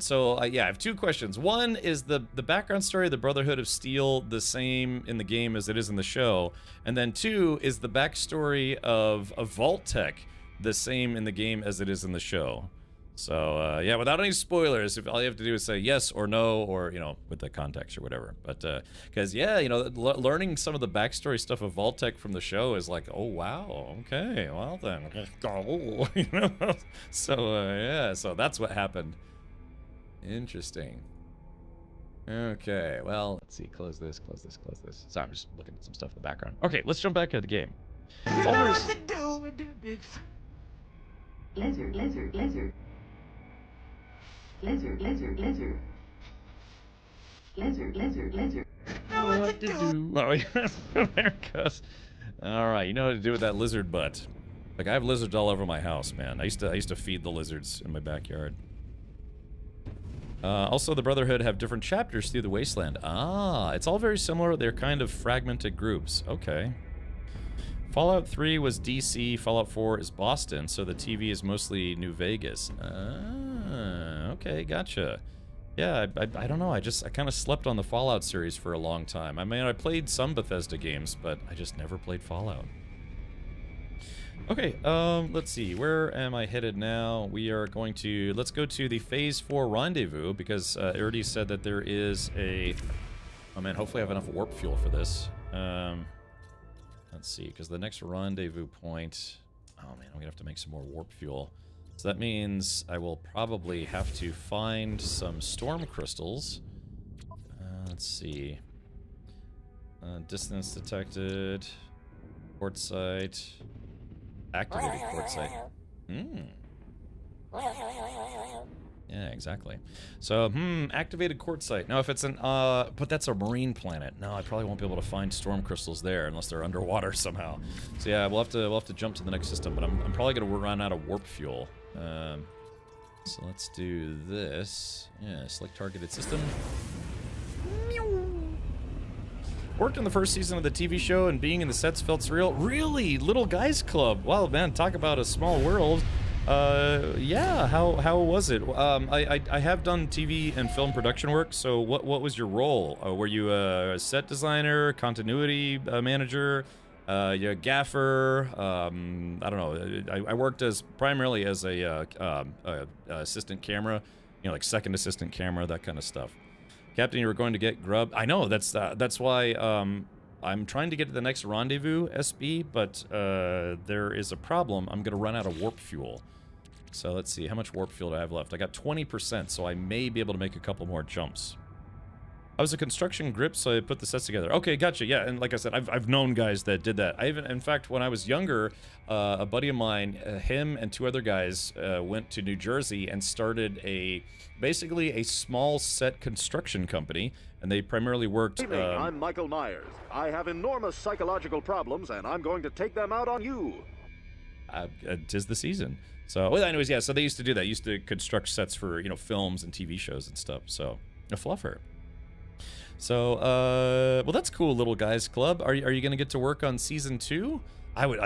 yeah, I have two questions. One, is the background story of the Brotherhood of Steel the same in the game as it is in the show? And then two, is the backstory of Vault-Tec the same in the game as it is in the show? So, yeah, without any spoilers, if all you have to do is say yes or no, or, with the context or whatever. But, because, yeah, learning some of the backstory stuff of Vault-Tec from the show is like, oh, wow, okay, well then, So, yeah, so that's what happened. Interesting. Okay, well, let's see, close this. Sorry, I'm just looking at some stuff in the background. Okay, let's jump back to the game. Lizard. What to do? Oh, yeah. There it goes. Alright, you know what to do with that lizard butt. Like, I have lizards all over my house, man. I used to feed the lizards in my backyard. Also, the Brotherhood have different chapters through the wasteland. Ah, it's all very similar. They're kind of fragmented groups. Okay. Fallout 3 was DC, Fallout 4 is Boston, so the TV is mostly New Vegas. Ah, okay, gotcha. Yeah, I don't know, I kind of slept on the Fallout series for a long time. I mean, I played some Bethesda games, but I just never played Fallout. Okay, let's see, where am I headed now? We are going to, let's go to the Phase 4 rendezvous, because it already said that there is a, oh man, hopefully I have enough warp fuel for this. Let's see, because the next rendezvous point... Oh man, I'm gonna have to make some more warp fuel. So that means I will probably have to find some storm crystals. Let's see. Distance detected. Quartzite. Activated quartzite. Yeah, exactly. So, activated quartzite. Now, if it's an, but that's a marine planet. No, I probably won't be able to find storm crystals there unless they're underwater somehow. So yeah, we'll have to jump to the next system. But I'm probably gonna run out of warp fuel. So let's do this. Yeah, select targeted system. Worked in the first season of the TV show, and being in the sets felt surreal. Really, Little Guys Club. Wow, man, talk about a small world. Yeah, how was it? I have done TV and film production work, so what was your role? Were you a set designer, continuity manager, you a gaffer? I don't know. I worked primarily as a assistant camera, like second assistant camera, that kind of stuff. Captain, you were going to get grub. I know, that's why I'm trying to get to the next rendezvous, SB, but there is a problem. I'm going to run out of warp fuel. So let's see, how much warp fuel do I have left? I got 20%, so I may be able to make a couple more jumps. I was a construction grip, so I put the sets together. Okay, gotcha, yeah, and like I said, I've known guys that did that. In fact, when I was younger, a buddy of mine, him and two other guys went to New Jersey and started basically a small set construction company, and they primarily worked... Good evening, I'm Michael Myers. I have enormous psychological problems, and I'm going to take them out on you. 'Tis the season. So, well, anyways, yeah, so they used to do that. Used to construct sets for, film and TV shows and stuff, so... A fluffer. So, well, that's cool, Little Guys Club. Are you gonna get to work on Season 2? I would,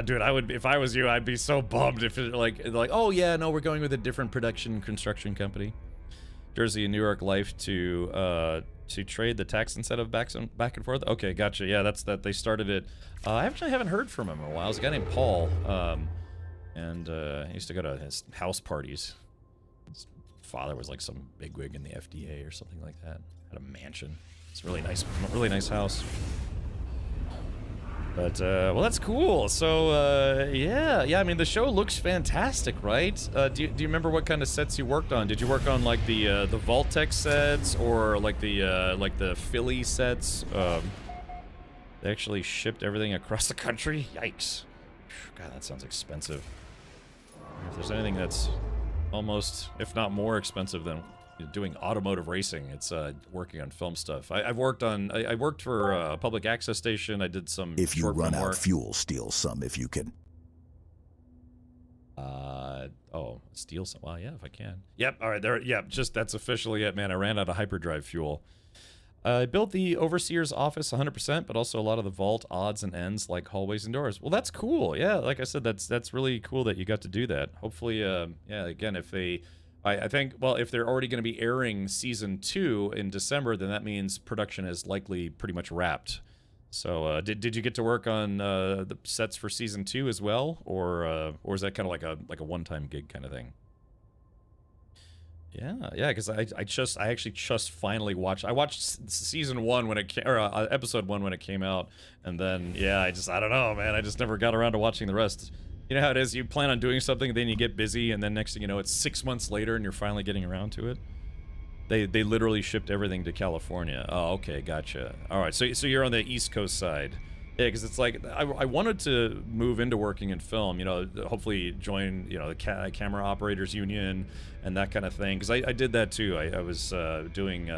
if I was you, I'd be so bummed if it, like, oh yeah, no, we're going with a different construction company. Jersey and New York life to trade the tax incentive back and forth. Okay, gotcha. Yeah, they started it. I actually haven't heard from him in a while. There's a guy named Paul, and he used to go to his house parties. His father was like some bigwig in the FDA or something like that. Had a mansion. It's a really nice house. But, well, that's cool. So, yeah, I mean, the show looks fantastic, right? Do you remember what kind of sets you worked on? Did you work on, like, the Vault-Tec sets, or, like, the Philly sets? They actually shipped everything across the country? Yikes. God, that sounds expensive. If there's anything that's almost, if not more expensive than doing automotive racing, it's working on film stuff. I worked for a public access station. I did some If you short run film out work. fuel, steal some if you can. Oh, steal some. Well, yeah, if I can. Yep. All right. There. Yep. Just that's officially it, man. I ran out of hyperdrive fuel. I built the overseer's office 100%, but also a lot of the vault odds and ends like hallways and doors. Well, that's cool. Yeah, like I said, that's really cool that you got to do that. Hopefully, yeah. Again, if they. I think, well, if they're already going to be airing season 2 in December, then that means production is likely pretty much wrapped. So, did you get to work on the sets for season 2 as well, or is that kind of like a one-time gig kind of thing? Yeah, because I actually just finally watched. I watched season 1 when it came, or episode 1 when it came out, and then yeah, I don't know, man. I just never got around to watching the rest. You know how it is, you plan on doing something, then you get busy, and then next thing you know, it's 6 months later, and you're finally getting around to it. They literally shipped everything to California. Oh, okay, gotcha. All right, so you're on the East Coast side. Yeah, because it's like, I wanted to move into working in film, you know, hopefully join, you know, the camera operators union and that kind of thing, because I did that too. I was doing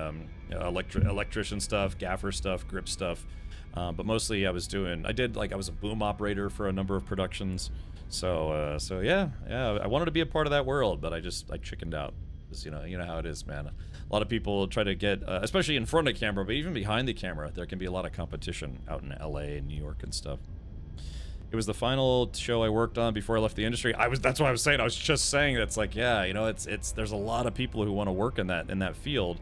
electrician stuff, gaffer stuff, grip stuff, but mostly I was a boom operator for a number of productions. So yeah, I wanted to be a part of that world, but I chickened out. Because, you know how it is, man. A lot of people try to get, especially in front of camera, but even behind the camera, there can be a lot of competition out in LA and New York and stuff. It was the final show I worked on before I left the industry. That's what I was saying. I was just saying that's like, yeah, you know, there's a lot of people who want to work in that field.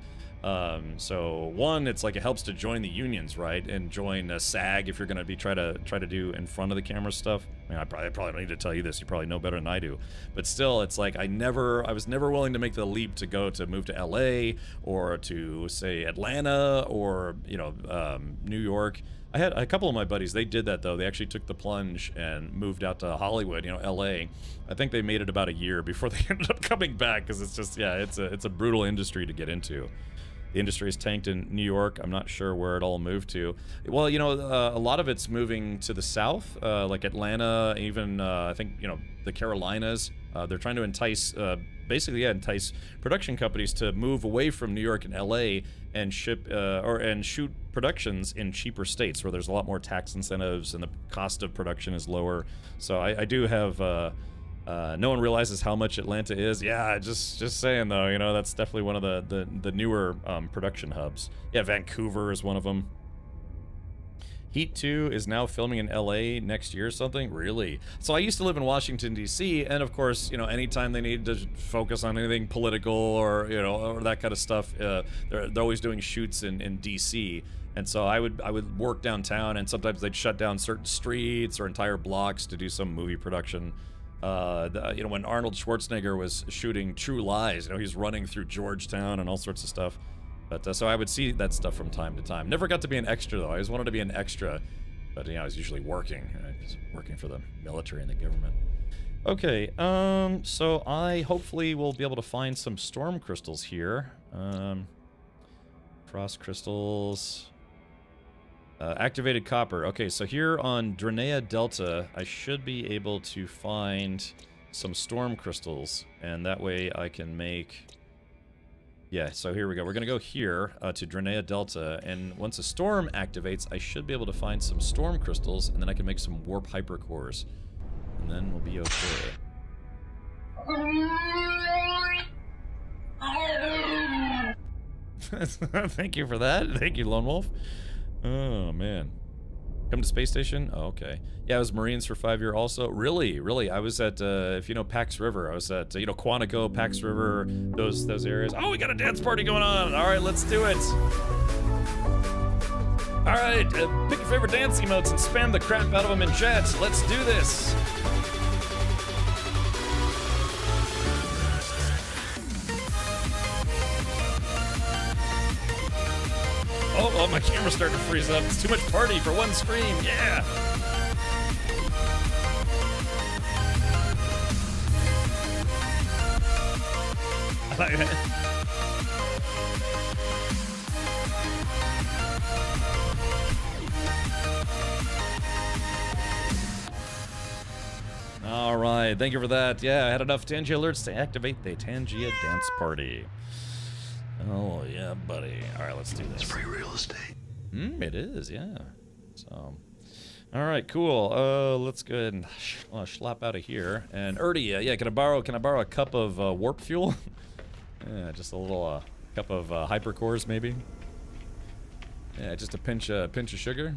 So one, it's like it helps to join the unions, right, and join a SAG if you're going to be try to do in front of the camera stuff. I mean, I probably don't need to tell you this. You probably know better than I do. But still, it's like I was never willing to make the leap to move to LA or to say Atlanta or New York. I had a couple of my buddies. They did that though. They actually took the plunge and moved out to Hollywood, LA. I think they made it about a year before they ended up coming back because it's just it's a brutal industry to get into. The industry is tanked in New York. I'm not sure where it all moved to. Well, a lot of it's moving to the south, like Atlanta, even I think the Carolinas. They're trying to entice production companies to move away from New York and LA and ship and shoot productions in cheaper states where there's a lot more tax incentives and the cost of production is lower. So I do have. No one realizes how much Atlanta is. Yeah, just saying though, that's definitely one of the newer production hubs. Yeah, Vancouver is one of them. Heat 2 is now filming in LA next year or something? Really? So I used to live in Washington, D.C., and of course, anytime they need to focus on anything political or, or that kind of stuff, they're always doing shoots in D.C., and so I would work downtown, and sometimes they'd shut down certain streets or entire blocks to do some movie production. When Arnold Schwarzenegger was shooting True Lies, he's running through Georgetown and all sorts of stuff. But so I would see that stuff from time to time. Never got to be an extra though. I always wanted to be an extra, but I was usually working. I was working for the military and the government. Okay, so I hopefully will be able to find some storm crystals here. Frost crystals. Activated copper. Okay, so here on Drenea Delta, I should be able to find some storm crystals, and that way I can make... Yeah, so here we go. We're going to go here to Drenea Delta, and once a storm activates, I should be able to find some storm crystals, and then I can make some warp hypercores, and then we'll be okay. Thank you for that. Thank you, Lone Wolf. Oh, man. Come to space station? Oh, okay. Yeah, I was Marines for 5 years also. Really? I was at, if you know Pax River, I was at, Quantico, Pax River, those areas. Oh, we got a dance party going on. All right, let's do it. All right, pick your favorite dance emotes and spam the crap out of them in chat. Let's do this. Oh, my camera's starting to freeze up. It's too much party for one stream. Yeah. All right, thank you for that. Yeah, I had enough Tangia alerts to activate the Tangia dance party. Oh, yeah, buddy. All right, let's do this. It's free real estate. It is, yeah. So, all right, cool. Let's go ahead and schlop out of here. And Erdy, yeah, can I borrow a cup of warp fuel? Yeah, just a little cup of hypercores, maybe. Yeah, just a pinch of sugar.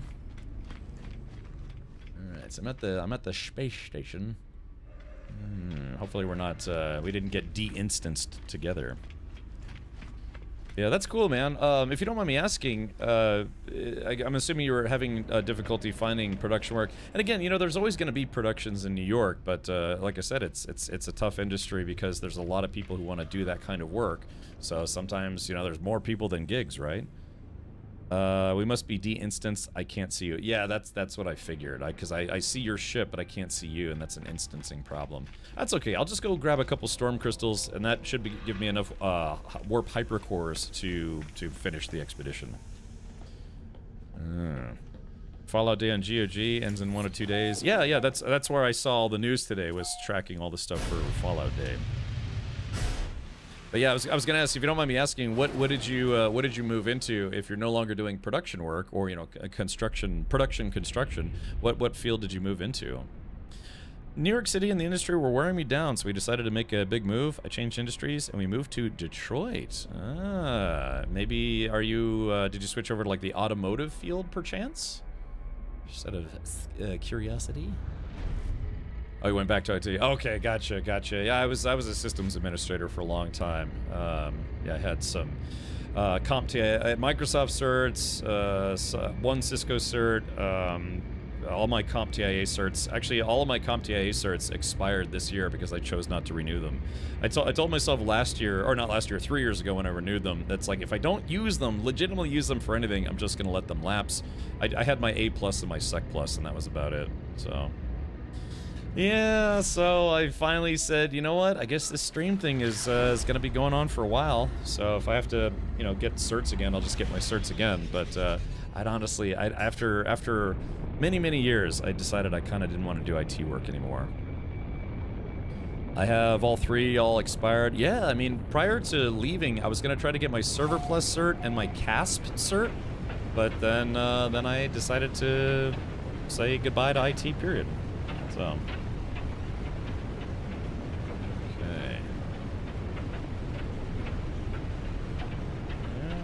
All right, so I'm at the space station. Hopefully we're not we didn't get de-instanced together. Yeah, that's cool, man. If you don't mind me asking, I'm assuming you were having difficulty finding production work. And again, you know, there's always going to be productions in New York, but like I said, it's a tough industry because there's a lot of people who want to do that kind of work. So sometimes, you know, there's more people than gigs, right? We must be de-instanced. I can't see you. Yeah, that's what I figured. Because I see your ship, but I can't see you, and that's an instancing problem. That's okay. I'll just go grab a couple storm crystals, and that should give me enough warp hypercores to finish the expedition. Fallout Day on GOG ends in 1 or 2 days. Yeah, that's where I saw all the news today. Was tracking all the stuff for Fallout Day. But yeah, I was gonna ask, if you don't mind me asking, what did you move into if you're no longer doing production work or, you know, construction? What field did you move into? New York City and the industry were wearing me down, so we decided to make a big move. I changed industries and we moved to Detroit. Maybe did you switch over to like the automotive field perchance? Just out of curiosity. Oh, you went back to IT. Okay, gotcha. Yeah, I was a systems administrator for a long time. Yeah, I had some CompTIA, I had Microsoft certs, one Cisco cert, all my CompTIA certs. Actually, all of my CompTIA certs expired this year because I chose not to renew them. I told myself last year, or not last year, 3 years ago when I renewed them, that's like, if I don't legitimately use them for anything, I'm just going to let them lapse. I had my A+ and my Sec+, and that was about it, so... Yeah, so I finally said, you know what? I guess this stream thing is going to be going on for a while. So if I have to, you know, get certs again, I'll just get my certs again. But after many years, I decided I kind of didn't want to do IT work anymore. I have all three all expired. Yeah, I mean, prior to leaving, I was going to try to get my Server Plus cert and my CASP cert, but then I decided to say goodbye to IT, period. So.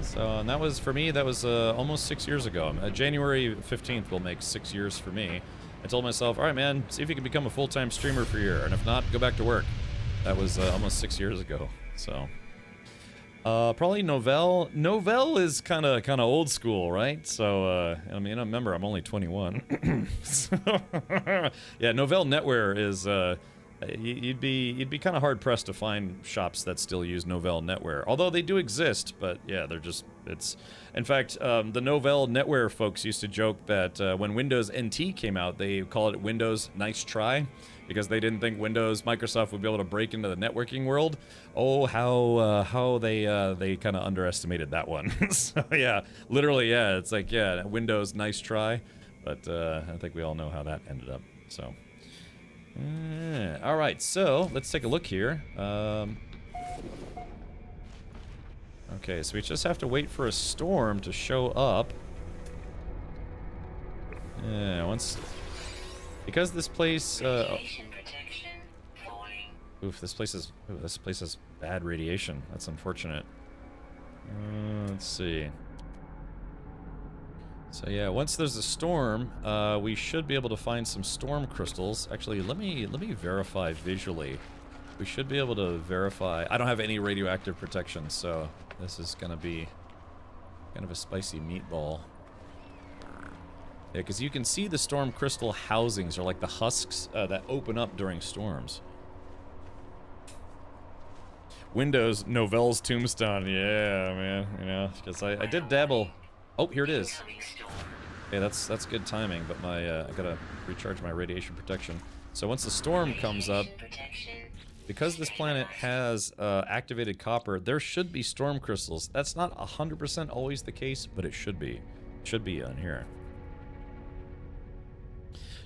So, and that was, for me, that was almost 6 years ago. January 15th will make 6 years for me. I told myself, all right, man, see if you can become a full-time streamer for a year, and if not, go back to work. That was almost 6 years ago, so. Probably Novell. Novell is kind of old school, right? So, I mean, remember, I'm only 21. So, yeah, Novell NetWare is, you'd be kind of hard pressed to find shops that still use Novell NetWare. Although they do exist, but yeah, they're just, in fact, the Novell NetWare folks used to joke that when Windows NT came out, they call it Windows Nice Try, because they didn't think Microsoft would be able to break into the networking world. Oh, how they kind of underestimated that one. So yeah, literally, yeah, it's like, yeah, Windows Nice Try, but I think we all know how that ended up, so. All right, so let's take a look here. Okay, so we just have to wait for a storm to show up. Yeah, because this place. Oof, this place has bad radiation. That's unfortunate. Let's see. So yeah, once there's a storm, we should be able to find some storm crystals. Actually, let me verify visually. We should be able to verify. I don't have any radioactive protection, so this is gonna be kind of a spicy meatball. Yeah, because you can see the storm crystal housings, or like the husks that open up during storms. Windows, Novell's Tombstone. Yeah, man. You know, because I did dabble. Oh, here it is. Okay, that's good timing, but I gotta recharge my radiation protection. So once the storm comes up, because this planet has activated copper, there should be storm crystals. That's not 100% always the case, but it should be. Should be on here.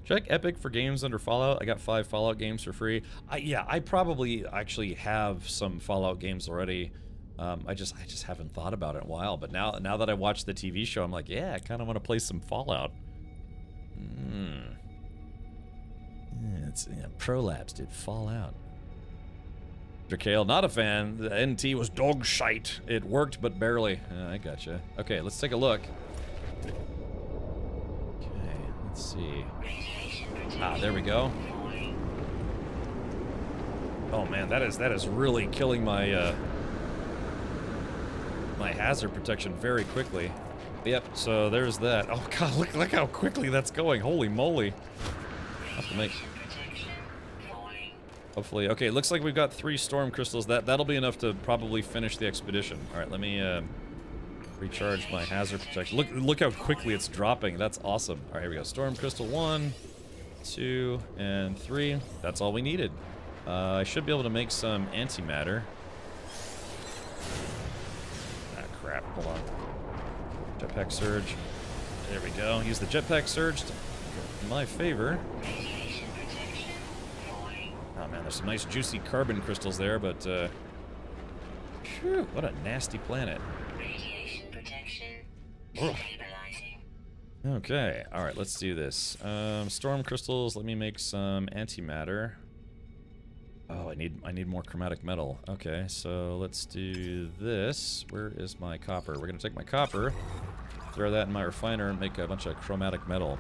Check Epic for games under Fallout. I got 5 Fallout games for free. Yeah, I probably actually have some Fallout games already. I just haven't thought about it in a while. But now that I watched the TV show, I'm like, yeah, I kind of want to play some Fallout. Yeah, it's Prolapse did Fallout. Drakale, not a fan. The NT was dog shite. It worked, but barely. I gotcha. Okay, let's take a look. Okay, let's see. Ah, there we go. Oh man, that is really killing my my hazard protection very quickly. Yep. So there's that. Oh god, look how quickly that's going. Holy moly. I'll have to make. Hopefully, okay. Looks like we've got 3 storm crystals. That'll be enough to probably finish the expedition. All right, let me recharge my hazard protection. Look how quickly it's dropping. That's awesome. All right, here we go. Storm crystal 1, 2, and 3. That's all we needed. I should be able to make some antimatter. Ah, crap. Hold on. Jetpack surge. There we go. Use the jetpack surge in my favor. Oh man, there's some nice juicy carbon crystals there, but phew, what a nasty planet. Okay, all right, let's do this. Storm crystals. Let me make some antimatter. Oh, I need more chromatic metal. Okay, so let's do this. Where is my copper? We're gonna take my copper, throw that in my refiner, and make a bunch of chromatic metal.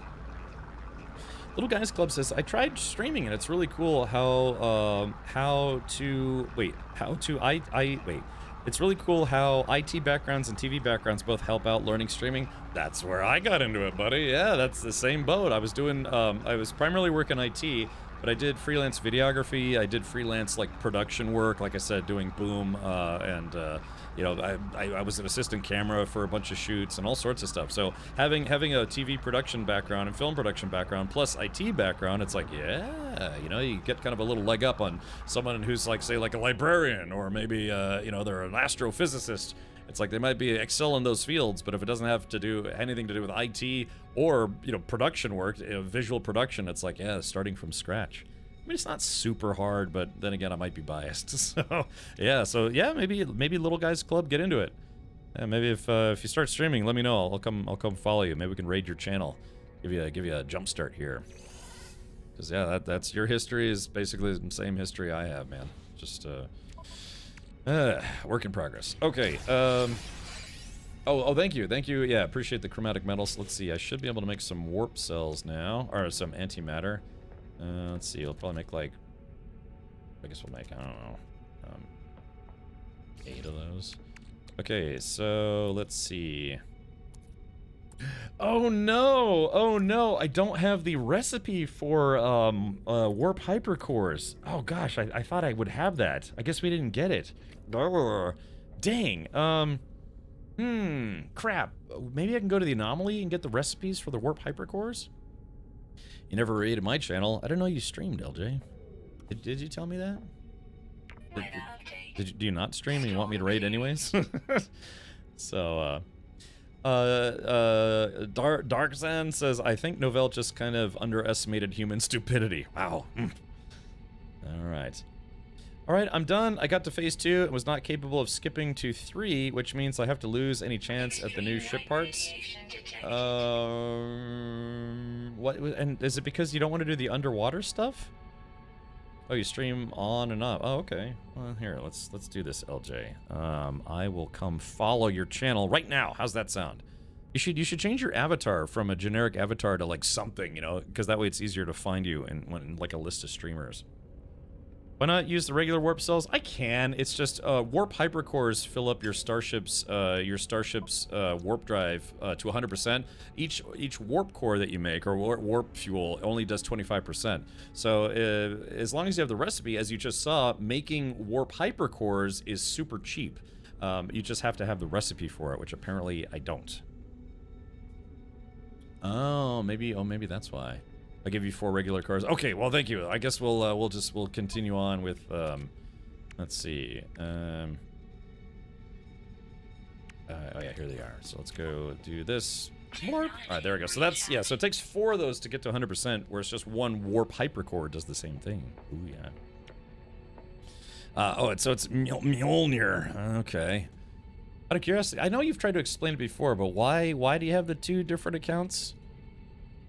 Little Guys Club says, I tried streaming and it's really cool it's really cool how IT backgrounds and TV backgrounds both help out learning streaming. That's where I got into it, buddy. Yeah, that's the same boat. I was doing, I was primarily working IT, but I did freelance videography. I did freelance like production work, like I said, doing boom, and you know, I was an assistant camera for a bunch of shoots and all sorts of stuff. So having a TV production background and film production background plus IT background, it's like, yeah, you know, you get kind of a little leg up on someone who's like, say, like a librarian, or maybe you know, they're an astrophysicist. It's like they might be excel in those fields, but if it doesn't have to do anything to do with IT or, you know, production work, you know, visual production, it's like, yeah, starting from scratch. I mean, it's not super hard, but then again, I might be biased. So yeah, maybe Little Guys Club, get into it. Yeah, maybe if you start streaming, let me know. I'll come follow you. Maybe we can raid your channel, give you a jump start here. Because yeah, that's your history is basically the same history I have, man. Just work in progress. Okay. Oh, thank you. Yeah, appreciate the chromatic metals. Let's see. I should be able to make some warp cells now, or some antimatter. Let's see. I'll probably make like, I guess we'll make, I don't know, 8 of those. Okay, so let's see. Oh no! I don't have the recipe for warp hypercores. Oh gosh, I thought I would have that. I guess we didn't get it. Dang. Crap. Maybe I can go to the anomaly and get the recipes for the warp hypercores? You never raided my channel. I didn't know you streamed, LJ. Did you tell me that? Do you not stream and you want me to raid anyways? So, Darkzan says, I think Novell just kind of underestimated human stupidity. Wow. Alright. Alright, I'm done. I got to phase 2 and was not capable of skipping to 3, which means I have to lose any chance at the new ship parts. What? And is it because you don't want to do the underwater stuff? Oh, you stream on and off. Oh, okay. Well, here, let's do this, LJ. I will come follow your channel right now. How's that sound? You should change your avatar from a generic avatar to like something, you know, because that way it's easier to find you in like a list of streamers. Why not use the regular warp cells? I can. It's just warp hypercores fill up your starship's warp drive to 100%. Each warp core that you make, or warp fuel, only does 25%. So as long as you have the recipe, as you just saw, making warp hypercores is super cheap. You just have to have the recipe for it, which apparently I don't. Oh, maybe that's why. I'll give you 4 regular cars. Okay, well, thank you. I guess we'll continue on with, let's see. Oh yeah, here they are. So let's go do this. Warp. All right, there we go. So that's, yeah, so it takes 4 of those to get to 100%, whereas just 1 warp hypercore does the same thing. Ooh, yeah. So it's Mjolnir. Okay. Out of curiosity, I know you've tried to explain it before, but why do you have the 2 different accounts?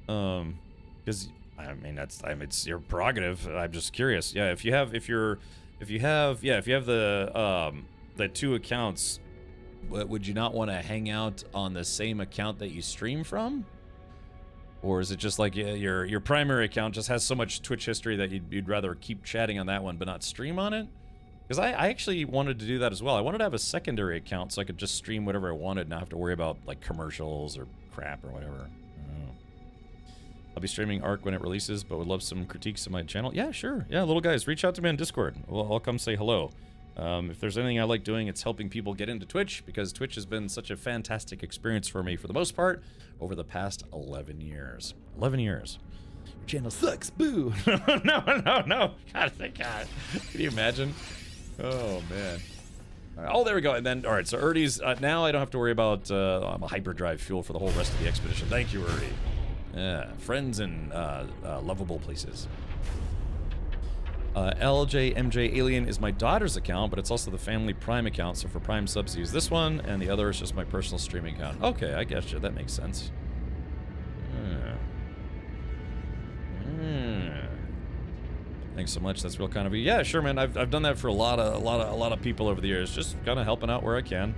Because I mean it's your prerogative. I'm just curious. Yeah, if you have the 2 accounts, would you not want to hang out on the same account that you stream from? Or is it just like your primary account just has so much Twitch history that you'd rather keep chatting on that one but not stream on it? Because I actually wanted to do that as well. I wanted to have a secondary account so I could just stream whatever I wanted and not have to worry about like commercials or crap or whatever. I don't know. I'll be streaming Ark when it releases, but would love some critiques of my channel. Yeah, sure. Yeah, little guys, reach out to me on Discord. I'll come say hello. If there's anything I like doing, it's helping people get into Twitch, because Twitch has been such a fantastic experience for me for the most part over the past 11 years. 11 years. Your channel sucks, boo. No. God, thank God. Can you imagine? Oh, man. All right, oh, there we go. And then, all right, so Erdy's, now I don't have to worry about hyperdrive fuel for the whole rest of the expedition. Thank you, Erdy. Yeah, friends in lovable places. LJMJ Alien is my daughter's account, but it's also the family Prime account, so for Prime subs, use this one, and the other is just my personal streaming account. Okay, I get you. That makes sense. Thanks so much. That's real kind of you. Yeah, sure, man. I've done that for a lot of people over the years, just kind of helping out where I can.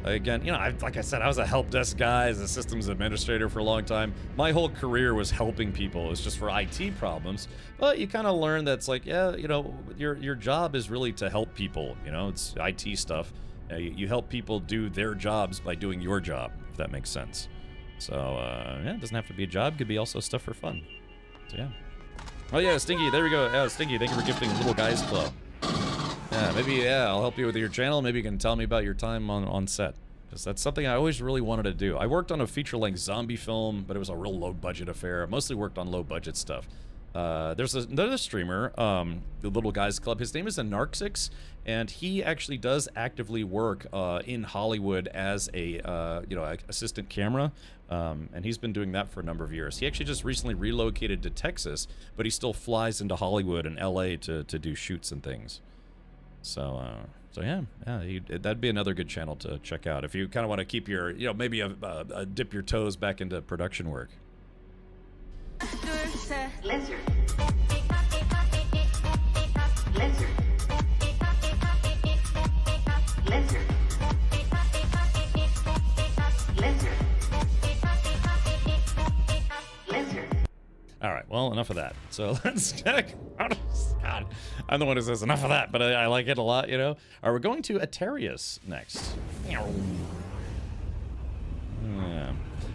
Again, you know, like I said, I was a help desk guy as a systems administrator for a long time. My whole career was helping people. It was just for IT problems. But you kind of learn that's like, yeah, you know, your job is really to help people. You know, it's IT stuff. You help people do their jobs by doing your job, if that makes sense. So, yeah, it doesn't have to be a job. It could be also stuff for fun. So, yeah. Oh, yeah, Stinky. There we go. Yeah, Stinky, thank you for gifting Little Guys Club. Yeah, maybe, yeah, I'll help you with your channel. Maybe you can tell me about your time on set. Because that's something I always really wanted to do. I worked on a feature-length zombie film, but it was a real low-budget affair. I mostly worked on low-budget stuff. There's another streamer, the Little Guys Club. His name is Anarxix, and he actually does actively work in Hollywood as a, you know, assistant camera. And he's been doing that for a number of years. He actually just recently relocated to Texas, but he still flies into Hollywood and LA to do shoots and things. So yeah, that'd be another good channel to check out if you kind of want to keep your, you know, maybe dip your toes back into production work. Lizard. Lizard. Lizard. Lizard. Lizard. All right, well, enough of that. So let's God, I'm the one who says enough of that, but I like it a lot, you know. All right, we're going to Atarius next. Yeah.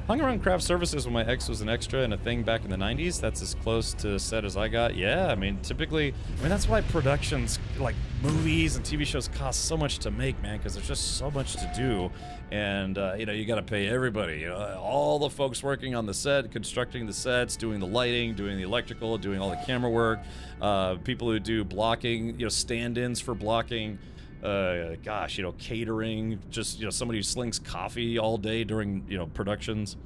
Hung around craft services when my ex was an extra in a thing back in the 90s. That's as close to set as I got. Yeah, I mean, typically, that's why productions, like movies and TV shows, cost so much to make, man, because there's just so much to do. And, you know, you got to pay everybody. You know, all the folks working on the set, constructing the sets, doing the lighting, doing the electrical, doing all the camera work, people who do blocking, you know, stand-ins for blocking. Gosh, you know, catering, just, you know, somebody who slings coffee all day during, you know, productions.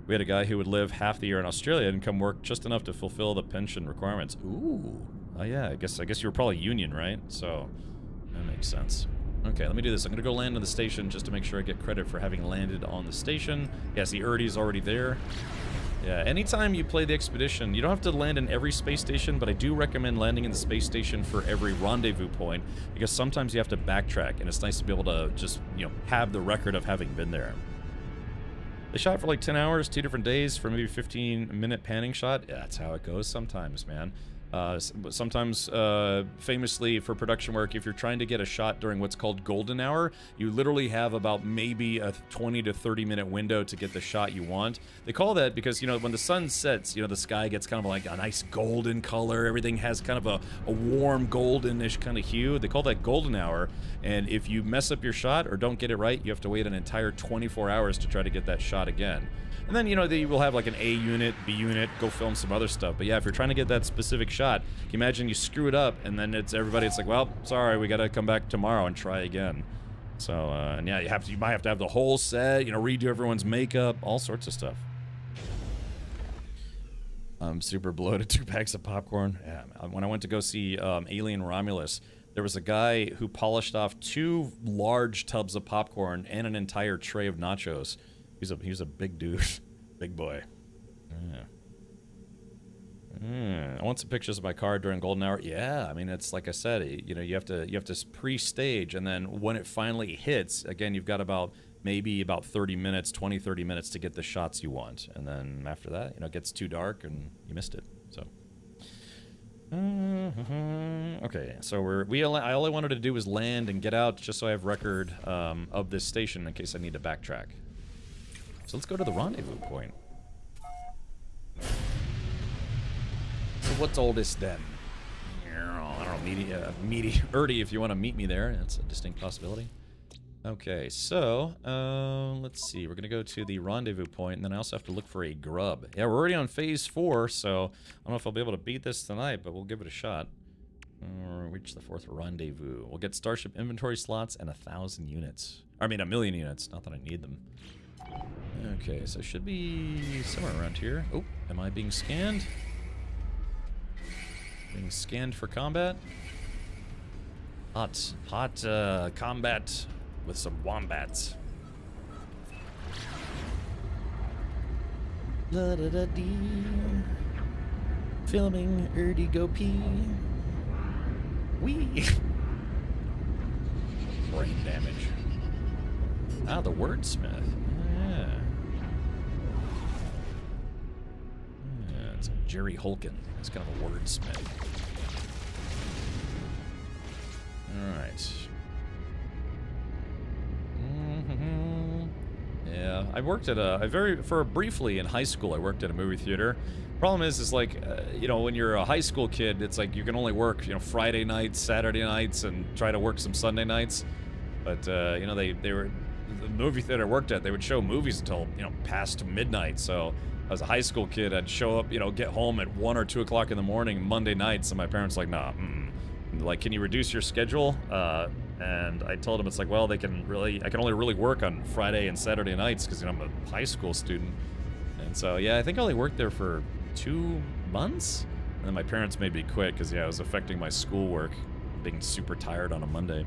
We had a guy who would live half the year in Australia and come work just enough to fulfill the pension requirements. Ooh. Oh yeah, I guess you were probably union, right? So that makes sense. Okay, let me do this. I'm gonna go land on the station just to make sure I get credit for having landed on the station. Yeah, see, Erdy's already there. Yeah, anytime you play the expedition, you don't have to land in every space station, but I do recommend landing in the space station for every rendezvous point, because sometimes you have to backtrack, and it's nice to be able to just, you know, have the record of having been there. They shot for like 10 hours, 2 different days for maybe 15-minute panning shot. Yeah, that's how it goes sometimes, man. Sometimes, famously for production work, if you're trying to get a shot during what's called golden hour, you literally have about maybe a 20 to 30 minute window to get the shot you want. They call that because, you know, when the sun sets, you know, the sky gets kind of like a nice golden color. Everything has kind of a warm goldenish kind of hue. They call that golden hour. And if you mess up your shot or don't get it right, you have to wait an entire 24 hours to try to get that shot again. And then, you know, you will have like an A unit, B unit, go film some other stuff. But yeah, if you're trying to get that specific shot, can you imagine you screw it up and then it's like, well, sorry, we got to come back tomorrow and try again. So, and yeah, you might have to have the whole set, you know, redo everyone's makeup, all sorts of stuff. Super bloated, 2 packs of popcorn. Yeah, when I went to go see Alien Romulus, there was a guy who polished off 2 large tubs of popcorn and an entire tray of nachos. He's a big dude, big boy. I want some pictures of my car during golden hour. Yeah, I mean, it's like I said, you know, you have to pre-stage, and then when it finally hits, again, you've got maybe about 30 minutes to get the shots you want, and then after that, you know, it gets too dark and you missed it. So. Okay, so I all I wanted to do was land and get out, just so I have record of this station in case I need to backtrack. So let's go to the rendezvous point. So what's all this then? I don't know, meaty Erdy, if you want to meet me there. That's a distinct possibility. Okay, so let's see. We're going to go to the rendezvous point, and then I also have to look for a grub. Yeah, we're already on phase 4, so I don't know if I'll be able to beat this tonight, but we'll give it a shot. Reach the 4th rendezvous. We'll get starship inventory slots and 1,000 units. I mean, 1,000,000 units. Not that I need them. Okay, so it should be somewhere around here. Oh, am I being scanned? Being scanned for combat? Hot combat with some wombats. La da da dee. Filming Erdy Go Pee. Wee. Brain damage. Ah, the wordsmith. It's Jerry Holkin. He's kind of a wordsmith. Alright. Yeah, I worked at briefly in high school, I worked at a movie theater. Problem is like, you know, when you're a high school kid, it's like you can only work, you know, Friday nights, Saturday nights, and try to work some Sunday nights. But, you know, the movie theater I worked at, they would show movies until, you know, past midnight, so as a high school kid, I'd show up, you know, get home at 1 or 2 o'clock in the morning Monday nights, and my parents were like, nah, like, can you reduce your schedule? And I told them, it's like, well, I can only really work on Friday and Saturday nights because, you know, I'm a high school student. And so, yeah, I think I only worked there for 2 months, and then my parents made me quit because, yeah, it was affecting my schoolwork, being super tired on a Monday.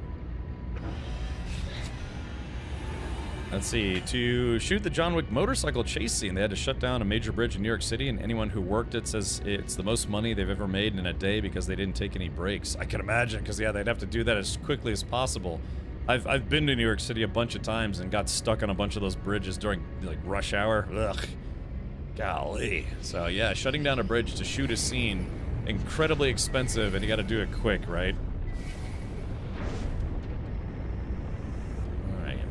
Let's see, to shoot the John Wick motorcycle chase scene, they had to shut down a major bridge in New York City, and anyone who worked it says it's the most money they've ever made in a day because they didn't take any breaks. I can imagine, because, yeah, they'd have to do that as quickly as possible. I've been to New York City a bunch of times and got stuck on a bunch of those bridges during, like, rush hour. Ugh. Golly. So, yeah, shutting down a bridge to shoot a scene, incredibly expensive, and you gotta do it quick, right?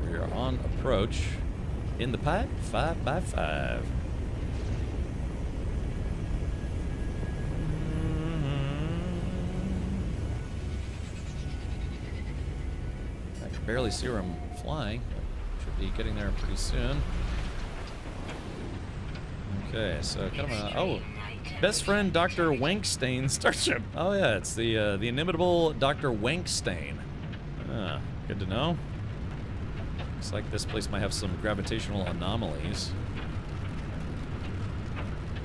We are on approach in the pipe 5x5. I can barely see where I'm flying. Should be getting there pretty soon. Okay, so kind of best friend Dr. Wankstein Starship. Oh yeah, it's the inimitable Dr. Wankstein. Good to know. Looks like this place might have some gravitational anomalies.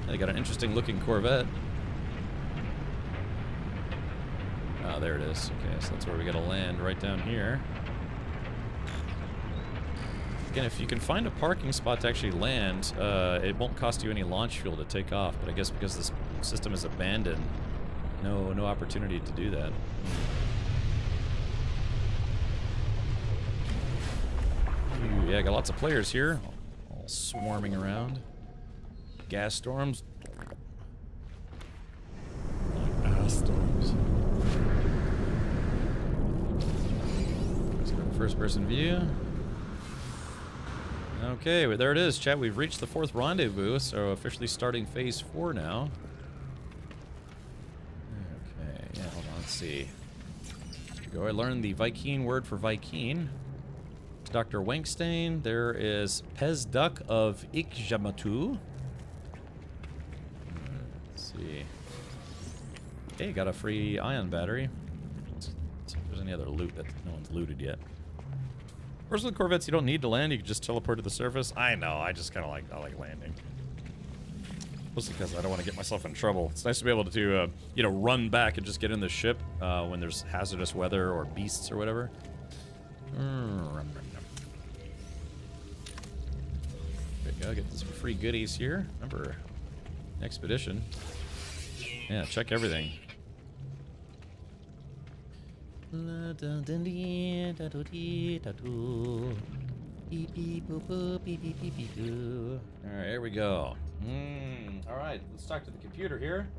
They got an interesting looking Corvette. Oh, there it is. Okay, so that's where we gotta land, right down here. Again, if you can find a parking spot to actually land, it won't cost you any launch fuel to take off, but I guess because this system is abandoned, no opportunity to do that. Yeah, got lots of players here, all swarming around. Gas storms. first-person view. Okay, well, there it is, chat. We've reached the 4th rendezvous, so officially starting phase 4 now. Okay, yeah, hold on, let's see. Here we go. I learned the Viking word for Viking. It's Dr. Wankstein. There is Pez Duck of Ikjamatu. Let's see. Okay, got a free ion battery. Let's see if there's any other loot that no one's looted yet. Personal Corvettes, you don't need to land. You can just teleport to the surface. I know. I just kind of I like landing. Mostly because I don't want to get myself in trouble. It's nice to be able to, you know, run back and just get in the ship when there's hazardous weather or beasts or whatever. There we go. Get some free goodies here. Remember, expedition. Yeah, check everything. Alright, here we go. Alright, let's talk to the computer here.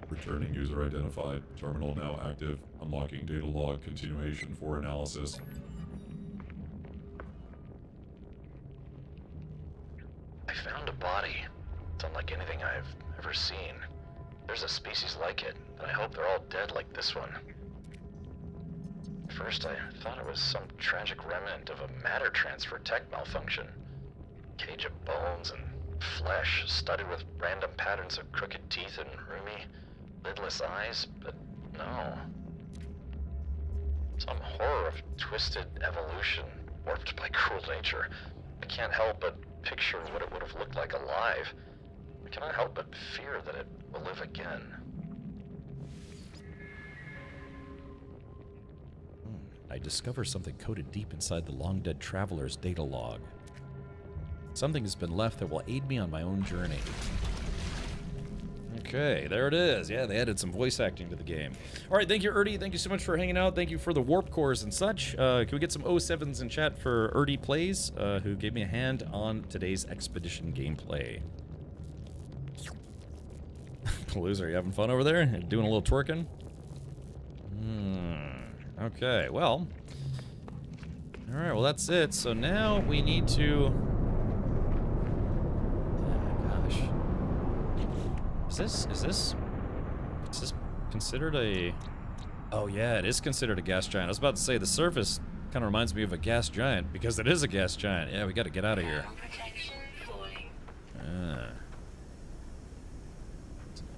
Returning user identified. Terminal now active. Unlocking data log continuation for analysis. I found a body. It's unlike anything I've ever seen. There's a species like it, and I hope they're all dead like this one. At first, I thought it was some tragic remnant of a matter transfer tech malfunction. Cage of bones and flesh, studded with random patterns of crooked teeth and roomy, lidless eyes, but no. Some horror of twisted evolution, warped by cruel nature. I can't help but picture what it would have looked like alive. I cannot help but fear that it will live again. I discover something coded deep inside the long-dead traveler's data log. Something has been left that will aid me on my own journey. Okay, there it is. Yeah, they added some voice acting to the game. All right, thank you, Erdy. Thank you so much for hanging out. Thank you for the warp cores and such. Can we get some 07s in chat for Erdy Plays, who gave me a hand on today's expedition gameplay? Loser, are you having fun over there? Doing a little twerking? Okay, well. Alright, well that's it. So now we need to... Oh, gosh. Is this considered a... Oh yeah, it is considered a gas giant. I was about to say, the surface kind of reminds me of a gas giant, because it is a gas giant. Yeah, we gotta get out of here.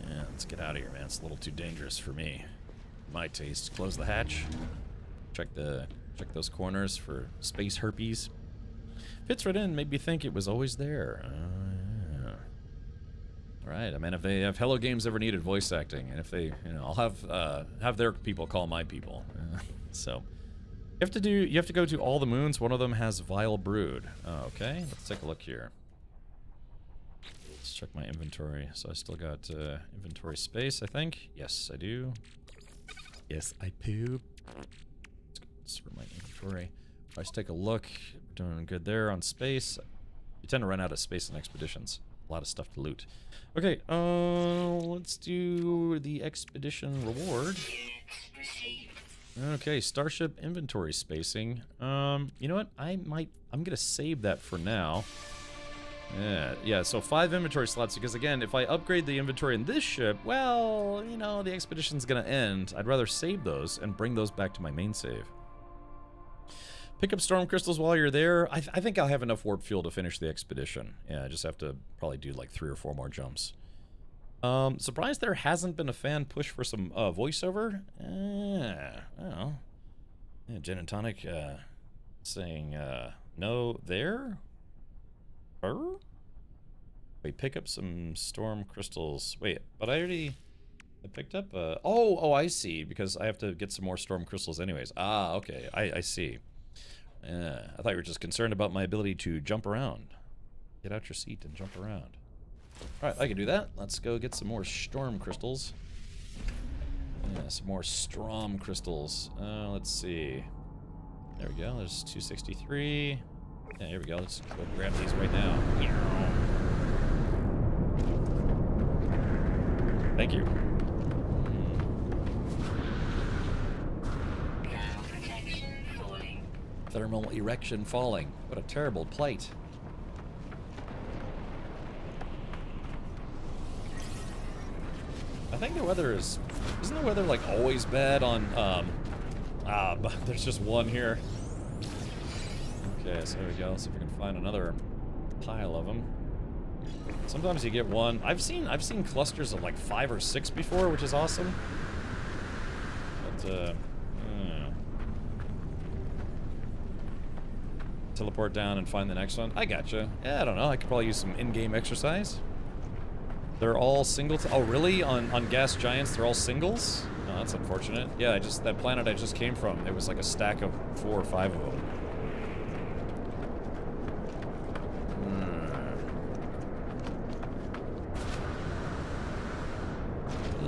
Yeah, let's get out of here, man. It's a little too dangerous for me. My taste. Close the hatch. Check those corners for space herpes. Fits right in. Made me think it was always there. Yeah. All right. I mean, if they have Hello Games ever needed voice acting, and if they, you know, I'll have their people call my people. So you have to go to all the moons. One of them has Vile Brood. Okay. Let's take a look here. Let's check my inventory. So I still got inventory space, I think. Yes, I do. Yes, I poop. Let's sort my inventory. Let's take a look. We're doing good there on space. You tend to run out of space in expeditions. A lot of stuff to loot. Okay, let's do the expedition reward. Okay, starship inventory spacing. You know what? I'm gonna save that for now. Yeah, so 5 inventory slots, because again, if I upgrade the inventory in this ship, well, you know, the expedition's gonna end. I'd rather save those and bring those back to my main save. Pick up storm crystals while you're there. I think I'll have enough warp fuel to finish the expedition. Yeah, I just have to probably do like 3 or 4 more jumps. Surprised there hasn't been a fan push for some voiceover. Well, yeah, Gin and Tonic saying no there. Wait, pick up some storm crystals. Wait, but I picked up oh, I see, because I have to get some more storm crystals anyways. Ah, okay, I see. I thought you were just concerned about my ability to jump around. Get out your seat and jump around. Alright, I can do that. Let's go get some more storm crystals. Yeah, some more Strom crystals. Let's see. There we go, there's 263. Yeah, here we go. Let's go grab these right now. Thank you. Thermal erection falling. What a terrible plight. I think the weather is... Isn't the weather, like, always bad on, but there's just one here. Okay, so there we go. See if we can find another pile of them. Sometimes you get one. I've seen clusters of, like, 5 or 6 before, which is awesome. But, teleport down and find the next one. I gotcha. Yeah, I don't know. I could probably use some in-game exercise. They're all single. Oh, really? On gas giants, they're all singles? Oh, that's unfortunate. Yeah, that planet I just came from, there was like a stack of 4 or 5 of them.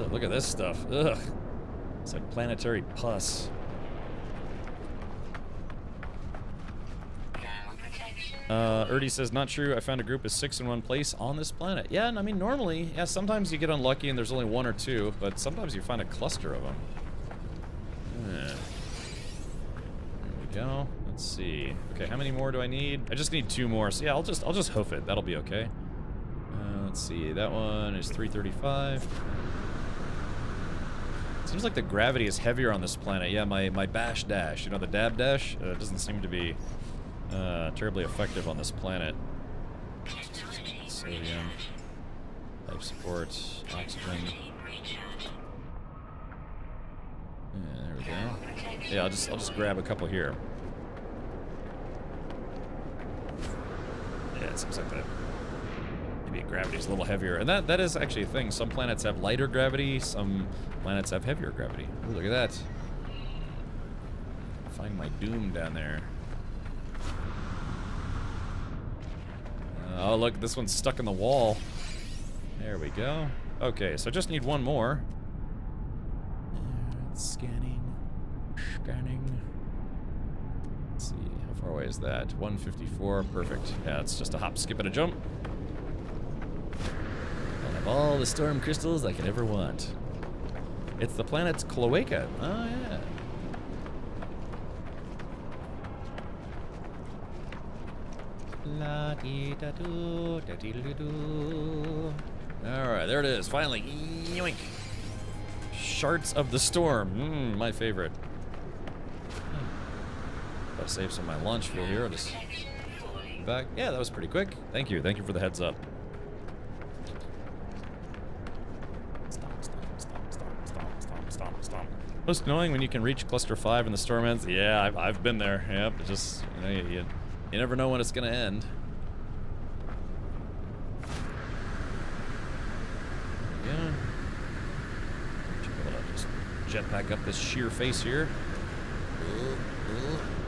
Ugh, look at this stuff. Ugh. It's like planetary pus. Erdy says, not true. I found a group of 6 in one place on this planet. Yeah, and I mean, normally, yeah, sometimes you get unlucky and there's only 1 or 2, but sometimes you find a cluster of them. There we go. Let's see. Okay, how many more do I need? I just need 2 more. So yeah, I'll just hoof it. That'll be okay. Let's see. That one is 335. Seems like the gravity is heavier on this planet. Yeah, my bash dash, you know, the dab dash, doesn't seem to be terribly effective on this planet. Sodium, life support, oxygen. Yeah, there we go. Yeah, I'll just grab a couple here. Yeah, it seems like that. Maybe gravity's a little heavier, and that is actually a thing. Some planets have lighter gravity, some planets have heavier gravity. Ooh, look at that. Find my doom down there. Oh, look, this one's stuck in the wall. There we go. Okay, so I just need 1 more. Scanning. Let's see, how far away is that? 154, perfect. Yeah, it's just a hop, skip, and a jump. I'll have all the storm crystals I could ever want. It's the planet's cloaca. Oh, yeah. La dee da doo, da dee doo doo. Alright, there it is, finally. Yoink. Shards of the Storm. My favorite. Gotta save some of my launch fuel here. I'll just back. Yeah, that was pretty quick. Thank you for the heads up. Stomp. Most annoying when you can reach cluster 5 and the storm ends. Yeah, I've been there. Yep, just, you know, you never know when it's gonna end. Yeah. Just jetpack up this sheer face here.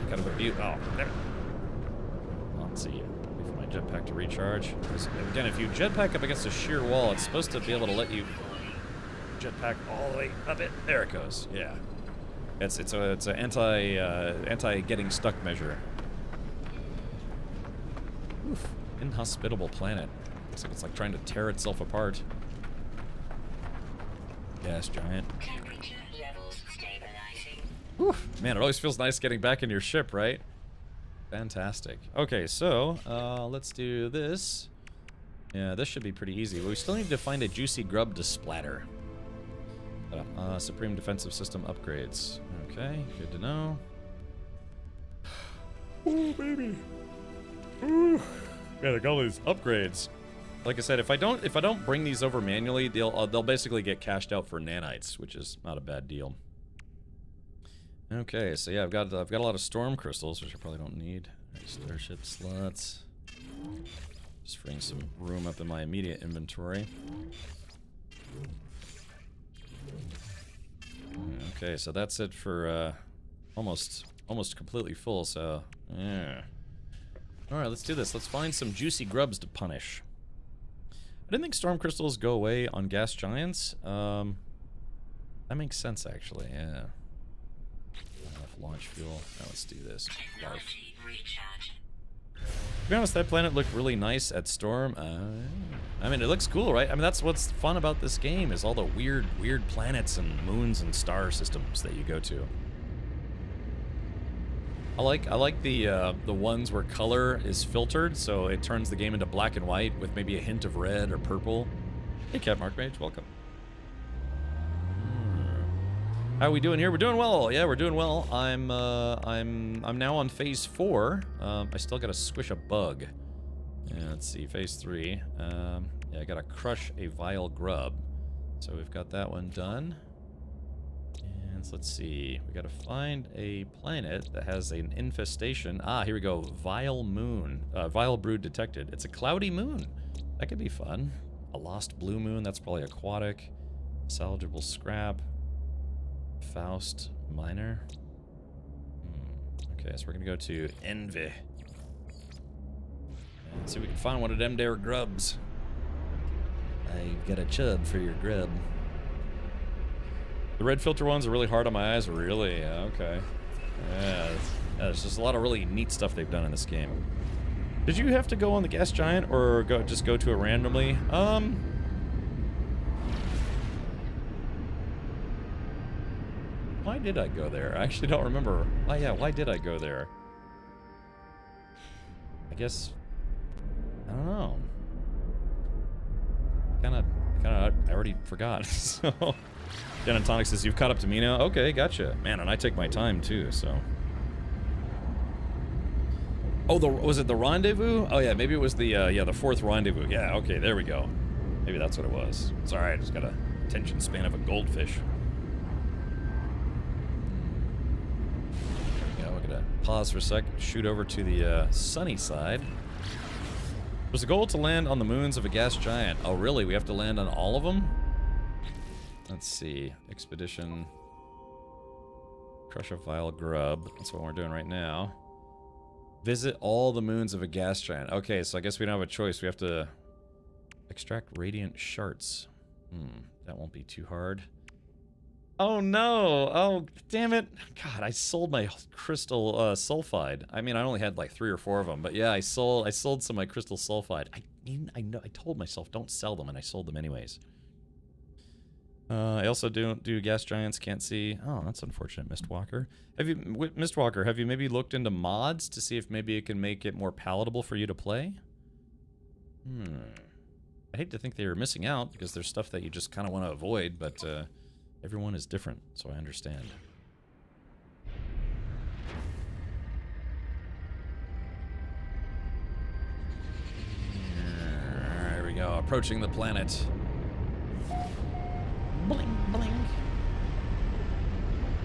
Kind of a beaut. Oh, there. Let's see. Wait for my jetpack to recharge. Again, if you jetpack up against a sheer wall, it's supposed to be able to let you jetpack all the way up it. There it goes. Yeah. It's an anti getting stuck measure. Oof. Inhospitable planet. Looks like it's like trying to tear itself apart. Gas giant. Temperature levels stabilizing. Oof. Man, it always feels nice getting back in your ship, right? Fantastic. Okay, so let's do this. Yeah, this should be pretty easy. We still need to find a juicy grub to splatter. Supreme defensive system upgrades. Okay, good to know. Ooh, baby. Ooh. Man, I got all these upgrades. Like I said, if I don't bring these over manually, they'll basically get cashed out for nanites, which is not a bad deal. Okay, so yeah, I've got a lot of storm crystals, which I probably don't need. Starship slots. Just freeing some room up in my immediate inventory. Okay, so that's it for almost completely full. So yeah. All right, let's do this. Let's find some juicy grubs to punish. I didn't think storm crystals go away on gas giants. That makes sense, actually. Yeah. Enough launch fuel. Now let's do this. Barf. To be honest, that planet looked really nice at storm. I mean, it looks cool, right? I mean, that's what's fun about this game, is all the weird planets and moons and star systems that you go to. I like the ones where color is filtered, so it turns the game into black and white with maybe a hint of red or purple. Hey, Cat Mark Mage, welcome. How are we doing here? We're doing well. Yeah, we're doing well. I'm now on phase 4. I still gotta squish a bug. Yeah, let's see, phase 3. Yeah, I gotta crush a vile grub. So we've got that one done. And let's see, we gotta find a planet that has an infestation. Ah, here we go. Vile moon. Vile brood detected. It's a cloudy moon. That could be fun. A lost blue moon. That's probably aquatic. Salvageable scrap. Faust Minor. Okay, so we're gonna go to Envy. And see if we can find one of them there grubs. I've got a chub for your grub. The red filter ones are really hard on my eyes. Really? Yeah, okay. Yeah, there's just a lot of really neat stuff they've done in this game. Did you have to go on the gas giant or just go to it randomly? Why did I go there? I actually don't remember. Oh yeah, why did I go there? I guess I don't know. I already forgot. So Genetonic says you've caught up to me now. Okay, gotcha. Man, and I take my time too, so. Oh, was it the rendezvous? Oh yeah, maybe it was the the 4th rendezvous. Yeah, okay, there we go. Maybe that's what it was. It's alright, I just got a attention span of a goldfish. Yeah, we're gonna pause for a sec, shoot over to the sunny side. Was the goal to land on the moons of a gas giant? Oh really, we have to land on all of them? Let's see, expedition, crush a vile grub. That's what we're doing right now. Visit all the moons of a gas giant. Okay, so I guess we don't have a choice. We have to extract radiant shards. That won't be too hard. Oh no! Oh, damn it! God, I sold my crystal sulfide. I mean, I only had like 3 or 4 of them, but yeah, I sold some of my crystal sulfide. I know. I told myself don't sell them, and I sold them anyways. I also don't do gas giants. Can't see. Oh, that's unfortunate, Mistwalker. Mistwalker, have you maybe looked into mods to see if maybe it can make it more palatable for you to play? I hate to think they were missing out because there's stuff that you just kind of want to avoid, but everyone is different, so I understand. There we go, approaching the planet. Bling, bling.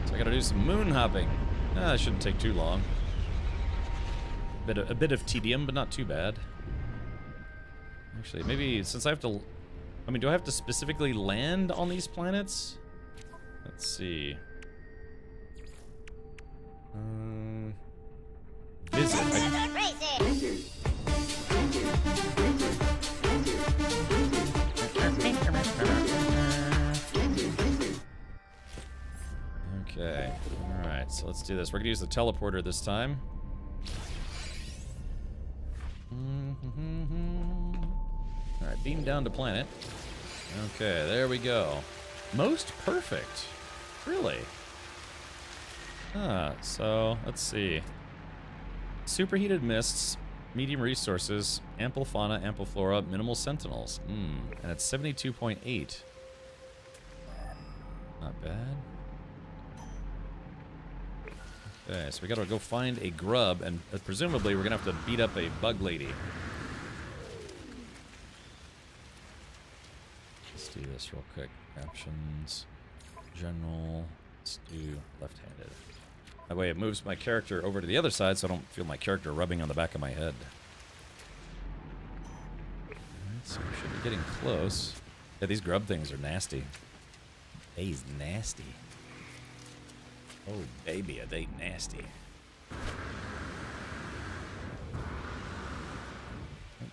So I gotta do some moon hopping. It shouldn't take too long. A bit of tedium, but not too bad. Actually, maybe since I have to... I mean, do I have to specifically land on these planets? Let's see. Visit. Okay. Alright, so let's do this. We're gonna use the teleporter this time. Alright, beam down to planet. Okay, there we go. Most perfect. Really? So, let's see. Superheated mists, medium resources, ample fauna, ample flora, minimal sentinels. And it's 72.8. Not bad. Okay, so we gotta go find a grub, and presumably we're gonna have to beat up a bug lady. Let's do this real quick. Options, general, let's do left-handed. That way it moves my character over to the other side so I don't feel my character rubbing on the back of my head. Alright, so we should be getting close. Yeah, these grub things are nasty. They's nasty. Oh, baby, are they nasty.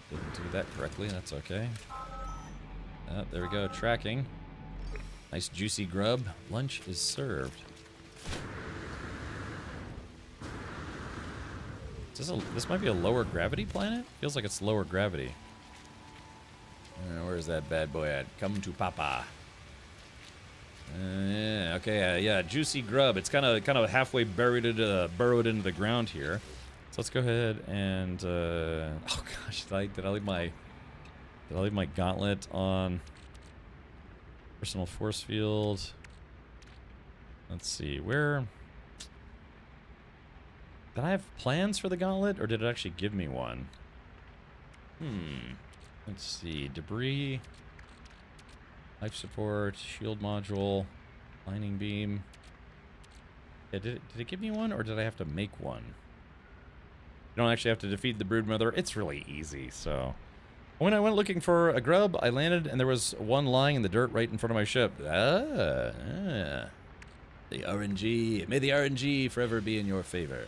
Didn't do that correctly, that's okay. There we go, tracking. Nice juicy grub. Lunch is served. This might be a lower gravity planet? Feels like it's lower gravity. Where's that bad boy at? Come to Papa. Yeah, okay, yeah, juicy grub. It's kind of halfway burrowed into the ground here. So let's go ahead and oh gosh, did I leave my gauntlet on personal force field? Let's see, where did I have plans for the gauntlet, or did it actually give me one? Let's see, debris, life support, shield module, lining beam. Yeah, did it give me one, or did I have to make one? You don't actually have to defeat the broodmother. It's really easy, so. When I went looking for a grub, I landed and there was one lying in the dirt right in front of my ship. The RNG. May the RNG forever be in your favor.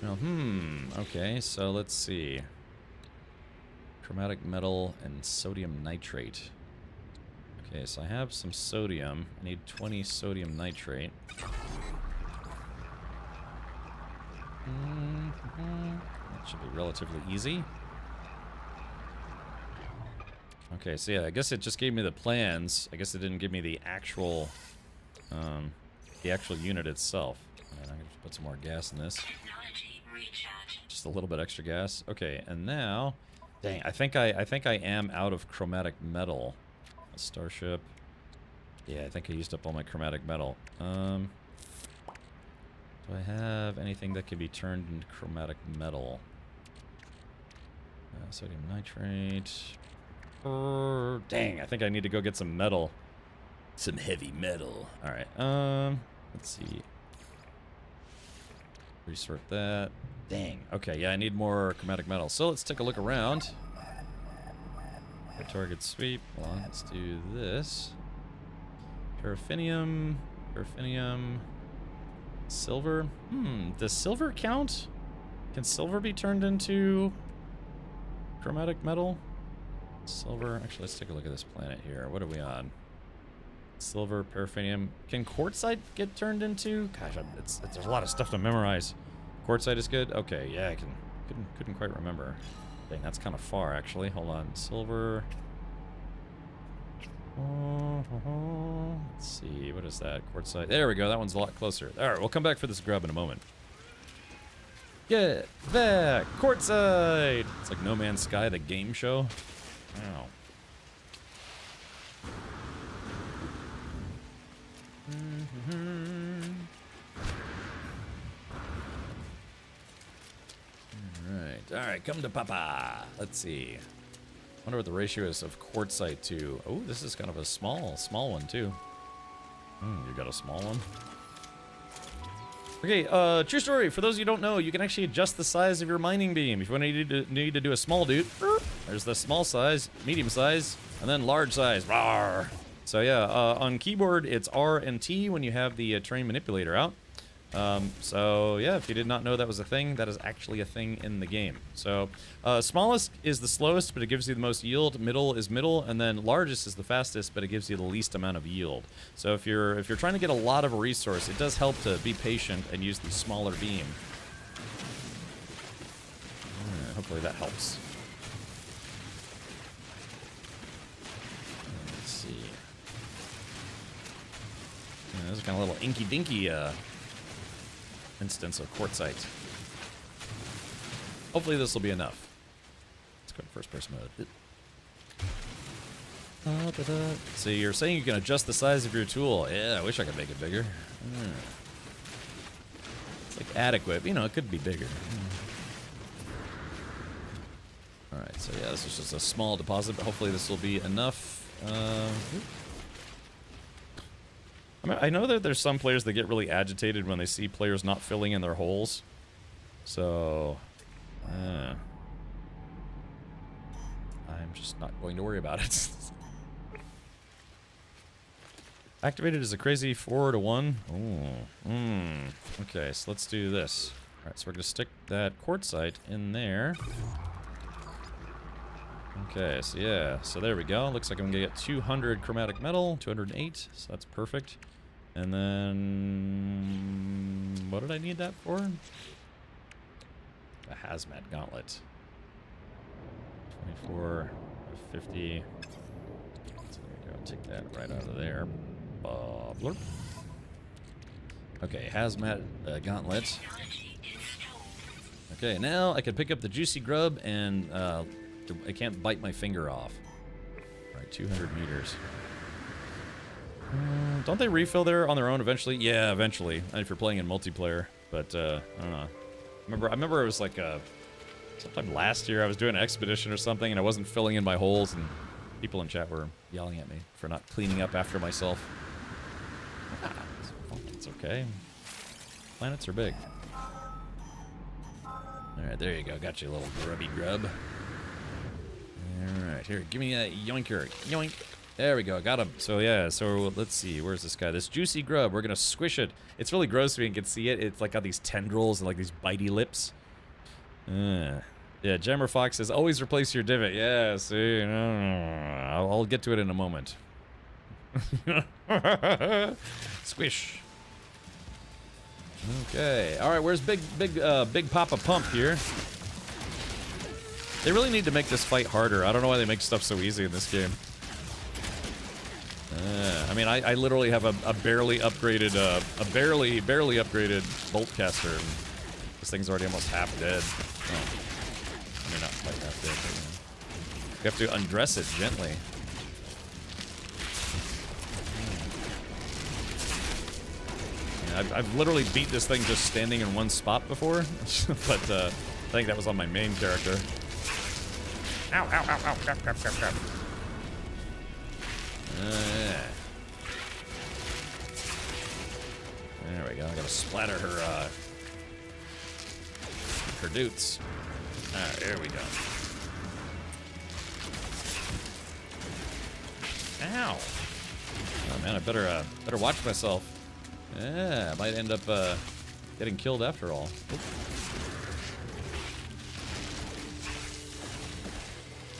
Well, okay, so let's see. Chromatic metal and sodium nitrate. Okay, so I have some sodium. I need 20 sodium nitrate. That should be relatively easy. Okay, so yeah, I guess it just gave me the plans. I guess it didn't give me the actual unit itself. I'm gonna put some more gas in this. Just a little bit extra gas. Okay, and now, dang, I think I am out of chromatic metal. A starship. Yeah, I think I used up all my chromatic metal. Do I have anything that can be turned into chromatic metal? Sodium nitrate. Dang, I think I need to go get some metal. Some heavy metal. Alright, let's see. Resort that. Dang. Okay, yeah, I need more chromatic metal. So let's take a look around. Target sweep. Hold on, let's do this. Paraffinium. Paraffinium. Silver. Does silver count? Can silver be turned into chromatic metal? Silver. Actually, let's take a look at this planet here. What are we on? Silver, paraffinium. Can quartzite get turned into? Gosh, there's a lot of stuff to memorize. Quartzite is good? Okay, yeah, couldn't quite remember. Dang, that's kind of far, actually. Hold on. Silver. Let's see. What is that? Quartzite. There we go. That one's a lot closer. All right, we'll come back for this grub in a moment. Get back! Quartzite! It's like No Man's Sky, the game show. Wow. Alright, come to Papa. Let's see. Wonder what the ratio is of quartzite to. Oh, this is kind of a small one too. You got a small one. Okay, true story. For those of you who don't know, you can actually adjust the size of your mining beam. If you need to do a small dude, there's the small size, medium size, and then large size. Rawr. So yeah, on keyboard it's R and T when you have the terrain manipulator out. So yeah, if you did not know that was a thing, that is actually a thing in the game. So smallest is the slowest, but it gives you the most yield. Middle is middle, and then largest is the fastest, but it gives you the least amount of yield. So if you're trying to get a lot of a resource, it does help to be patient and use the smaller beam. Hopefully that helps. Let's see. Yeah, this is kind of a little inky-dinky instance of quartzite. Hopefully this will be enough. Let's go to first person mode. So you're saying you can adjust the size of your tool. Yeah, I wish I could make it bigger. It's like adequate, but, you know, it could be bigger. Alright, so yeah, this is just a small deposit, but hopefully this will be enough. I know that there's some players that get really agitated when they see players not filling in their holes. So, I'm just not going to worry about it. Activated as a crazy 4-to-1. Okay, so let's do this. Alright, so we're going to stick that quartzite in there. Okay, so yeah, so there we go. Looks like I'm going to get 200 chromatic metal, 208, so that's perfect. And then, what did I need that for? A hazmat gauntlet. 24, 50. So Take that right out of there. Blurp. Okay, hazmat gauntlet. Okay, now I can pick up the juicy grub and I can't bite my finger off. All right, 200 meters. Don't they refill there on their own eventually? Yeah, eventually. If you're playing in multiplayer, but I don't know. I remember it was like sometime last year I was doing an expedition or something and I wasn't filling in my holes and people in chat were yelling at me for not cleaning up after myself. It's okay. Planets are big. Alright, there you go. Got you, little grubby grub. Alright, here, give me a yoinker. Yoink. There we go, got him. So yeah, so let's see, where's this guy? This juicy grub, we're gonna squish it. It's really gross if you can see it. It's like got these tendrils and like these bitey lips. Yeah, Jammer Fox says, always replace your divot. Yeah, see, I'll get to it in a moment. Squish. Okay, alright, where's Big Papa Pump here? They really need to make this fight harder. I don't know why they make stuff so easy in this game. I mean, I literally have a barely upgraded bolt caster, and this thing's already almost half dead. Oh. I mean, not quite half dead, but, you have to undress it gently. Yeah, I've literally beat this thing just standing in one spot before, but I think that was on my main character. Ow, ow, ow, ow, crap, crap, crap, crap. Yeah. There we go. I gotta splatter her doots. Alright, there we go. Ow! Oh man, I better watch myself. Yeah, I might end up getting killed after all. Oop.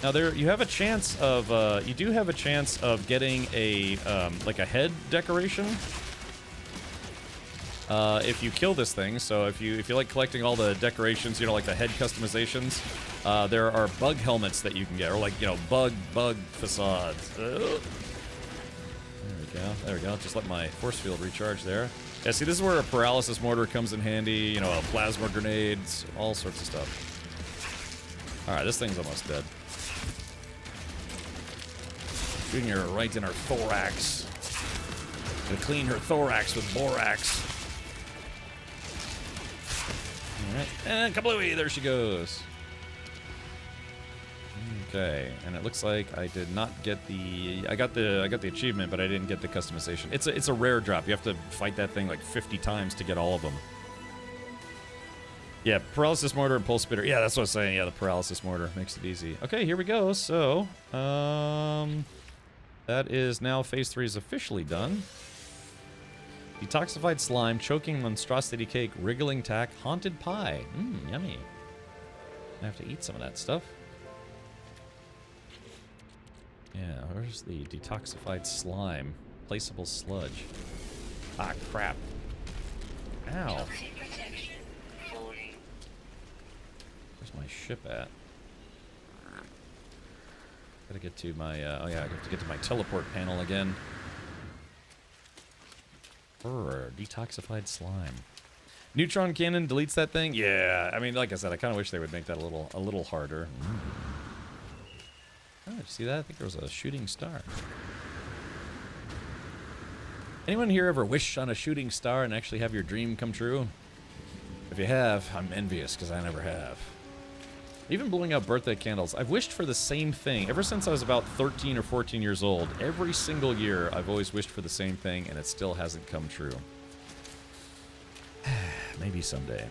Now you have a chance of you do have a chance of getting a like a head decoration if you kill this thing. So if you like collecting all the decorations, you know, like the head customizations, there are bug helmets that you can get, or like, you know, bug facades. There we go. Just let my force field recharge there. Yeah, see, this is where a paralysis mortar comes in handy. You know, plasma grenades, all sorts of stuff. All right, this thing's almost dead. Shooting her right in her thorax. Gonna clean her thorax with borax. Alright, and kablooey, there she goes. Okay, and it looks like I did not get the... I got the achievement, but I didn't get the customization. It's a rare drop. You have to fight that thing like 50 times to get all of them. Yeah, paralysis mortar and pulse spitter. Yeah, that's what I was saying. Yeah, the paralysis mortar makes it easy. Okay, here we go. So, that is now phase 3 is officially done. Detoxified slime, choking monstrosity cake, wriggling tack, haunted pie. Yummy. I have to eat some of that stuff. Yeah, where's the detoxified slime? Placeable sludge. Ah, crap. Ow. Where's my ship at? Gotta get to my, oh yeah, I have to get to my teleport panel again. Detoxified slime. Neutron cannon deletes that thing? Yeah, I mean, like I said, I kind of wish they would make that a little harder. Oh, did you see that? I think there was a shooting star. Anyone here ever wish on a shooting star and actually have your dream come true? If you have, I'm envious, because I never have. Even blowing out birthday candles. I've wished for the same thing ever since I was about 13 or 14 years old. Every single year, I've always wished for the same thing, and it still hasn't come true. Maybe someday.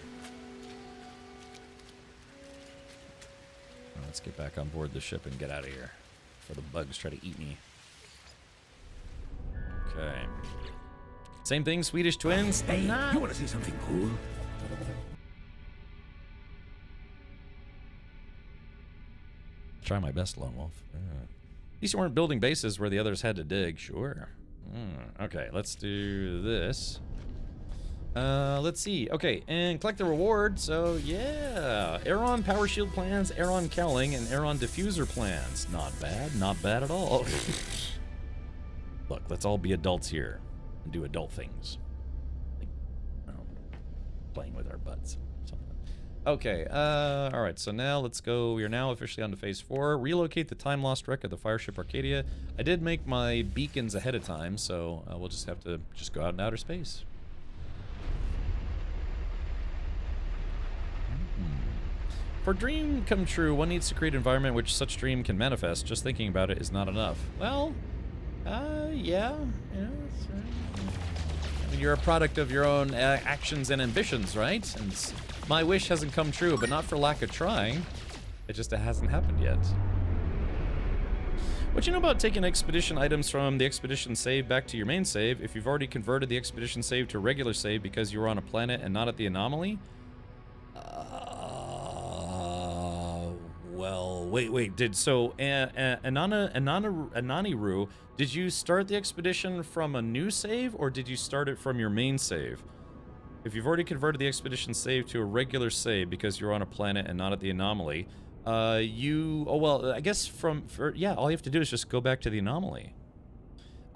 Well, let's get back on board the ship and get out of here before the bugs try to eat me. Okay. Same thing, Swedish twins? Hey, you want to see something cool? Try my best, Lone Wolf. At least you weren't building bases where the others had to dig. Sure. Okay, let's do this. Let's see. Okay, and collect the reward. So, yeah. Aeron Power Shield plans, Aeron Cowling, and Aeron Diffuser plans. Not bad. Not bad at all. Let's all be adults here and do adult things. Like, I don't know, playing with our butts. Okay, alright, so now let's go. We are now officially on to Phase 4. Relocate the time-lost wreck of the Fireship Arcadia. I did make my beacons ahead of time, so we'll just have to just go out in outer space. For dream come true, one needs to create an environment which such dream can manifest. Just thinking about it is not enough. Well, yeah, I mean, you're a product of your own actions and ambitions, right? And my wish hasn't come true, but not for lack of trying. It just hasn't happened yet. What you know about taking expedition items from the expedition save back to your main save if you've already converted the expedition save to a regular save because you were on a planet and not at the anomaly? Well, wait, Ananiru, did you start the expedition from a new save, or did you start it from your main save? If you've already converted the expedition save to a regular save because you're on a planet and not at the anomaly, I guess yeah, all you have to do is just go back to the anomaly.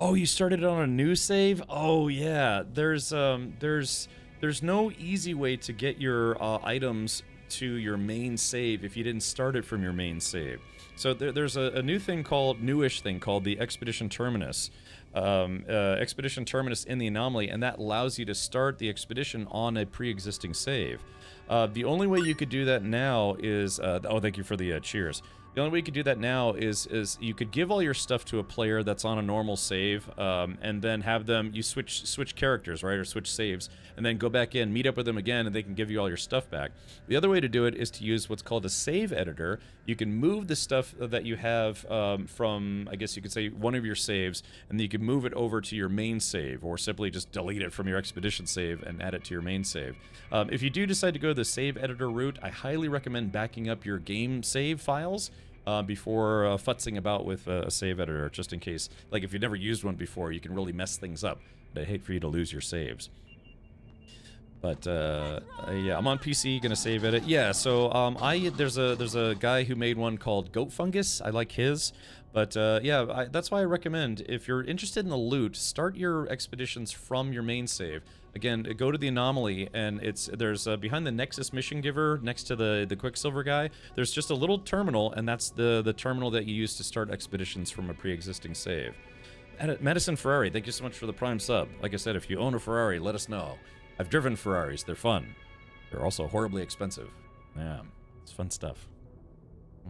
Oh, you started it on a new save? Oh, yeah, there's no easy way to get your items to your main save if you didn't start it from your main save. So there's a newish thing called the Expedition Terminus. Expedition Terminus in the anomaly, and that allows you to start the expedition on a pre-existing save. The only way you could do that now is... oh, thank you for the cheers. The only way you could do that now is you could give all your stuff to a player that's on a normal save, and then have them, you switch characters, right, or switch saves, and then go back in, meet up with them again, and they can give you all your stuff back. The other way to do it is to use what's called a save editor. You can move the stuff that you have from, I guess you could say, one of your saves, and then you can move it over to your main save, or simply just delete it from your expedition save and add it to your main save. If you do decide to go the save editor route, I highly recommend backing up your game save files before futzing about with a save editor, just in case. Like, if you've never used one before, you can really mess things up. But I hate for you to lose your saves. But, yeah, I'm on PC, gonna save edit. Yeah, so, there's a guy who made one called Goat Fungus. I like his. But, yeah, that's why I recommend, if you're interested in the loot, start your expeditions from your main save. Again, go to the anomaly, and there's behind the Nexus Mission Giver, next to the Quicksilver guy, there's just a little terminal, and that's the terminal that you use to start expeditions from a pre-existing save. Madison Ferrari, thank you so much for the Prime sub. Like I said, if you own a Ferrari, let us know. I've driven Ferraris, they're fun. They're also horribly expensive. Yeah, it's fun stuff.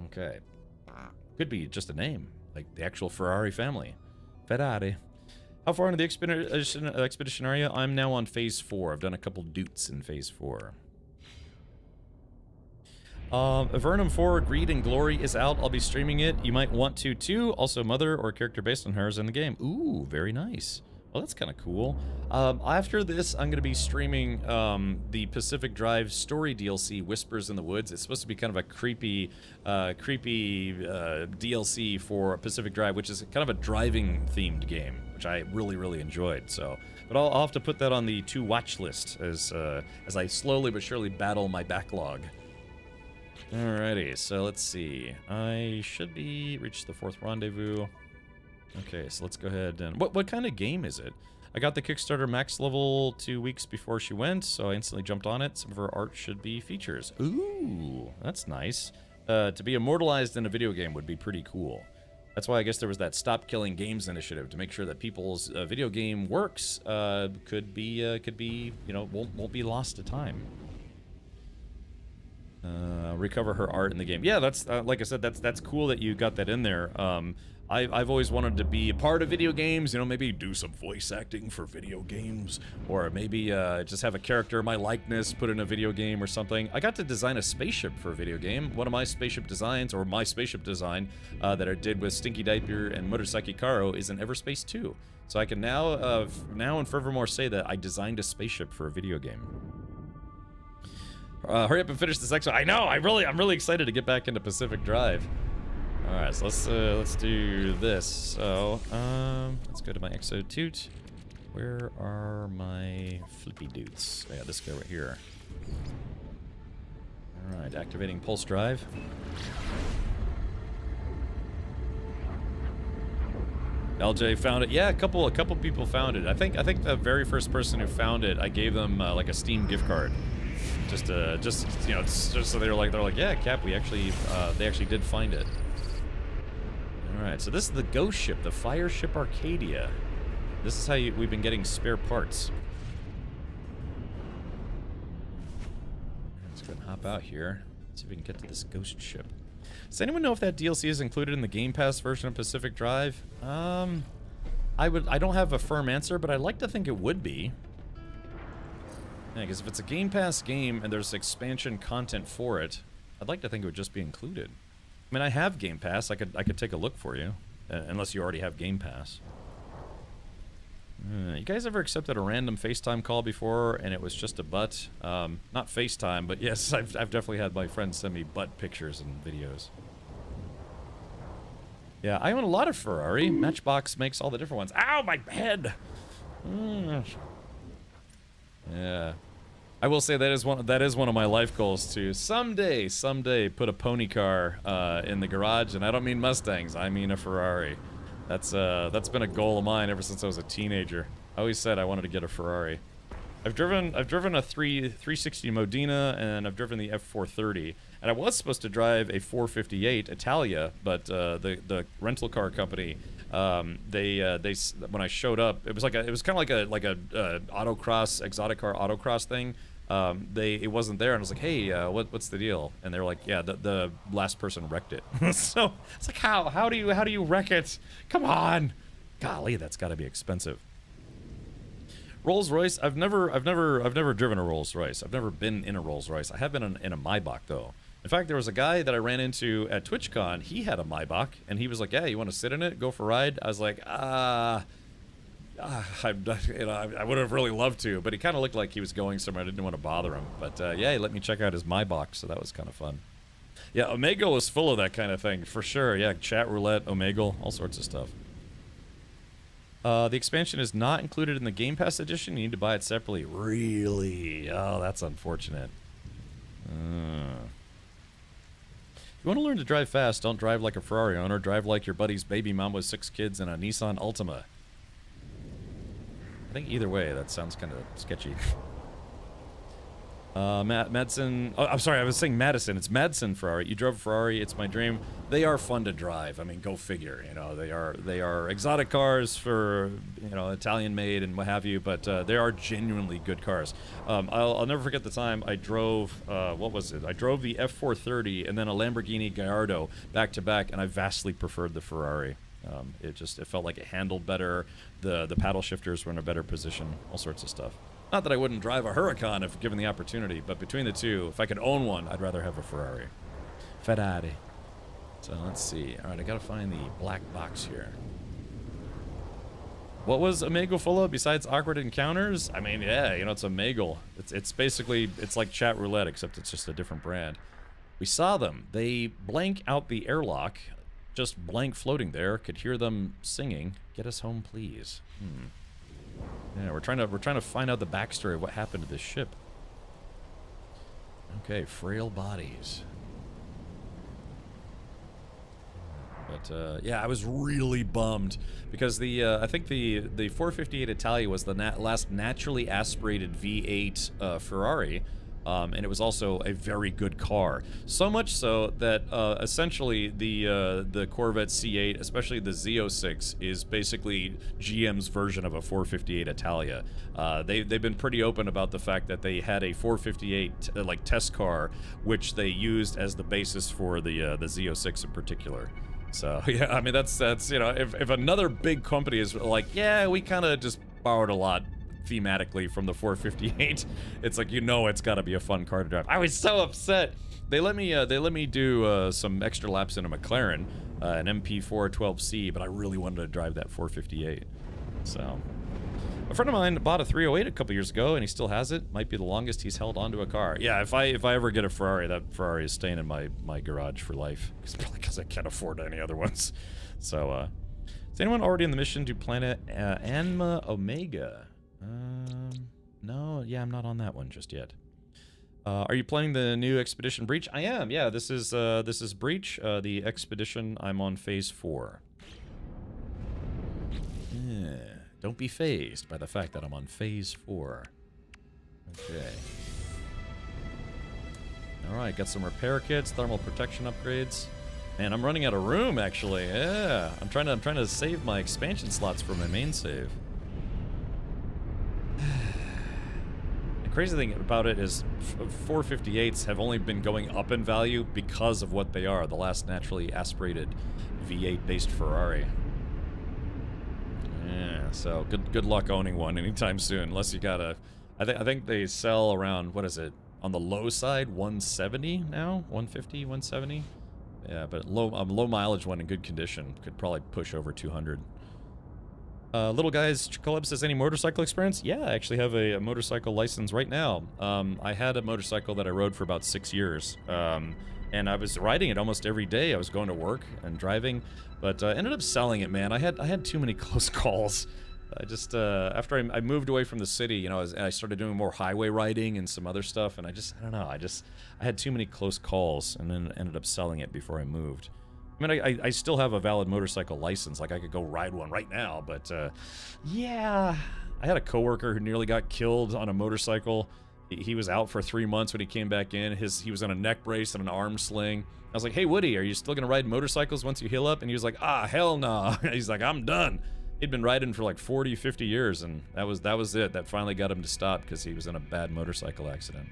Okay. Could be just a name, like the actual Ferrari family. Ferrari. How far into the expedition are you? I'm now on Phase 4. I've done a couple doots in Phase 4. Avernum 4, Greed and Glory is out. I'll be streaming it. You might want to, too. Also, Mother or a character based on her is in the game. Ooh, very nice. Well, that's kind of cool. After this, I'm going to be streaming the Pacific Drive story DLC, Whispers in the Woods. It's supposed to be kind of a creepy DLC for Pacific Drive, which is kind of a driving-themed game, which I really, really enjoyed. So, but I'll have to put that on the to-watch list as I slowly but surely battle my backlog. Alrighty, so let's see. I should be reached the 4th rendezvous. Okay, so let's go ahead and... What kind of game is it? I got the Kickstarter max level 2 weeks before she went, so I instantly jumped on it. Some of her art should be features. Ooh, that's nice. To be immortalized in a video game would be pretty cool. That's why I guess there was that Stop Killing Games initiative, to make sure that people's video game works could be, you know, won't be lost to time. Recover her art in the game. Yeah, that's like I said, that's cool that you got that in there. I've always wanted to be a part of video games, you know, maybe do some voice acting for video games, or maybe just have a character, my likeness, put in a video game or something. I got to design a spaceship for a video game. One of my spaceship designs, or my spaceship design, that I did with Stinky Diaper and Murasaki Karo is in Everspace 2. So I can now and forevermore say that I designed a spaceship for a video game. Hurry up and finish this exo. I know, I'm really excited to get back into Pacific Drive. Alright, so let's do this. So, let's go to my exo toot. Where are my flippy doots? Yeah, this guy right here. Alright, activating pulse drive. LJ found it. Yeah, a couple people found it. I think the very first person who found it, I gave them like a Steam gift card, just you know, just so they're like, yeah, Cap, they actually did find it. All right, so this is the ghost ship, the fire ship Arcadia. This is how we've been getting spare parts. Let's go and hop out here. See if we can get to this ghost ship. Does anyone know if that DLC is included in the Game Pass version of Pacific Drive? I don't have a firm answer, but I'd like to think it would be. Yeah, because if it's a Game Pass game and there's expansion content for it, I'd like to think it would just be included. I mean, I have Game Pass. I could take a look for you, unless you already have Game Pass. You guys ever accepted a random FaceTime call before and it was just a butt? Not FaceTime, but yes, I've definitely had my friends send me butt pictures and videos. Yeah, I own a lot of Ferrari. Matchbox makes all the different ones. Ow, my head! Yeah. I will say that is one of my life goals to someday put a pony car in the garage, and I don't mean Mustangs, I mean a Ferrari. That's been a goal of mine ever since I was a teenager. I always said I wanted to get a Ferrari. I've driven a 360 Modena, and I've driven the F430, and I was supposed to drive a 458 Italia, but the rental car company, they when I showed up, it was kind of like a autocross, exotic car autocross thing. It wasn't there, and I was like, hey, what's the deal? And they're like, yeah, the last person wrecked it. So it's like, how do you wreck it? Come on, golly, that's got to be expensive. Rolls-Royce, I've never driven a Rolls-Royce. I've never been in a Rolls-Royce. I have been in a Maybach though. In fact, there was a guy that I ran into at TwitchCon. He had a Maybach, and he was like, yeah, you want to sit in it, go for a ride? I was like, I would have really loved to, but he kind of looked like he was going somewhere. I didn't want to bother him, but yeah, he let me check out his Maybach, so that was kind of fun. Yeah, Omegle was full of that kind of thing, for sure. Yeah, chat roulette, Omegle, all sorts of stuff. The expansion is not included in the Game Pass edition. You need to buy it separately. Really? Oh, that's unfortunate. If you want to learn to drive fast, don't drive like a Ferrari owner. Drive like your buddy's baby mom with 6 kids in a Nissan Altima. I think either way, that sounds kind of sketchy. Madsen. Oh, I'm sorry, I was saying Madison. It's Madsen Ferrari. You drove a Ferrari. It's my dream. They are fun to drive. I mean, go figure. You know, they are exotic cars for, you know, Italian made and what have you. But they are genuinely good cars. I'll never forget the time I drove. What was it? I drove the F430 and then a Lamborghini Gallardo back to back, and I vastly preferred the Ferrari. It felt like it handled better. The paddle shifters were in a better position. All sorts of stuff. Not that I wouldn't drive a Huracan if given the opportunity, but between the two, if I could own one, I'd rather have a Ferrari. Ferrari. So let's see. All right, I gotta find the black box here. What was Omegle full of besides awkward encounters? I mean, yeah, you know, it's Omegle. It's basically, it's like chat roulette, except it's just a different brand. We saw them. They blank out the airlock, just blank floating there. Could hear them singing. Get us home, please. Yeah, we're trying to find out the backstory of what happened to this ship. Okay, frail bodies. But yeah, I was really bummed because I think the 458 Italia was the last naturally aspirated V8 Ferrari. And it was also a very good car. So much so that essentially the Corvette C8, especially the Z06, is basically GM's version of a 458 Italia. They've been pretty open about the fact that they had a 458 like test car, which they used as the basis for the Z06 in particular. So yeah, I mean that's you know, if another big company is like, yeah, we kind of just borrowed a lot thematically from the 458, it's like, you know, it's got to be a fun car to drive. I was so upset. They let me do some extra laps in a McLaren, an MP4 12C, but I really wanted to drive that 458. So a friend of mine bought a 308 a couple years ago, and he still has it. Might be the longest he's held onto a car. Yeah, if I ever get a Ferrari, that Ferrari is staying in my garage for life, because I can't afford any other ones. So is anyone already in the mission to planet Anma Omega? No, yeah, I'm not on that one just yet. Are you playing the new Expedition Breach? I am, yeah, this is Breach, the Expedition. I'm on phase 4. Yeah. Don't be phased by the fact that I'm on phase 4. Okay. Alright, got some repair kits, thermal protection upgrades. Man, I'm running out of room, actually. Yeah. I'm trying to save my expansion slots for my main save. The crazy thing about it is 458s have only been going up in value because of what they are, the last naturally aspirated V8-based Ferrari. Yeah, so good luck owning one anytime soon, unless you got a... I think they sell around, what is it, on the low side, 170 now? 150, 170? Yeah, but low mileage one in good condition could probably push over 200. Little guys, Caleb says, any motorcycle experience? Yeah, I actually have a motorcycle license right now. I had a motorcycle that I rode for about 6 years. And I was riding it almost every day. I was going to work and driving, but ended up selling it, man. I had too many close calls. I just, after I moved away from the city, you know, I started doing more highway riding and some other stuff, and I don't know, I had too many close calls, and then ended up selling it before I moved. I mean, I still have a valid motorcycle license, like I could go ride one right now, but, yeah. I had a coworker who nearly got killed on a motorcycle. He was out for 3 months when he came back in. He was on a neck brace and an arm sling. I was like, hey, Woody, are you still gonna ride motorcycles once you heal up? And he was like, ah, hell no. He's like, I'm done. He'd been riding for like 40, 50 years, and that was it. That finally got him to stop because he was in a bad motorcycle accident.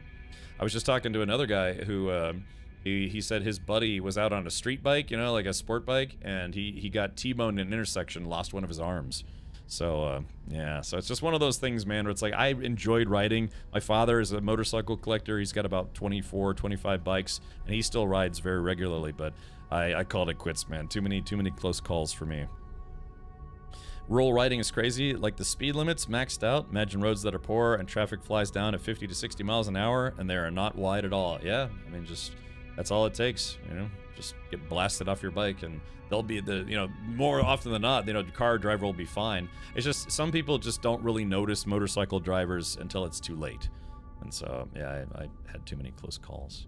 I was just talking to another guy who, he said his buddy was out on a street bike, you know, like a sport bike, and he got T-boned in an intersection, lost one of his arms. So, yeah, so it's just one of those things, man, where it's like, I enjoyed riding. My father is a motorcycle collector. He's got about 24, 25 bikes, and he still rides very regularly, but I called it quits, man. Too many close calls for me. Rural riding is crazy, like the speed limits maxed out. Imagine roads that are poor and traffic flies down at 50 to 60 miles an hour, and they are not wide at all. Yeah, I mean, just, that's all it takes, you know? Just get blasted off your bike, and they'll be more often than not, the car driver will be fine. It's just, some people just don't really notice motorcycle drivers until it's too late. And so, yeah, I had too many close calls.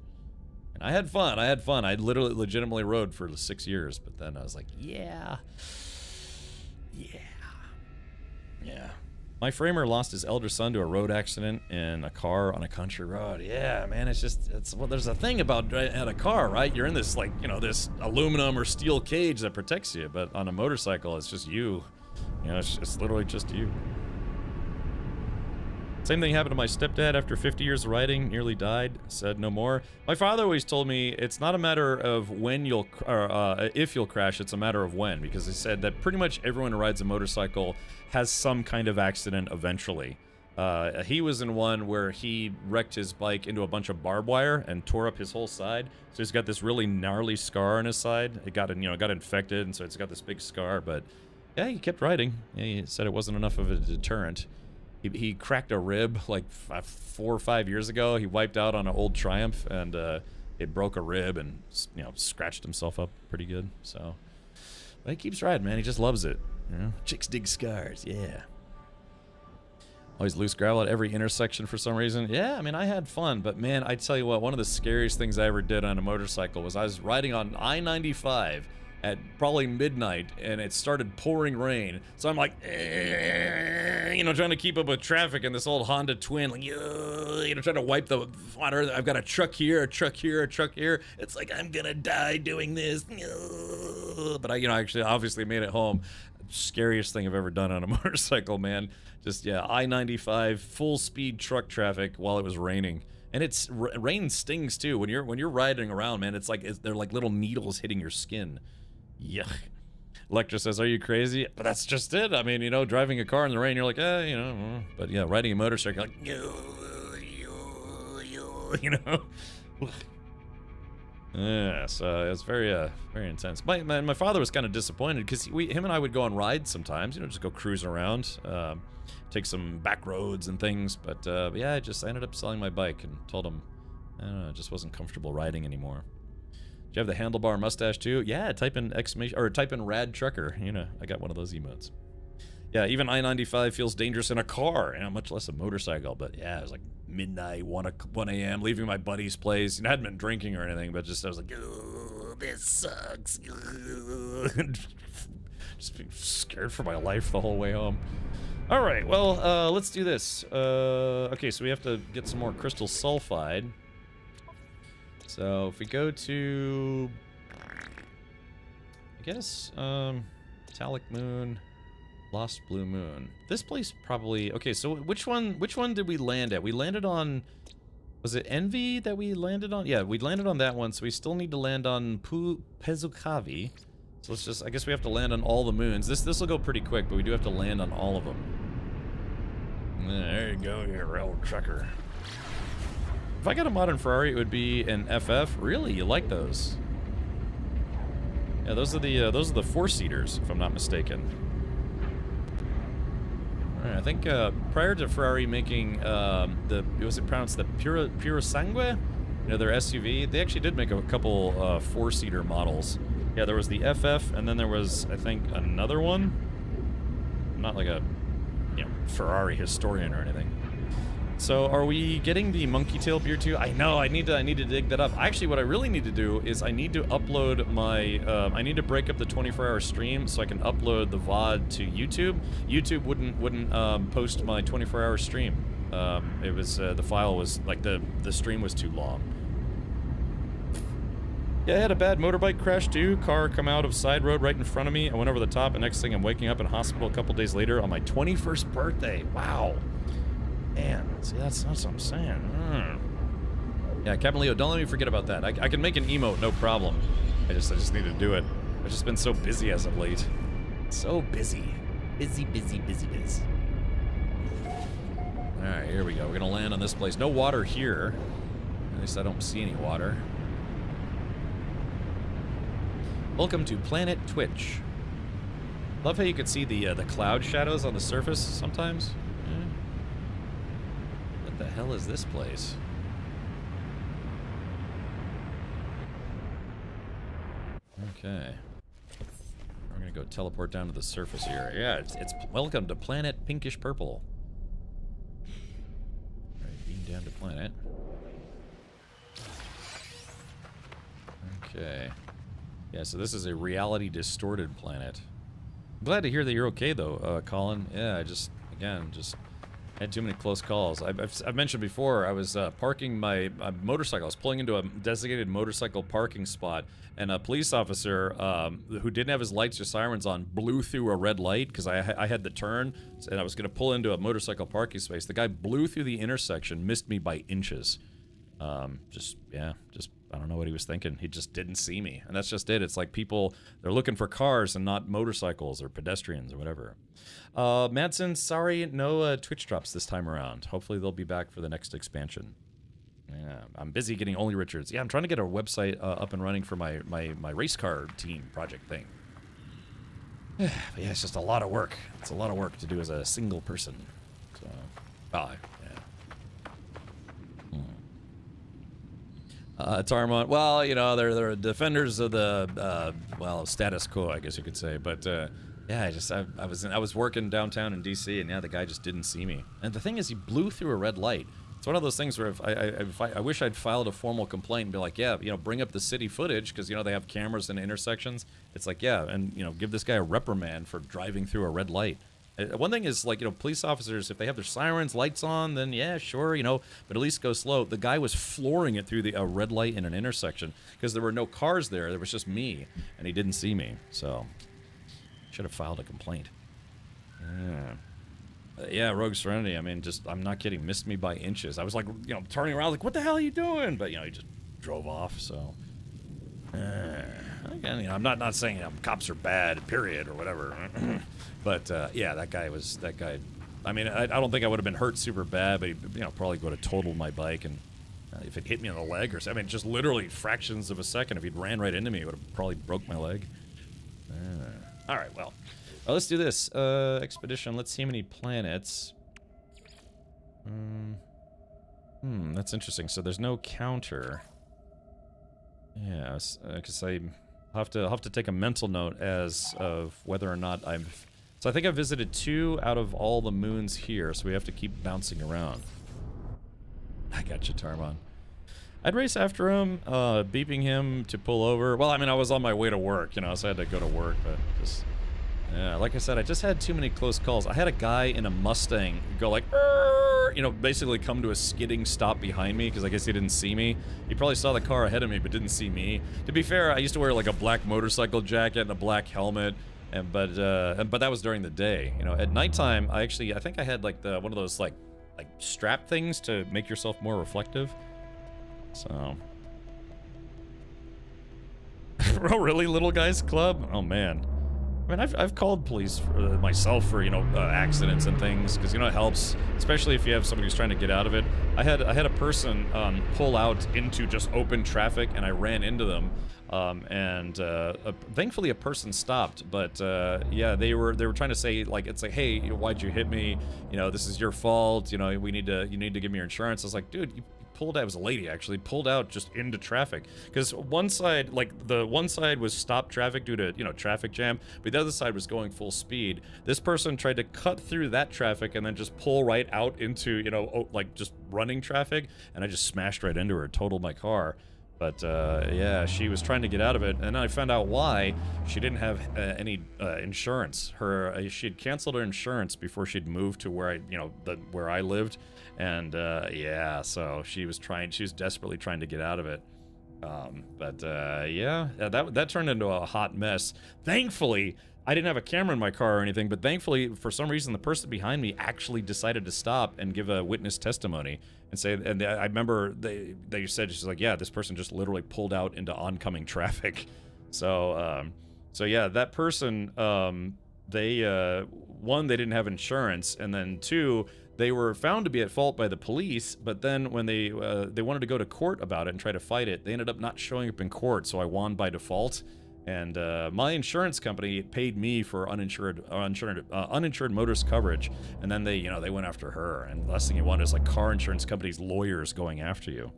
And I had fun. I literally, legitimately rode for 6 years, but then I was like, yeah. My framer lost his elder son to a road accident in a car on a country road. Yeah, man, well, there's a thing about at a car, right? You're in this, like, you know, this aluminum or steel cage that protects you, but on a motorcycle, it's just you. You know, it's literally just you. Same thing happened to my stepdad after 50 years of riding, nearly died, said no more. My father always told me it's not a matter of when you'll, or if you'll crash, it's a matter of when, because he said that pretty much everyone who rides a motorcycle has some kind of accident eventually. He was in one where he wrecked his bike into a bunch of barbed wire and tore up his whole side. So he's got this really gnarly scar on his side. It got infected, and so it's got this big scar, but yeah, he kept riding. Yeah, he said it wasn't enough of a deterrent. He cracked a rib like 4 or 5 years ago. He wiped out on an old Triumph, and it broke a rib and, you know, scratched himself up pretty good. So, but he keeps riding, man. He just loves it. You know, chicks dig scars. Yeah. Always loose gravel at every intersection for some reason. Yeah, I mean, I had fun, but man, I tell you what, one of the scariest things I ever did on a motorcycle was I was riding on I-95 at probably midnight, and it started pouring rain. So I'm like, you know, trying to keep up with traffic in this old Honda Twin, like, you know, trying to wipe the water. I've got a truck here, a truck here, a truck here. It's like, I'm gonna die doing this. But I, you know, actually obviously made it home. Scariest thing I've ever done on a motorcycle, man. Just, yeah, I-95, full speed truck traffic while it was raining. And it's, rain stings too. When you're riding around, man, it's like, they're like little needles hitting your skin. Yuck. Electra says, are you crazy? But that's just it. I mean, you know, driving a car in the rain, you're like, you know. But yeah, riding a motorcycle, like, you know. Yeah, so it's very intense. My father was kind of disappointed because him and I would go on rides sometimes, you know, just go cruising around, take some back roads and things. But yeah, I ended up selling my bike and told him, I don't know, I just wasn't comfortable riding anymore. Do you have the handlebar mustache too? Yeah, type in exclamation, or type in rad trucker. You know, I got one of those emotes. Yeah, even I-95 feels dangerous in a car, you know, much less a motorcycle. But yeah, it was like midnight, 1 a.m., leaving my buddy's place. You know, I hadn't been drinking or anything, but just I was like, oh, this sucks. Just being scared for my life the whole way home. All right, well, let's do this. Okay, so we have to get some more crystal sulfide. So if we go to, I guess, Metallic Moon, Lost Blue Moon. This place probably, okay, so which one did we land at? We landed on, was it Envy that we landed on? Yeah, we landed on that one, so we still need to land on Pezukavi. So let's just, I guess we have to land on all the moons. This will go pretty quick, but we do have to land on all of them. There you go, you rail trucker. If I got a modern Ferrari, it would be an FF. Really, you like those? Yeah, those are the four-seaters, if I'm not mistaken. All right, I think prior to Ferrari making was it pronounced the Puro Sangue? You know, their SUV. They actually did make a couple four-seater models. Yeah, there was the FF, and then there was, I think, another one. I'm not like a, you know, Ferrari historian or anything. So, are we getting the monkey tail beer too? I know, I need to dig that up. Actually, what I really need to do is I need to upload my, I need to break up the 24-hour stream so I can upload the VOD to YouTube. YouTube wouldn't post my 24-hour stream. It was, the file was, like, the stream was too long. Yeah, I had a bad motorbike crash too. Car come out of side road right in front of me. I went over the top, and next thing I'm waking up in hospital a couple days later on my 21st birthday. Wow. Man, see, that's what I'm saying. Yeah, Captain Leo, don't let me forget about that. I can make an emote, no problem. I just need to do it. I've just been so busy as of late. So busy. Busy. Alright, here we go. We're gonna land on this place. No water here. At least I don't see any water. Welcome to Planet Twitch. Love how you can see the cloud shadows on the surface sometimes. Yeah. What the hell is this place? Okay. We're gonna go teleport down to the surface here. Yeah, it's welcome to Planet Pinkish Purple. Alright, beam down to planet. Okay. Yeah, so this is a reality-distorted planet. I'm glad to hear that you're okay, though, Colin. Yeah, I just had too many close calls. I've mentioned before, I was parking my motorcycle. I was pulling into a designated motorcycle parking spot, and a police officer who didn't have his lights or sirens on blew through a red light because I had the turn, and I was going to pull into a motorcycle parking space. The guy blew through the intersection, missed me by inches. Just I don't know what he was thinking. He just didn't see me. And that's just it. It's like people, they're looking for cars and not motorcycles or pedestrians or whatever. Madsen, sorry, no Twitch drops this time around. Hopefully they'll be back for the next expansion. Yeah, I'm busy getting Only Richards. Yeah, I'm trying to get a website up and running for my race car team project thing. But yeah, it's just a lot of work. It's a lot of work to do as a single person. So, Tarmont, well, you know, they're defenders of the, well, status quo, I guess you could say. But, yeah, I was working downtown in D.C., and, yeah, the guy just didn't see me. And the thing is, he blew through a red light. It's one of those things where if I wish I'd filed a formal complaint and be like, yeah, you know, bring up the city footage, because, you know, they have cameras in intersections. It's like, yeah, and, you know, give this guy a reprimand for driving through a red light. One thing is, like, you know, police officers, if they have their sirens, lights on, then yeah, sure, you know, but at least go slow. The guy was flooring it through a red light in an intersection because there were no cars there. There was just me, and he didn't see me. So, should have filed a complaint. Yeah, Rogue Serenity, I mean, I'm not kidding, missed me by inches. I was like, you know, turning around like, what the hell are you doing? But, you know, he just drove off, so. Again, you know, I'm not saying cops are bad, period, or whatever. But, yeah, that guy, I mean, I don't think I would have been hurt super bad, but he, you know, probably would have totaled my bike, and if it hit me on the leg or something, I mean, just literally fractions of a second, if he'd ran right into me, it would have probably broke my leg. All right, well, let's do this. Expedition, let's see how many planets. That's interesting. So there's no counter. Yeah, because I'll have to take a mental note as of whether or not I've... So I think I've visited 2 out of all the moons here, so we have to keep bouncing around. I got you, Tarmon. I'd race after him, beeping him to pull over. Well, I mean, I was on my way to work, you know, so I had to go to work, but just... Yeah, like I said, I just had too many close calls. I had a guy in a Mustang go like, you know, basically come to a skidding stop behind me because I guess he didn't see me. He probably saw the car ahead of me but didn't see me. To be fair, I used to wear like a black motorcycle jacket and a black helmet, and but that was during the day. You know, at nighttime, I think I had like one of those like strap things to make yourself more reflective. So. Oh, really, Little Guys Club? Oh man. I mean, I've called police for, myself for, you know, accidents and things, because, you know, it helps, especially if you have somebody who's trying to get out of it. I had a person pull out into just open traffic, and I ran into them, thankfully a person stopped. But yeah, they were trying to say, like, it's like, hey, why'd you hit me? You know, this is your fault. You know, you need to give me your insurance. I was like, dude, you pulled out, it was a lady actually, pulled out just into traffic, because one side, like the one side was stopped traffic due to, you know, traffic jam, but the other side was going full speed. This person tried to cut through that traffic and then just pull right out into, you know, like just running traffic, and I just smashed right into her, totaled my car. But yeah, she was trying to get out of it, and I found out why. She didn't have any insurance. She had canceled her insurance before she'd moved to where where I lived, and yeah, so she was desperately trying to get out of it. Yeah, that turned into a hot mess. Thankfully, I didn't have a camera in my car or anything, but thankfully, for some reason, the person behind me actually decided to stop and give a witness testimony and say, and I remember they said, she's like, yeah, this person just literally pulled out into oncoming traffic. So, so yeah, that person, they didn't have insurance, and then two, they were found to be at fault by the police, but then when they wanted to go to court about it and try to fight it, they ended up not showing up in court, so I won by default. And my insurance company paid me for uninsured motorist coverage, and then they went after her. And the last thing you want is like car insurance companies' lawyers going after you.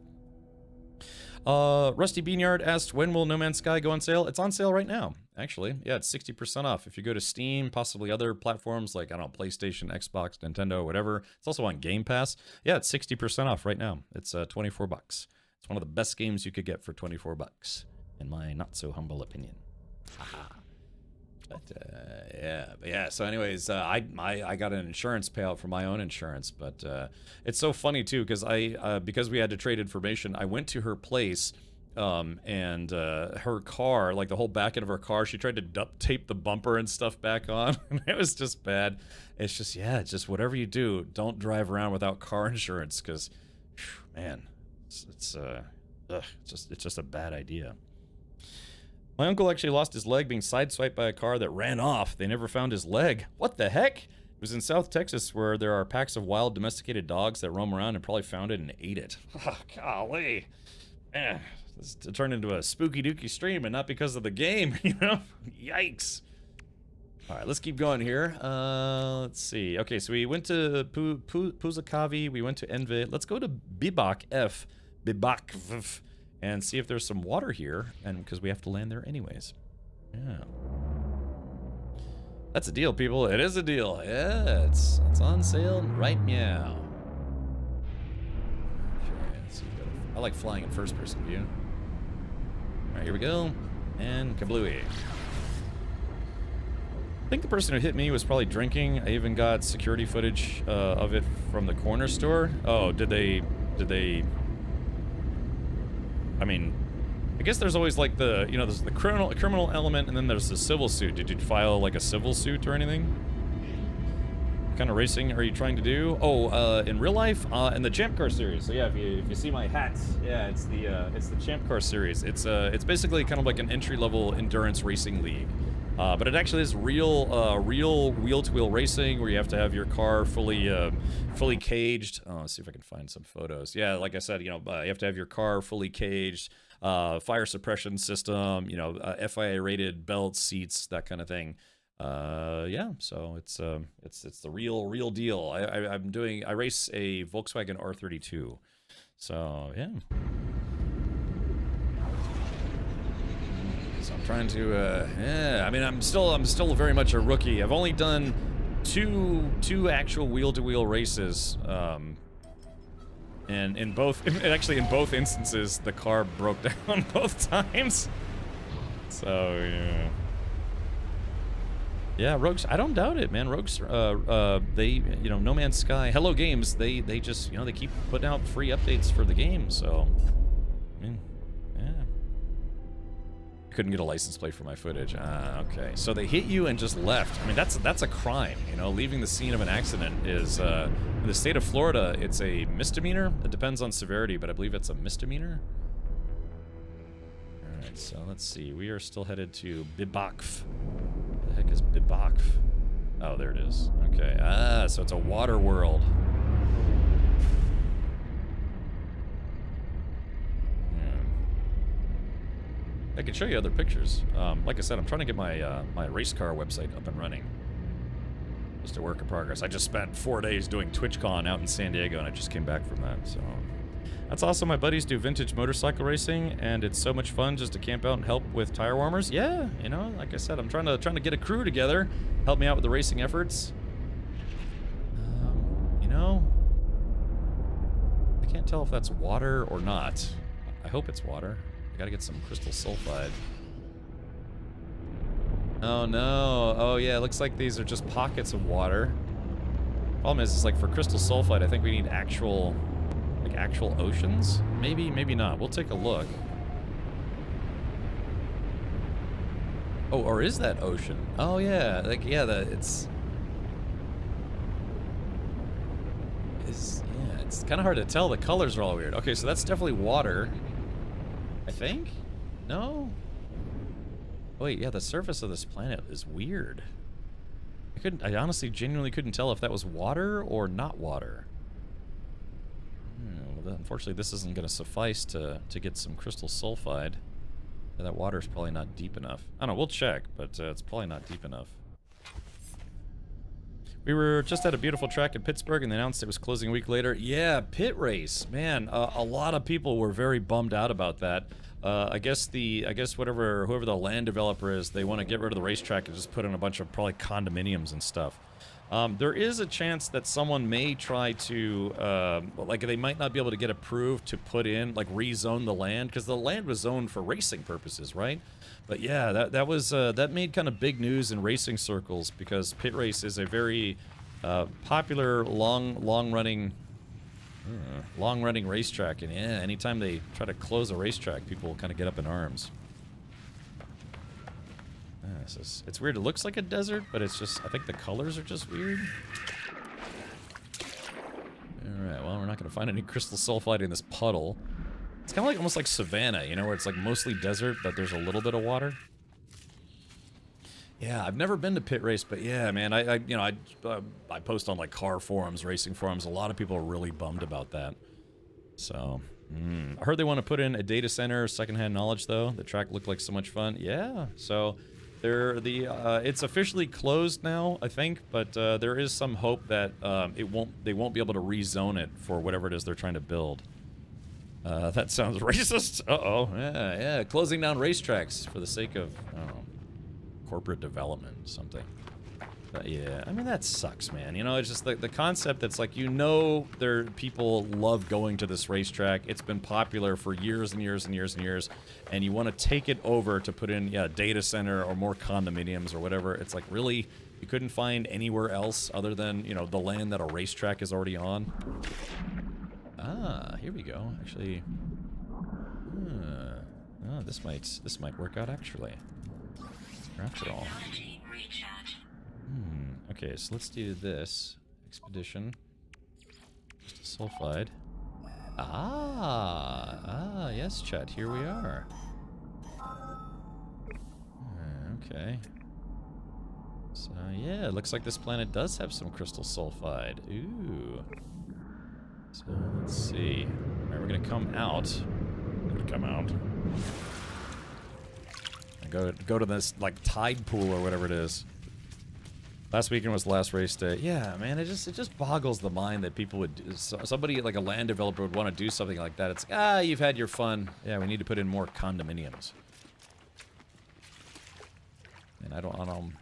Rusty Beanyard asked, when will No Man's Sky go on sale? It's on sale right now, actually. Yeah, it's 60% off. If you go to Steam, possibly other platforms like, I don't know, PlayStation, Xbox, Nintendo, whatever. It's also on Game Pass. Yeah, it's 60% off right now. It's $24. It's one of the best games you could get for $24. In my not so humble opinion. But yeah. So anyways, I got an insurance payout for my own insurance, but it's so funny too, because because we had to trade information, I went to her place, and her car, like the whole back end of her car, she tried to duct tape the bumper and stuff back on. It was just bad. It's just, yeah, it's just whatever you do, don't drive around without car insurance, because man, it's just a bad idea. My uncle actually lost his leg being sideswiped by a car that ran off. They never found his leg. What the heck? It was in South Texas, where there are packs of wild domesticated dogs that roam around, and probably found it and ate it. Oh, golly. Man, this turned into a spooky dooky stream, and not because of the game, you know? Yikes. All right, let's keep going here. Let's see. Okay, so we went to Puzakavi. We went to Enve. Let's go to Bibak F. And see if there's some water here, and because we have to land there anyways. Yeah. That's a deal, people. It is a deal. Yeah, it's on sale right now. Okay, let's see. I like flying in first-person view. All right, here we go. And kablooey. I think the person who hit me was probably drinking. I even got security footage of it from the corner store. Oh, did they... I mean, I guess there's always like there's the criminal element, and then there's the civil suit. Did you file like a civil suit or anything? What kind of racing are you trying to do? Oh, in real life, in the Champ Car series. So yeah, if you see my hat, yeah, it's the Champ Car series. It's basically kind of like an entry-level endurance racing league. But it actually is real wheel-to-wheel racing, where you have to have your car fully caged. Oh, let's see if I can find some photos. Yeah, like I said, you have to have your car fully caged, fire suppression system, FIA-rated belts, seats, that kind of thing. Yeah, so it's the real deal. I race a Volkswagen R32, so yeah. So I'm trying to, yeah. I mean, I'm still very much a rookie. I've only done two actual wheel-to-wheel races, and in both instances, the car broke down both times. So yeah. Yeah, Rogues, I don't doubt it, man. Rogues, they, you know, No Man's Sky, Hello Games, they just, you know, they keep putting out free updates for the game, so, I mean, yeah. Couldn't get a license plate for my footage. Ah, okay. So they hit you and just left. I mean, that's a crime, you know. Leaving the scene of an accident is, in the state of Florida, it's a misdemeanor. It depends on severity, but I believe it's a misdemeanor. All right, so let's see. We are still headed to Bibakf. What the heck is Bibakf? Oh, there it is. Okay. Ah, so it's a water world. I can show you other pictures. Like I said, I'm trying to get my my race car website up and running. Just a work in progress. I just spent 4 days doing TwitchCon out in San Diego, and I just came back from that. So that's awesome. My buddies do vintage motorcycle racing, and it's so much fun just to camp out and help with tire warmers. Yeah, you know, like I said, I'm trying to get a crew together, help me out with the racing efforts. You know, I can't tell if that's water or not. I hope it's water. I gotta get some crystal sulfide. Oh no. Oh yeah, it looks like these are just pockets of water. Problem is, like for crystal sulfide, I think we need actual, like actual oceans? Maybe, maybe not. We'll take a look. Oh, or is that ocean? Oh yeah, like yeah, it's kind of hard to tell. The colors are all weird. Okay, so that's definitely water. I think? No? Oh, wait, yeah, the surface of this planet is weird. I honestly genuinely couldn't tell if that was water or not water. Well, unfortunately, this isn't going to suffice to get some crystal sulfide. That water is probably not deep enough. I don't know, we'll check, but it's probably not deep enough. We were just at a beautiful track in Pittsburgh, and they announced it was closing a week later. Yeah, pit race, man. A lot of people were very bummed out about that. I guess whoever the land developer is, they want to get rid of the racetrack and just put in a bunch of probably condominiums and stuff. There is a chance that someone may try to, like they might not be able to get approved to put in, like rezone the land, because the land was zoned for racing purposes, right? But yeah, that made kind of big news in racing circles, because pit race is a very popular long-running racetrack, and yeah, anytime they try to close a racetrack, people kind of get up in arms. It's weird. It looks like a desert, but it's just, I think the colors are just weird. Alright, well, we're not going to find any crystal sulfide in this puddle. It's kind of like almost like savanna, you know, where it's like mostly desert, but there's a little bit of water. Yeah, I've never been to pit race, but yeah, man, I post on like car forums, racing forums. A lot of people are really bummed about that. So, I heard they want to put in a data center, secondhand knowledge though. The track looked like so much fun. Yeah, so it's officially closed now, I think, but there is some hope that they won't be able to rezone it for whatever it is they're trying to build. That sounds racist. Uh-oh. Yeah, closing down racetracks for the sake of, I don't know, corporate development, something. But yeah, I mean, that sucks, man. You know, it's just the concept that's like, you know, people love going to this racetrack. It's been popular for years and years and years and years, and you want to take it over to put in, yeah, data center or more condominiums or whatever. It's like, really, you couldn't find anywhere else other than, you know, the land that a racetrack is already on? Ah, here we go. Actually, oh, this might work out actually. After all. Okay, so let's do this expedition. Just a sulfide. Yes, chat. Here we are. Okay. So yeah, it looks like this planet does have some crystal sulfide. Ooh. So let's see. All right, we're gonna come out. Go to this like tide pool or whatever it is. Last weekend was the last race day. Yeah, man, it just boggles the mind that people would, somebody like a land developer would want to do something like that. It's like, you've had your fun. Yeah, we need to put in more condominiums. And I don't want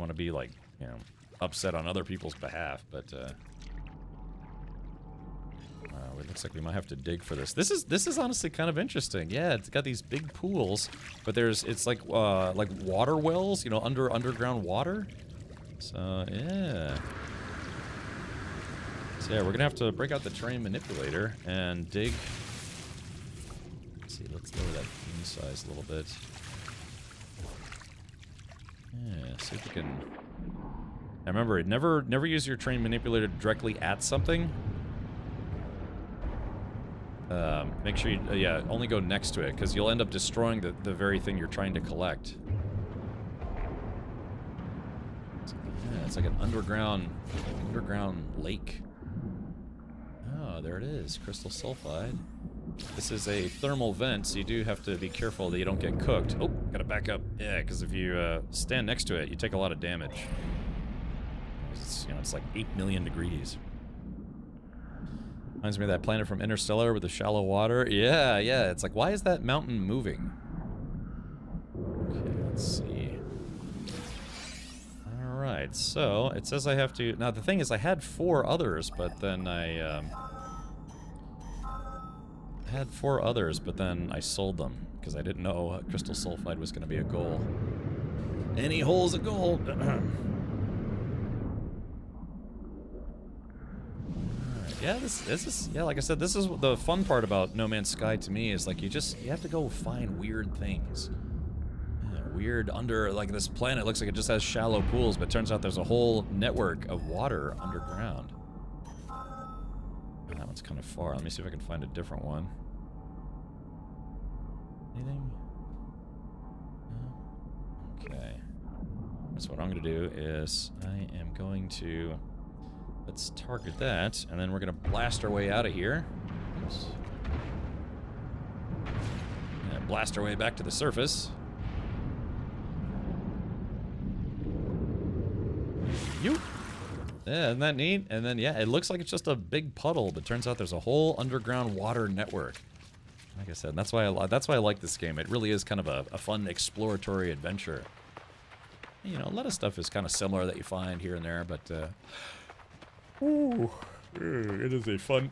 to be like, you know, upset on other people's behalf, but It looks like we might have to dig for this. This is honestly kind of interesting. Yeah, it's got these big pools, but it's like water wells, you know, underground water. So yeah. So yeah, we're gonna have to break out the terrain manipulator and dig. Let's see, let's lower that beam size a little bit. Yeah, see if we can. Now remember, never use your terrain manipulator directly at something. Make sure you, yeah, only go next to it, because you'll end up destroying the very thing you're trying to collect. Yeah, it's like an underground lake. Oh, there it is, crystal sulfide. This is a thermal vent, so you do have to be careful that you don't get cooked. Oh, gotta back up. Yeah, because if you stand next to it, you take a lot of damage. It's, you know, it's like 8 million degrees. Reminds me of that planet from Interstellar with the shallow water. Yeah, yeah. It's like, why is that mountain moving? Okay, let's see. Alright, so it says I have to... Now, the thing is, I had 4 others, but then I had 4 others, but then I sold them, because I didn't know crystal sulfide was going to be a goal. Any hole's a goal! Yeah, this is, yeah, like I said, this is the fun part about No Man's Sky to me, is like you have to go find weird things. Yeah, weird like this planet looks like it just has shallow pools, but turns out there's a whole network of water underground. That one's kind of far. Let me see if I can find a different one. Anything? No? Okay. That's what I'm going to do is I am going to... Let's target that, and then we're gonna blast our way out of here. Oops. And blast our way back to the surface. You. Yeah, isn't that neat? And then yeah, it looks like it's just a big puddle, but turns out there's a whole underground water network. Like I said, that's why I like this game. It really is kind of a fun exploratory adventure. You know, a lot of stuff is kind of similar that you find here and there, but. Ooh, it is a fun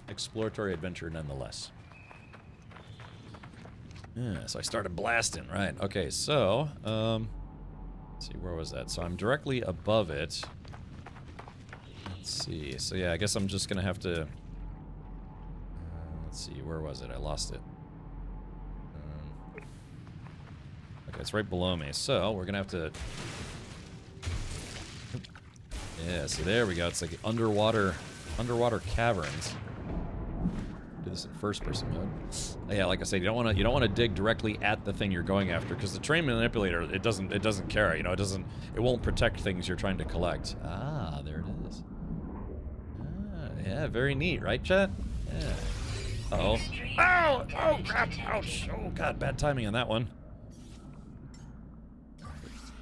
exploratory adventure nonetheless. Yeah, so I started blasting, right. Okay, so, let's see, where was that? So I'm directly above it. Let's see, so yeah, I guess I'm just gonna have to, let's see, where was it? I lost it. Okay, it's right below me, so we're gonna have to... Yeah, so there we go. It's like underwater caverns. Do this in first-person mode. Yeah, like I said, you don't want to dig directly at the thing you're going after, because the terrain manipulator it doesn't care. You know, it won't protect things you're trying to collect. Ah, there it is. Ah, yeah, very neat, right, chat? Yeah. Uh-oh. Ow! Oh crap! Ouch! Oh god, bad timing on that one.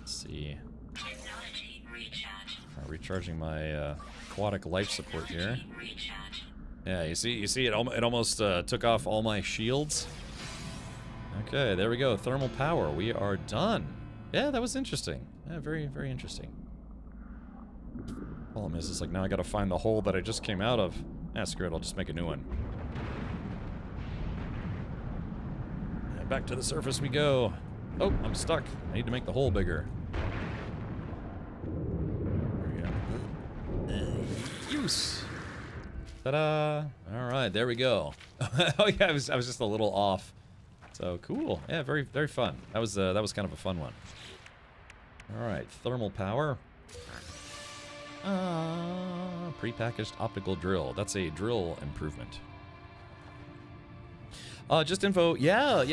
Let's see. Recharging my aquatic life support here. Yeah, you see, it almost took off all my shields. Okay, there we go. Thermal power. We are done. Yeah, that was interesting. Yeah, very, very interesting. Problem is, it's like now I gotta find the hole that I just came out of. Ah, screw it. I'll just make a new one. Yeah, back to the surface we go. Oh, I'm stuck. I need to make the hole bigger. Use. Ta-da! All right, there we go. Oh yeah, I was just a little off. So cool. Yeah, very, very fun. That was kind of a fun one. All right, thermal power. Prepackaged optical drill. That's a drill improvement. Just info. Yeah.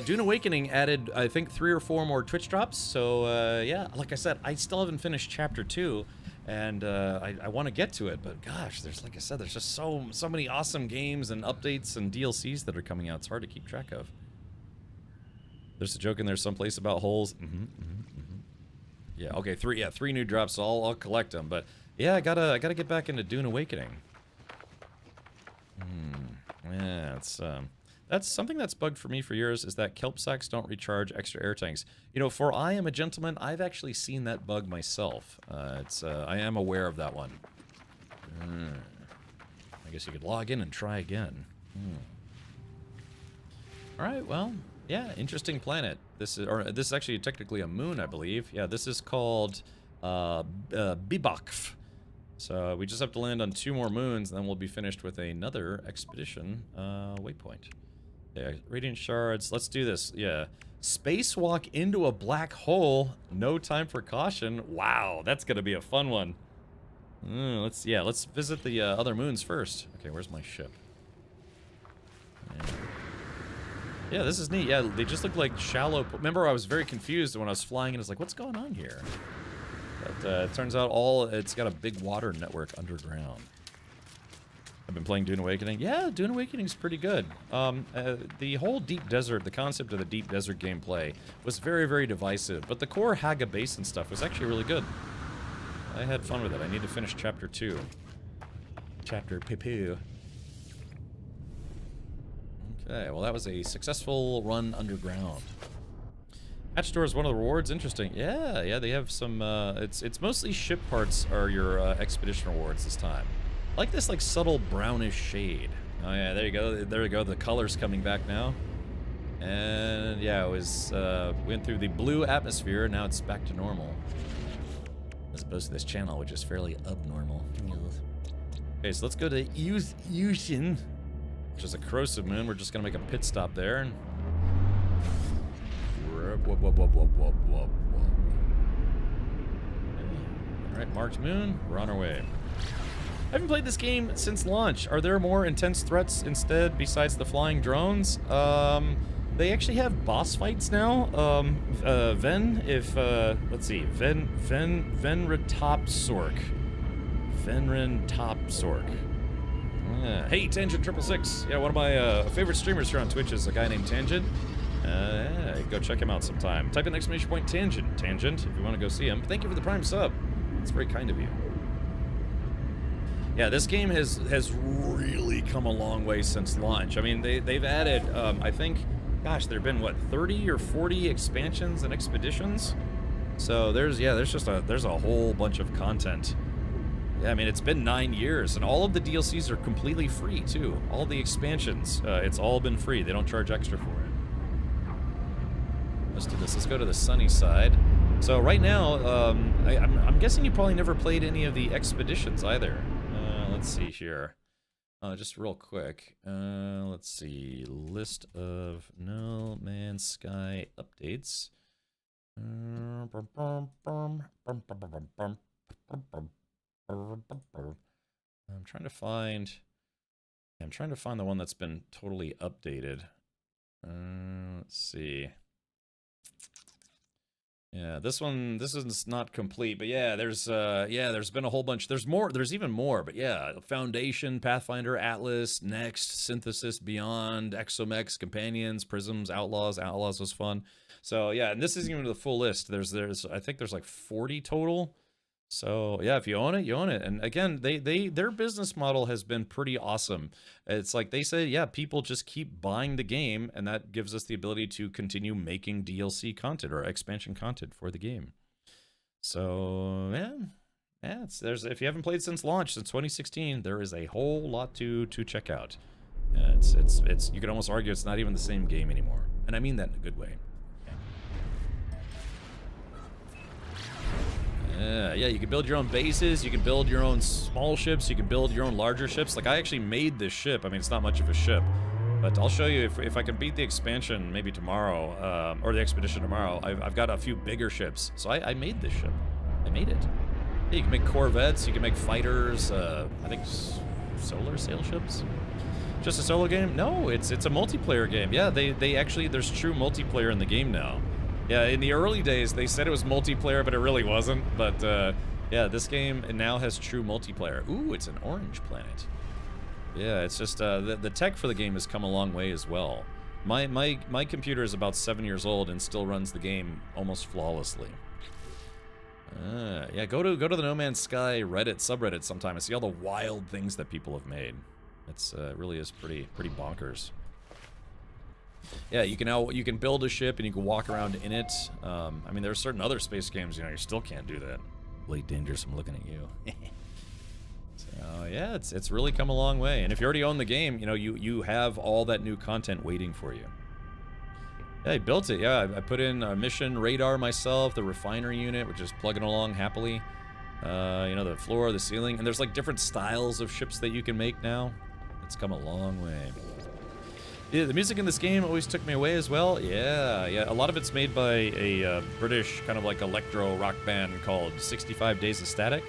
Dune Awakening added, I think, 3 or 4 more Twitch drops. So yeah, like I said, I still haven't finished Chapter 2. And I want to get to it, but gosh, like I said, there's just so many awesome games and updates and DLCs that are coming out. It's hard to keep track of. There's a joke in there someplace about holes. Yeah, okay, 3 new drops. So I'll collect them. But yeah, I gotta get back into Dune Awakening. Yeah, it's that's something that's bugged for me for years, is that kelp sacks don't recharge extra air tanks. You know, for I Am a Gentleman, I've actually seen that bug myself. I am aware of that one. I guess you could log in and try again. Alright, well, yeah, interesting planet. This is actually technically a moon, I believe. Yeah, this is called Bibakf. So we just have to land on 2 more moons, and then we'll be finished with another expedition waypoint. Yeah, radiant shards. Let's do this. Yeah, spacewalk into a black hole. No time for caution. Wow, that's gonna be a fun one. Let's visit the other moons first. Okay, where's my ship? Yeah, this is neat. Yeah, they just look like shallow. Remember, I was very confused when I was flying, and I was like, "What's going on here?" But it turns out it's got a big water network underground. I've been playing Dune Awakening. Yeah, Dune Awakening is pretty good. The whole deep desert, the concept of the deep desert gameplay was very, very divisive, but the core Haga Basin stuff was actually really good. I had fun with it. I need to finish Chapter 2. Chapter Pipu. Okay, well that was a successful run underground. Hatch door is one of the rewards. Interesting. Yeah, they have some, it's mostly ship parts are your expedition rewards this time. I like this like subtle brownish shade. Oh yeah, there you go. There we go. The color's coming back now. And yeah, it was, went through the blue atmosphere, now it's back to normal. As opposed to this channel, which is fairly abnormal. Okay, so let's go to Yushin, which is a corrosive moon. We're just gonna make a pit stop there. And alright, marked moon, we're on our way. I haven't played this game since launch. Are there more intense threats instead besides the flying drones? They actually have boss fights now. Let's see, Venritopsork. Yeah. Hey, Tangent 666. Yeah, one of my favorite streamers here on Twitch is a guy named Tangent. Yeah, go check him out sometime. Type in exclamation point Tangent if you want to go see him. Thank you for the Prime sub. It's very kind of you. Yeah, this game has really come a long way since launch. I mean, they've added, I think, gosh, there have been what 30 or 40 expansions and expeditions. So there's a whole bunch of content. Yeah, I mean, it's been 9 years, and all of the DLCs are completely free too. All the expansions, it's all been free. They don't charge extra for it. Let's do this. Let's go to the sunny side. So right now, I'm guessing you probably never played any of the expeditions either. Let's see here. Just real quick. Let's see. List of No Man's Sky updates. I'm trying to find the one that's been totally updated. Let's see. Yeah, this is not complete, but yeah, there's been a whole bunch. There's even more, but yeah, Foundation, Pathfinder, Atlas, Next, Synthesis, Beyond, Exomex, Companions, Prisms, Outlaws. Outlaws was fun. So yeah, and this isn't even the full list. I think there's like 40 total. So yeah, if you own it, you own it. And again, their business model has been pretty awesome. It's like they say, yeah, people just keep buying the game, and that gives us the ability to continue making DLC content or expansion content for the game. So yeah, if you haven't played since launch, since 2016, there is a whole lot to check out. It's you could almost argue it's not even the same game anymore, and I mean that in a good way. Yeah, you can build your own bases, you can build your own small ships, you can build your own larger ships. Like, I actually made this ship. I mean, it's not much of a ship, but I'll show you if I can beat the expansion maybe tomorrow, or the expedition tomorrow. I've got a few bigger ships, so I made this ship. I made it. Yeah, you can make corvettes, you can make fighters, I think solar sail ships. Just a solo game? No, it's a multiplayer game. Yeah, they actually, there's true multiplayer in the game now. Yeah, in the early days, they said it was multiplayer, but it really wasn't. But, yeah, this game now has true multiplayer. Ooh, it's an orange planet. Yeah, it's just, the tech for the game has come a long way as well. My computer is about 7 years old and still runs the game almost flawlessly. Yeah, go to the No Man's Sky Reddit, subreddit sometime and see all the wild things that people have made. It's, really is pretty bonkers. Yeah, you can build a ship and you can walk around in it. I mean, there are certain other space games, you still can't do that. Late Dangerous, I'm looking at you. So, Yeah, it's really come a long way. And if you already own the game, you know, you have all that new content waiting for you. Yeah, I built it. Yeah, I put in a mission radar myself, the refinery unit, which is plugging along happily. You know, the floor, the ceiling, and there's like different styles of ships that you can make now. It's come a long way. Yeah, the music in this game always took me away as well. Yeah. A lot of it's made by a British kind of like electro rock band called 65 Days of Static.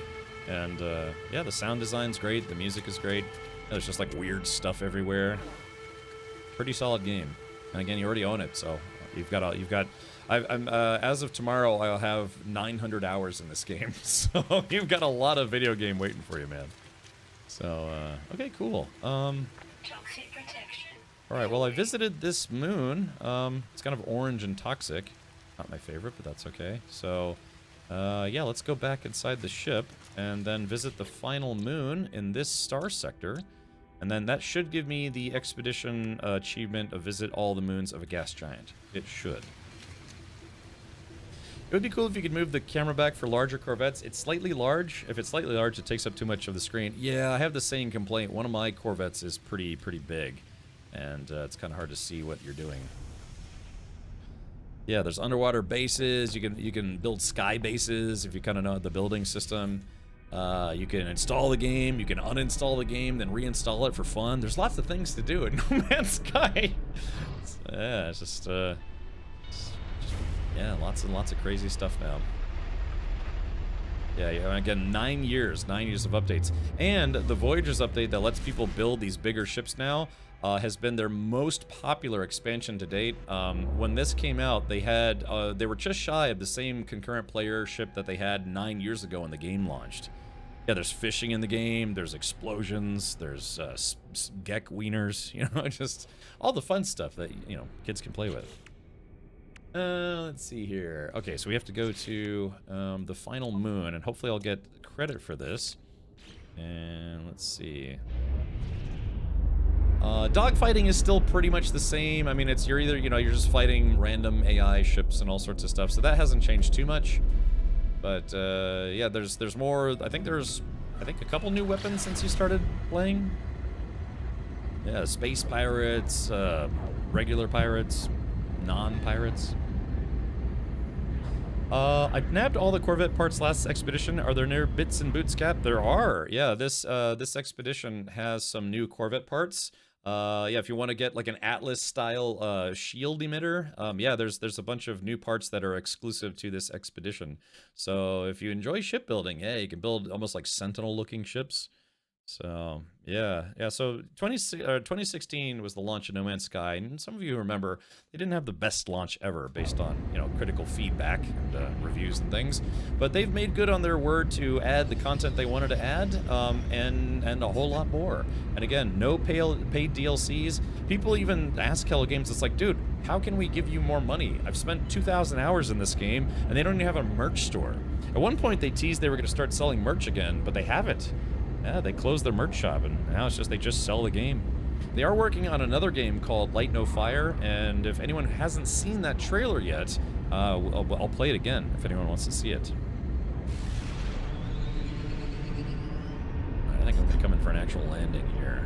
And yeah, the sound design's great. The music is great. There's just like weird stuff everywhere. Pretty solid game. And again, you already own it, so as of tomorrow, I'll have 900 hours in this game. So you've got a lot of video game waiting for you, man. So okay, cool. All right, well, I visited this moon. It's kind of orange and toxic. Not my favorite, but that's okay. So, yeah, let's go back inside the ship and then visit the final moon in this star sector. And then that should give me the expedition achievement of visit all the moons of a gas giant. It should. It would be cool if you could move the camera back for larger Corvettes. It's slightly large. If it's slightly large, it takes up too much of the screen. Yeah, I have the same complaint. One of my Corvettes is pretty big. And it's kind of hard to see what you're doing. Yeah, there's underwater bases. You can build sky bases if you kind of know the building system. You can install the game. You can uninstall the game, then reinstall it for fun. There's lots of things to do in No Man's Sky. Yeah, it's just yeah, lots and lots of crazy stuff now. Yeah, again, 9 years of updates. And the Voyagers update that lets people build these bigger ships now has been their most popular expansion to date. When this came out, they were just shy of the same concurrent player ship that they had 9 years ago when the game launched. Yeah, there's fishing in the game, there's explosions, there's Gek wieners, you know, just all the fun stuff that, you know, kids can play with. Let's see here. Okay, so we have to go to the final moon, and hopefully I'll get credit for this. And let's see. Dogfighting is still pretty much the same. I mean, you're either, you know, you're just fighting random AI ships and all sorts of stuff, so that hasn't changed too much. But yeah, there's more. I think a couple new weapons since you started playing. Yeah, space pirates, regular pirates, non-pirates. I nabbed all the Corvette parts last expedition. Are there new bits and boots, Cap? There are. Yeah, this expedition has some new Corvette parts. Yeah, if you want to get like an Atlas style shield emitter, yeah, there's a bunch of new parts that are exclusive to this expedition. So if you enjoy shipbuilding, yeah, you can build almost like Sentinel looking ships. So yeah. So 2016 was the launch of No Man's Sky, and some of you remember they didn't have the best launch ever based on, you know, critical feedback and reviews and things. But they've made good on their word to add the content they wanted to add, and a whole lot more. And again, no paid DLCs. People even ask Hello Games, it's like, dude, how can we give you more money? I've spent 2,000 hours in this game, and they don't even have a merch store. At one point, they teased they were going to start selling merch again, but they haven't. Yeah, they closed their merch shop, and now it's just they just sell the game. They are working on another game called Light No Fire, and if anyone hasn't seen that trailer yet, I'll play it again if anyone wants to see it. I think I'm gonna come in for an actual landing here.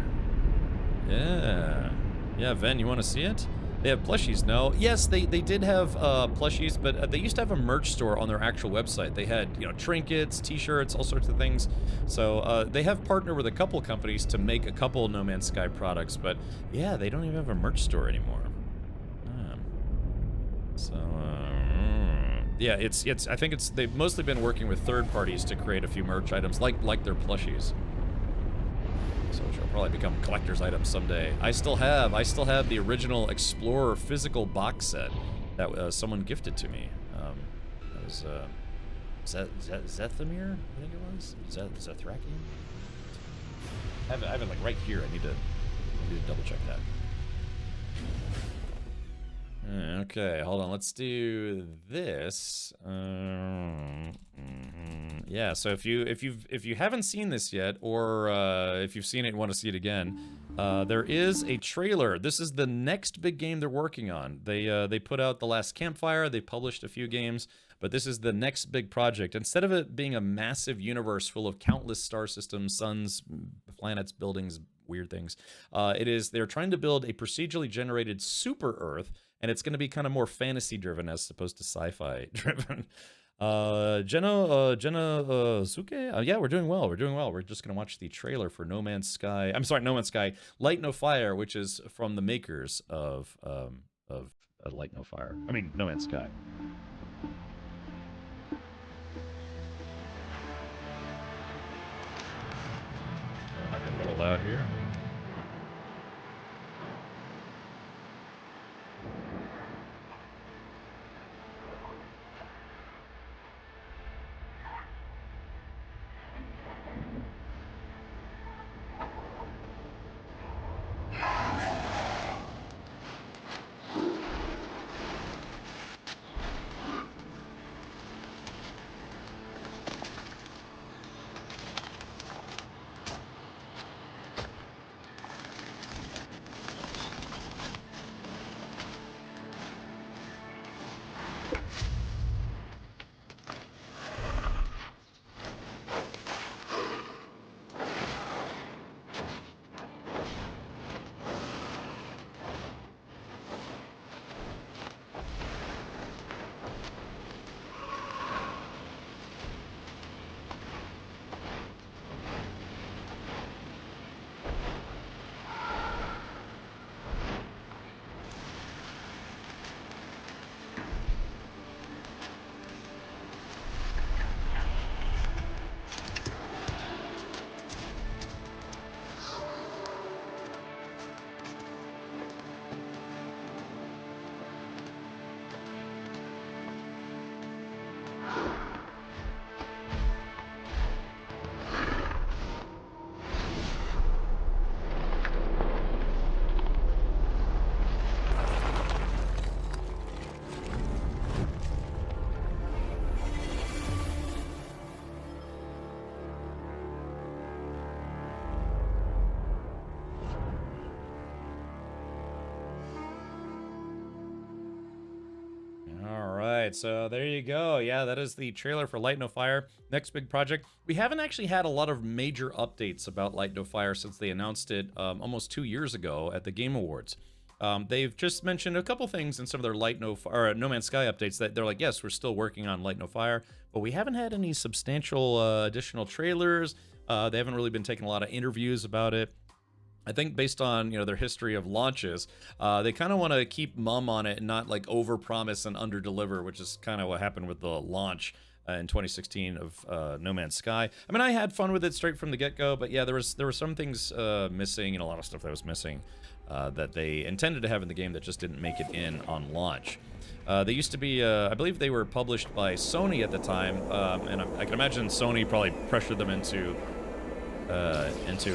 Yeah, Ven, you want to see it? They have plushies now. Yes, they did have plushies, but they used to have a merch store on their actual website. They had, you know, trinkets, t-shirts, all sorts of things. So they have partnered with a couple companies to make a couple No Man's Sky products, but yeah, they don't even have a merch store anymore. So yeah, I think they've mostly been working with third parties to create a few merch items like their plushies. So which will probably become collector's items someday. I still have the original Explorer physical box set that someone gifted to me. That was Zethimir, I think it was. Zethrakian. I have it like right here. I need to double check that. Okay, hold on. Let's do this. Yeah, Yeah, so if you haven't seen this yet, or if you've seen it and want to see it again, there is a trailer. This is the next big game they're working on. They put out The Last Campfire. They published a few games, but this is the next big project. Instead of it being a massive universe full of countless star systems, suns, planets, buildings, weird things, they're trying to build a procedurally generated super Earth, and it's going to be kind of more fantasy driven as opposed to sci-fi driven. Jenna Suke? Yeah, we're doing well. We're doing well. We're just gonna watch the trailer for No Man's Sky. I'm sorry, No Man's Sky. Light No Fire, which is from the makers of Light No Fire. I mean, No Man's Sky. A little loud here. So there you go. Yeah, that is the trailer for Light No Fire, next big project. We haven't actually had a lot of major updates about Light No Fire since they announced it almost 2 years ago at the Game Awards. They've just mentioned a couple things in some of their No Man's Sky updates that they're like, yes, we're still working on Light No Fire, but we haven't had any substantial additional trailers. They haven't really been taking a lot of interviews about it. I think based on, their history of launches, they kind of want to keep mum on it and not like overpromise and underdeliver, which is kind of what happened with the launch in 2016 of No Man's Sky. I mean, I had fun with it straight from the get-go, but yeah, there were some things missing and a lot of stuff that was missing that they intended to have in the game that just didn't make it in on launch. They used to be, I believe they were published by Sony at the time, and I can imagine Sony probably pressured them into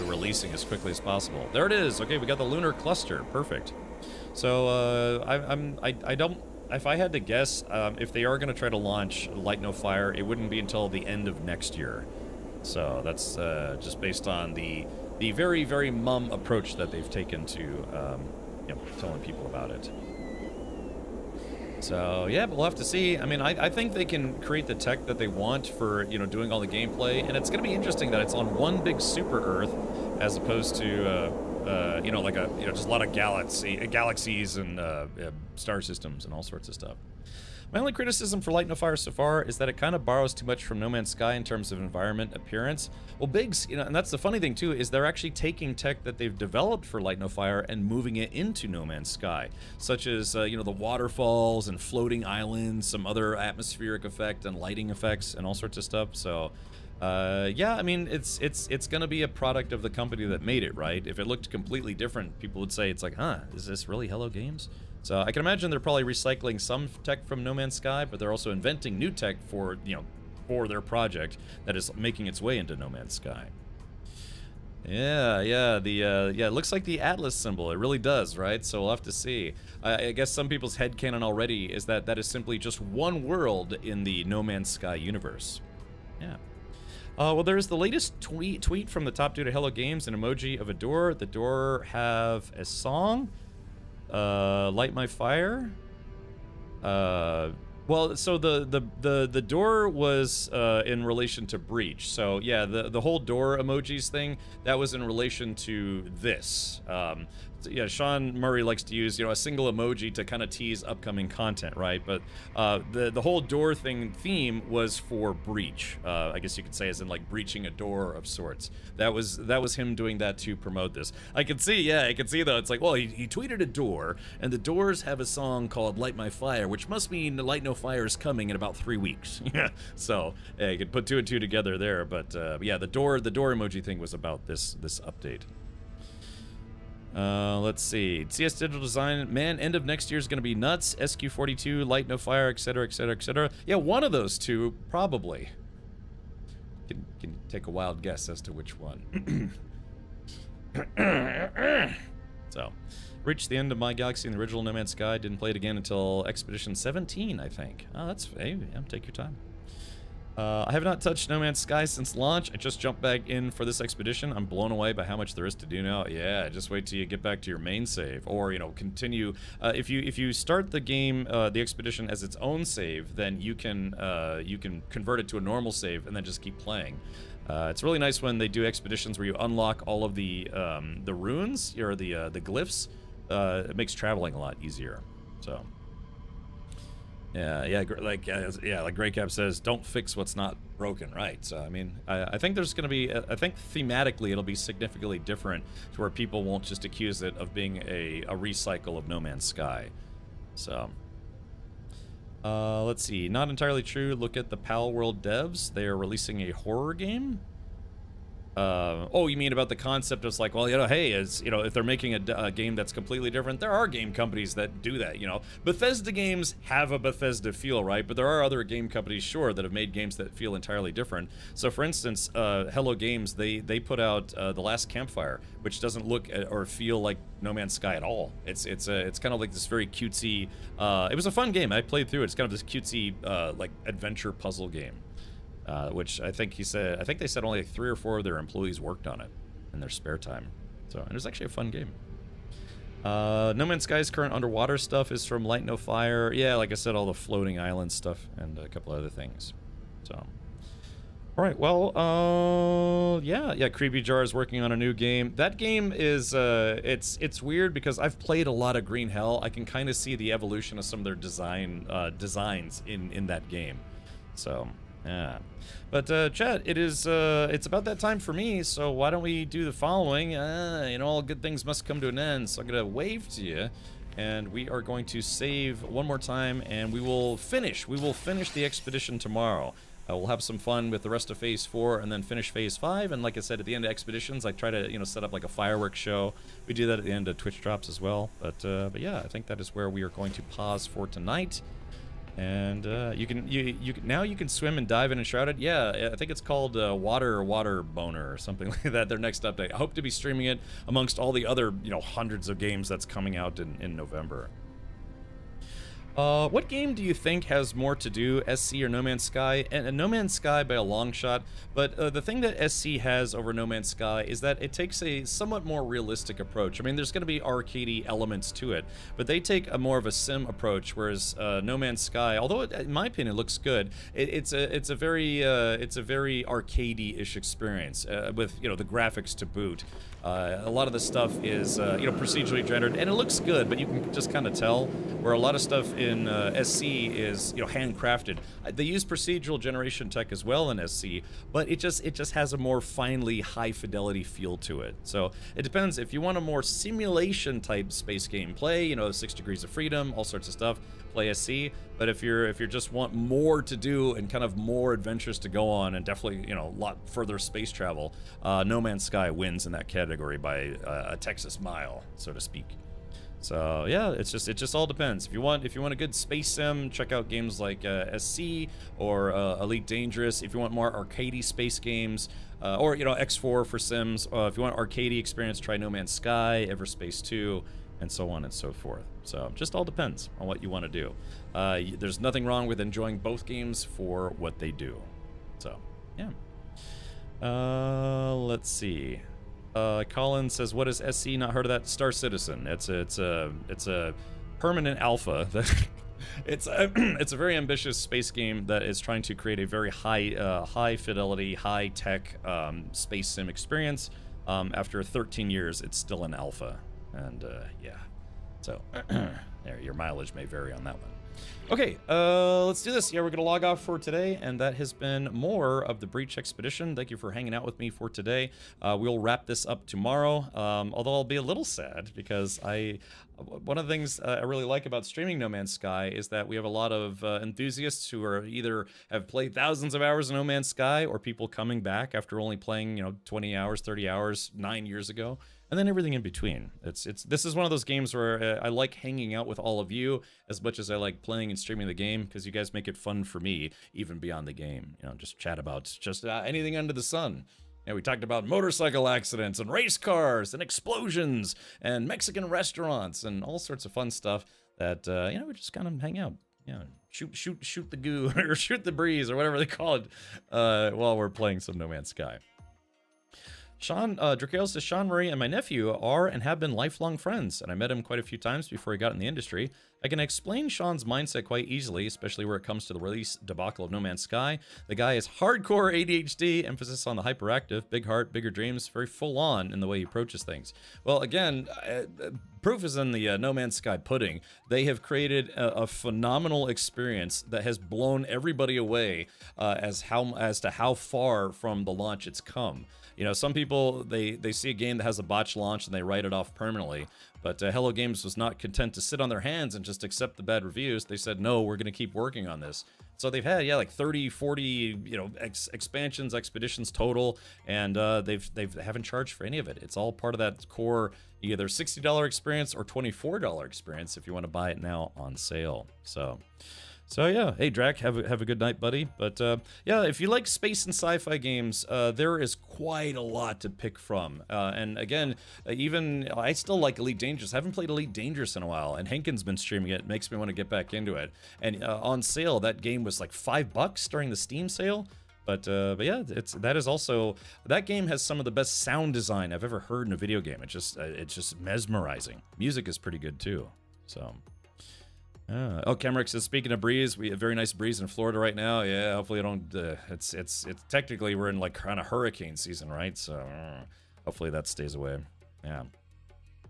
releasing as quickly as possible. There it is. Okay, we got the lunar cluster. Perfect. So I don't. If I had to guess, if they are going to try to launch Light No Fire, it wouldn't be until the end of next year. So that's just based on the very, very mum approach that they've taken to telling people about it. So yeah, but we'll have to see. I mean, I think they can create the tech that they want for doing all the gameplay, and it's going to be interesting that it's on one big super Earth, as opposed to like just a lot of galaxies and star systems and all sorts of stuff. My only criticism for Light No Fire so far is that it kind of borrows too much from No Man's Sky in terms of environment appearance. Well, Biggs, and that's the funny thing too, is they're actually taking tech that they've developed for Light No Fire and moving it into No Man's Sky, such as the waterfalls and floating islands, some other atmospheric effect and lighting effects and all sorts of stuff. So yeah, I mean, it's gonna be a product of the company that made it, right? If it looked completely different, people would say it's like, huh, is this really Hello Games? So I can imagine they're probably recycling some tech from No Man's Sky, but they're also inventing new tech for their project that is making its way into No Man's Sky. Yeah, it looks like the Atlas symbol. It really does, right? So we'll have to see. I guess some people's headcanon already is that is simply just one world in the No Man's Sky universe. Yeah. Well, there's the latest tweet from the top dude of Hello Games, an emoji of a door. The door have a song, Light My Fire. Well, so the door was in relation to Breach. So yeah, the whole door emojis thing, that was in relation to this. So yeah, Sean Murray likes to use, a single emoji to kind of tease upcoming content, right? But the whole door theme was for Breach. I guess you could say, as in like breaching a door of sorts. That was him doing that to promote this. I can see though. It's like, well, he tweeted a door, and the doors have a song called "Light My Fire," which must mean Light No Fire is coming in about 3 weeks. Yeah, so yeah, you could put 2 and 2 together there. But yeah, the door emoji thing was about this update. Let's see. CS Digital Design, man, end of next year is going to be nuts. SQ42, Light No Fire, etc., etc., etc. Yeah, one of those two, probably. Can take a wild guess as to which one. So, reached the end of my galaxy in the original No Man's Sky. Didn't play it again until Expedition 17, I think. Oh, that's... Hey, yeah, take your time. I have not touched No Man's Sky since launch. I just jumped back in for this expedition. I'm blown away by how much there is to do now. Yeah, just wait till you get back to your main save, or continue. If you start the game, the expedition as its own save, then you can convert it to a normal save and then just keep playing. It's really nice when they do expeditions where you unlock all of the runes or the glyphs. It makes traveling a lot easier. So. Yeah, like Greycap says, don't fix what's not broken, right? So, I mean, I think there's going to be, I think thematically it'll be significantly different to where people won't just accuse it of being a recycle of No Man's Sky. So, let's see, not entirely true. Look at the Pal World devs. They are releasing a horror game. Oh, you mean about the concept of like, well, hey, if they're making a game that's completely different, there are game companies that do that, Bethesda games have a Bethesda feel, right? But there are other game companies, sure, that have made games that feel entirely different. So, for instance, Hello Games, they put out The Last Campfire, which doesn't look or feel like No Man's Sky at all. It's kind of like this very cutesy, it was a fun game. I played through it. It's kind of this cutesy, like, adventure puzzle game. Which I think they said only like 3 or 4 of their employees worked on it in their spare time. So it was actually a fun game. No Man's Sky's current underwater stuff is from Light No Fire. Yeah, like I said, all the floating island stuff and a couple other things. So, all right, well, yeah, Creepy Jar is working on a new game. That game is, it's weird because I've played a lot of Green Hell. I can kind of see the evolution of some of their designs in that game. So. Yeah, but chat, it's about that time for me, so why don't we do the following? All good things must come to an end, so I'm gonna wave to you, and we are going to save one more time, and we will finish the expedition tomorrow. We'll have some fun with the rest of Phase 4, and then finish Phase 5, and like I said, at the end of expeditions, I try to, set up like a fireworks show. We do that at the end of Twitch drops as well, but yeah, I think that is where we are going to pause for tonight. And you can swim and dive in Enshrouded. Yeah, I think it's called Water Boner or something like that. Their next update. I hope to be streaming it amongst all the other hundreds of games that's coming out in November. What game do you think has more to do, SC or No Man's Sky? And No Man's Sky by a long shot, but the thing that SC has over No Man's Sky is that it takes a somewhat more realistic approach. I mean, there's going to be arcadey elements to it, but they take a more of a sim approach, whereas No Man's Sky, although in my opinion it looks good, it's a very arcadey-ish experience with the graphics to boot. A lot of the stuff is procedurally generated, and it looks good, but you can just kind of tell where a lot of stuff in SC is handcrafted. They use procedural generation tech as well in SC, but it just has a more finely high fidelity feel to it. So it depends. If you want a more simulation type space game play, 6 Degrees of Freedom, all sorts of stuff, play SC. But if you're just want more to do and kind of more adventures to go on, and definitely a lot further space travel, No Man's Sky wins in that category by a Texas mile, so to speak. So yeah, it just all depends. If you want a good space sim, check out games like SC or Elite Dangerous. If you want more arcadey space games, or X4 for sims. If you want arcadey experience, try No Man's Sky, Everspace 2, and so on and so forth. So just all depends on what you want to do. There's nothing wrong with enjoying both games for what they do. So yeah. Let's see. Colin says, "What is SC? Not heard of that? Star Citizen. It's a permanent alpha. It's a very ambitious space game that is trying to create a very high fidelity, high tech space sim experience. After 13 years, it's still an alpha, and yeah. So there, your mileage may vary on that one. Okay, let's do this. Yeah, we're gonna log off for today, and that has been more of the Breach Expedition. Thank you for hanging out with me for today. We'll wrap this up tomorrow, although I'll be a little sad because one of the things I really like about streaming No Man's Sky is that we have a lot of enthusiasts who are either have played thousands of hours of No Man's Sky, or people coming back after only playing 20 hours, 30 hours 9 years ago. And then everything in between. This is one of those games where I like hanging out with all of you as much as I like playing and streaming the game, because you guys make it fun for me, even beyond the game. Just chat about just anything under the sun. We talked about motorcycle accidents and race cars and explosions and Mexican restaurants and all sorts of fun stuff that we just kind of hang out. Shoot the goo or shoot the breeze or whatever they call it while we're playing some No Man's Sky. Sean Drakale says, Sean Murray and my nephew are and have been lifelong friends, and I met him quite a few times before he got in the industry. I can explain Sean's mindset quite easily, especially where it comes to the release debacle of No Man's Sky. The guy is hardcore ADHD, emphasis on the hyperactive, big heart, bigger dreams, very full on in the way he approaches things. Well, again, proof is in the No Man's Sky pudding. They have created a phenomenal experience that has blown everybody away as to how far from the launch it's come. Some people, they see a game that has a botched launch and they write it off permanently. But Hello Games was not content to sit on their hands and just accept the bad reviews. They said, no, we're going to keep working on this. So they've had, like 30, 40, expansions, expeditions total, and they haven't charged for any of it. It's all part of that core, either $60 experience or $24 experience if you want to buy it now on sale. So yeah, hey Drac, have a good night, buddy. But yeah, if you like space and sci-fi games, there is quite a lot to pick from. And again, even I still like Elite Dangerous. I haven't played Elite Dangerous in a while, and Henkin's been streaming it. Makes me want to get back into it. And on sale, that game was like $5 during the Steam sale. But yeah, that game has some of the best sound design I've ever heard in a video game. It's just mesmerizing. Music is pretty good too. So. Kemrick says, speaking of breeze, we have a very nice breeze in Florida right now. Yeah, hopefully it don't. It's technically we're in like kind of hurricane season, right? So hopefully that stays away. Yeah.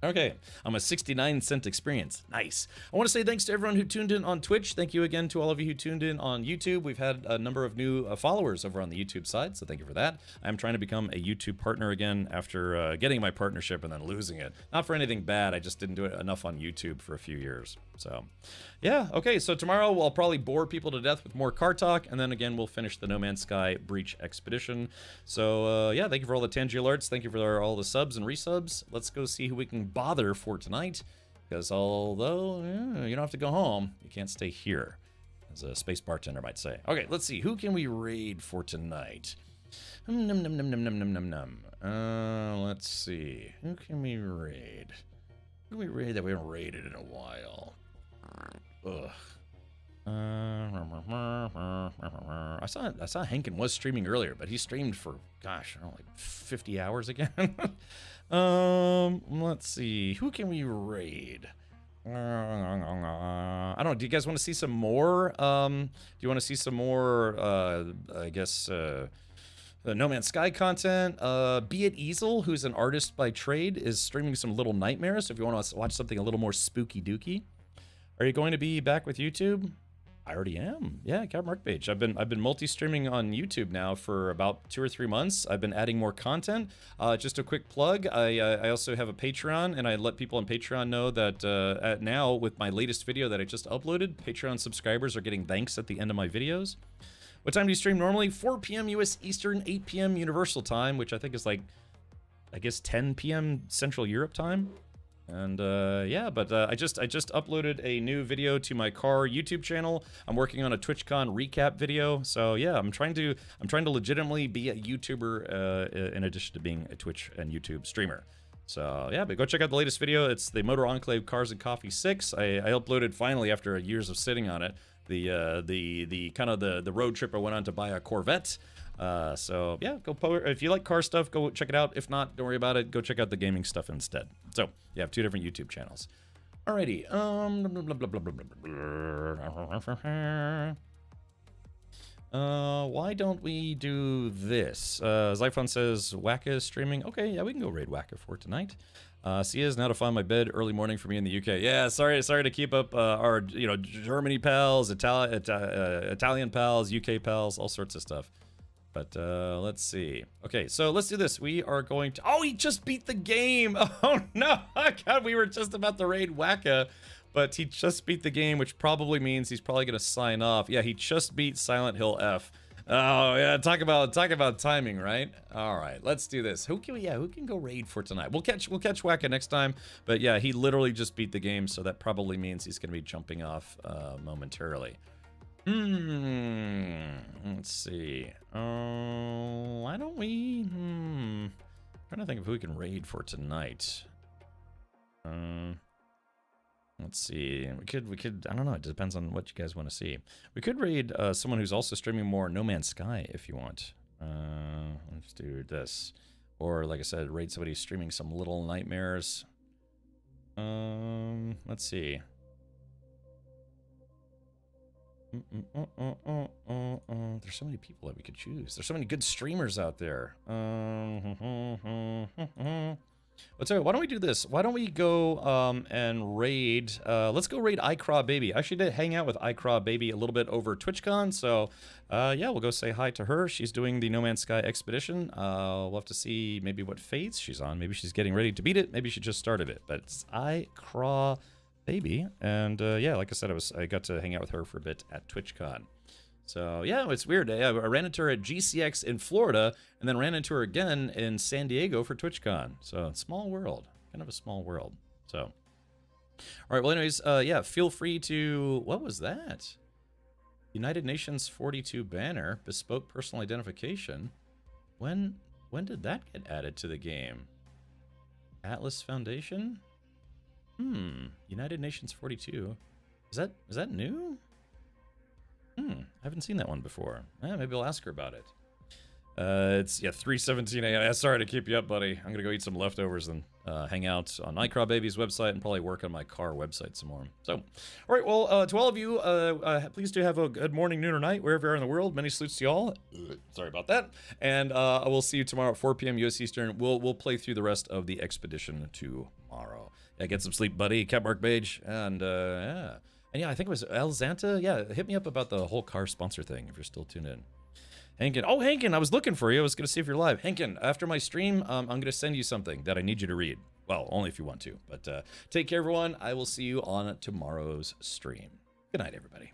Okay, I'm a 69-cent experience. Nice. I want to say thanks to everyone who tuned in on Twitch. Thank you again to all of you who tuned in on YouTube. We've had a number of new followers over on the YouTube side, so thank you for that. I'm trying to become a YouTube partner again after getting my partnership and then losing it. Not for anything bad, I just didn't do it enough on YouTube for a few years. So, yeah, okay, so tomorrow I'll probably bore people to death with more car talk, and then again we'll finish the No Man's Sky Breach Expedition. So, yeah, thank you for all the Tangi alerts. Thank you for all the subs and resubs. Let's go see who we can bother for tonight, because although you don't have to go home, you can't stay here, as a space bartender might say. Okay, let's see, who can we raid for tonight? Let's see, who can we raid? Who can we raid that we haven't raided in a while? Ugh. I saw Henkin was streaming earlier, but he streamed for, gosh, I don't know, like 50 hours again. Let's see, who can we raid? I don't know, do you guys want to see some more? Do you want to see some more, I guess, the No Man's Sky content? Be It Easel, who's an artist by trade, is streaming some Little Nightmares, so if you want to watch something a little more spooky dooky. Are you going to be back with YouTube? I already am. Yeah, Cap Mark Page. I've been multi-streaming on YouTube now for about 2 or 3 months. I've been adding more content. Just a quick plug. I also have a Patreon, and I let people on Patreon know that now with my latest video that I just uploaded, Patreon subscribers are getting thanks at the end of my videos. What time do you stream normally? 4 p.m. U.S. Eastern, 8 p.m. Universal Time, which I think is like, I guess 10 p.m. Central Europe Time. And yeah, but I just uploaded a new video to my car YouTube channel. I'm working on a TwitchCon recap video. So yeah, I'm trying to legitimately be a YouTuber in addition to being a Twitch and YouTube streamer. So yeah, but go check out the latest video. It's the Motor Enclave Cars and Coffee 6. I uploaded finally after years of sitting on it. the kind of the road trip I went on to buy a Corvette. So yeah, if you like car stuff, go check it out. If not, don't worry about it. Go check out the gaming stuff instead. So you have 2 different YouTube channels. Alrighty. Why don't we do this? Zyphon says Wacka is streaming. Okay, yeah, we can go raid Wacka for tonight. See is now to find my bed early morning for me in the UK. Yeah, sorry to keep up our Germany pals, Italian pals, UK pals, all sorts of stuff. But let's see. Okay, so let's do this. We are going to. Oh, he just beat the game. Oh no, God, we were just about to raid Wacka, but he just beat the game, which probably means he's probably gonna sign off. Yeah, he just beat Silent Hill F. Oh yeah, talk about timing, right? All right, let's do this. Who can go raid for tonight? We'll catch Wacka next time. But yeah, he literally just beat the game, so that probably means he's gonna be jumping off momentarily. Let's see. Why don't we? Trying to think of who we can raid for tonight. Let's see. We could. I don't know. It depends on what you guys want to see. We could raid someone who's also streaming more No Man's Sky if you want. Let's do this. Or like I said, raid somebody streaming some Little Nightmares. Let's see. There's so many people that we could choose. There's so many good streamers out there. Let's why don't we do this? Why don't we go and raid? Let's go raid iCraw Baby. I actually did hang out with iCraw Baby a little bit over TwitchCon, so yeah, we'll go say hi to her. She's doing the No Man's Sky Expedition. We'll have to see maybe what phase she's on. Maybe she's getting ready to beat it. Maybe she just started it. But it's iCraw Baby, and yeah, like I said, I got to hang out with her for a bit at TwitchCon. So yeah, it's weird. I ran into her at GCX in Florida, and then ran into her again in San Diego for TwitchCon. So small world, kind of a small world. So, all right. Well, anyways, yeah, feel free to. What was that? United Nations 42 banner, bespoke personal identification. When did that get added to the game? Atlas Foundation. United Nations 42. Is that new? I haven't seen that one before. Maybe I'll ask her about it. It's 3:17 a.m. Sorry to keep you up, buddy. I'm gonna go eat some leftovers and hang out on iCraw Baby's website and probably work on my car website some more. So, all right. Well, to all of you, please do have a good morning, noon, or night wherever you are in the world. Many salutes to y'all. Sorry about that. And I will see you tomorrow at 4 p.m. U.S. Eastern. We'll play through the rest of the expedition tomorrow. Yeah, get some sleep, buddy. Catmark Beige, and yeah. And yeah, I think it was El Zanta. Yeah, hit me up about the whole car sponsor thing if you're still tuned in. Hankin. Oh, Hankin, I was looking for you. I was going to see if you're live. Hankin, after my stream, I'm going to send you something that I need you to read. Well, only if you want to. But take care, everyone. I will see you on tomorrow's stream. Good night, everybody.